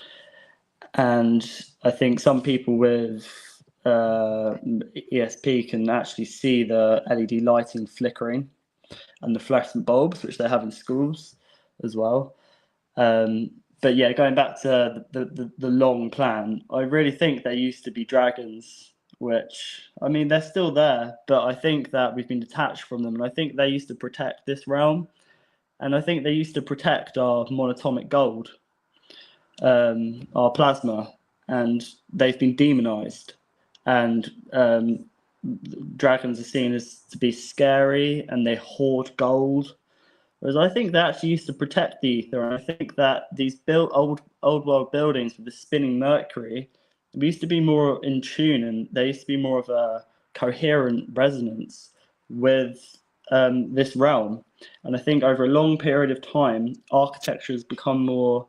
I think some people with ESP can actually see the LED lighting flickering and the fluorescent bulbs, which they have in schools as well. But yeah, going back to the long plan, I really think there used to be dragons, which, I mean, they're still there, but I think that we've been detached from them. And I think they used to protect this realm. And I think they used to protect our monatomic gold, our plasma, and they've been demonized. And dragons are seen as to be scary, and they hoard gold. Whereas I think they actually used to protect the ether, and I think that these old world buildings with the spinning mercury, we used to be more in tune, and there used to be more of a coherent resonance with this realm. And I think over a long period of time, architecture has become more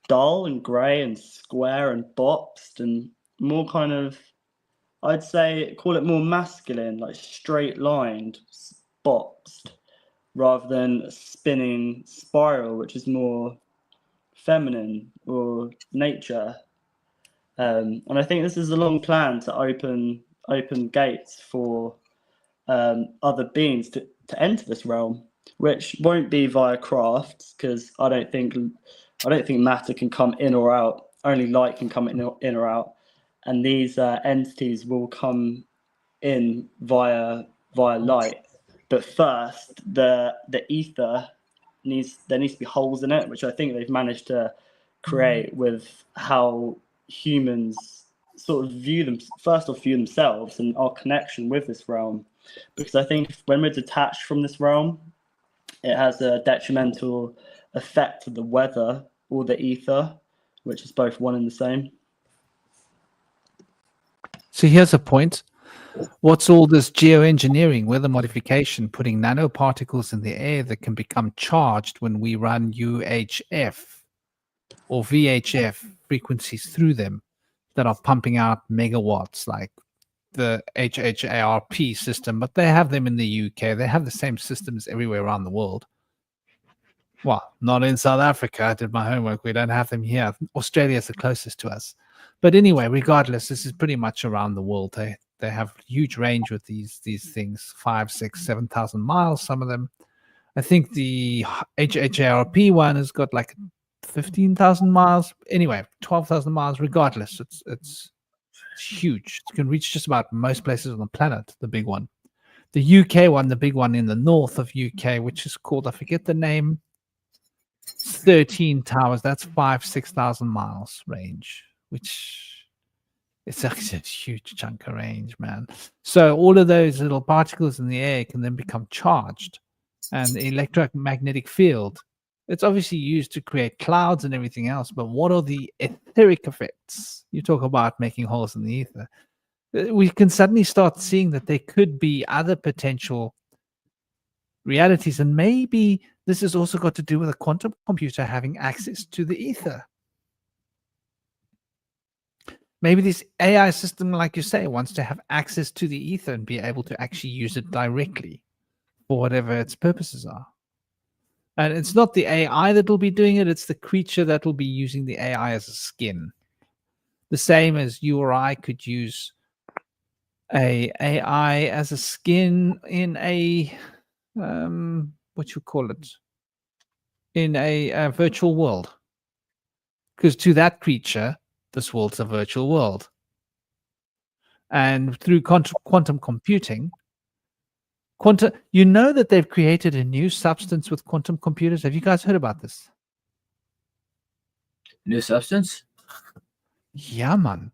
dull and grey and square and boxed, and more kind of, I'd say, call it more masculine, like straight lined, boxed, rather than a spinning spiral, which is more feminine or nature. And I think this is a long plan to open gates for other beings to enter this realm, which won't be via crafts, because I don't think matter can come in or out. Only light can come in or out, and these entities will come in via light. But first, the ether there needs to be holes in it, which I think they've managed to create with how humans sort of view themselves and our connection with this realm. Because I think when we're detached from this realm, it has a detrimental effect of the weather or the ether, which is both one and the same. So here's a point. What's all this geoengineering, weather modification, putting nanoparticles in the air that can become charged when we run UHF or VHF frequencies through them that are pumping out megawatts, like the HHARP system, but they have them in the UK. They have the same systems everywhere around the world. Well, not in South Africa. I did my homework. We don't have them here. Australia is the closest to us. But anyway, regardless, this is pretty much around the world. They have huge range with these things, 5, 6, 7,000 miles, some of them. I think the HHARP one has got like 15,000 miles. Anyway, 12,000 miles. Regardless, it's huge. It can reach just about most places on the planet, the big one. The UK one, the big one in the north of UK, which is called, I forget the name, 13 towers. That's 5,000-6,000 miles range, which it's actually a huge chunk of range, man. So all of those little particles in the air can then become charged, and the electromagnetic field It's obviously used to create clouds and everything else, but what are the etheric effects? You talk about making holes in the ether. We can suddenly start seeing that there could be other potential realities, and maybe this has also got to do with a quantum computer having access to the ether. Maybe this AI system, like you say, wants to have access to the ether and be able to actually use it directly for whatever its purposes are. And it's not the AI that will be doing it, it's the creature that will be using the AI as a skin. The same as you or I could use a AI as a skin in a what you call it, in a virtual world, because to that creature this world's a virtual world. And through quantum computing, you know that they've created a new substance with quantum computers. Have you guys heard about this? New substance? Yeah, man.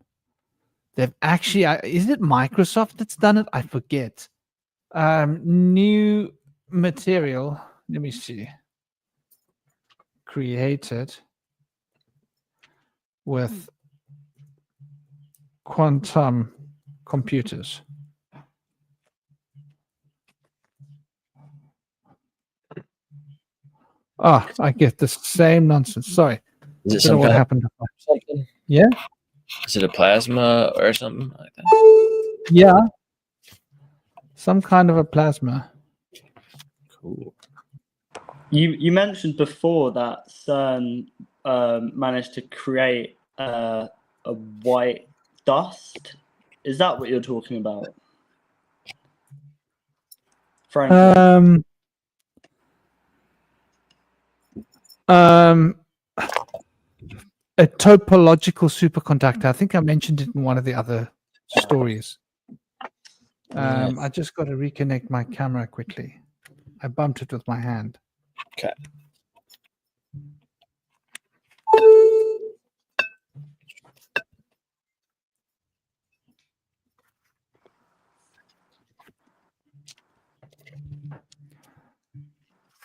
They've actually, is it Microsoft that's done it? I forget. New material, let me see, created with quantum computers. Oh, I get the same nonsense. Sorry. Is it I don't know some what kind of happened. something? Yeah? Is it a plasma or something like that? Yeah. Some kind of a plasma. Cool. You mentioned before that CERN managed to create a white dust. Is that what you're talking about, Franklin? A topological superconductor. I think I mentioned it in one of the other stories. I just got to reconnect my camera quickly. I bumped it with my hand. Okay.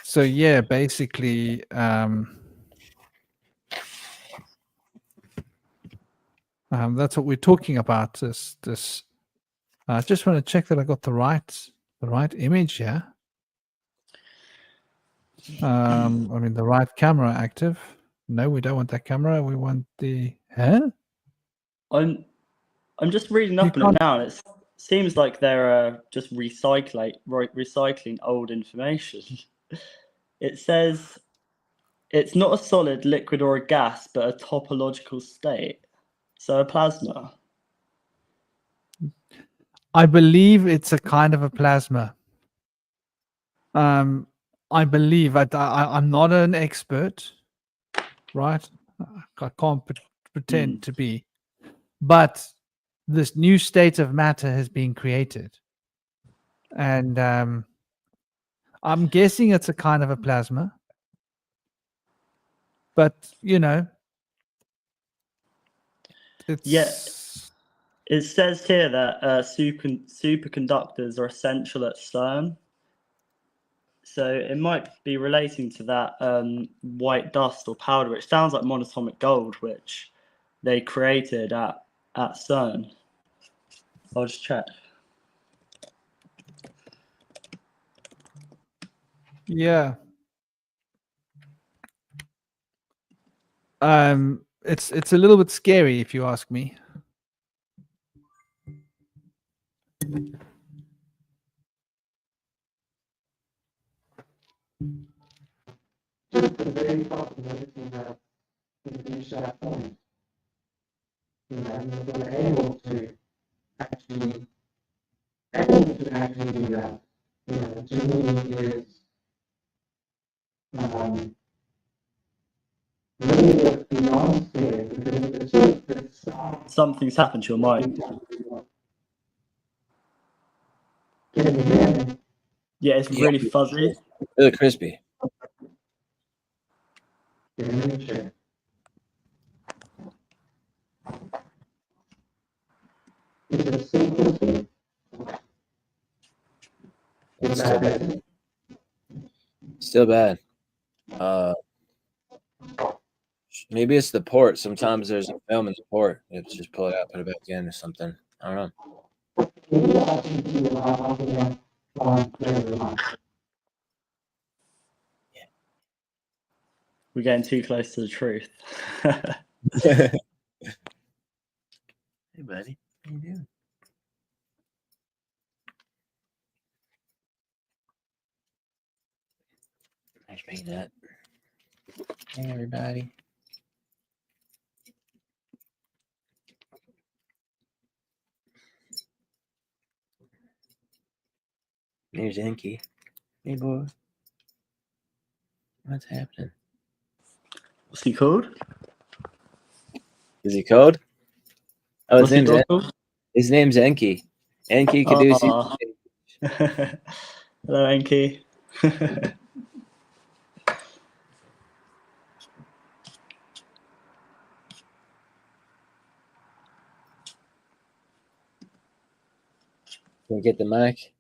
So yeah, basically, that's what we're talking about. This. I just want to check that I got the right image here. I mean the right camera active. No, we don't want that camera. We want the. Huh? I'm just reading up on it now, and it seems like they're just recycling old information. It says it's not a solid, liquid, or a gas, but a topological state. So a plasma. I believe it's a kind of a plasma. I believe I'm not an expert, right? I can't pretend to be, but this new state of matter has been created, and I'm guessing it's a kind of a plasma. But you know, it's It says here that superconductors are essential at CERN. So it might be relating to that white dust or powder, which sounds like monatomic gold, which they created at CERN. I'll just check. Yeah. It's a little bit scary if you ask me. Just the very possibility that if you reach that point, you know, you're able to actually do that. You know, to me is really beyond scary, because it's Something's happened to your mic. Can you hear me? Yeah, it's really fuzzy. Really crispy. Can you check? Is it still crispy? Is that better? Still bad. Maybe it's the port. Sometimes there's a film in the port. You have to just pull it out, put it back in or something. I don't know. We're getting too close to the truth. Hey, buddy. How you doing? Nice being that. Hey, everybody. There's Enki. Hey, boy. What's happening? What's he called? Is he code? Oh, What's he called? his name's Enki. Enki Caduceus. Oh. Hello, Enki. Can we get the mic?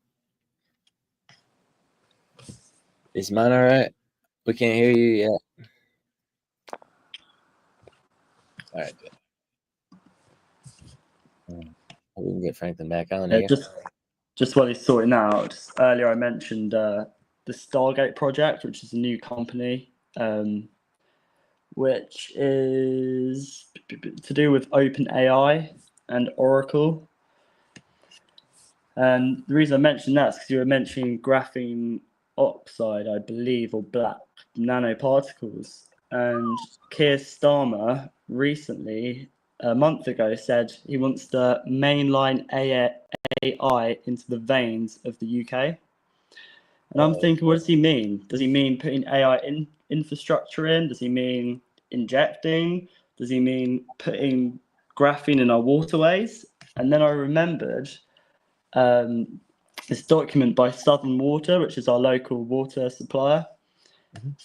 Is mine all right? We can't hear you yet. All right, good. We can get Franklin back on here. Just while he's sorting out, just earlier I mentioned the Stargate project, which is a new company, which is to do with OpenAI and Oracle. And the reason I mentioned that is because you were mentioning graphene oxide, I believe, or black nanoparticles. And Keir Starmer recently, a month ago, said he wants to mainline AI into the veins of the UK. And I'm thinking, what does he mean? Does he mean putting AI infrastructure in? Does he mean injecting? Does he mean putting graphene in our waterways? And then I remembered this document by Southern Water, which is our local water supplier.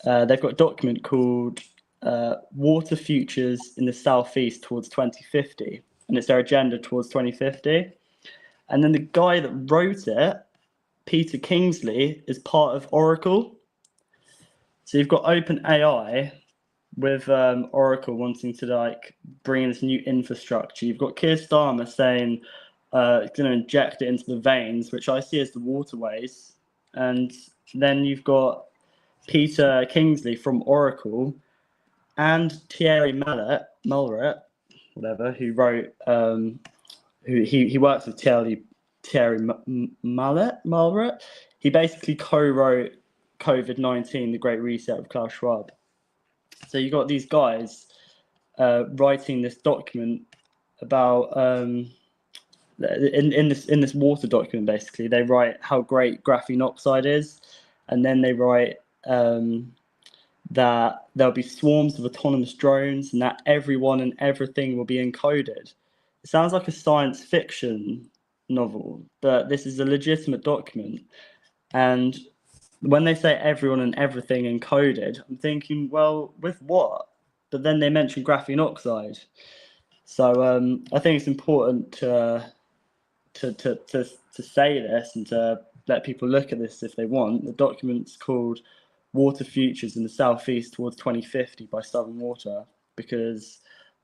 They've got a document called Water Futures in the Southeast towards 2050, and it's their agenda towards 2050. And then the guy that wrote it, Peter Kingsley, is part of Oracle. So you've got OpenAI with Oracle wanting to like bring in this new infrastructure. You've got Keir Starmer saying it's going to inject it into the veins, which I see as the waterways. And then you've got Peter Kingsley from Oracle and Thierry Mulret, whatever, who wrote, he works with Thierry Mulret. He basically co-wrote COVID-19, The Great Reset of Klaus Schwab. So you got these guys writing this document about in this water document. Basically, they write how great graphene oxide is, and then they write that there'll be swarms of autonomous drones, and that everyone and everything will be encoded. It sounds like a science fiction novel, but this is a legitimate document. And when they say everyone and everything encoded, I'm thinking, well, with what? But then they mention graphene oxide. So I think it's important to say this and to let people look at this if they want. The document's called Water Futures in the Southeast towards 2050 by Southern Water, because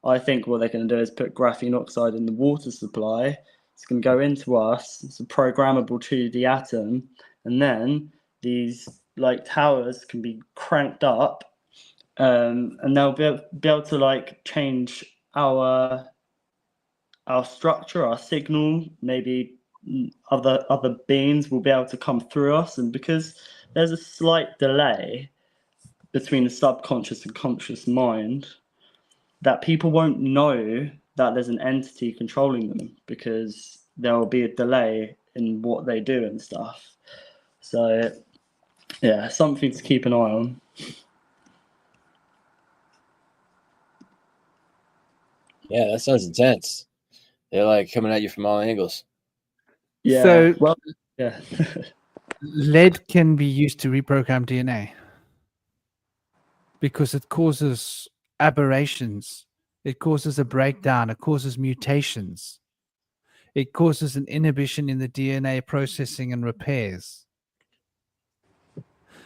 I think what they're going to do is put graphene oxide in the water supply. It's going to go into us. It's programmable to the atom, and then these like towers can be cranked up, and they'll be able to like change our structure, our signal. Maybe other beings will be able to come through us, and because there's a slight delay between the subconscious and conscious mind, that people won't know that there's an entity controlling them, because there will be a delay in what they do and stuff. So yeah, something to keep an eye on. Yeah, that sounds intense. They're like coming at you from all angles. Yeah. So, well, yeah. lead can be used to reprogram DNA because it causes aberrations. It causes a breakdown. It causes mutations. It causes an inhibition in the DNA processing and repairs.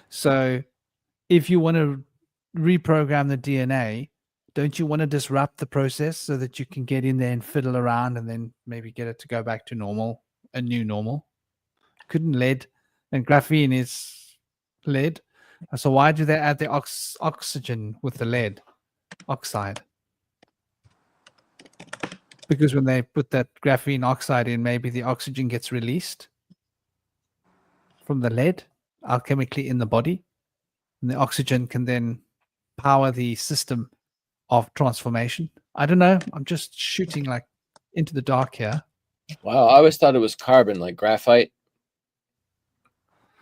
So if you want to reprogram the DNA, don't you want to disrupt the process so that you can get in there and fiddle around and then maybe get it to go back to normal, a new normal? Couldn't lead, and graphene is lead. So why do they add the oxygen with the lead oxide? Because when they put that graphene oxide in, maybe the oxygen gets released from the lead alchemically in the body, and the oxygen can then power the system of transformation. I don't know. I'm just shooting like into the dark here. Wow, I always thought it was carbon, like graphite.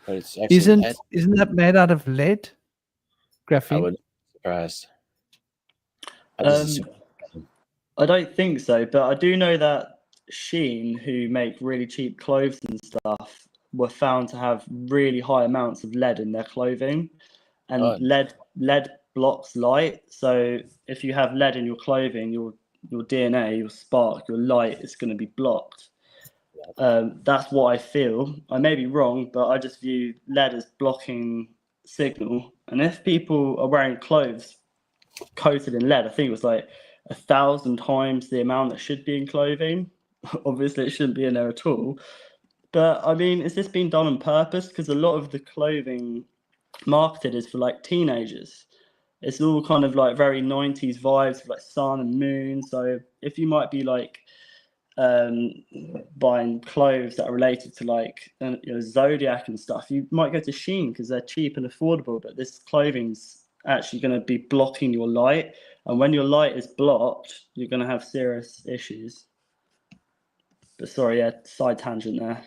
But it's actually lead. Isn't that made out of lead? Graphene? I wouldn't be surprised. I just assume- I don't think so, but I do know that Shein, who make really cheap clothes and stuff, were found to have really high amounts of lead in their clothing, and Oh. lead blocks light. So if you have lead in your clothing, your DNA, your spark, your light is going to be blocked. That's what I feel. I may be wrong, but I just view lead as blocking signal. And if people are wearing clothes coated in lead, I think it was like 1,000 times the amount that should be in clothing. Obviously, it shouldn't be in there at all. But I mean, is this being done on purpose? Because a lot of the clothing marketed is for like teenagers. It's all kind of like very 90s vibes, like sun and moon. So if you might be like buying clothes that are related to like zodiac and stuff, you might go to Shein because they're cheap and affordable. But this clothing's actually going to be blocking your light, and when your light is blocked, you're going to have serious issues. But sorry, yeah, side tangent there.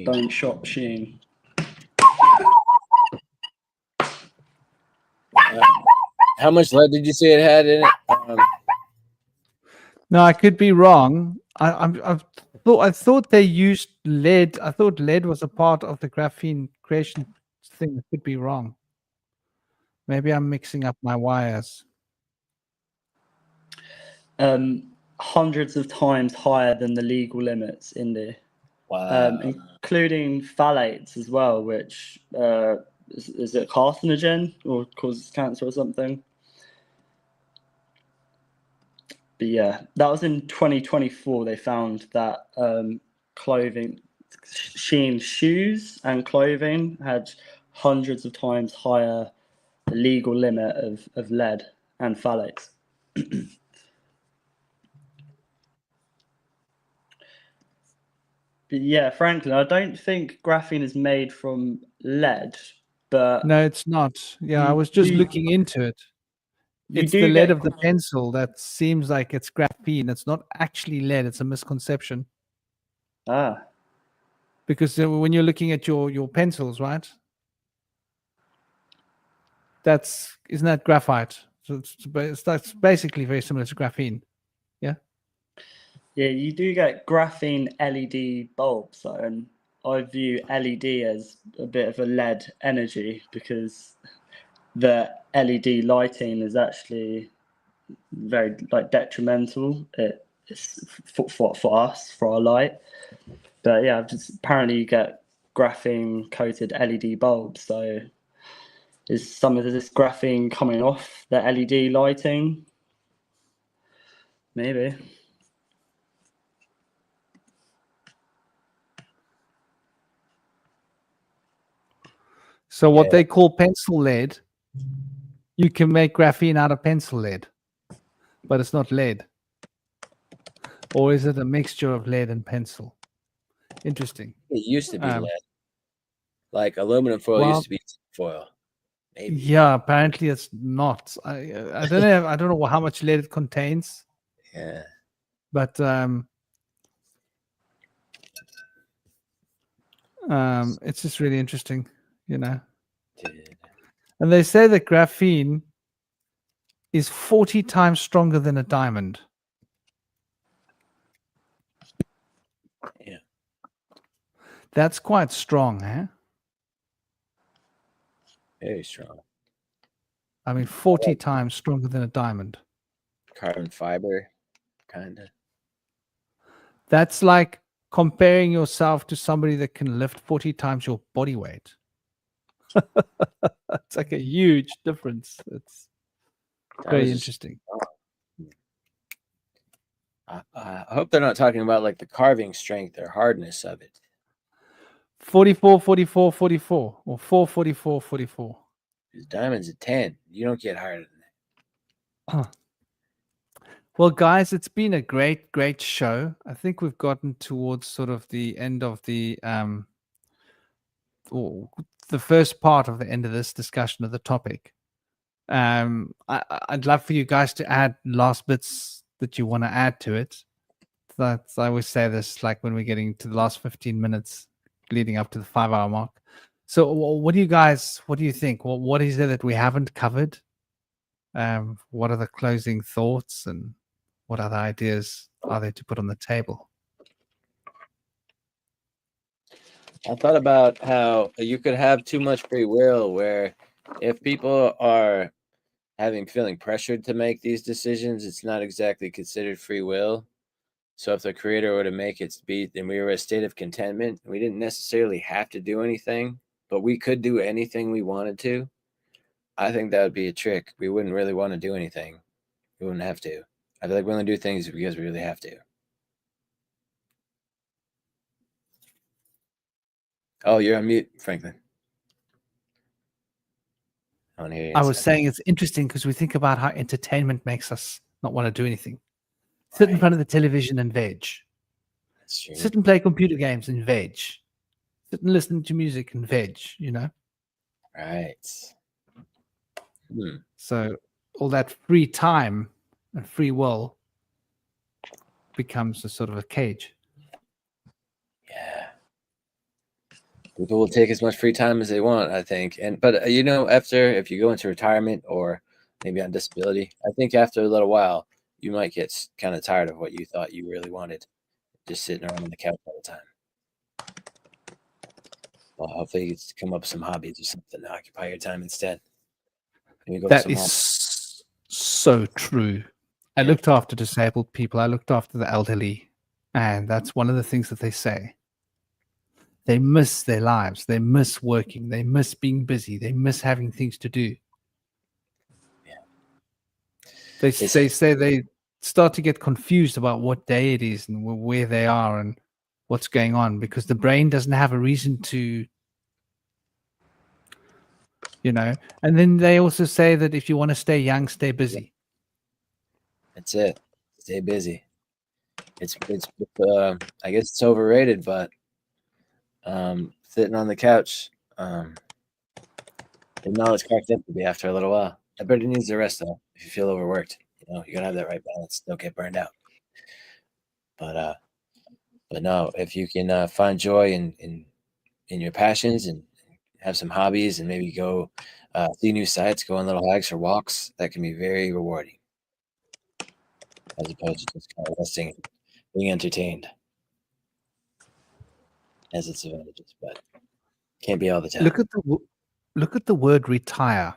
Don't shop Shein. How much lead did you say it had in it? No, I could be wrong. I thought they used lead. I thought lead was a part of the graphene creation thing. I could be wrong. Maybe I'm mixing up my wires. Hundreds of times higher than the legal limits in there. Wow. Including phthalates as well, which is it carcinogen or causes cancer or something? But yeah, that was in 2024. They found that clothing, Shein shoes and clothing had hundreds of times higher legal limit of lead and phthalates. But yeah, Franklin, I don't think graphene is made from lead, but No, it's not. Yeah, I was just looking into it. It's the lead of the pencil that seems like it's graphene. It's not actually lead. It's a misconception. Ah. Because when you're looking at your pencils, right? Isn't that graphite? So that's basically very similar to graphene. Yeah. Yeah, you do get graphene LED bulbs, though, and I view LED as a bit of a lead energy because the LED lighting is actually very like detrimental. It's for us, for our light. But yeah, apparently you get graphene coated LED bulbs. So is some of this graphene coming off the LED lighting? Maybe. So what they call pencil lead, you can make graphene out of pencil lead, but it's not lead. Or is it a mixture of lead and pencil? Interesting. It used to be lead. Like aluminum foil used to be foil. Maybe. Yeah, apparently it's not. I don't know. I don't know how much lead it contains. Yeah. But it's just really interesting, you know. Dude. And they say that graphene is 40 times stronger than a diamond. Yeah. That's quite strong, eh? Very strong. I mean, 40 times stronger than a diamond. Carbon fiber, kind of. That's like comparing yourself to somebody that can lift 40 times your body weight. It's like a huge difference. It's very interesting. I hope they're not talking about like the carving strength or hardness of it. 44, 44, 44, or 444, 44. Because diamond's a 10. You don't get higher than that. Well, guys, it's been a great show. I think we've gotten towards sort of the end of the first part of the end of this discussion of the topic. I'd love for you guys to add last bits that you want to add to it. I always say this, like when we're getting to the last 15 minutes leading up to the 5-hour mark. So what do you think? What is it that we haven't covered? What are the closing thoughts, and what other ideas are there to put on the table? I thought about how you could have too much free will, where if people are feeling pressured to make these decisions, it's not exactly considered free will. So if the creator were to make it be, then we were in a state of contentment. We didn't necessarily have to do anything, but we could do anything we wanted to. I think that would be a trick. We wouldn't really want to do anything. We wouldn't have to. I feel like we only do things because we really have to. Oh, you're on mute, Franklin. I was saying it's interesting because we think about how entertainment makes us not want to do anything. Sit in front of the television and veg. That's true. Sit and play computer games and veg. Sit and listen to music and veg, you know? Right. So all that free time and free will becomes a sort of a cage. Yeah. People will take as much free time as they want, I think. But if you go into retirement or maybe on disability, I think after a little while, you might get kind of tired of what you thought you really wanted, just sitting around on the couch all the time. Well, hopefully you come up with some hobbies or something to occupy your time instead. That is so true. I looked after disabled people. I looked after the elderly. And that's one of the things that they say. They miss their lives. They miss working. They miss being busy. They miss having things to do. They say they start to get confused about what day it is and where they are and what's going on, because the brain doesn't have a reason to, and then they also say that if you want to stay young, stay busy. That's it. Stay busy. It's I guess it's overrated, but sitting on the couch, the knowledge cracked up to be after a little while. Everybody needs the rest though. If you feel overworked, you gotta have that right balance. Don't get burned out. But no, if you can find joy in your passions and have some hobbies and maybe go see new sites, go on little hikes or walks, that can be very rewarding, as opposed to just kind of resting, being entertained. Has its advantages, but can't be all the time. Look at the word retire.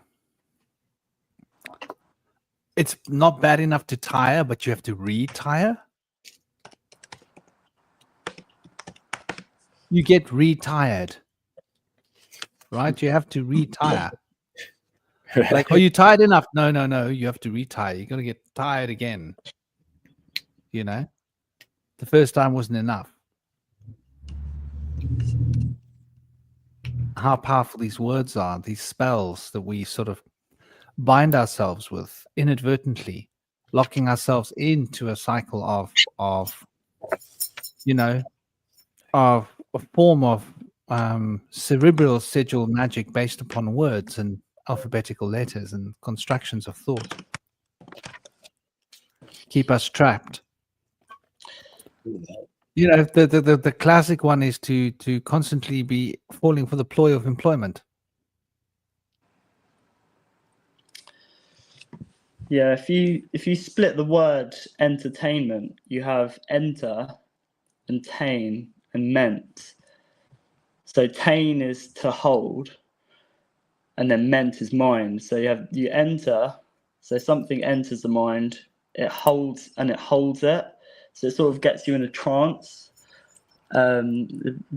It's not bad enough to tire, but you have to retire. You get retired, right? You have to retire. Like, are you tired enough? No. You have to retire. You're gonna get tired again. The first time wasn't enough. How powerful these words are, these spells that we sort of bind ourselves with inadvertently, locking ourselves into a cycle of a form of cerebral sigil magic based upon words and alphabetical letters and constructions of thought. Keep us trapped. The classic one is to constantly be falling for the ploy of employment. Yeah, if you split the word entertainment, you have enter and tain and ment. So tain is to hold, and then ment is mind. So you enter, so something enters the mind, it holds and it holds it. So it sort of gets you in a trance.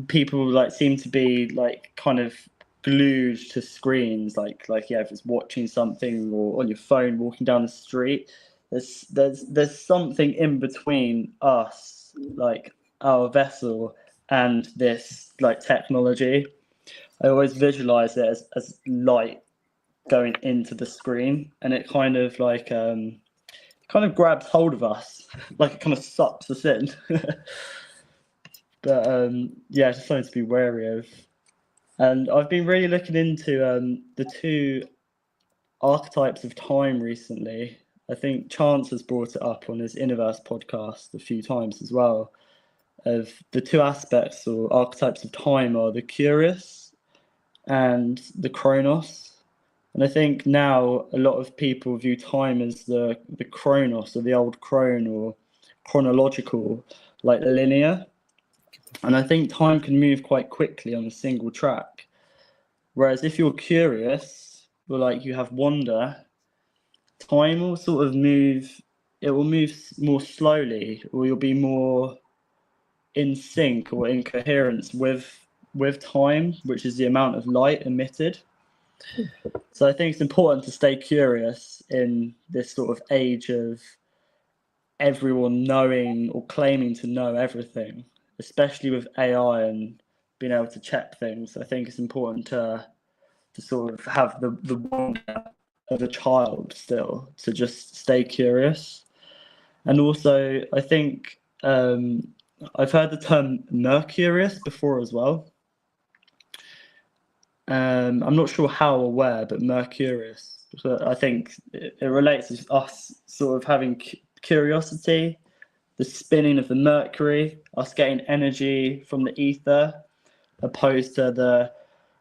people like seem to be like kind of glued to screens, like yeah, if it's watching something or on your phone, walking down the street. There's something in between us, like our vessel, and this like technology. I always visualize it as light going into the screen, and it kind of grabs hold of us, like it kind of sucks us in. But yeah, just something to be wary of. And I've been really looking into the two archetypes of time recently. I think Chance has brought it up on his Innoverse podcast a few times as well. Of the two aspects or archetypes of time are the curious and the chronos. And I think now a lot of people view time as the chronos, or the old chron, or chronological, like linear. And I think time can move quite quickly on a single track. Whereas if you're curious, or like you have wonder, time will sort of move, it will move more slowly, or you'll be more in sync or in coherence with time, which is the amount of light emitted. So I think it's important to stay curious in this sort of age of everyone knowing or claiming to know everything, especially with AI and being able to check things. I think it's important to sort of have the wonder of a child still, to just stay curious. And also, I think I've heard the term Mercurius before as well. I'm not sure how or where, but Mercurius. So I think it relates to us sort of having curiosity, the spinning of the Mercury, us getting energy from the ether, opposed to the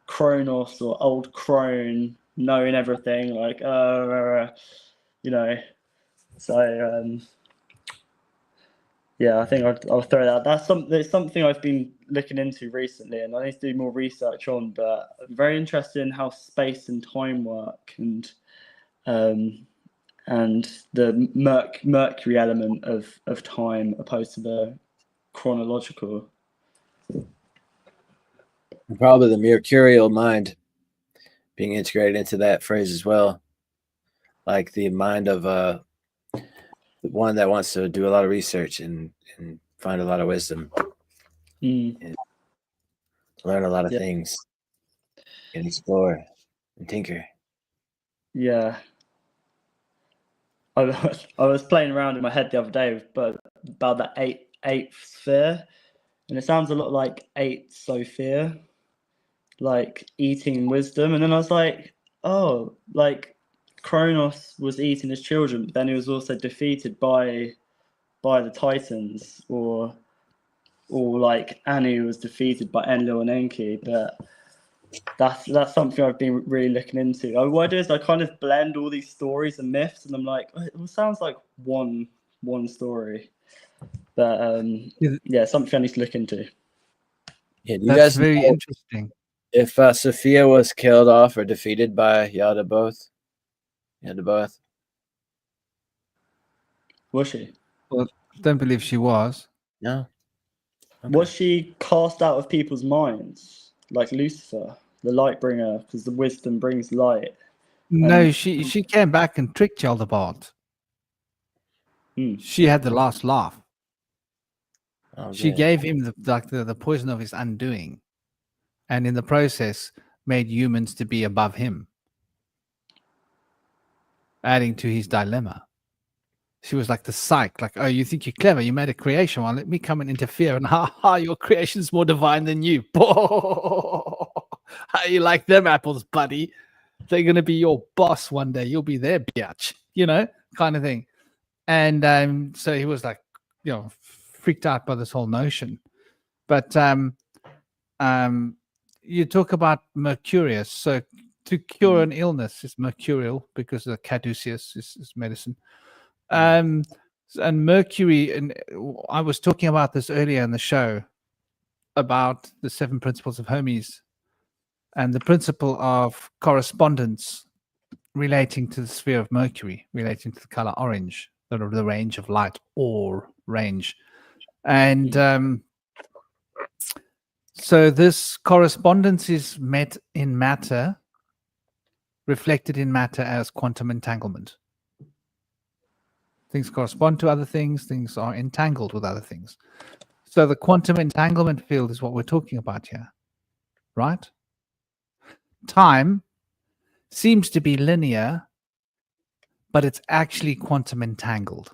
Chronos or old crone knowing everything, like you know. So yeah, I think I'll throw that. That's something I've been looking into recently, and I need to do more research on. But I'm very interested in how space and time work, and the Mercury element of time opposed to the chronological. Probably the mercurial mind being integrated into that phrase as well, like the mind of the one that wants to do a lot of research and find a lot of wisdom, and learn a lot of things, and explore and tinker. Yeah. I was playing around in my head the other day about that eighth sphere, and it sounds a lot like 8 Sophia, like eating wisdom. And then I was like, oh, like Kronos was eating his children, but then he was also defeated by the Titans, or like Anu was defeated by Enlil and Enki. But that's something I've been really looking into. What I do is I kind of blend all these stories and myths, and I'm like, it all sounds like one story. But yeah, something I need to look into. Yeah, do you That's guys very know interesting. if Sophia was killed off or defeated by Yaldabaoth? Yaldabaoth? Was she? Well, don't believe she was. No. Okay. Was she cast out of people's minds, like Lucifer, the light bringer, because the wisdom brings light? No, she came back and tricked Yaldabaoth. She had the last laugh. Oh, She good. gave him the poison of his undoing, and in the process made humans to be above him, adding to his dilemma. She was like the psych, like, oh, you think you're clever, you made a creation, well, let me come and interfere, and your creation's more divine than you. How you like them apples, buddy? They're gonna be your boss one day, you'll be their bitch, kind of thing. And so he was like, freaked out by this whole notion. But you talk about Mercurius. So to cure an illness is mercurial, because the caduceus is medicine. And Mercury, and I was talking about this earlier in the show about the 7 principles of Hermes and the principle of correspondence relating to the sphere of Mercury, relating to the color orange, the range of light, or range. And So this correspondence is met in matter, reflected in matter as quantum entanglement. Things correspond to other things. Things are entangled with other things. So the quantum entanglement field is what we're talking about here, right? Time seems to be linear, but it's actually quantum entangled.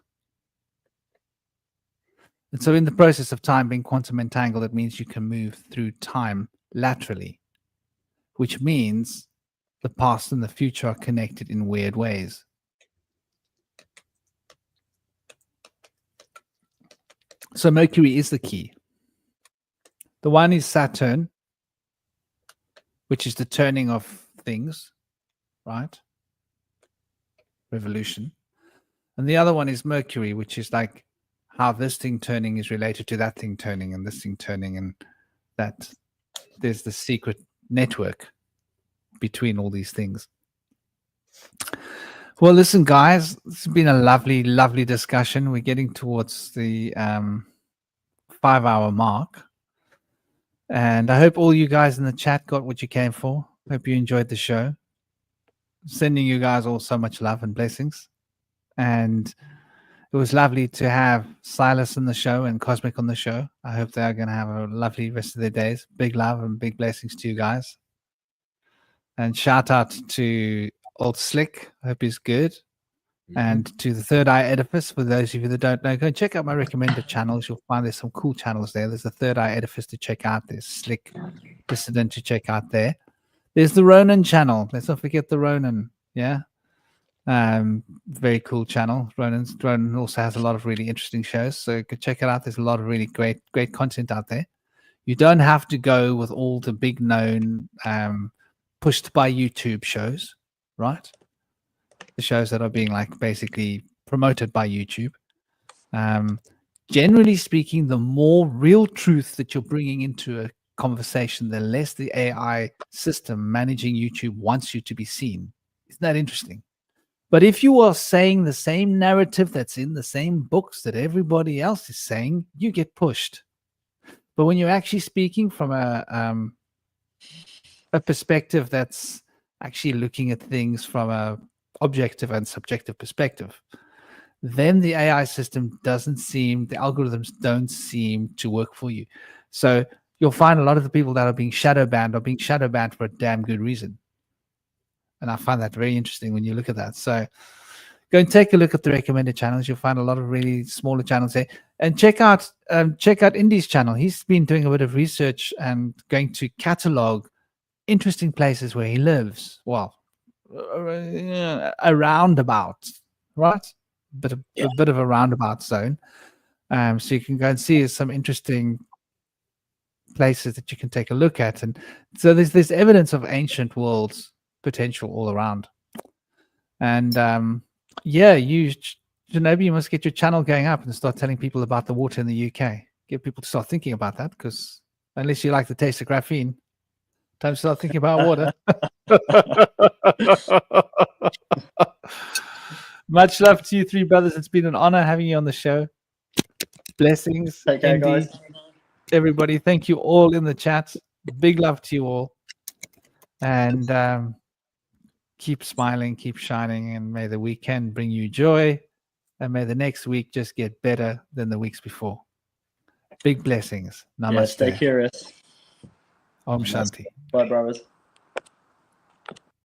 And so in the process of time being quantum entangled, it means you can move through time laterally, which means the past and the future are connected in weird ways. So Mercury is the key. The one is Saturn, which is the turning of things, right? Revolution. And the other one is Mercury, which is like how this thing turning is related to that thing turning and this thing turning, and that there's the secret network between all these things. Well, listen, guys, it's been a lovely, lovely discussion. We're getting towards the 5-hour mark. And I hope all you guys in the chat got what you came for. Hope you enjoyed the show. Sending you guys all so much love and blessings. And it was lovely to have Silas on the show and Cosmic on the show. I hope they are going to have a lovely rest of their days. Big love and big blessings to you guys. And shout out to Old Slick. I hope he's good. And to the Third Eye Edifice, for those of you that don't know, go and check out my recommended channels. You'll find there's some cool channels there. There's the Third Eye Edifice to check out. There's Slick Dissident to check out there. There's the Ronan channel. Let's not forget the Ronan. Yeah. Very cool channel. Ronan also has a lot of really interesting shows. So go check it out. There's a lot of really great content out there. You don't have to go with all the big known pushed by YouTube shows, right? The shows that are being like basically promoted by YouTube. Generally speaking, the more real truth that you're bringing into a conversation, the less the AI system managing YouTube wants you to be seen. Isn't that interesting? But if you are saying the same narrative that's in the same books that everybody else is saying, you get pushed. But when you're actually speaking from a perspective that's actually looking at things from a objective and subjective perspective, then the AI system the algorithms don't seem to work for you. So you'll find a lot of the people that are being shadow banned for a damn good reason. And I find that very interesting when you look at that. So go and take a look at the recommended channels. You'll find a lot of really smaller channels there. And check out Indy's channel. He's been doing a bit of research and going to catalog interesting places where he lives. Well, a roundabout, right? A bit of a roundabout zone. So you can go and see some interesting places that you can take a look at. And so there's evidence of ancient worlds potential all around. And Shinobi, you must get your channel going up and start telling people about the water in the UK. Get people to start thinking about that, because unless you like the taste of graphene, time to start thinking about water. Much love to you three brothers. It's been an honor having you on the show. Blessings. Take care, guys. Everybody, thank you all in the chat. Big love to you all. And keep smiling, keep shining, and may the weekend bring you joy. And may the next week just get better than the weeks before. Big blessings. Namaste. Yeah, stay curious. Om Shanti. Bye, brothers.